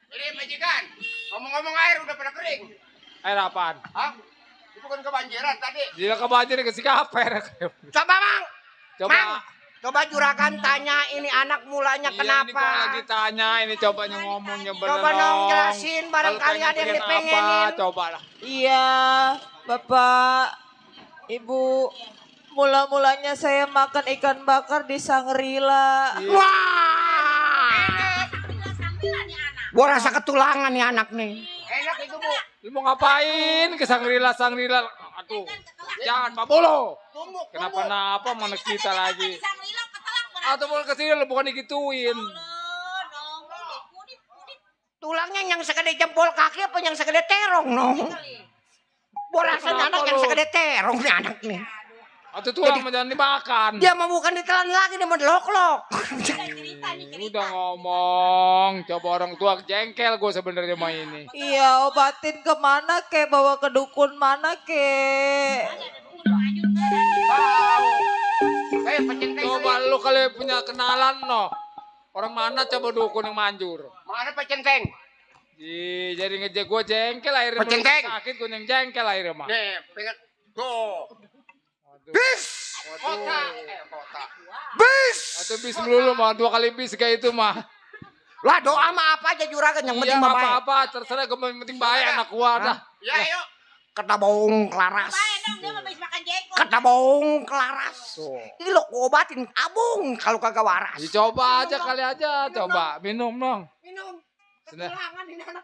Ini majikan, ngomong-ngomong air udah pada kering. Air apaan? Hah? Itu bukan kebanjiran tadi. Gila kebanjir ke si kaper. Coba Mang. Coba. Mang, coba juragan tanya ini anak mulanya Iya, kenapa. ini gua lagi tanya, ini cobanya ngomongnya bener. Coba dong jelasin barangkali ada yang dipengenin. Coba lah. Iya, Bapak, Ibu. Mula-mulanya saya makan ikan bakar di Sangrila. Wah. Gua rasa ketulangan nih anak nih. Enak itu Bu. Lu mau ngapain ke Sangrila? Aduh. Jangan Babolo. Kenapa-napa mana kita lagi. Atau mau ke sini lu bukan digituin. Tulangnya yang segede jempol kaki apa yang segede terong nong? Gua rasa anak yang segede terong nih anak nih. Atau tulang mau jangan dimakan. Dia mau bukan ditelan lagi, dia mau dilok-lok. Udah ngomong, coba orang tua jengkel gue sebenarnya mah ini. Iya, obatin kemana ke? Bawa ke dukun mana ke? Coba lu kali punya kenalan no. Orang mana coba dukun yang manjur? Mana Pak Centeng? Jadi ngejek gue jengkel akhirnya. Pak Centeng. Sakit gue yang jengkel akhirnya mah. Nih, pengen. Tuh. Bis. Kota. Bis. Atau bis melulu mah 2 kali bis kayak itu mah. Lah doa mah apa aja juragan yang penting Iya mah baik. apa-apa, terserah gue yang penting baik anak gua dah. Ya ayo. Kata bohong kelaras. Baik dong, dia habis makan jengkol. Kata bohong kelaras. Ini lo obatin abung kalau kagak waras. Dicoba aja kali aja, coba minum dong. Minum. Sena- Kekurangan ini anak.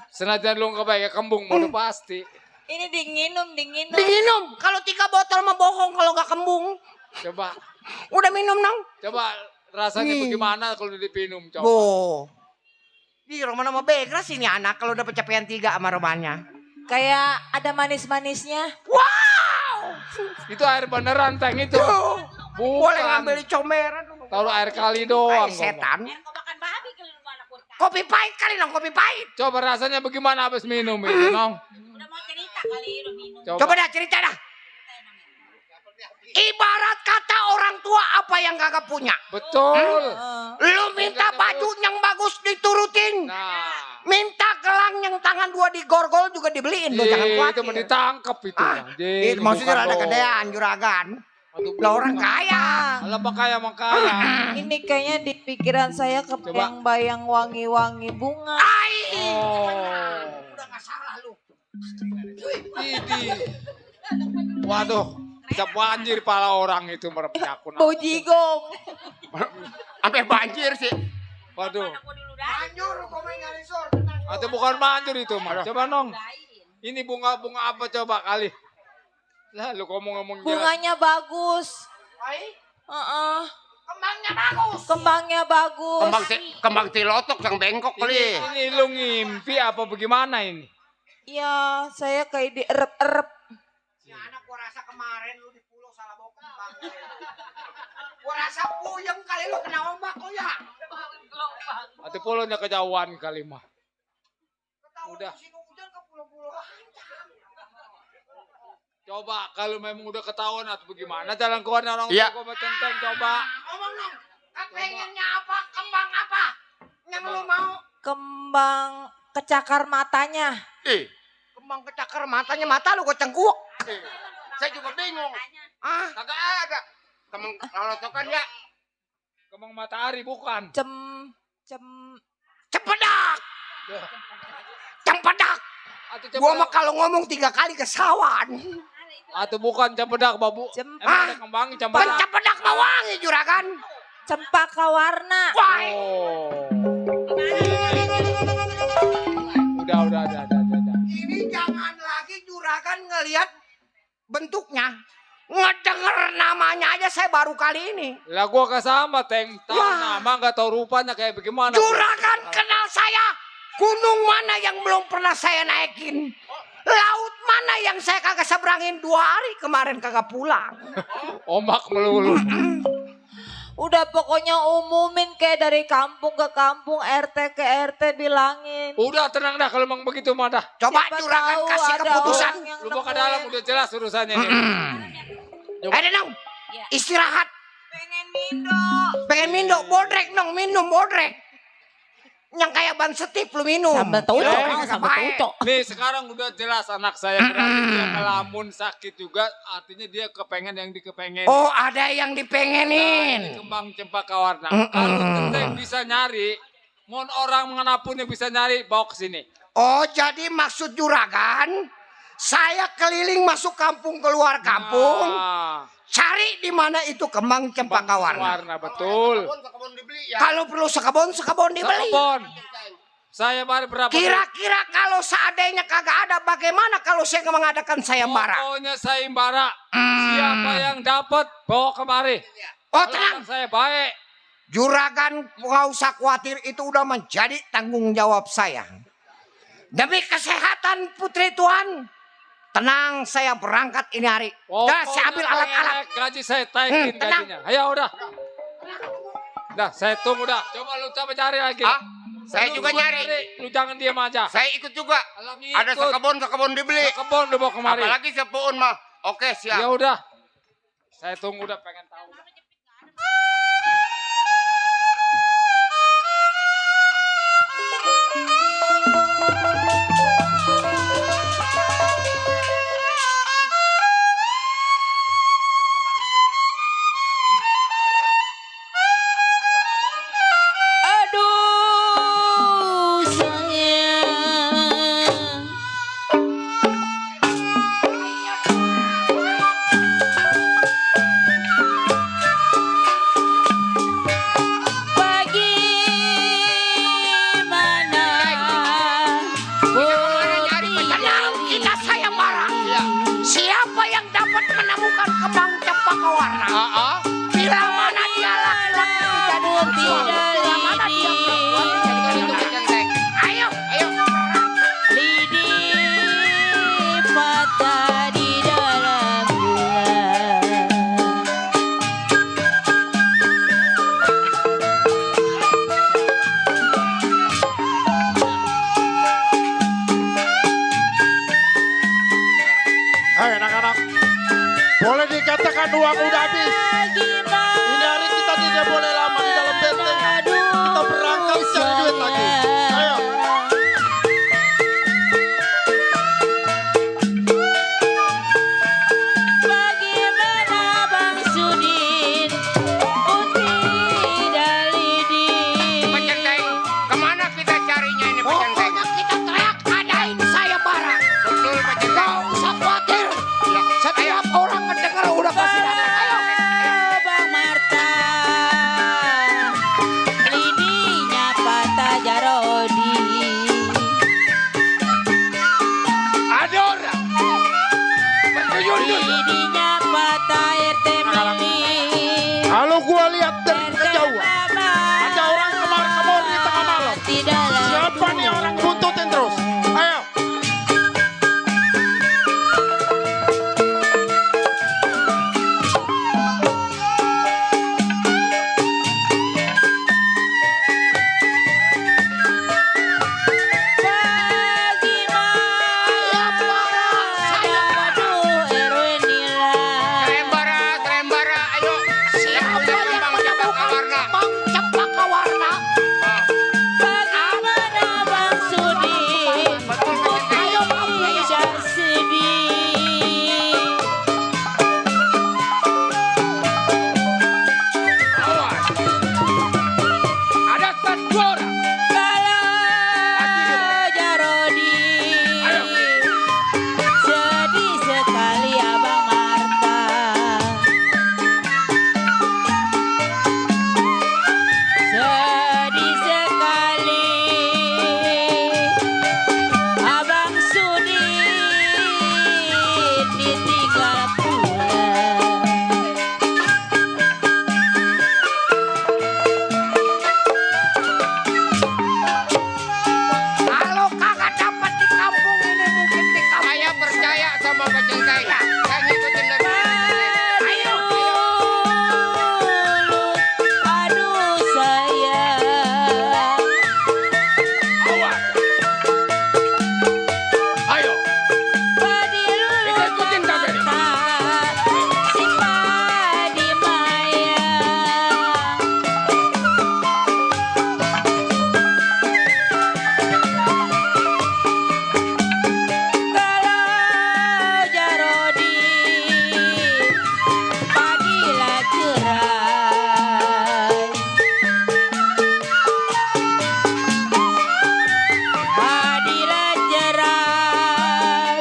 Senajan lu kebaik kembung mau udah pasti. Ini dinginum. Diminum. Kalau 3 botol mah bohong kalau nggak kembung. Coba, Udah minum nong. coba rasanya Nih. bagaimana kalau dipinum coba. Boh. Di Roman sama Begras ini anak kalau udah pencapaian 3 sama Romannya. Kayak ada manis-manisnya. Wow. Itu air beneran teng itu. Boleh Bukan. ngambil di comeran. Taruh air kali doang. Ay, setan. Kau makan babi kali lu anak gua. Kopi pahit kali dong, kopi pahit. Coba rasanya bagaimana habis minum itu, Nong? Udah mau cerita kali lu minum. Coba dah cerita dah. Ibarat kata orang tua apa yang kagak punya. Betul. Lu minta baju yang bagus diturutin. Nah, Minta gelang yang tangan 2 digorgol juga dibeliin. Lo jangan itu khawatir. mau ditangkap itu. Ah, itu maksudnya ada gedean juragan. Lah orang kaya. Kalau makanya makanya. Ini kayaknya di pikiran saya kebayang-bayang wangi-wangi bunga. Ai. Oh. Udah gak salah lu. Ini. Waduh, bisa banjir pala orang itu merepnya aku. Bau jigong. Sampai banjir sih. Waduh, Banjur komen ngarisor. atau bukan banjir itu mah. Coba Nong. Ini bunga-bunga apa coba kali? Lah lu ngomong-ngomong jelas. Bunganya bagus. Ai. Heeh. Kembangnya bagus. Kembangnya bagus. Kembang tilotok yang bengkok kali. Ini lu ngimpi apa bagaimana ini? Ya, saya kayak dierep-erep. Si anak gua rasa kemarin lu di pulau salah bawa kembang. Gua rasa puyeng kali lu kena ombak lu ya. Atau polonya kejauhan kali mah. Udah. Musim hujan ke pulau-pulau. Coba kalau memang udah ketahuan atau bagaimana jalan keluar orang Iya. tua gua centeng coba. Ngomong dong. Pengennya apa? Kembang apa? Yang lu mau? Kembang kecakar matanya. Kembang kecakar matanya mata lu gua cengkuak. Saya juga bingung. Ah, Kagak ada. Kembang lolotokan ya. Kembang matahari bukan. cepedak. Cempedak. Atau Gua cempedak, mah kalau ngomong 3 kali kesawan. atau bukan cempedak babu. Cem- Emang ada kembang cempedak. Pencepedak mah wangi juragan. Cempaka warna. Wah. Oh. Udah. Ini jangan lagi juragan ngelihat bentuknya. Ngedenger namanya aja saya baru kali ini. Lah gua kesama teng, tahu Wah. nama nggak tahu rupanya kayak bagaimana. Juragan kenal saya. Gunung mana yang belum pernah saya naikin? Laut mana yang saya kagak seberangin 2 hari kemarin kagak pulang? Ombak melulu. Udah pokoknya umumin kayak dari kampung ke kampung, RT ke RT bilangin. Udah tenang dah kalau memang begitu mah dah. Coba Siapa juragan tahu kasih ada keputusan. orang yang Lu bawa ke nemuin. dalam udah jelas urusannya ini. Ada dong. Istirahat. Pengen mindo. Pengen mindo, bodrek dong, minum bodrek. Yang kayak ban setip lu minum. Sambal tucok, Eh, sambal baik. tucok. Nih sekarang udah jelas anak saya berarti dia ngelamun sakit juga, artinya dia kepengen yang dikepengen. Oh, ada yang Nah, dipengenin. kembang cempaka warna. Kalau Centeng bisa nyari, mohon orang manapun yang bisa nyari bawa ke sini. Oh, jadi maksud juragan, saya keliling masuk kampung keluar kampung, Nah, cari di mana itu kembang cempaka warna. warna betul. Kalau perlu sekebon dibeli. Sekebon. Saya bari berapa? Kira-kira kalau seandainya kagak ada, bagaimana kalau saya mengadakan sayembara? Pokoknya sayembara. Siapa yang dapat bawa kemari. Oh, Kalau tenang. saya baik. Juragan nggak usah khawatir, itu udah menjadi tanggung jawab saya. Demi kesehatan putri Tuhan, tenang saya berangkat ini hari. Dah saya ambil alat-alat. Gaji saya taikin tenang. gajinya. Ayo udah. Dah saya tunggu dah. Coba lu coba cari lagi. Saya Lu juga coba nyari. Lu jangan diam aja. Saya ikut juga. Alang Ada ikut. sekebon dibeli. Kebon udah bawa kemari. Apalagi sepuun mah. Oke, Ya siap. udah. Saya tunggu udah pengen tahu. Aduh, kembang cempaka warna. Bila mana dia laki-laki dijadikan suami, bila mana dia perempuan dijadikan laki-laki. Ayo, ayo. Lidi patah di dalam bulan. Hai anak-anak, boleh dikatakan uang udah habis. Ini hari kita tidak boleh lama di dalam benteng. Kita berangkat cari duit lagi. Ayo. Bagaimana Bang Sudin, Putri dan Lidi? Pecenteng, kemana kita carinya ini Pecenteng? Pokoknya kita teriak adain saya bara. Betul Pecenteng. Gak usah khawatir. Setiap orang mendengar udah pasti datang. Ayo. Bang Marta, lidinya patah Jarodi. Ada orang berduyun-duyun. Lidinya patah RT Mili. Kalau gua lihat dari kejauhan, ada orang kemar-kemor di tengah malam. Siapa nih orang buntutin terus? Ayo. Serembara, ayo. Siapa yang menemukan kembang cempaka warna? Bagaimana Bang Sudin, Ayo, ayo. bisa sedih. Awas. Ada satu orang. Kalau Jarodi, Ayo. sedih sekali Abang Marta. Sedih sekali Abang Sudin ditinggal pulang. Kalau kagak dapat di kampung ini mungkin di kampung. Saya percaya sama Pecenteng. Saya ngikutin dari Pecenteng. Ayo, ayo. Aduh sayang, Awas. Ayo. Padilu Kita ikutin sampai ini. si Padi Mayang. Kalau Jarodi, Padilah cerai. Padilah cerai.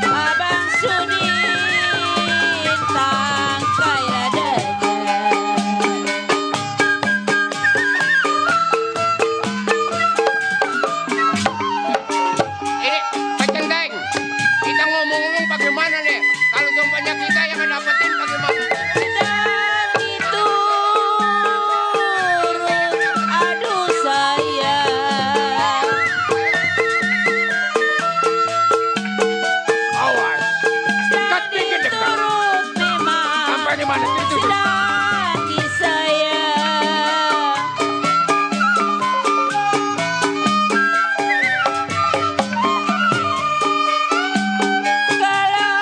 Abang Sudin tangkai ladanya. Ini Pecenteng. Kita ngomong-ngomong bagaimana nih? Kalau sumpahnya kita yang ngedapetin bagaimana? Sedang diturut, aduh sayang. Awas. Dekat dikit dekat. Diturut memang Sampai di mana itu? sedang disayang. Kalau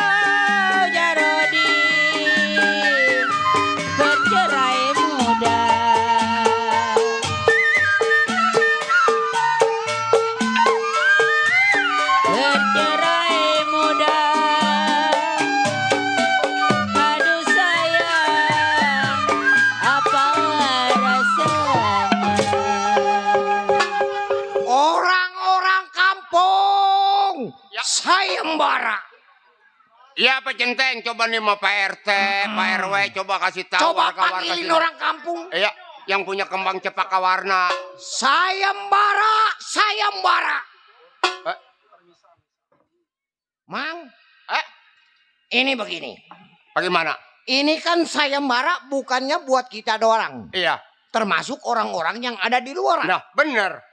Jarodi bercerai muda, bercerai muda. Aduh sayang, apa rasanya? Orang-orang kampung. Sayembara. Iya Pecenteng, coba nih sama Pak RT, Pak RW, coba kasih tahu Coba warga-warga panggilin sini. orang kampung. Iya, yang punya kembang cempaka warna. Sayembara, sayembara. Mang, Ini begini. Bagaimana? Ini kan sayembara bukannya buat kita doang. Iya. Termasuk orang-orang yang ada di luar. Nah, bener.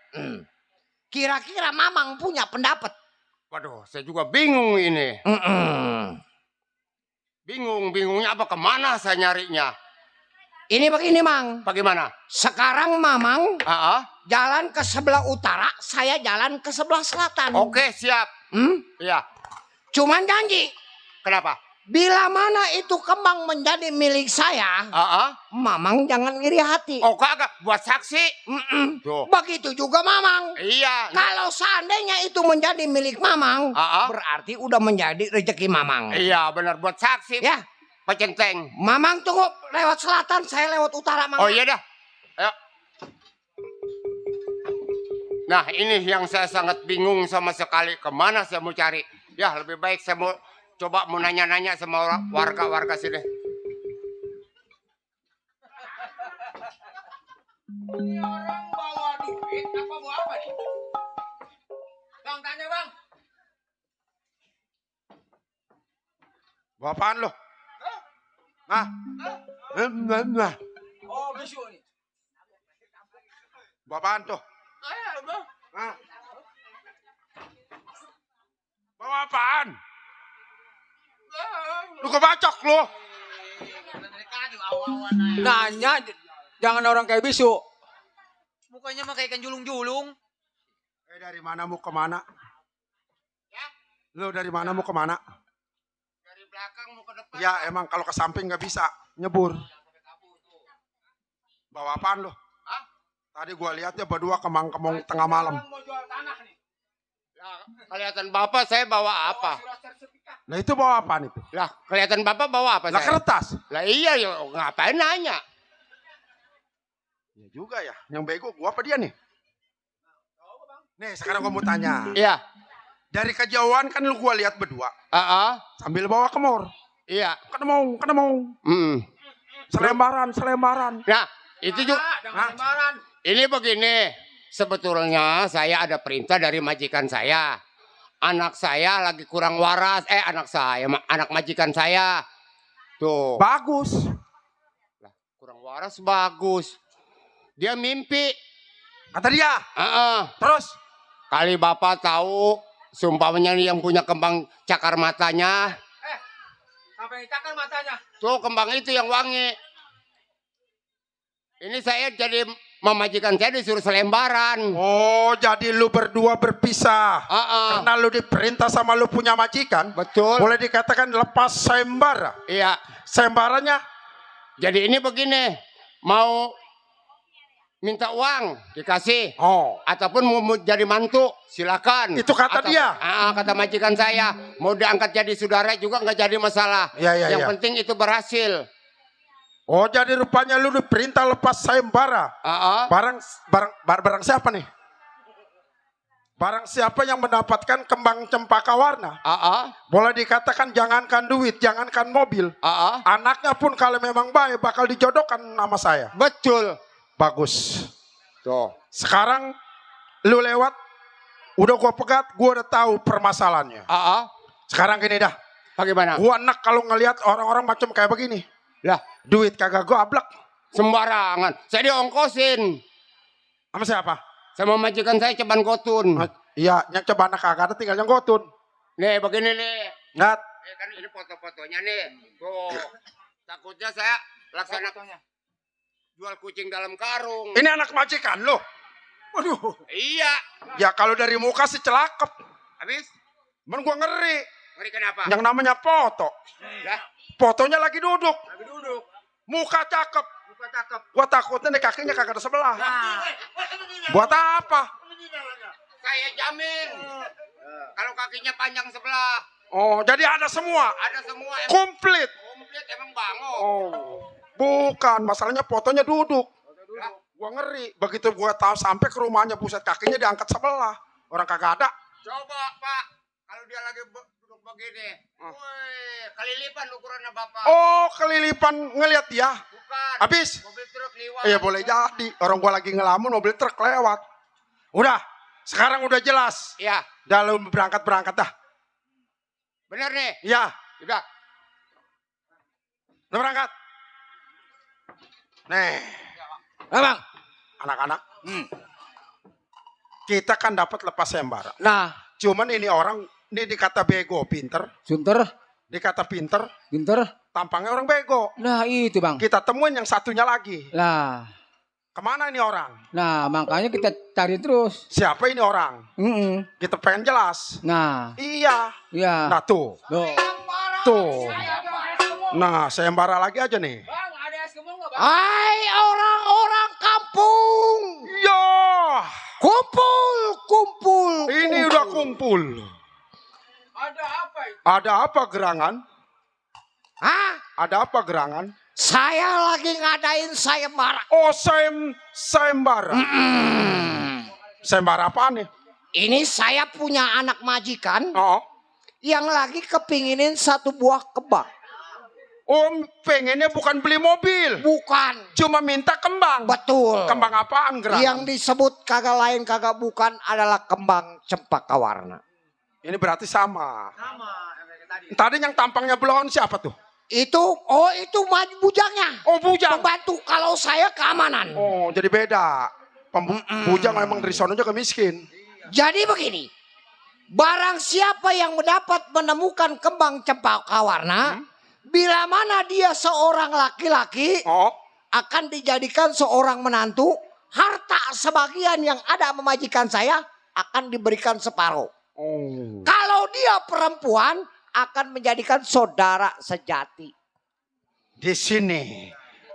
Kira-kira Mamang punya pendapat? Waduh, saya juga bingung ini. Bingungnya apa kemana saya nyarinya? Ini begini, Mang. Bagaimana? Sekarang Mamang Ah, jalan ke sebelah utara, saya jalan ke sebelah selatan. oke, siap. Iya. Cuman janji, Kenapa? bila mana itu kembang menjadi milik saya, Mamang jangan iri hati. Oh, kagak buat saksi. Tuh. Begitu juga Mamang. Iya. Kalau seandainya itu menjadi milik Mamang, berarti udah menjadi rezeki Mamang. Iya, benar buat saksi. Ya. Pak Centeng. Mamang tunggu lewat selatan, saya lewat utara, Mamang. Oh iya dah. Ayo. Nah, ini yang saya sangat bingung sama sekali. Kemana saya mau cari? Ya, lebih baik saya mau coba nanya-nanya sama warga-warga sini. Ini orang bawa duit apa bawa apa nih? Bang, tanya bang. Bawa apaan lo? Nah. Oh, bisu nih. Bawa apaan tuh? Bang. Nah. Bawa apaan? Lu kebacok lu. Nanya, jangan orang kayak bisu. Mukanya mah kayak ikan julung-julung. Dari mana mau kemana? Ya? Lu dari mana mau kemana? Dari belakang mau ke depan. Ya emang kalau ke samping nggak bisa nyebur. Bawa apaan lu? Hah? Tadi gua lihatnya berdua kemang-kemong tengah malam. Mau jual tanah nih. Ya, kelihatan Bapak saya bawa apa? Nah itu bawa apaan itu? Lah, kelihatan Bapak bawa apa Lah saya? kertas. Lah iya, ya, ngapain nanya? Ya juga ya. Yang bego gua apa dia nih? Nih sekarang gua mau tanya. Iya. Dari kejauhan kan lu gua lihat berdua. Sambil bawa kemor. Iya. Kenemong. Selembaran. Nah, itu juga. Ini begini. Sebetulnya saya ada perintah dari majikan saya. Anak saya lagi kurang waras. Anak majikan saya. Tuh. Bagus. Lah, kurang waras bagus. Dia mimpi. Kata dia. Terus? Kali Bapak tahu, sumpahnya yang punya kembang cakar matanya. Sampai cakar matanya. Tuh kembang itu yang wangi. Ini saya jadi memajikan saya disuruh selembaran. Oh, jadi lu berdua berpisah. Karena lu diperintah sama lu punya majikan. Betul. Boleh dikatakan lepas sayembara. Iya. Sayembaranya? Jadi ini begini. Mau minta uang dikasih. Ataupun mau jadi mantu silakan. Itu kata dia. Kata majikan saya. Mau diangkat jadi saudara juga nggak jadi masalah. Yang penting itu berhasil. Oh, jadi rupanya lu diperintah lepas sayembara. Barang siapa nih? Barang siapa yang mendapatkan kembang cempaka warna? Boleh dikatakan jangankan duit, jangankan mobil. Anaknya pun kalau memang baik bakal dijodohkan nama saya. Betul. Bagus. Tuh. Sekarang lu lewat, udah gua pegat, gua udah tahu permasalahannya. Sekarang gini dah. Bagaimana? Gua enak kalau ngelihat orang-orang macam kayak begini. Lah, duit kagak gua ablak. Sembarangan. Saya diongkosin. Sama siapa? Sama majikan saya Ceban Gotun. Iya, yang Ceban kagak ada, tinggal yang Gotun. Nih, begini nih. Ngat. Kan ini foto-fotonya nih. Tuh. Takutnya saya laksanakannya. Jual kucing dalam karung. Ini anak majikan lo. Waduh. Iya. Ya kalau dari muka sih celakep. Habis? Men gua ngeri. Ngeri kenapa? Yang namanya foto. Lah. Fotonya lagi duduk. Lagi duduk. Muka cakep. Muka cakep. Gua takutnya nih kakinya kagak ada sebelah. Buat apa? Saya jamin. Kalau kakinya panjang sebelah. Oh, jadi ada semua. Ada semua. Komplit. Komplit emang bango. Oh. Bukan, masalahnya fotonya duduk. Gua ngeri. Begitu gua tahu sampai ke rumahnya, buset kakinya diangkat sebelah. Orang kagak ada. Coba, Pak. Kalau dia lagi duduk begini. Woi, kelilipan ukurannya Bapak. Oh, kelilipan ngelihat dia. Bukan. Habis? Mobil truk lewat. Iya, boleh jadi. Orang gua lagi ngelamun, mobil truk lewat. Udah, sekarang udah jelas. Iya. Dah lu berangkat dah. Bener nih? Iya. Udah. Udah berangkat? Nih, Bang. anak-anak. Kita kan dapat lepas sayembara. Nah, Cuman ini orang, ini dikata bego, pinter. Sunter, Dikata pinter, pinter. tampangnya orang bego. Nah, itu Bang. Kita temuin yang satunya lagi. Nah, Kemana ini orang? nah makanya kita cari terus. Siapa ini orang? Kita pengen jelas. Nah, Iya. iya. Nah tuh. Loh. Tuh. Nah, sayembara lagi aja nih. Hai orang-orang kampung. Yo. Kumpul, kumpul. Ini udah kumpul. Ada apa gerangan? Hah? Ada apa gerangan? Saya lagi ngadain sayembara. Oh, sayembara. Sayembara apa nih? Ini saya punya anak majikan Oh. yang lagi kepinginin satu buah kembang. Oh, pengennya bukan beli mobil. Bukan. Cuma minta kembang. Betul. Kembang apaan gerangan? Yang disebut kagak lain kagak bukan adalah kembang cempaka warna. Ini berarti sama. Tadi yang tampangnya belon siapa tuh? Itu bujangnya. Oh, bujang. Pembantu kalau saya keamanan. Oh, jadi beda. Bujang memang dari sono juga miskin. Jadi begini. Barang siapa yang mendapat menemukan kembang cempaka warna, bila mana dia seorang laki-laki, akan dijadikan seorang menantu, harta sebagian yang ada memajikan saya akan diberikan separuh. Kalau dia perempuan, akan menjadikan saudara sejati. Di sini,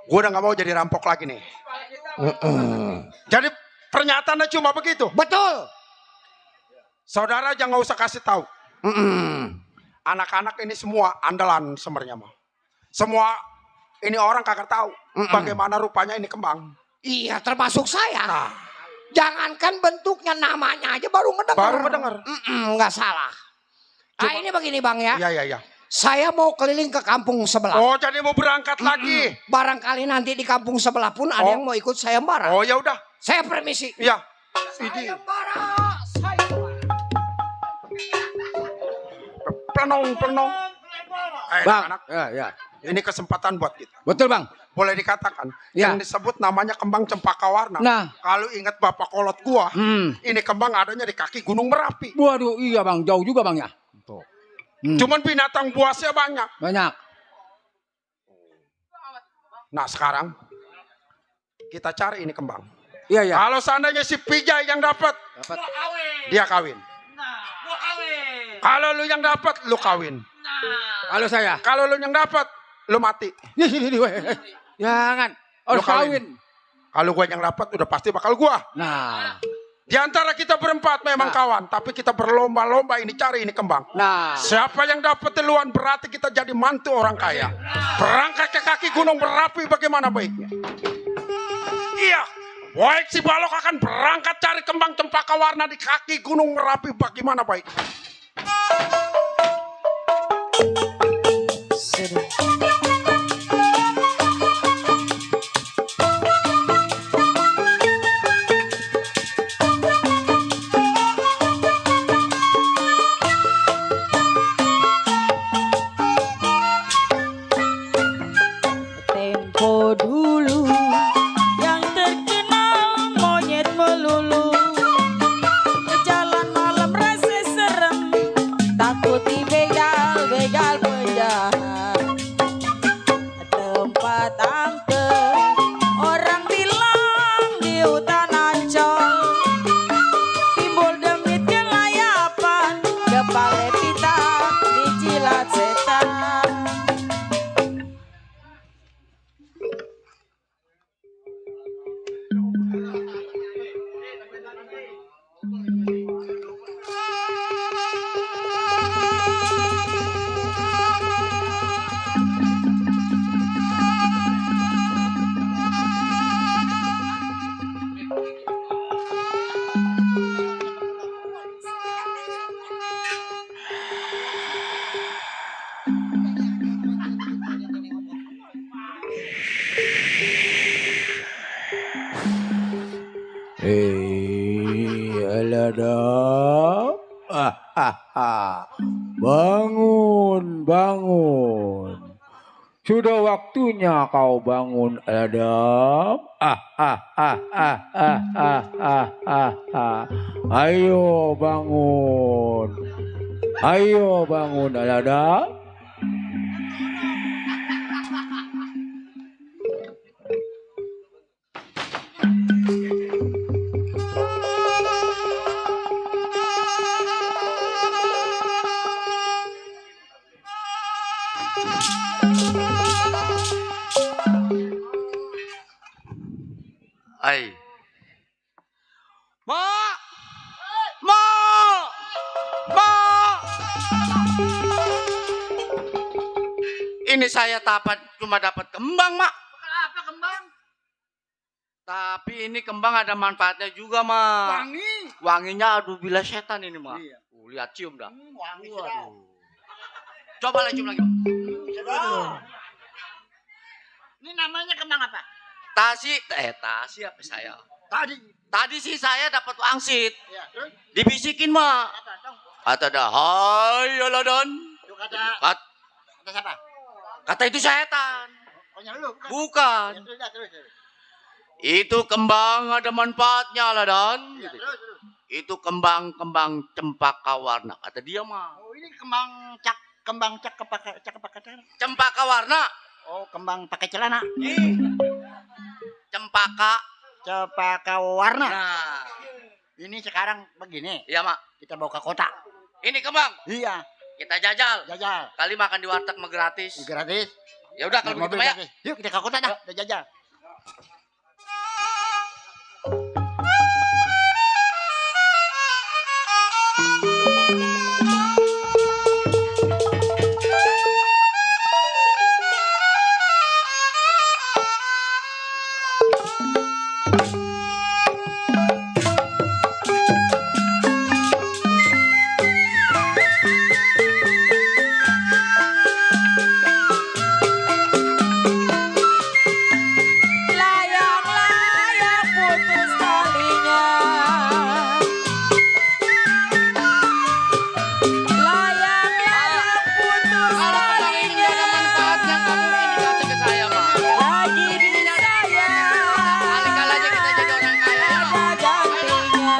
gue udah nggak mau jadi rampok lagi nih. Jadi pernyataannya cuma begitu. Betul. Saudara jangan usah kasih tahu. Anak-anak ini semua andalan sebenarnya mah. Semua ini orang kagak tahu bagaimana rupanya ini kembang. Iya, termasuk saya. Nah. Jangankan bentuknya, namanya aja baru mendengar. Baru mendengar. Nggak salah. Ini begini Bang ya. Iya. Saya mau keliling ke kampung sebelah. Oh, jadi mau berangkat lagi. Barangkali nanti di kampung sebelah pun ada yang mau ikut sayembara. Oh, ya udah. Saya permisi. Iya. Sayembara. Plenong. Bang. Anak, Ya. ini kesempatan buat kita. Betul Bang. Boleh dikatakan Ya. yang disebut namanya kembang cempaka warna. Nah. Kalau ingat Bapak Kolot gua, ini kembang adanya di kaki Gunung Merapi. Waduh, iya Bang, jauh juga Bang ya. Cuman binatang buasnya banyak. Banyak. Nah, sekarang kita cari ini kembang. Iya. Kalau seandainya si Pijay yang dapat, dia kawin. Kalau lu yang dapat, lu kawin. Kalau saya. Kalau lu yang dapat, lu mati. Jangan. Harus kawin. Kalau gua yang dapat, udah pasti bakal gua. Nah. Di antara kita berempat memang kawan, tapi kita berlomba-lomba ini cari ini kembang. Nah. Siapa yang dapat duluan berarti kita jadi mantu orang kaya. Berangkat ke kaki Gunung Merapi bagaimana baiknya? Iya. Baik, si Balok akan berangkat cari kembang cempaka warna di kaki Gunung Merapi bagaimana baiknya? Tempo dulu yang terkenal monyet melulu, jalan malam rasa serem, takut dibegal penjahat. Tempat angker orang bilang di hutan Ancol, timbul demit kelayapan, kepala pita dijilat setan. Aladap. Bangun. Sudah waktunya kau bangun, Adam. Ayo bangun. Ayo bangun, Adam. Ai. Ma! Ma! Ma! Ini saya cuma dapat kembang, Mak. Apa kembang? Tapi ini kembang ada manfaatnya juga, Mak. Wangi. Wanginya aduh bila setan ini, Mak. Iya. Lihat cium dah. Wangi sedap. Coba lagi cium lagi. Ini namanya kembang apa? Tasi apa saya? Tadi sih saya dapat wangsit. Ya, terus? Dibisikin, Mak. Apa dong? Kata dah, hai Aladan. Itu kata siapa? Kata itu setan. Pokoknya lu. Bukan. Ya, terus. Itu kembang ada manfaatnya, Aladan. Ya, terus. Itu kembang cempaka warna. Kata dia, Mak. Oh, ini kembang cempaka Cempaka warna. Oh, kembang pakai celana. Cempaka warna. Nah, Ini sekarang begini. iya, Mak. Kita bawa ke kota. Ini kembang. Iya. Kita jajal. Jajal. Kali makan di warteg mah gratis. Gratis. Ya udah kalau begitu, Mak, ya. Yuk kita ke kota dah. Kita jajal. Layang-layang putus talinya. Layang-layang putus talinya. Kamu ini kasih ke saya, Mak. Lagi disayang. Kali-kali aja kita jadi orang kaya, ya, Mak. Ada gantinya.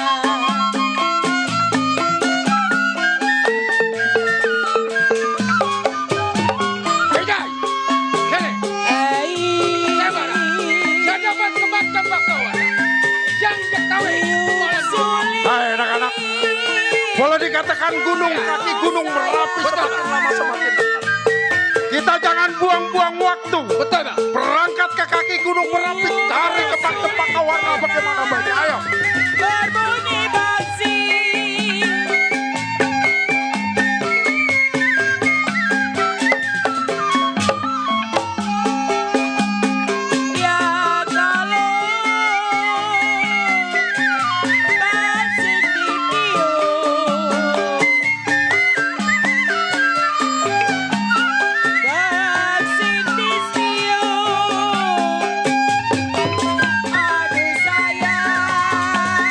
Bejai. Kene. Saya mana? Saya dapat kembang cempaka warna. Yang ketahui. Hai anak-anak, boleh dikatakan gunung Merapi semakin lama semakin dekat. Kita jangan buang-buang waktu. Betul, Mak. Berangkat ke kaki gunung Merapi, cari kembang cempaka warna bagaimana baiknya. Ayo. Berbunyi basi. Ya kalau basi ditiup, basi disiup. Aduh sayang,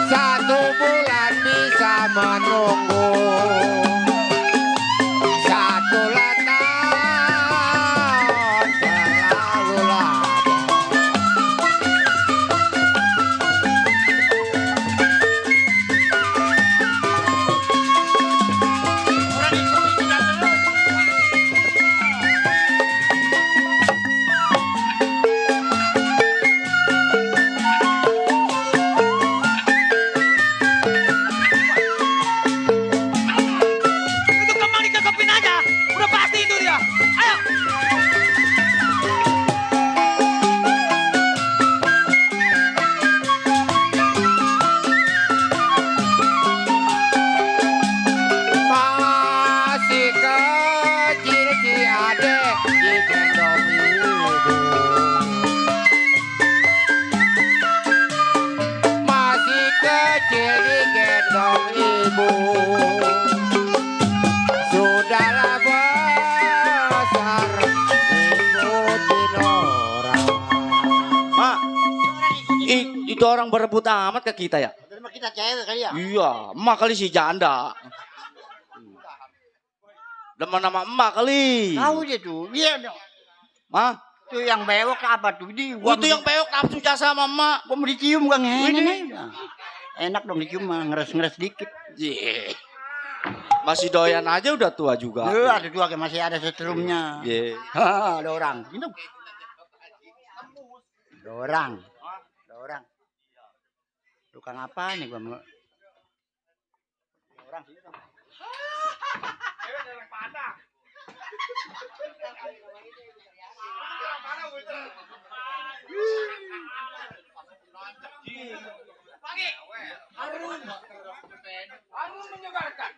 Satu bulan bisa menunggu, satu tahun terlalu lama. Itu kembang dikekepin aja. Udah pasti itu dia. Ayo. Masih kecil si adek digendong ibu. Masih kecil digendong ibu. Sudahlah besar ikutin orang. Mak, itu orang berebut amat ke kita ya? Terima kita cewek kali ya. Iya, emak kali si janda. Demen nama emak kali. Tahu dia tuh. Iya dong. Mah, Tuh yang bewok apa tuh? Di itu yang pewok nafsu jasa sama emak. gua mau dicium gak ngene. Enak dong dicium mah ngeres-ngeres dikit. Ye. Masih doyan aja udah tua juga. Ada dua masih ada setrumnya. Ye. Ada orang. Itu. Ada orang. Ada orang. Tukang apa nih gua mau? Orang sini dong. Harun menyegarkan.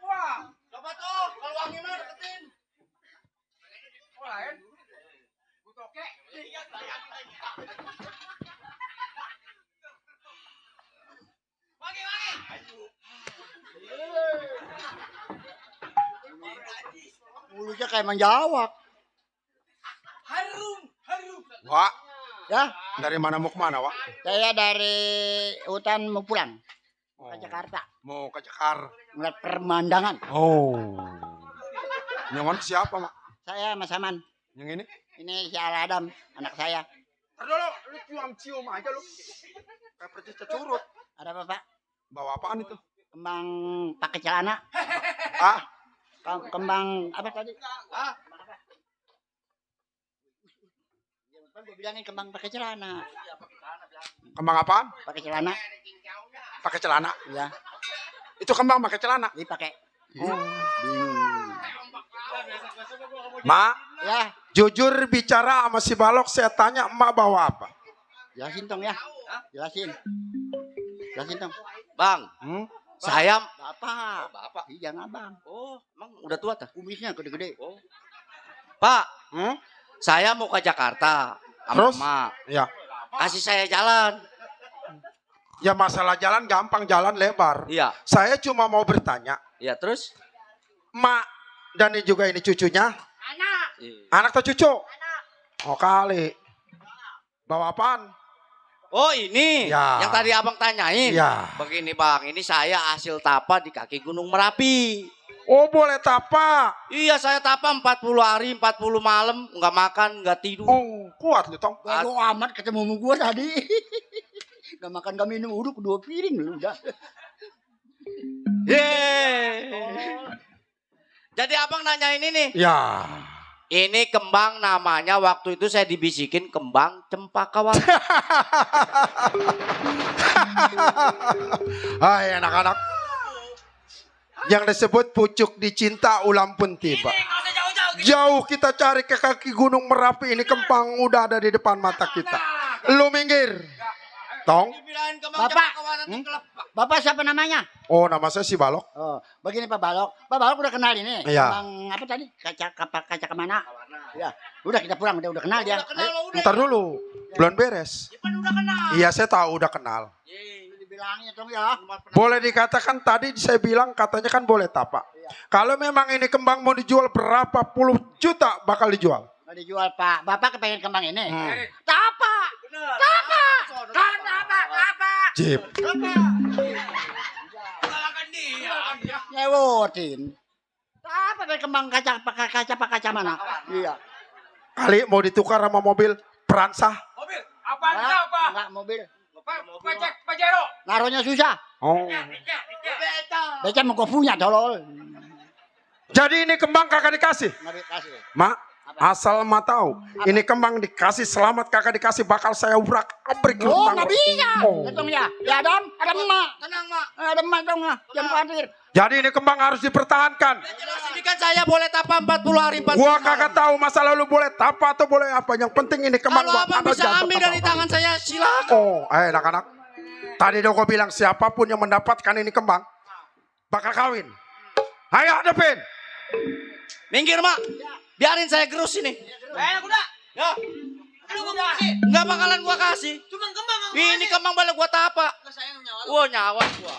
Wang. Coba tuh, kalau wangi mah deketin. Lain. Butoke. Mulutnya kayak menjawab. Harum. Wak, Ya, dari mana mau kemana, Wak? saya dari hutan mau pulang ke Jakarta. Mau ke Jakarta. Ngeliat pemandangan. Oh. Yang mana siapa, Mak? Saya Mas Aman. Yang ini? Ini si Al Adam, anak saya. Ntar dulu, lu cium aja lu. Kayak percis curut. Ada apa, Pak? Bawa apaan itu? Kembang pakai celana. Ah, Kembang apa tadi? Kan gue bilangin kembang pakai celana. kembang apaan? Pakai celana. Pakai celana. Iya, Itu kembang pakai celana. dipakai. Bingung. Mak, Ya, jujur bicara sama si Balok, saya tanya emak bawa apa? jelasin dong ya. Jelasin. Jelasin dong. Bang, saya Bapak. Bapak. Iya, Abang. Oh, emang udah tua tah? Kumisnya gede-gede. Oh. Pak, saya mau ke Jakarta sama Terus? emak. Ya. Kasih saya jalan. Ya masalah jalan gampang, jalan lebar. Iya. Saya cuma mau bertanya, Iya, terus? emak dan ini juga ini cucunya. Anak. Anak atau cucu? Oh kali. Bawa apaan? Oh, ini Ya. yang tadi Abang tanyain. Ya. Begini, Bang, ini saya hasil tapa di kaki Gunung Merapi. Oh boleh tapa. Iya, saya tapa 40 hari, 40 malam, nggak makan, nggak tidur. Oh kuat lu Tong. Baru amat ketemu sama gua tadi. Gak makan gak minum uduk 2 piring lu udah. Yeay. Jadi Abang nanyain ini. Ya. Ini kembang namanya waktu itu saya dibisikin kembang cempakawan. Hai anak-anak. Yang disebut pucuk dicinta ulam pun tiba. Jauh kita cari ke kaki Gunung Merapi, ini kembang udah ada di depan mata kita. Lu minggir. Tong. Bapak. Bapak siapa namanya? Oh nama saya si Balok. Oh, begini Pak Balok. Pak Balok udah kenal ini. Iya. Kembang apa tadi? Kaca kemana? Ya, udah kita pulang, udah kenal dia. Ntar dulu, belum beres. Iya saya tahu udah kenal. Dibilangin dong ya. Boleh dikatakan tadi saya bilang katanya kan boleh tapak. Kalau memang ini kembang mau dijual berapa puluh juta bakal dijual. Mau dijual Pak. Bapak kepengen kembang ini. Tapa. Tapa. Tapa. Jip. Salahkan dia. Nyewotin. Apa kayak kembang kaca mana? Iya. Kali mau ditukar sama mobil Pransa. Mobil. Apaan itu apa? Enggak mobil. Pajero. Naruhnya susah. Oh. Beca mau kau punya tolol. Jadi ini kembang kakak dikasih. Nggak dikasih. Mak, asal mak tahu. Ini kembang dikasih selamat kakak dikasih bakal saya ubrak abrik lu. Oh nggak bisa. Oh. Hitung ya. Ya Adam, ada emak. Tenang mak. Ada emak dong mak. Jangan khawatir. Jadi ini kembang harus dipertahankan. Ini kan saya boleh tapa 40 hari 40 Gua kagak tahu masa lalu boleh tapa atau boleh apa. Yang penting ini kembang Kalau gua abang ada bisa jatuh ambil apa dari apa. tangan saya, silakan. Oh, anak-anak. Tadi Doko bilang siapapun yang mendapatkan ini kembang bakal kawin. Ayo hadapin. Minggir, Mak. Biarin saya gerus ini. Kuda. Ya. Lu mau kasih? Nggak bakalan gua kasih. Cuma kembang aku Ini kasih. kembang balik gua tapa. Sayang nyawa lu. Wah, nyawa gua.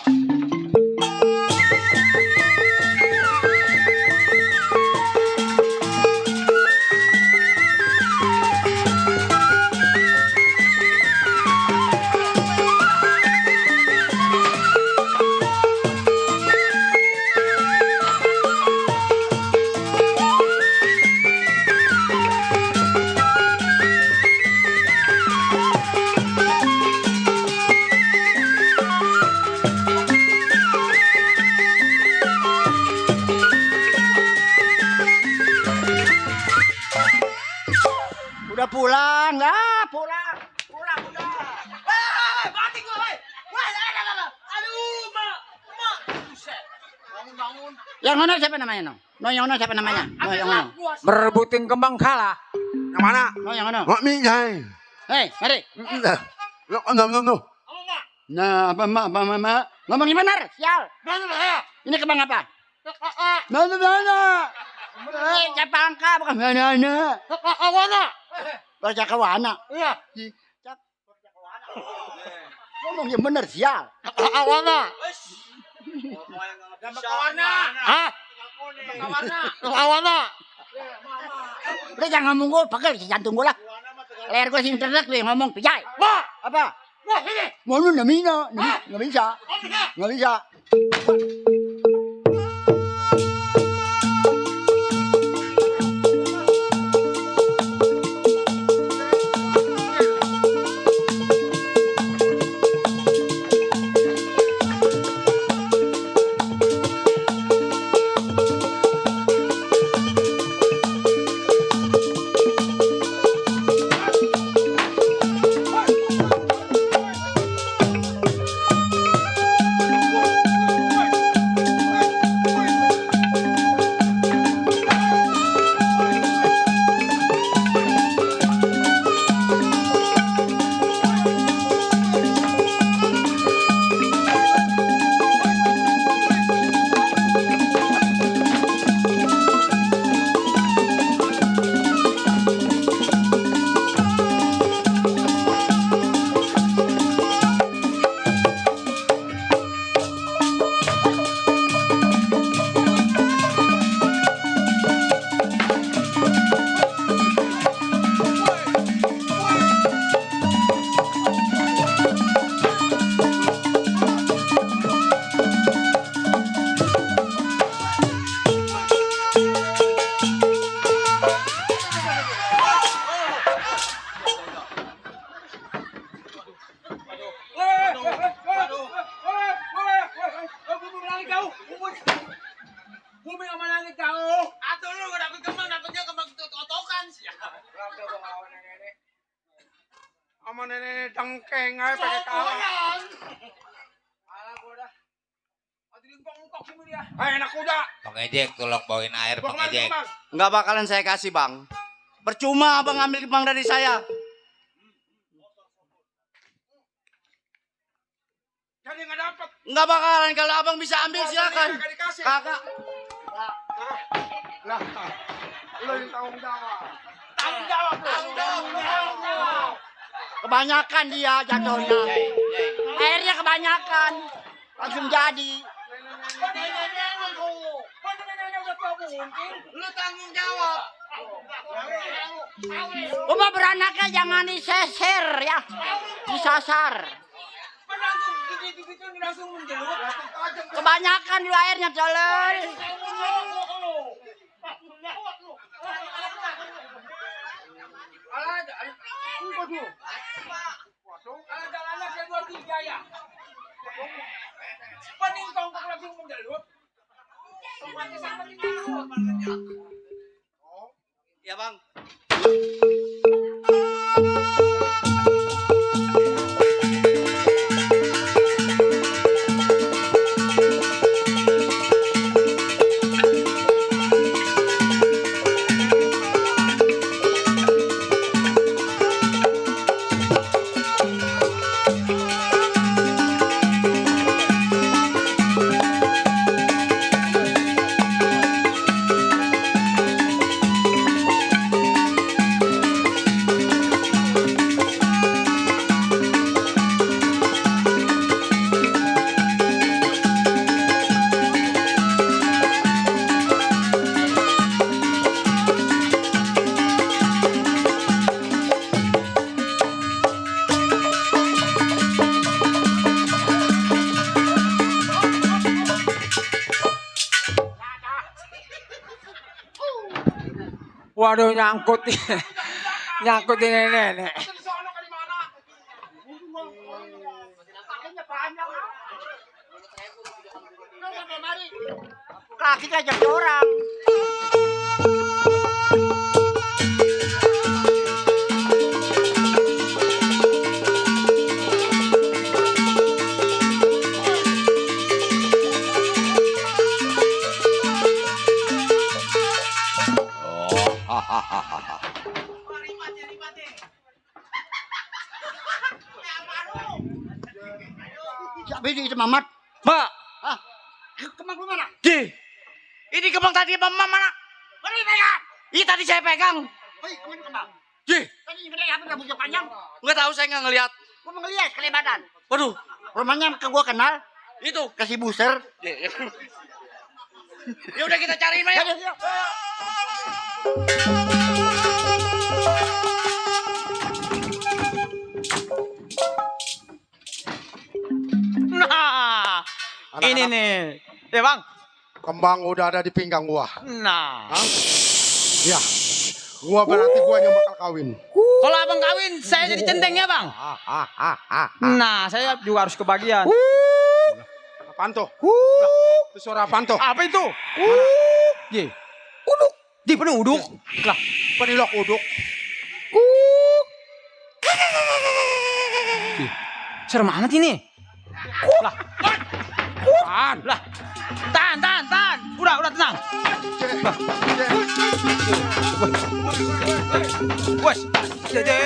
Udah pulang lah, pulang. Pulang udah. Mati gua, woi. Woi, aduh, Mak. Mak. Buset. Bangun. Yang mana siapa namanya no? No yang mana siapa namanya? No yang mana? Berebutin kembang kalah. Yang mana? No yang mana? Mak minjai. Hei, mari. No. Nah, apa ngomongin benar, sial. Ini kembang apa? Mana? Hei, capangka bukan mana. Kawana. Baca kawana. Iya. Ngomong yang benar, sial. Kawana. Kawana. Hah? Kawana. Udah jangan ngomong gue, pegel jantung gue lah. Leher gue sini terdekat gue ngomong, pijai. Wah, apa? Wah, ini. Mau lu namina, nggak bisa. Nggak bisa. Bumi sama langit jauh. Atau lu gak dapet kembang, dapetnya kembang totokan sih. Sama nenek dengkeng aja pakai kalah. Enak kuda. Bang Ejek, tolong bawain air Bang Ejek. Nggak bakalan saya kasih, Bang. Percuma Abang ambil kembang dari saya. Jadi nggak dapat. Nggak bakalan, kalau Abang bisa ambil silakan. Kakak. Lah, lu yang tanggung jawab. Tanggung jawab. Kebanyakan dia jatuhnya. Airnya kebanyakan. Langsung jadi. Lu tanggung jawab. Rumah beranaknya jangan diseser ya. Disasar. Kebanyakan di airnya colol. Ya bang. Waduh nyangkut nyangkut ini nenek. Kaki kajak orang. Siapa ini Mamat? Mbak, Hah? Kemang lu mana? Ji, ini kembang tadi mana? Mana dipegang? Ini tadi saya pegang. Hei, kemana kembang? Ji, Tadi gede apa rambutnya panjang? nggak tahu saya nggak ngelihat. Gua mau ngeliat kelebatan. Waduh, Rumahnya ke gua kenal. itu. Kasih buser. Ya udah kita cariin Maya. Ya. Nah, ini nih. Ya bang. Kembang udah ada di pinggang gua. Nah. Hah? Ya. Gua berarti gua yang bakal kawin. Kalau abang kawin, saya jadi centeng ya bang. Nah, saya juga harus kebagian. Apaan tuh? Lah, itu suara apaan tuh? Apa itu? Ji. Uduk. Ji, penuh uduk. Lah, Penilok uduk. serem amat ini. Lah. Apaan? Lah. Tahan. Udah tenang. Wes. Dede.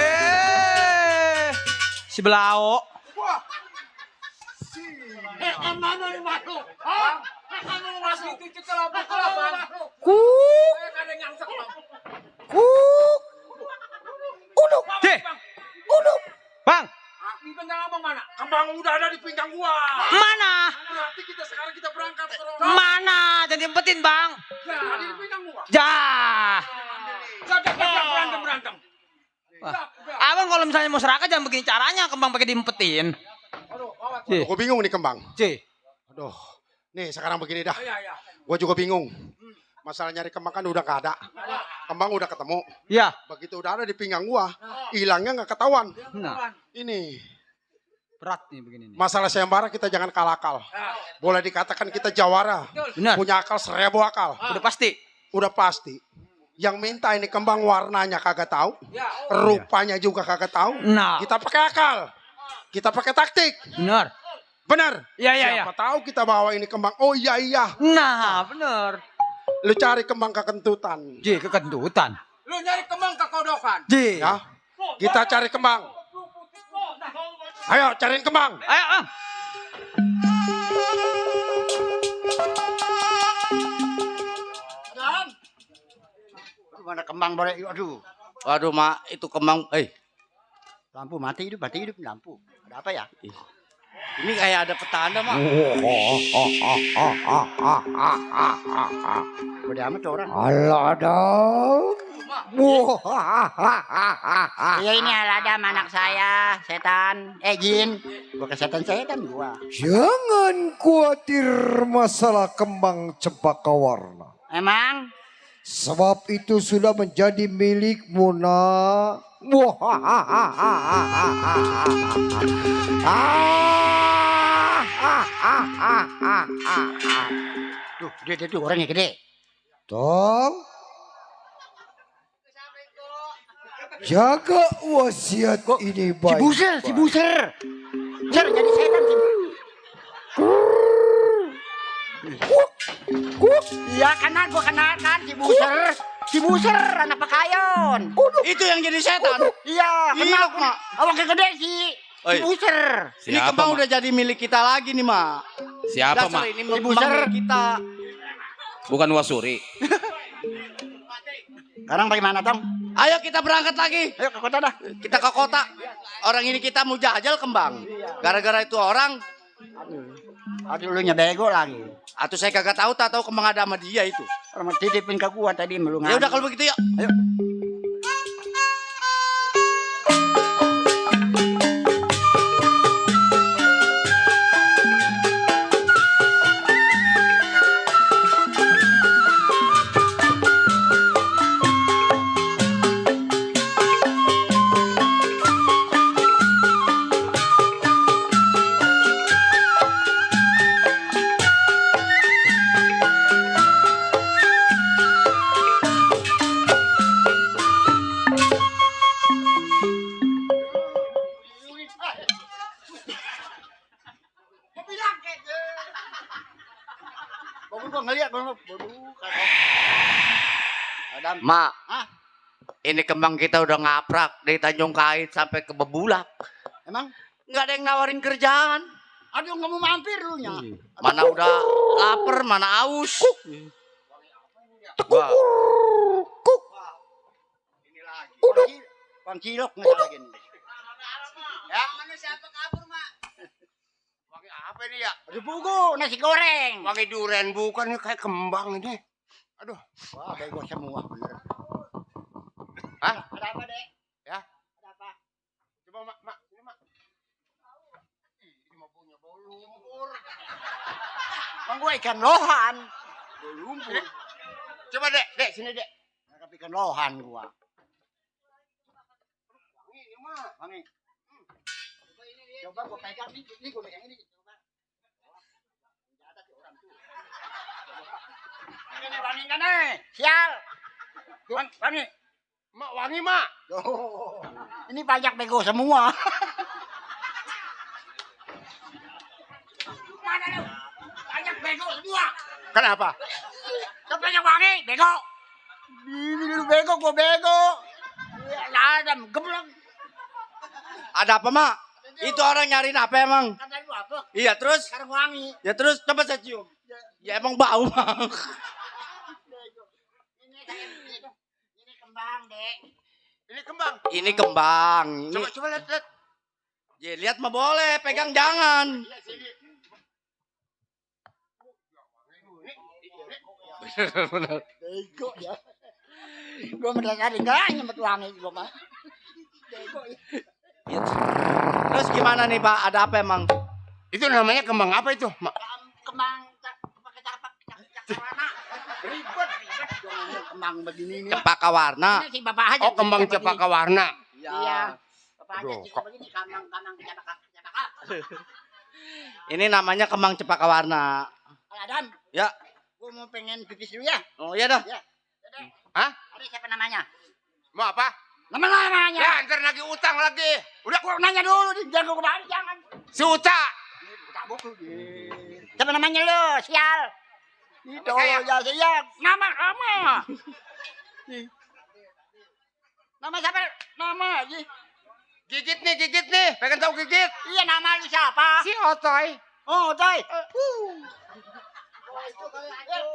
Si Belao. Mana nih masuk? Hah? Mana nih masuk? Itu kelapa. Ada nyangkut bang. Uduk. Ji. Uduk. Bang. Di pinggang abang mana? Kembang udah ada di pinggang gua. Mana? Berarti sekarang kita berangkat ke Mana? Jangan diempetin, Bang. Ya, ada di pinggang gua. Jah. Berantem. Abang kalau misalnya mau serakah jangan begini caranya, kembang pakai diempetin. Ji. Gua bingung nih kembang. Ji. Aduh. Nih sekarang begini dah. Iya. Gua juga bingung. Masalah nyari kembang kan udah gak ada. Kembang udah ketemu. Iya. Begitu udah ada di pinggang gua, hilangnya nggak ketahuan. Nah, Ini berat nih begini nih. masalah sayembara kita jangan kalah-akal. Boleh dikatakan kita jawara. Benar. Punya akal 1000 akal. Udah pasti. Udah pasti. Yang minta ini kembang warnanya kagak tahu. Rupanya juga kagak tahu. Nah. Kita pakai akal. Kita pakai taktik. Benar. Benar. Iya. Siapa tahu kita bawa ini kembang. Oh iya. Nah, benar. Lu cari kembang kekentutan. Ji, kekentutan. Lu nyari kembang ke kodokan. Ji. Ya. Kita cari kembang. Ayo cariin kembang. Ayo, Bang. Mana kembang boleh? Aduh. Waduh mak, itu kembang. Lampu mati hidup lampu. Ada apa ya? Ini kayak ada petanda mak. Udah amat orang. Aladam. Iya ini Aladam anak saya, setan, jin. Bukan setan gua. Jangan khawatir masalah kembang cempaka warna. Emang? Sebab itu sudah menjadi milikmu, nak. Tuh, gede orangnya gede. Tong, jaga wasiat ini baik. Si buser. Ser jadi setan sih. Iya karena gua kenalkan si buser anak pekayon. Itu yang jadi setan. Iya, kenal Mak. Awak gede sih. Si buser. Ini kembang udah jadi milik kita lagi nih, Mak. Siapa, Dasar Mak? ini kembang milik kita. Bukan Wasuri. Sekarang bagaimana, Tong? Ayo kita berangkat lagi. Ayo ke kota dah. Kita ke kota. Orang ini kita mau jajal kembang. Gara-gara itu orang. Aduh lu bego lagi. Atau saya kagak tahu kembang ada sama dia itu. Orang titipin ke gua tadi melungan. Ya udah kalau begitu yuk. Ayo. Mak, ini kembang kita udah ngaprak dari Tanjung Kait sampai ke Bebulak. Emang? Nggak ada yang nawarin kerjaan. Aduh nggak mau mampir lu nya. Mana udah lapar, mana aus. Wah. Ini lagi. Udah. Bang Cilok nggak salah gini. Ya. Mana siapa kabur, Mak? Wangi apa ini ya? Aduh buku, nasi goreng. Wangi duren bukan ini kayak kembang ini. Aduh. Wah, bego semua bener. Hah? Ada apa, Dek? Ya. Ada apa? Coba mak, ini mak. Ini mau punya bau lumpur. Bang gua ikan lohan. Bau lumpur. Coba dek, sini dek. Nangkap ikan lohan gua. Wangi ini mah. Wangi. Coba gua pegang nih, gua pegang ini. Coba. Ada si orang tuh. Ini wangi kan sial. Wangi. Mak wangi mak. Oh, ini banyak bego semua. Mana lu? Banyak bego semua. Kenapa? Banyak wangi, bego. Lu bego, gua bego. Adam, geblok. Ada apa mak? Itu orang nyariin apa emang? Kata lu apa? Iya terus? Sekarang wangi. Ya terus coba saya cium. Ya emang bau mak. Ini kembang, Dek. Ini kembang. Ini kembang. Coba lihat. Ya lihat mah boleh, pegang jangan. Bener. Bego ya. Gua mendasari enggak nyempet wangi gua mah. Bego ya. Terus gimana nih Pak? Ada apa emang? Itu namanya kembang apa itu? Kembang warna. Ribet kembang begini nih. Cempaka warna. Ini si Bapak aja. Oh, kembang cempaka warna. Iya. Bapak aja Aduh, sih begini kembang cempaka. Ini namanya kembang cempaka warna. Adam. Ya. Gua mau pengen pipis dulu ya. Oh iya dah. Ya. Hah? Ada siapa namanya? Mau apa? Namanya. Ya, ntar lagi utang lagi. Udah gua nanya dulu nih, jangan gua kebalik jangan. Si Uta. Siapa namanya lo? Sial. Itu ya nama. Nama siapa? Nama aja. Gigit nih. Pengen tahu gigit? Iya, nama lu siapa? Si Otoy. Oh, Otoy.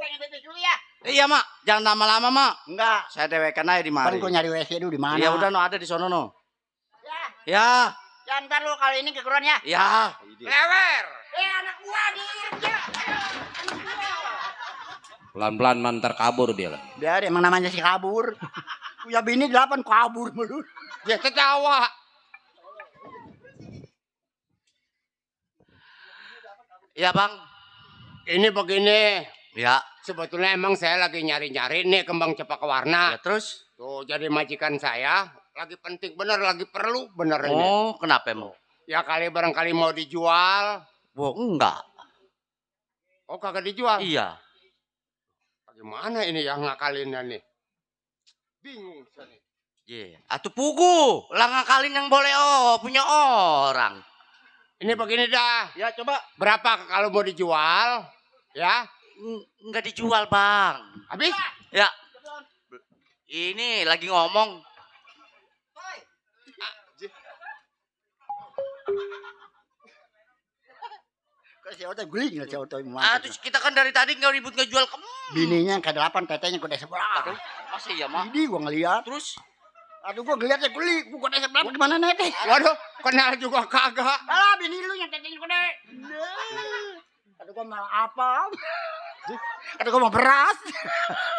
Pengen pipis dulu ya? Iya mak, jangan lama-lama mak. Enggak. Saya dewekan aja di mari. Kan gua nyari WC dulu di mana? Ya udah no ada di sono no. Ya. Ya. Ya ntar lu kali ini kekeruan ya. Ya. Lewer. Anak gua ya. Pelan-pelan mantar kabur dia lah. Biar emang namanya si kabur. Punya bini 8 kabur mulu. Dia ketawa. Ya bang. Ini begini. Ya. Sebetulnya emang saya lagi nyari-nyari nih kembang cempaka warna. Ya terus? Tuh jadi majikan saya lagi penting bener, lagi perlu bener ini. Oh kenapa mau? Ya kali barangkali mau dijual. Wah enggak. Oh kagak dijual? Iya. Bagaimana ini yang ngakalinnya nih? Bingung saya nih. Iya. Atuh pugu. Lah ngakalin yang boleh punya orang. Ini begini dah. Ya coba. Berapa kalau mau dijual? Ya. Enggak dijual bang. Habis? Ya. Ini lagi ngomong. Kok si Otoy guling si Otoy Terus kita kan dari tadi nggak ribut ngejual bininya yang ke-8, tetenya ke sebelah. Masih ya mak. Ini gua ngeliat. Terus? Aduh gua ngeliatnya guling, bukan sebelah gimana nete? Waduh, kenal juga kagak. Alah bini lu yang tetenya gede. Aduh gua malah apa? Aduh gua mau beras.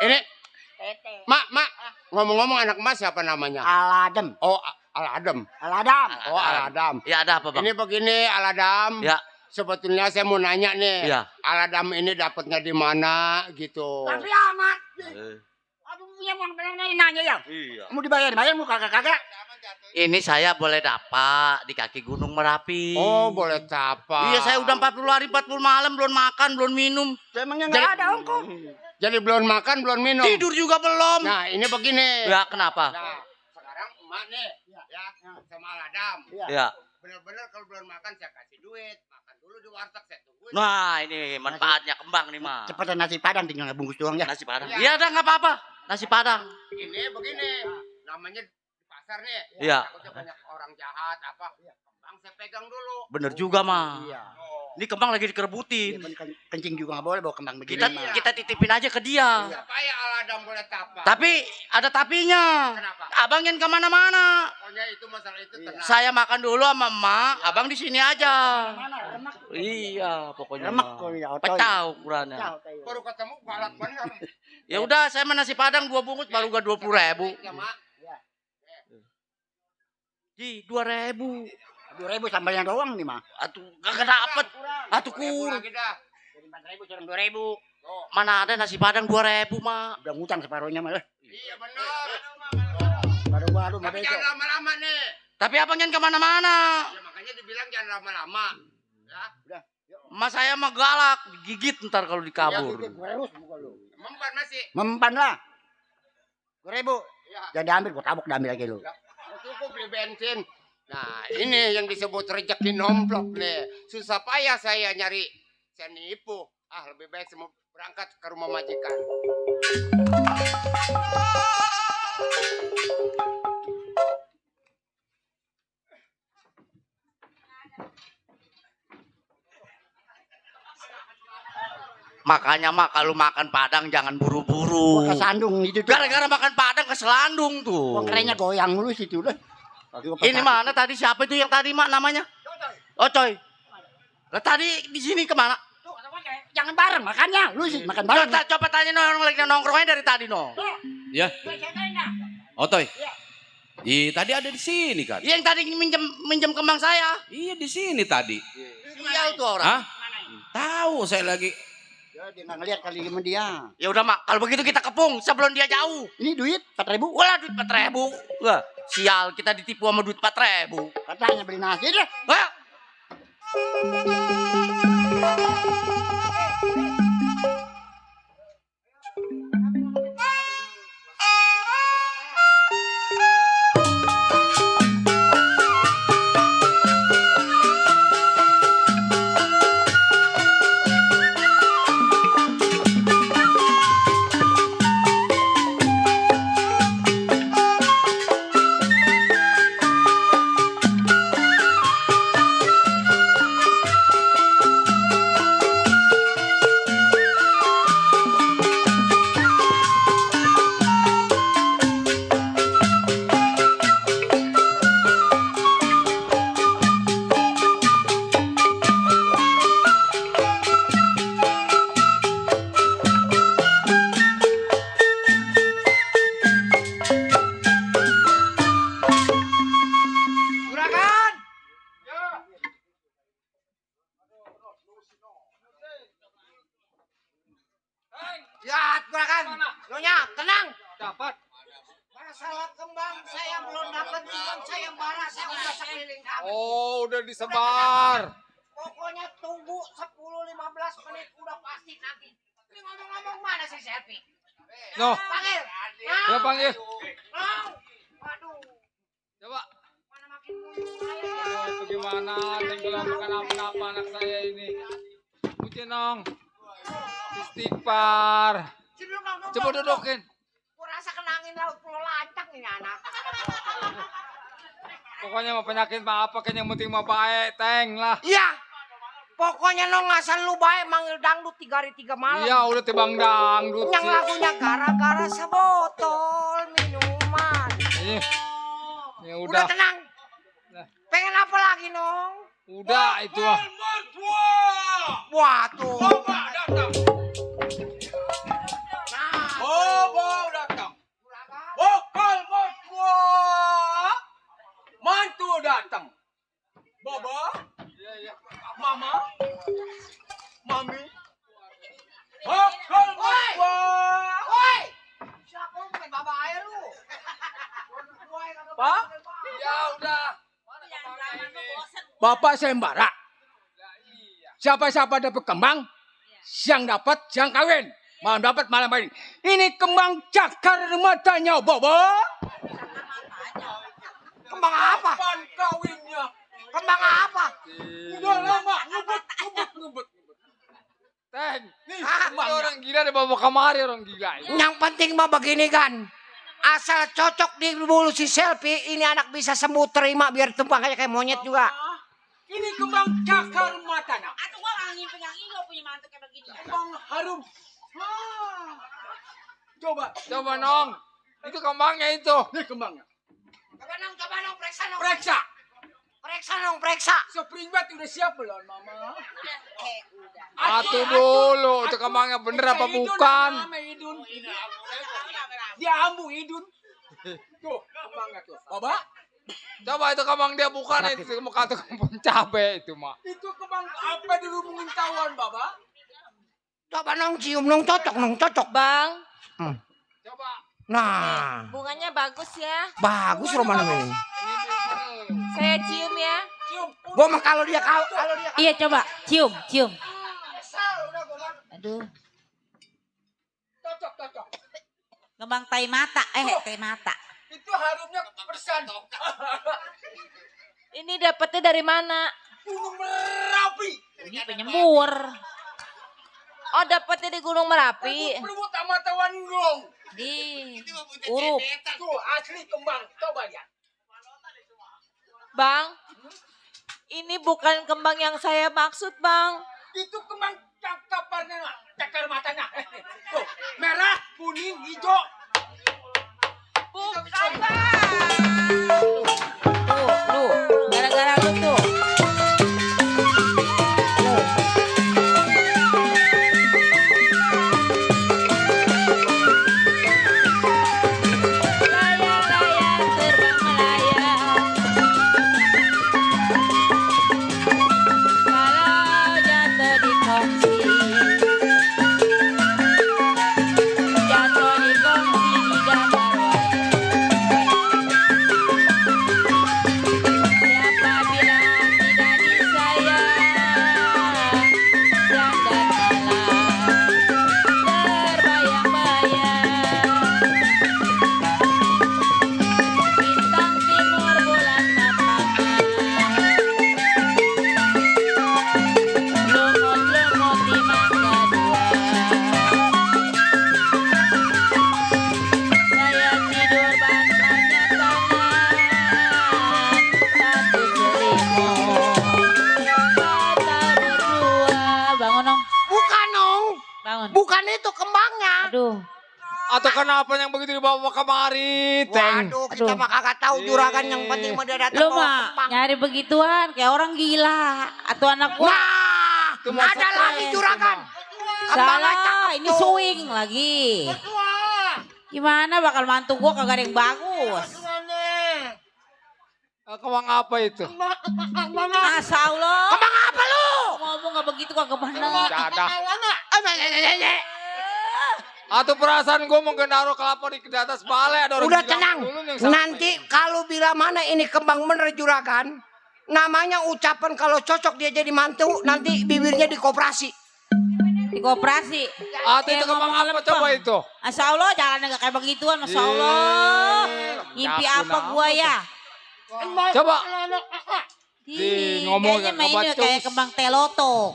Ini Mak, ngomong-ngomong anak Mas siapa namanya? Aladem. Oh, Aladem. Aladam. Oh, Aladam. Ya ada apa bang? Ini begini Aladam. Ya. Sebetulnya saya mau nanya nih. Ya. Aladam ini dapatnya di mana gitu. Tapi amat. Aduh punya uang nanya ya. Iya. Mau dibayar mau kagak. Ini saya boleh dapat di kaki Gunung Merapi. Oh, boleh dapat. Iya, saya udah 40 hari 40 malam belum makan, belum minum. Emangnya enggak ada ongko. Jadi belum makan, belum minum. Tidur juga belum. Nah, ini begini. Ya, kenapa? Nah, sekarang emak nih, ya, sama Aladam. Ya. Bener-bener kalau belum makan saya kasih duit. Makan dulu di warteg saya tungguin. Nah, ini manfaatnya kembang nih, Mak. Cepetan nasi padang tinggal bungkus doang ya. Nasi padang. Iya, dah enggak apa-apa. Nasi padang. Ini begini, namanya di pasar nih. Iya. Takutnya banyak orang jahat apa. Kembang saya pegang dulu. Bener juga, Mak. Iya. Ini kembang lagi dikerebutin. Kencing juga nggak boleh bawa kembang begini. Kita titipin aja ke dia. Supaya Aladam boleh tapak. Tapi ada tapinya. Kenapa? Abang jangan kemana-mana. Pokoknya itu masalah itu tenang. Saya makan dulu sama emak. Abang di sini aja. Iya, pokoknya. Remek kok ya. Pecah ukurannya. Baru ketemu galak bener. Ya udah, saya mana nasi padang 2 bungkus baru gak 20.000. Ya, Mak. Di 2.000. 2.000 sambalnya doang nih mah. Atuh kagak dapet. Atuh kur. Lagi dah. Jadi 4.000 curang 2.000. Mana ada nasi padang 2.000, Mak. Udah ngutang separuhnya mah. Iya benar. Baru-baru mah Tapi besok. jangan lama-lama nih. Tapi abang jangan kemana-mana. Ya makanya dibilang jangan lama-lama. Ya. Udah. Mas saya mah galak, digigit ntar kalau dikabur. Mempan masih. Mempan lah. 2.000. Ya. Jangan diambil, gua tabok diambil lagi lu. Cukup beli bensin. Nah ini yang disebut rezeki nomplok nih. Susah payah saya nyari. Saya nipu. Ah lebih baik saya mau berangkat ke rumah majikan. Makanya mak kalau makan padang jangan buru-buru. Gua kesandung itu tuh. Gara-gara makan padang keselandung tuh. Gua kerennya goyang dulu situ udah. Ini mana tadi siapa itu yang tadi mak namanya? Ocoy. Lah tadi di sini kemana? Jangan bareng makannya. Lu sih makan bareng. Coba tanya orang lagi nongkrongnya dari tadi no. Ya. Otoy. Tadi ada di sini kan? Yang tadi minjem kembang saya. Iya di sini tadi. Sial tuh orang. Hah? Tahu saya lagi. Ya, dia nggak ngeliat kali sama dia. Ya udah mak, kalau begitu kita kepung sebelum dia jauh. Ini duit 4.000. Wah duit 4.000. Wah sial kita ditipu sama duit 4.000. Katanya beli nasi deh. Wah. Nyonya, tenang. Dapat. Masalah kembang saya belum dapat ikan sayembara, saya udah sekeliling kamu. Oh, udah disebar. Pokoknya tunggu 10-15 menit udah pasti nanti. Ini ngomong-ngomong mana si Selfie? No. Panggil. Ya panggil. Waduh. Coba. Mana makin saya. Itu gimana? Tinggal bukan apa-apa anak saya ini. Puji nong. Istighfar. Coba dudukin. Gua rasa kena angin laut pulau lancang ini anak. Pokoknya mau penyakit mah apa kan yang penting mah baik, Teng lah. Iya. Pokoknya nong asal lu baik manggil dangdut 3 hari 3 malam. Iya, udah tebang dangdut. Yang lagunya gara-gara sebotol minuman. Ya Udah udah. tenang. Pengen apa lagi nong? Udah itu ah. Wah tuh. Bobo datang. Bokal mertua. Mantu datang. Bobo. Iya iya. Mama. Mami. Bokal mertua. Woi. Siapa lu main baba air lu? Pak? Ya udah. Bapak sayembara. Siapa-siapa dapat kembang, siang dapat, siang kawin. Malam dapat, malam kawin. Ini kembang cakar matanya, Bobo. Kembang apa? Kapan kawinnya? Kembang apa? Udah lama ngebut. Teng, nih orang gila deh bawa kemari orang gila. Yang penting mah begini kan. Asal cocok di bulu si Selfie, ini anak bisa sembuh terima biar tumpang kayak monyet juga. Ini kembang cakar matanya. Atau gua angin penyanyi lo punya mantu kayak begini. Kembang harum. Coba nong. Itu kembangnya itu. Nih kembangnya. Coba nong, periksa nong. Periksa. Periksa nong, periksa. Spring bat udah siap belum, Mama? Udah. Atuh dulu, itu kembangnya bener apa bukan? Idun. Dia ambu Idun. Tuh, kembangnya tuh. Baba, Coba itu kembang dia bukan itu muka tuh kebun cabe itu mah. itu kembang apa dulu mungkin tawan, Baba? Coba nong cium nong, cocok. Bang, Coba. Nah, bunganya bagus ya. bagus Romano ini. Saya cium ya. Gua mah kalau dia Iya coba, cium. Aduh, Cocok. kembang tai mata, tai mata. Itu harumnya persan. Ini dapetnya dari mana? Gunung Merapi. Ini penyembur. Oh, dapetnya di Gunung Merapi. Perut sama tawan gong. Di Urup. Tuh asli kembang. Coba lihat. Bang, ini bukan kembang yang saya maksud, Bang. Itu kembang cakar matanya. Tuh, merah, kuning, hijau. Bukan, Bang. Tuh, lu. Gara-gara lu tuh. Layang-layang terbang melayang. Kalau jatuh di kongsi. Jatuh di kongsi di gambar siapa bilang tidak disayang siang dan malam terbayang-bayang bintang timur bulan mapangan lumut-lumut di mangga dua saya tidur bantalnya tangan satu selimut kata berdua bangun dong Bukan nong, bangun bukan itu kembangnya. aduh Atau kenapa yang begitu dibawa kemari, Teng? Waduh, kita mah kagak tahu juragan, yang penting mah dia datang lu bawa mah kembang. nyari begituan kayak orang gila atau anak gua Nah, Itu mah ada stres, lagi itu juragan. mah. Kembangnya salah cakep ini tuh. swing lagi gimana bakal mantu gua kagak ada yang bagus Kembang apa itu? masa Allah Kembang apa lu? ngomong gak begitu kagak bener Dadah. Atau perasaan gue mungkin naruh kelapa di atas balai ada orang Udah bilang tenang. dulu yang sampai. Nanti kalau bila mana ini kembang bener juragan, namanya ucapan kalau cocok dia jadi mantu, nanti bibirnya dikoperasi. Di koperasi. Atau itu kembang apa coba itu? Masya Allah jalannya gak kayak begituan. Masya Allah. Ngimpi apa gua ya? Coba. Ih, ngomong kayaknya gak mainnya kebacus. kayak kembang telotok.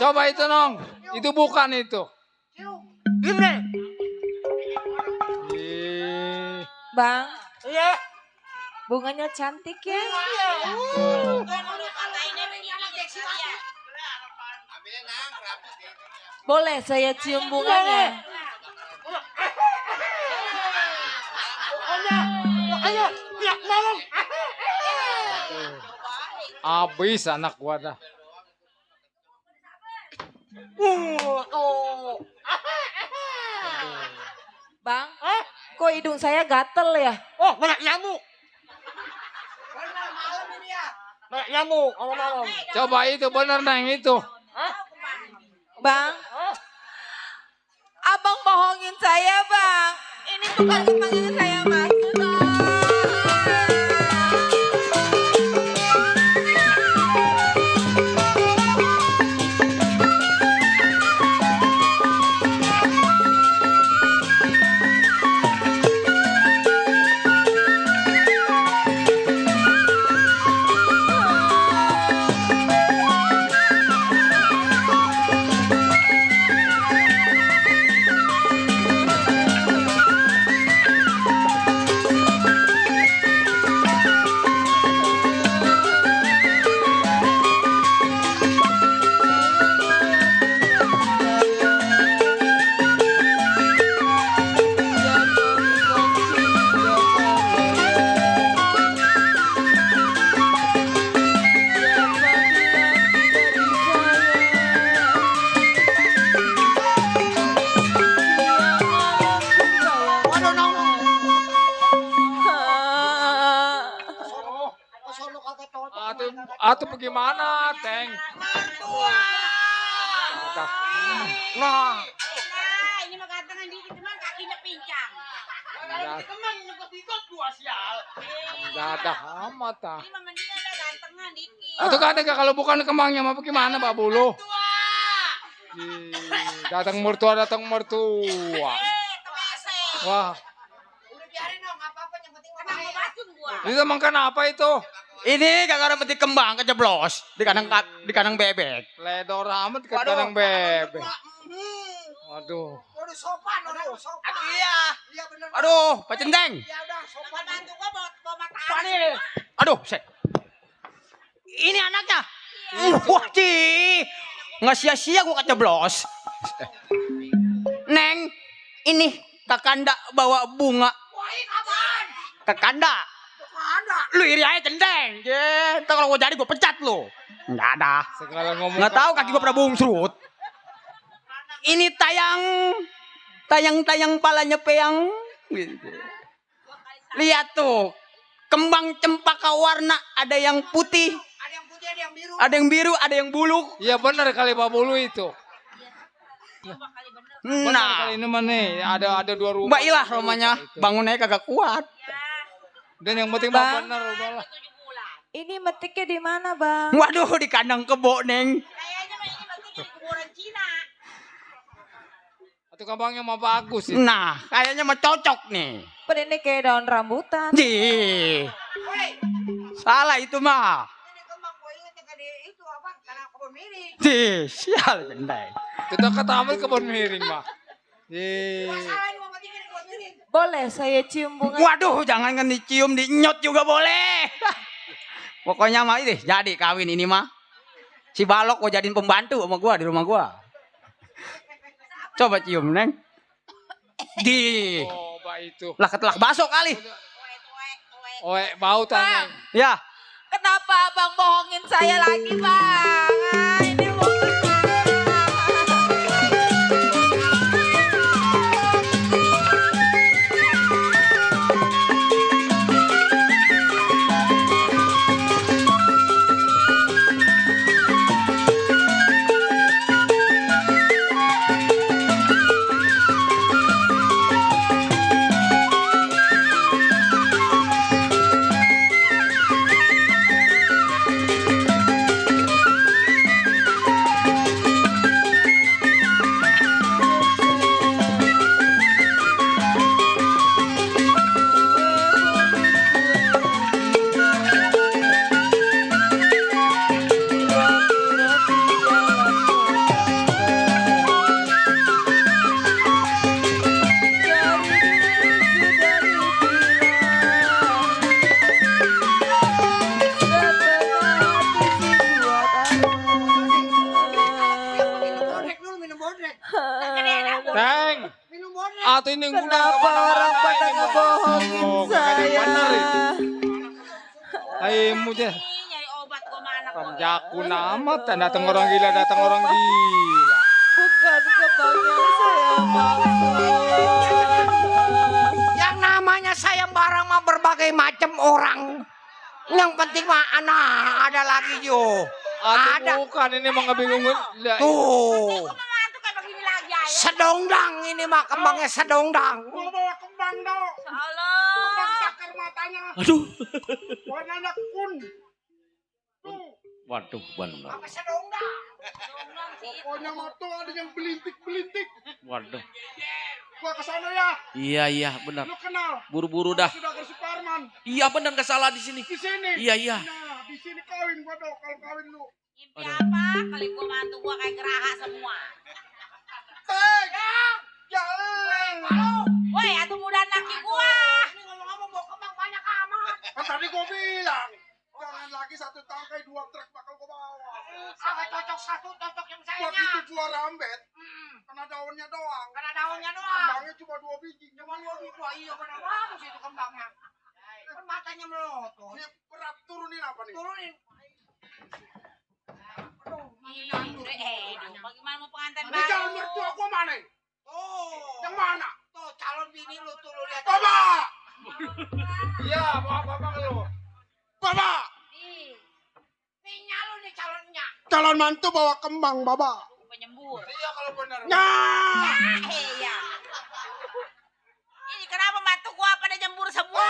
Coba itu Nong. Itu bukan itu. Bang. Iya. Bunganya cantik ya. Boleh saya cium bunganya? Abis anak gua dah. Bang, kok hidung saya gatel ya? Oh, banyak nyamuk. Banyak nyamuk malam-malam. Coba itu bener Neng itu. Bang, abang bohongin saya bang. Ini bukan kembang yang saya maksud. Atau bagaimana, Teng? Nah, ini mah gantengan dikit cuman kakinya pincang. Kalau kemang ngebet ikut gua sial. Dadah amat ah. Ini mah mendingan ada gantengan dikit. Atau kata kalau bukan kembangnya mah bagaimana Pak Bulu? Datang mertua. Wah. Itu emang kenapa itu? Ini gara-gara meti kembang kejeblos di kandang bebek. Ledor amat ke kandang bebek. Aduh. Aduh sopan, aduh sopan. Aduh iya. Iya bener. Aduh, Pak Centeng. Ya udah sopan. Bantu gua bawa mata. Aduh, ini anaknya. Wah, nggak sia-sia gua kejeblos. Neng, ini Kakanda bawa bunga. Kakanda. Lu iri aja Centeng. Ntar kalau gua jadi gua pecat lu. Nggak ada. Segala ngomong. Nggak tahu kaki gua pernah bungsrut. Ini tayang palanya peyang. Lihat tuh. Kembang cempaka warna ada yang putih. Ada yang biru, ada yang buluk. Iya benar kali Pak Bulu itu. Nah, kali ini mana ada dua rumah. Mbak Ilah rumahnya bangunnya kagak kuat. Dan yang penting Bang benar udahlah. Ini metiknya di mana, Bang? Waduh, di kandang kebo, Neng. Kayaknya mah ini metiknya di kuburan Cina. Atau kembangnya mah bagus itu. Nah, kayaknya mah cocok nih. Pada ini kayak daun rambutan. Di. Salah itu mah. Ini kembang gue inget yang itu apa? Karena kebun miring. Di, sial Centeng. Kita ketamat kebun miring mah. Masalah ini mau mati kebun miring. Boleh saya cium bunga? Waduh, jangan kan dicium, dinyot juga boleh. Pokoknya mah ini jadi kawin ini mah. Si Balok mau jadiin pembantu sama gua di rumah gua. Coba cium, Neng. Di. Coba itu. Lah ketelak baso kali. Oe, bau tanya. Ya. Kenapa Abang bohongin saya lagi, Bang? Ah, ini ini Kenapa orang pada ngebohongin saya? Aimu deh. Nyari obat gua mana kok. Jaku amat, datang orang gila, datang orang gila. Bukan kembang yang saya maksud. Yang namanya sayembara mah berbagai macam orang. Yang penting mah anak ada lagi Jo. Ada. Bukan ini mah ngebingungin. Tuh. Sedongdang ini mah kembangnya sedongdang. Gua bawa kembang dong. Allah. Kembang cakar matanya. Aduh. Warnanya kun. Waduh, benar. Apa sedongdang? Pokoknya mah tuh ada yang belintik-belintik. Waduh. Gua kesana ya. Iya, benar. Lu kenal? Buru-buru dah. Sudah ke Suparman. Iya, benar nggak salah di sini. Di sini. Iya. Nah, di sini kawin gua dong. Kalau kawin lu. Mimpi apa? Kali gua mantu gua kayak geraha semua. Jalan. Woi, atuh muda laki gua. Ini ngomong-ngomong bawa kembang banyak amat. Kan tadi gua bilang. Jangan lagi satu tangkai 2 truk bakal gua bawa. Sangat cocok satu, cocok yang sayanya. Begitu gua rambet. Kena daunnya doang. Karena daunnya doang. Kembangnya cuma 2 biji. Cuma 2 biji. Wah, iya benar bagus itu kembangnya. Kan matanya melotot. Ini berat turunin apa nih? Turunin. Bagaimana mau pengantin Ini baru? calon mertua gua mana? Oh. Yang mana? Tuh calon bini lu tuh lu lihat. Bapak! Iya, bapak lu. Bapak! Nih lu nih calonnya. Calon mantu bawa kembang, Bapak. Penyembur. Iya kalau benar. Nah, iya. Ini kenapa mantu gua pada jembur semua?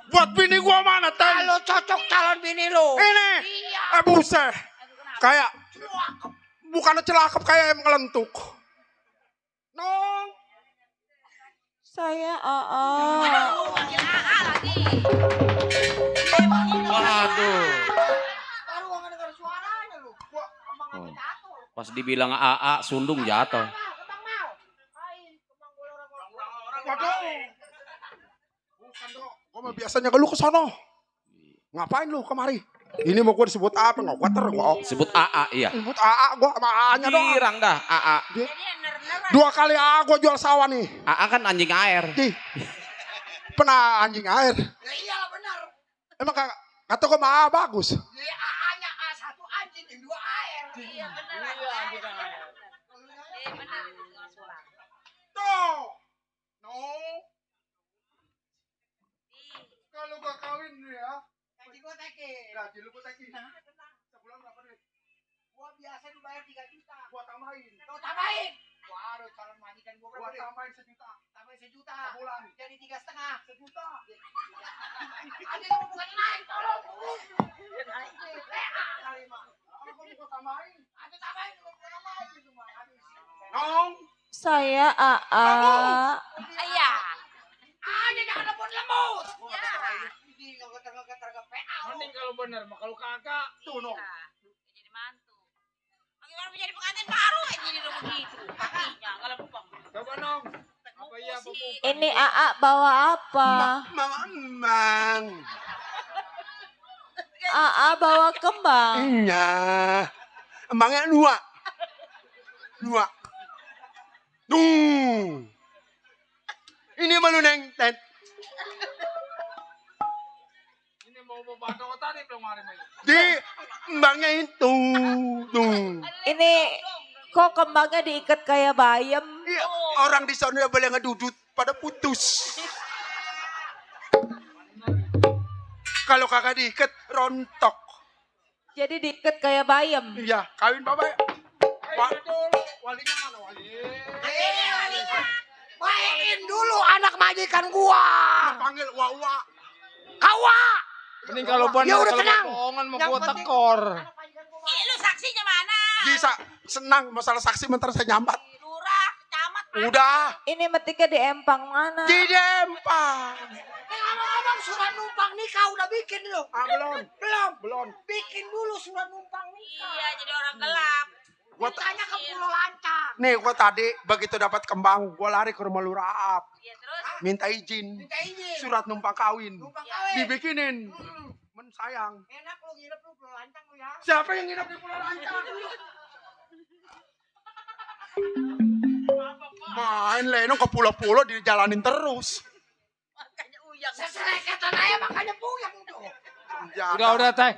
Buat bini gua mana, Ten? Kalau cocok calon bini lu. Ini. Iya. Buset. Kayak bukan celakap kayak yang ngelentuk. Nong. Saya AA. Panggil AA lagi. Waduh. Baru gak ngedenger suaranya lu. Gua kembang Oh. apa jatuh. Pas dibilang AA, sundung jatuh. Kembang mau. Ain, kembang bola orang. Waduh. Bukan dong. Gua mah biasanya ke lu ke sono. Ngapain lu kemari? Ini mau gua disebut apa? Nggak kuater gua. Sebut AA, iya. Disebut AA gua sama AA-nya doang. Girang dah, AA. 2 kali AA gua jual sawah nih. AA kan anjing air. Di. Pernah anjing air. Ya iyalah benar. Emang kata gua mah AA bagus. Ya AA-nya A1 anjing, yang 2 air. Iya benar. Iya benar. Tuh. No. Kalau gua kawin nih ya. Gaji gua tekin. Gaji lu gua tekin. Sebulan berapa duit? Gua biasa dibayar 3 juta. Gua tambahin. Tuh tambahin. Waduh, calon majikan gua Gua berapa? tambahin 1 juta. Tambahin 1 juta. Sebulan. Jadi 3,5. 1 juta. Anjing kamu bukan naik, tolong. Naik. Kali mah. Kalau gua tambahin. Aduh tambahin, gua bukan tambahin itu mah. Aduh. Nong. Saya AA. Iya. Aja jangan lembut-lembut. Ya. Ini ngegeter-ngegeter ke PA. Mending kalau benar, mah kalau kagak. Tuh no. Jadi mantu. Bagaimana menjadi pengantin baru aja jadi udah begitu. Kakinya nggak lempeng. Coba Nong. Apa iya apa bukan? Ini AA bawa apa? Mama emang. AA bawa kembang. Iya. Emangnya 2. 2. Tuh. Ini malu neng Ten. Ini mau badotan nih belum hari ini. Di embangnya itu. Tuh. Ini kok kembangnya diikat kayak bayam? Iya, orang di sana boleh ngedudut pada putus. Kalau kagak diikat rontok. Jadi diikat kayak bayam. Iya, kawin bapak. Walinya mana wali? Bayain dulu anak majikan gua. Panggil Wawa. Kawa. Mending kalau benar Ya udah kalau tenang. bohongan mau Yang gua penting- tekor. Ih, lu saksinya mana? Bisa senang masalah saksi bentar saya nyambat. Lurah, camat. Udah. Ini metiknya di empang mana? Di Dempang. Ngomong-ngomong surat numpang nikah udah bikin lu. Belum. Belum. Bikin dulu surat numpang nikah. Iya, jadi orang gelap. Gua Tanya ke Pulau Lancang. Nih gua tadi begitu dapat kembang, gua lari ke rumah lurah. Iya, terus? Minta izin. Minta izin. Surat numpang kawin. Numpang kawin. Dibikinin. Men sayang. Enak lu nginep lu Pulau Lancang lu ya. Siapa yang nginep di Pulau Lancang? Main lenong ke pulau-pulau dijalanin terus. Sesereketan aja makanya puyeng tuh. Udah, Teh.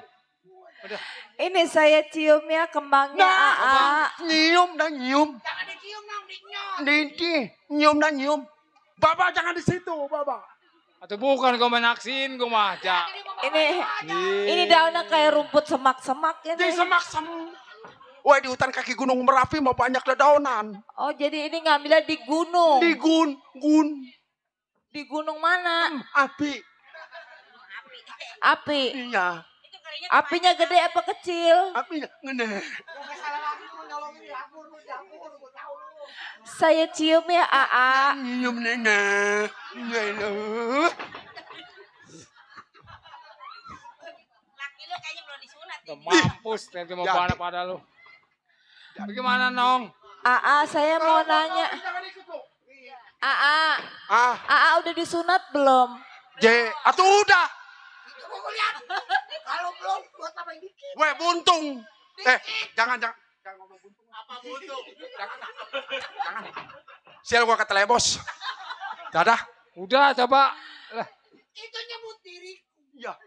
Ini saya cium ya kembangnya AA. Nyium dan nyium. Jangan dicium dong, dinyom. Nyium dan nyium. Bapak jangan di situ, Bapak. Atau bukan kau menaksin gue mah. Ini daunnya kayak rumput semak-semak ini. Di semak-semak. Wah, di hutan kaki Gunung Merapi mau banyak dedaunan. Oh, jadi ini ngambilnya di gunung. Di Di gunung mana? Api. Api. Iya. Apinya gede apa kecil? Apinya gede. Saya cium ya AA. Nyium nenek. Mampus, nanti mau pada pada lu. Bagaimana Nong? AA, saya mau nanya. AA. AA udah disunat belum? Atau udah. Kalau belum buat apa yang dikit. Weh, buntung. Jangan ngomong buntung. Apa buntung? Jangan. Sial gua kata lebos. Dadah. Udah coba. Itu nyebut diriku. Iya.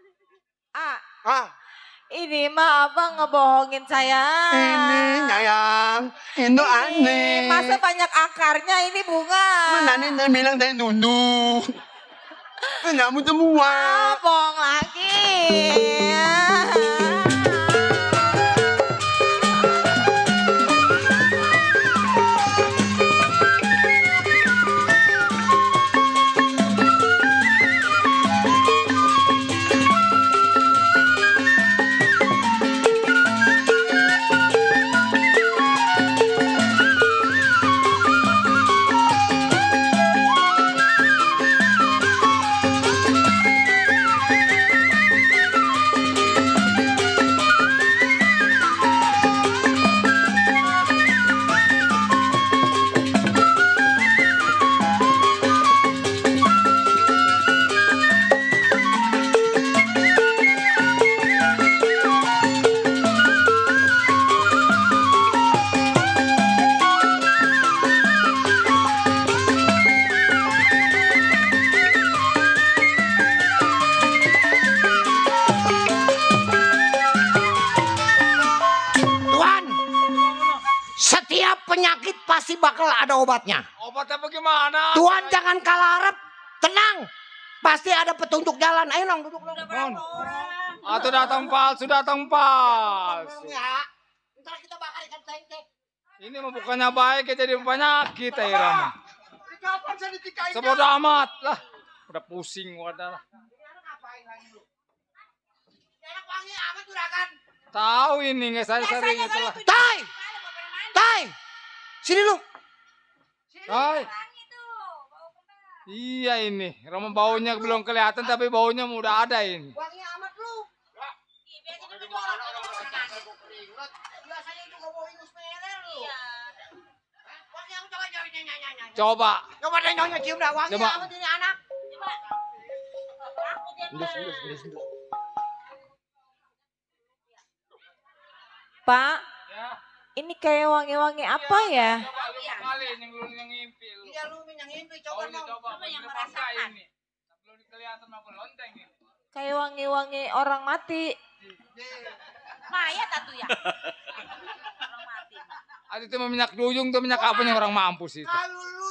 Ini mah abang ngebohongin saya. Ini nyayang. Ini aneh. Masa banyak akarnya ini bunga. Nani bilang saya nunduk. Kamu semua. Bohong lagi. Penyakit pasti bakal ada obatnya. Obatnya bagaimana? Tuhan jangan kalah harap. Tenang. Pasti ada petunjuk jalan. Ayo Nong duduk Nong. Atau datang palsu, datang palsu. Ya. Ntar kita bakar ikan cengkeh. Ini mah bukannya baik ya jadi penyakit ya Irama. Kapan saya ditikain? Sebodoh amat lah. Udah pusing wadah lah. Enak wangi amat juragan. Tahu ini nggak saya sering itu lah. Tai. Sini lu. Hai. Iya ini, Roma baunya belum kelihatan tapi baunya udah ada ini. Wangi amat lu. Biasanya juga bau ingus meler lu. Wangi amat coba nyanyi. Coba. Coba deh nyonya cium dah wangi Coba. amat ini anak. Coba. Pak, Ya. ini kayak wangi-wangi apa ya? Coba lu kali yang ngimpi lu. Iya lu yang ngimpi coba dong. Coba yang merasakan ini. Belum kelihatan apa lonteng ini. Kayak wangi-wangi orang mati. Mayat atuh ya. Ada itu minyak duyung tuh minyak apa yang orang mampus itu. Kalau lu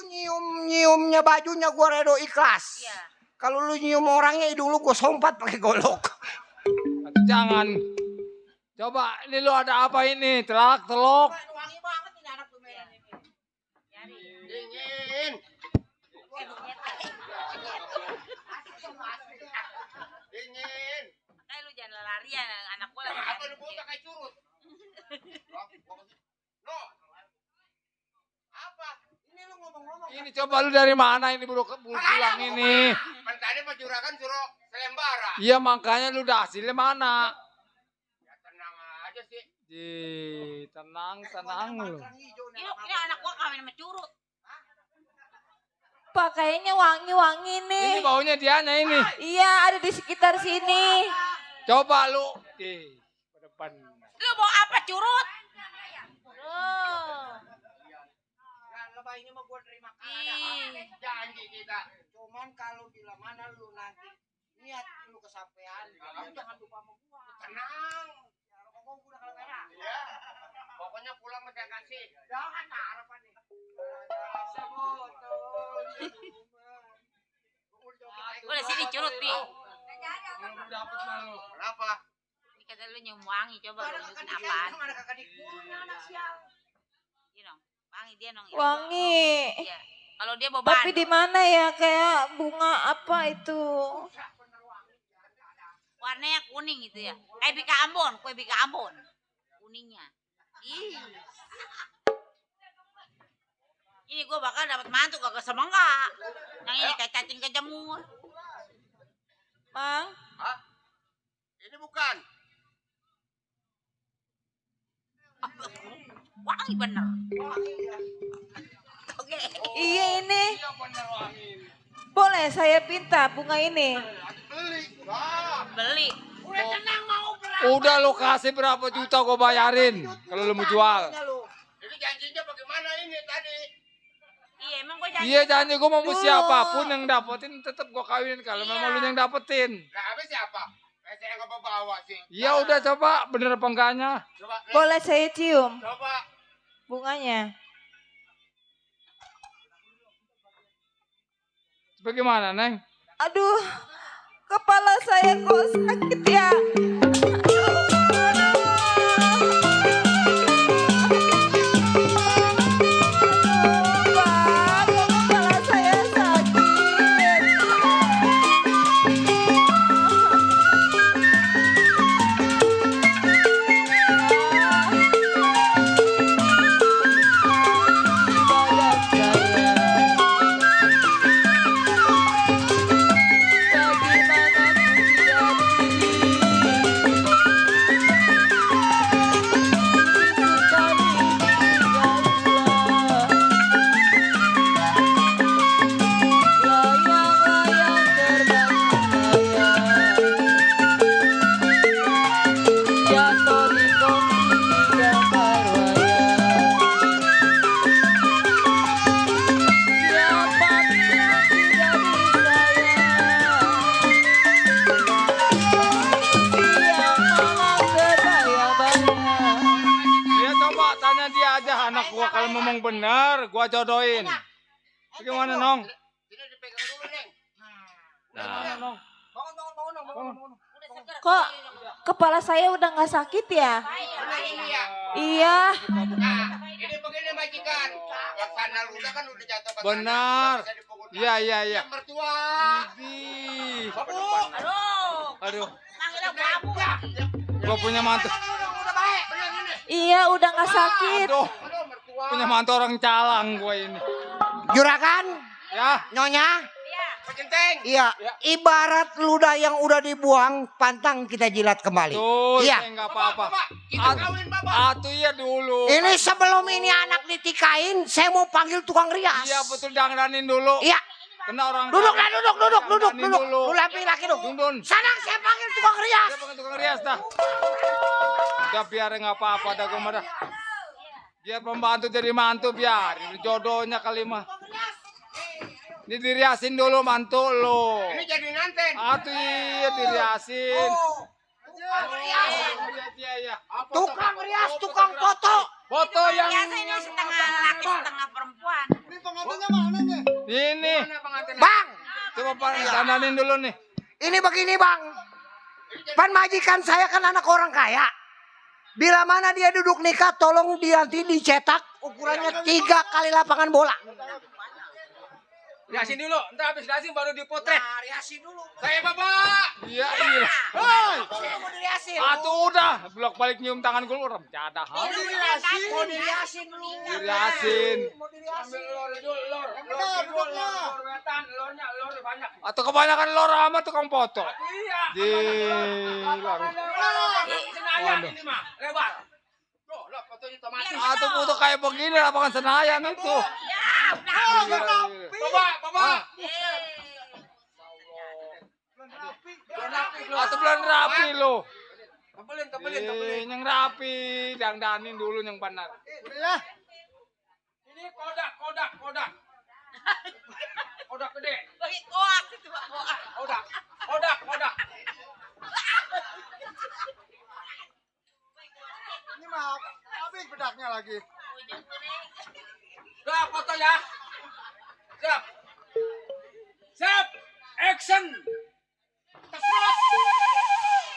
nyiumnya bajunya gua redo ikhlas. Iya. Kalau lu nyium orangnya dulu gua sompat pakai golok. Atau jangan. Coba ini lu ada apa ini? Telak telok. Wangi banget ini anak lumayan ini. Dingin. Dingin. Kayak lu jangan larian anak gua lagi. Apa lu botak kayak curut? No. Apa? Ini lu ngomong-ngomong. Ini coba lu dari mana ini baru pulang ini? Kan tadi mah juragan suruh selembara. Iya makanya lu udah hasilnya mana? Ya tenang aja sih. Tenang lu. Ini anak gua kawin sama curut. Pak, kayaknya wangi-wangi nih. Ini baunya Diana ini. Iya, ada di sekitar sini. Coba lu. Ke depan. Lu mau apa curut? Wah ini mah gua terima kasih. Janji kita. Cuman kalau bila mana lu nanti niat lu kesampaian, lu jangan lupa sama gua. Tenang. Kalau ngomong gua udah kalau merah. Iya. Pokoknya pulang udah kasih. Jangan harapan nih. Udah sini curut nih. Dapat malu. Kenapa? Ini kata lu nyium wangi, coba lu nyium apaan? Ada kakak di punya anak sial. Iya dong, wangi dia dong. Ya. Wangi. Iya. Kalau dia bawa Tapi di mana ya kayak bunga apa itu? warnanya kuning gitu ya. Kayak bika Ambon, kue bika Ambon. Kuningnya. Ih. Ini gue bakal dapat mantu kagak semangka. Yang ini kayak cacing kejemur. Mang? Hah? Ini bukan. Wangi bener. Oke. Iya ini. Boleh saya pinta bunga ini? Beli. Udah tenang mau berapa? Udah lo kasih berapa juta gue bayarin kalau lo mau jual. Ini janjinya bagaimana ini tadi? Iya emang gue janji. Iya janji gue mau siapapun yang dapetin tetap gue kawinin kalau memang lu yang dapetin. Nah habis siapa? Saya nggak bawa sih. Ya udah coba bener apa enggaknya. Coba. Boleh saya cium Coba. bunganya? Bagaimana Neng? Aduh, kepala saya kok sakit ya. Anak gua kalau ngomong benar, gua jodohin. Bagaimana, Nong? Ini dipegang dulu, Neng. Nah, Bangun. Kok kepala saya udah nggak sakit ya? Iya. Nah, ini begini majikan. Laksana luda kan udah jatuh ke tanah, Benar. bisa dipukul. Iya. Yang mertua. Idih. Aduh. Aduh, Manggilnya babu. gua punya mantu. Udah baik, bener ini. Iya, udah nggak sakit. Aduh, punya mantu orang calang gua ini. Juragan, Ya, Nyonya. Pecenteng. Iya, ibarat ludah yang udah dibuang, pantang kita jilat kembali. tuh, Iya. nggak apa-apa. Kita kawin Bapak. Atuh iya dulu. Ini sebelum ini anak ditikain, saya mau panggil tukang rias. Iya betul, dandanin dulu. Iya. Kena orang. Duduk dah, duduk. Dandanin dulu. Lu laki dong. Dundun. Sana saya panggil tukang rias. Dia pengen tukang rias dah. Udah biar nggak apa-apa dah gua mah dah. Biar pembantu jadi mantu biar. Ini jodohnya kali mah. Ini diriasin dulu mantu lo. Ini jadi nganten. Atuh iya diriasin. Iya. Tukang rias, tukang foto. Foto yang Biasa ini setengah laki setengah perempuan. Ini pengantinnya mana nih? ini. Bang, Coba Pak dandanin dulu nih. ini begini bang. Pan majikan saya kan anak orang kaya. Bila mana dia duduk nikah, tolong dia nanti dicetak ukurannya 3 kali lapangan bola. Riasin dulu, ntar habis riasin baru dipotret. Nah, riasin dulu. Saya Bapak. Iya. Hei. Mau diriasin. Atuh udah, bolak balik nyium tangan gue udah jadah. Mau diriasin dulu. Diriasin. Mau diriasin. Lor banyak. Atau kebanyakan lor amat tukang foto. Iya. Gila. Senayan ini mah lebar. Loh, fotonya otomatis. Atau foto kayak begini lapangan Senayan itu. Bapak. Atau bulan rapi lo. Tebelin. Yang rapi, dandanin dulu yang benar. Ya. Ini Ini kodak. Kodak gede. Bagi koak itu, Pak, koak. Kodak. Ini mah habis bedaknya lagi. Udah foto ya. Siap. Action. Tepat.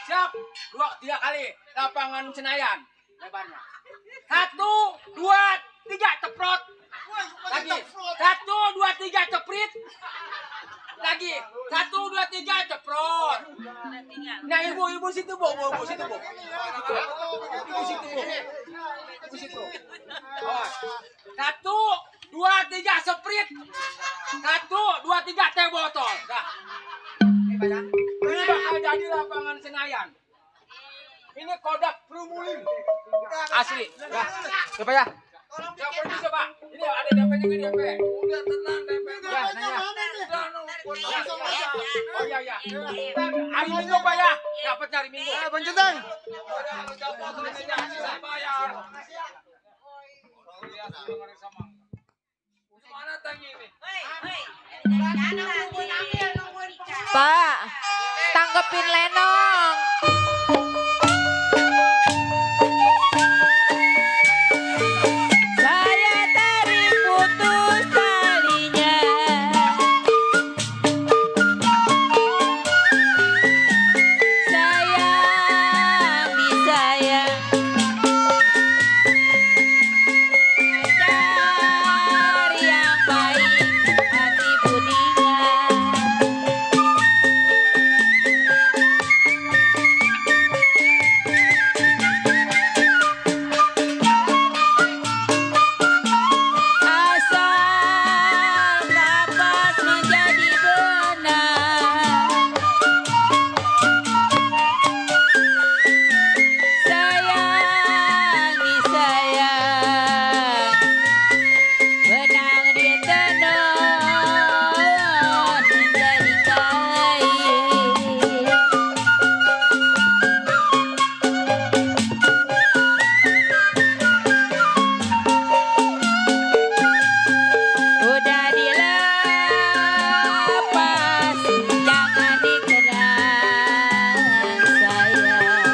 Siap. 2-3 kali. Lapangan Senayan. Lebarnya. 1, 2, 3 ceprot. Lagi. 1, 2, 3 ceprit. Lagi. 1, 2, 3 ceprot. Nah, ibu situ, Bu. Ibu situ, Bu. Ibu situ. Oh. 1, 2, 3 seprit. 1, 2, 3 teh botol. Dah. Ini bakal jadi lapangan Senayan. Ini kodak Prumulim. Asli. Dah. Coba ya. Siapa ini coba? Ini ada DP-nya nggak DP? Udah tenang DP. Ya, nanya. Oh iya. Hari Minggu Pak ya. Dapat hari Minggu. Bang Centeng. Mana tangi ini? Pak, tanggepin Lenong. Saya tarik putus talinya. Sayangi saya. Cari yang baik, hati budinya. Asal napas menjadi benar. Sayangi saya. Benang di tenun menjadi kain. Udah dilepas, jangan dikenang sayang.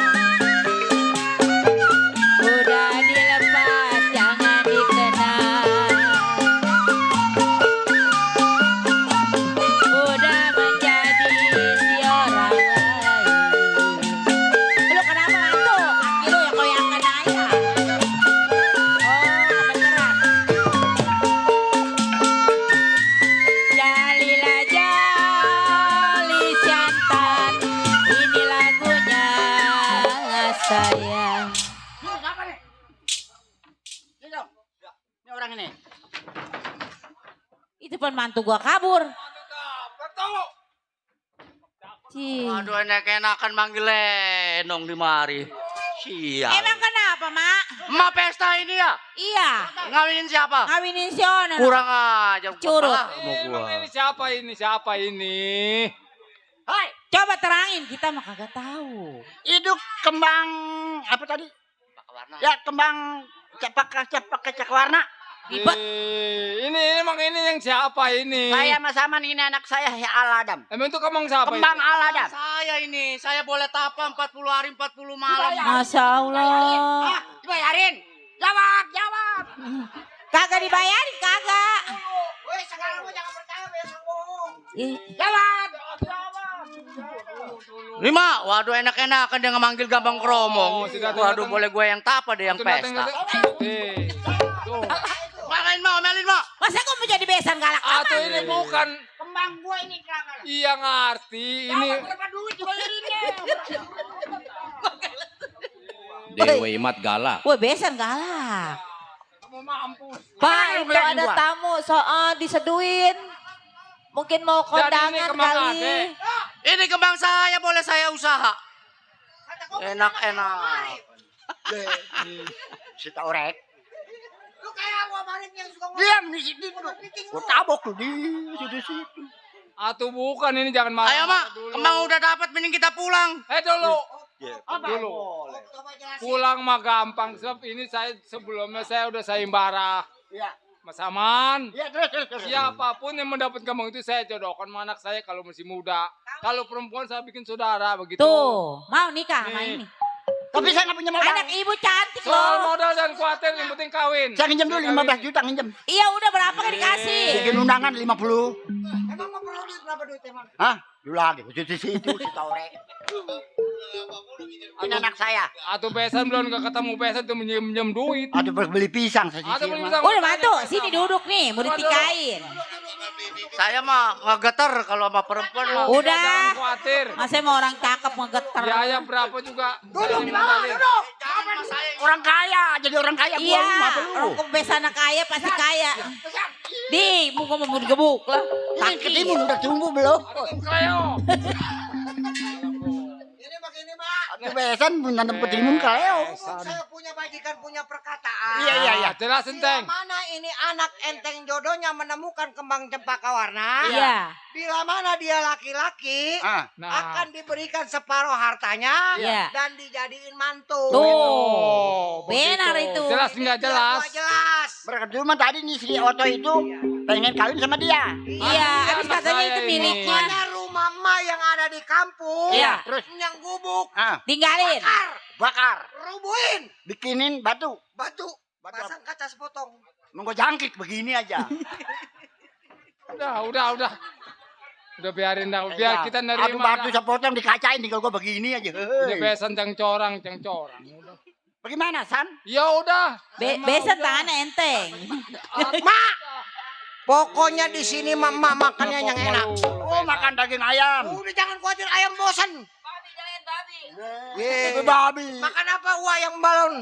Udah dilepas, jangan dikenang. Udah menjadi si orang lain. Lu kenapa ngantuk? Kaki lu yang goyangkan aja. Oh, kebeneran. Jalila jali siantan, ini lagunya sayang. Siapa nih? Ini dong. Ini orang ini. Itu pembantu gua kabur. Cih. Waduh, enak-enakan manggil Lenong di mari. Sial. Emang kenapa, Mak? Emak pesta ini ya? Iya. Ngawinin siapa? Ngawinin si Onen. Kurang ajar. Curut. Emang ini siapa ini? Hai, Coba terangin, kita mah kagak tahu. itu kembang apa tadi? Ya, kembang cak warna. Ribet. Ini emang ini yang siapa ini? Saya sama sama ini anak saya Aladam. Emang itu kembang siapa Kembang itu? Aladam. Saya ini, saya boleh tapa 40 hari 40 malam. Masya Allah. Dibayarin. Jawab. Kagak dibayarin, kagak. Woi, sekarang lu jangan percaya besok bohong. Ih, Jawab. Lima, waduh enak-enakan dia ngemanggil Gambang Kromong. Waduh boleh gue yang tapa deh yang pesta. Marahin mau, melin mau. Masa gua mau jadi besan galak Atau amat? ini bukan Kembang gua ini kakak. iya ngerti ini. Berapa duit dibayarinnya? Dewa Imat galak. Wah, besan galak. Kamu mampus. Pak, itu ngeliatin ada gua? tamu soal diseduin. Mungkin mau kondangan kembang kali. ade. Ini kembang saya, boleh saya usaha. Enak-enak. Si Taurek. Lu kayak gua maling yang suka Diam di situ. Gua tabok tuh di situ. Atau bukan ini jangan marah. Ayo mak, kembang udah dapat, mending kita pulang. Dulu. Apa? Dulu. Pulang mah gampang sebab ini saya sebelumnya saya udah sayembara. Iya. Mas Aman. Ya, terus. Siapapun yang mendapat kembang itu saya jodohkan sama anak saya kalau masih muda. Kalau perempuan saya bikin saudara begitu. Tuh, mau nikah sama ini. Tapi saya nggak punya modal. Anak ibu cantik Soal loh. modal dan khawatir yang penting kawin. Saya nginjem dulu 15 juta nginjem. Iya udah berapa kan dikasih? Bikin undangan 50. Emang mau perlu duit berapa duit emang? Hah? Dulu lagi. Si Tore. Ini anak saya. Atau besan belum gak ketemu besan tuh minjem duit. Atau beli pisang saya Atau beli sisir. pisang. Udah mantu, sini duduk nih, mau ditikain. Saya mah ngegeter kalau sama perempuan. Udah. Jangan khawatir. Masa mau orang cakep ngegeter. Biaya berapa juga. Duduk di bawah, duduk. Orang kaya, jadi orang kaya. Iya, Gua apa lu? orang kebes anak kaya pasti kaya. Di, muka mau digebuk lah. Ini ketimun udah tumbuh belum? Kayo. Ini begini, Mak. Atuh besan nanam ketimun kaleo. Saya punya bajikan, punya perkataan. Iya. Jelasin, Bila Teng. mana ini anak enteng jodohnya menemukan kembang cempaka warna. Iya. Bila mana dia laki-laki. Ah. Nah. Akan diberikan separuh hartanya. Iya. Dan dijadiin mantu. Tuh, begitu. benar itu. Jelas nggak jelas? Biar gua jelas. Mereka cuma tadi nih si Oto itu pengen kawin sama dia. Iya, habis anak katanya saya itu ini. miliknya. Pokoknya rumah emak yang ada di kampung. Iya. Terus? Yang gubuk. Ah, Tinggalin. bakar, Rubuhin. bikinin batu. Batu. Batu Pasang kaca sepotong. Nunggu jangkik begini aja. Udah. Udah biarin dah, biar kita nerima. Aku batu dah. sepotong dikacain tinggal gua begini aja. Udah Hei. besan cang corang. Udah. Bagaimana, San? Ya udah. Besan tangannya enteng. Mak. Pokoknya di sini mama makannya yang enak. Oh, makan daging ayam. Udah jangan khawatir ayam bosan. Ye, babi. Makan apa uang yang balon?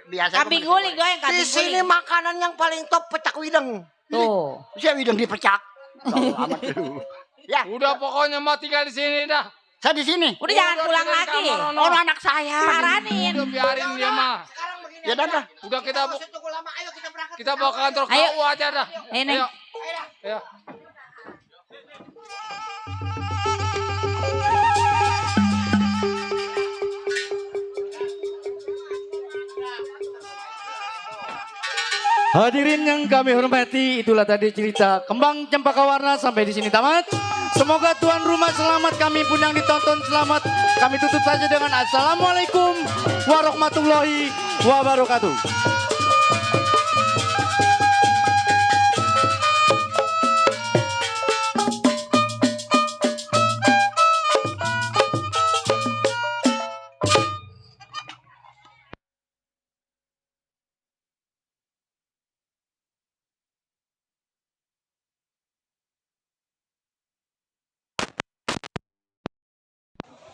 Biasa Kambing guling doang, Di kambing sini guling. makanan yang paling top pecak wideng. Tuh. Saya wideng dipecak. Tahu amat lu. Ya, Udah pokoknya mau tinggal di sini dah. saya di sini. Udah jangan pulang tinggal di lagi. kamar, Ono. Oh, anak saya. Paranin. Udah biarin dia mah. Sekarang begini. Ya dah. Udah kita Nggak usah tunggu lama. Ayo kita berangkat. kita bawa ke kantor Ayo. KU aja dah. Ini. Ayo. Hadirin yang kami hormati, itulah tadi cerita Kembang Cempaka Warna sampai di sini tamat. Semoga tuan rumah selamat, kami pun yang ditonton selamat. Kami tutup saja dengan Assalamualaikum warahmatullahi wabarakatuh.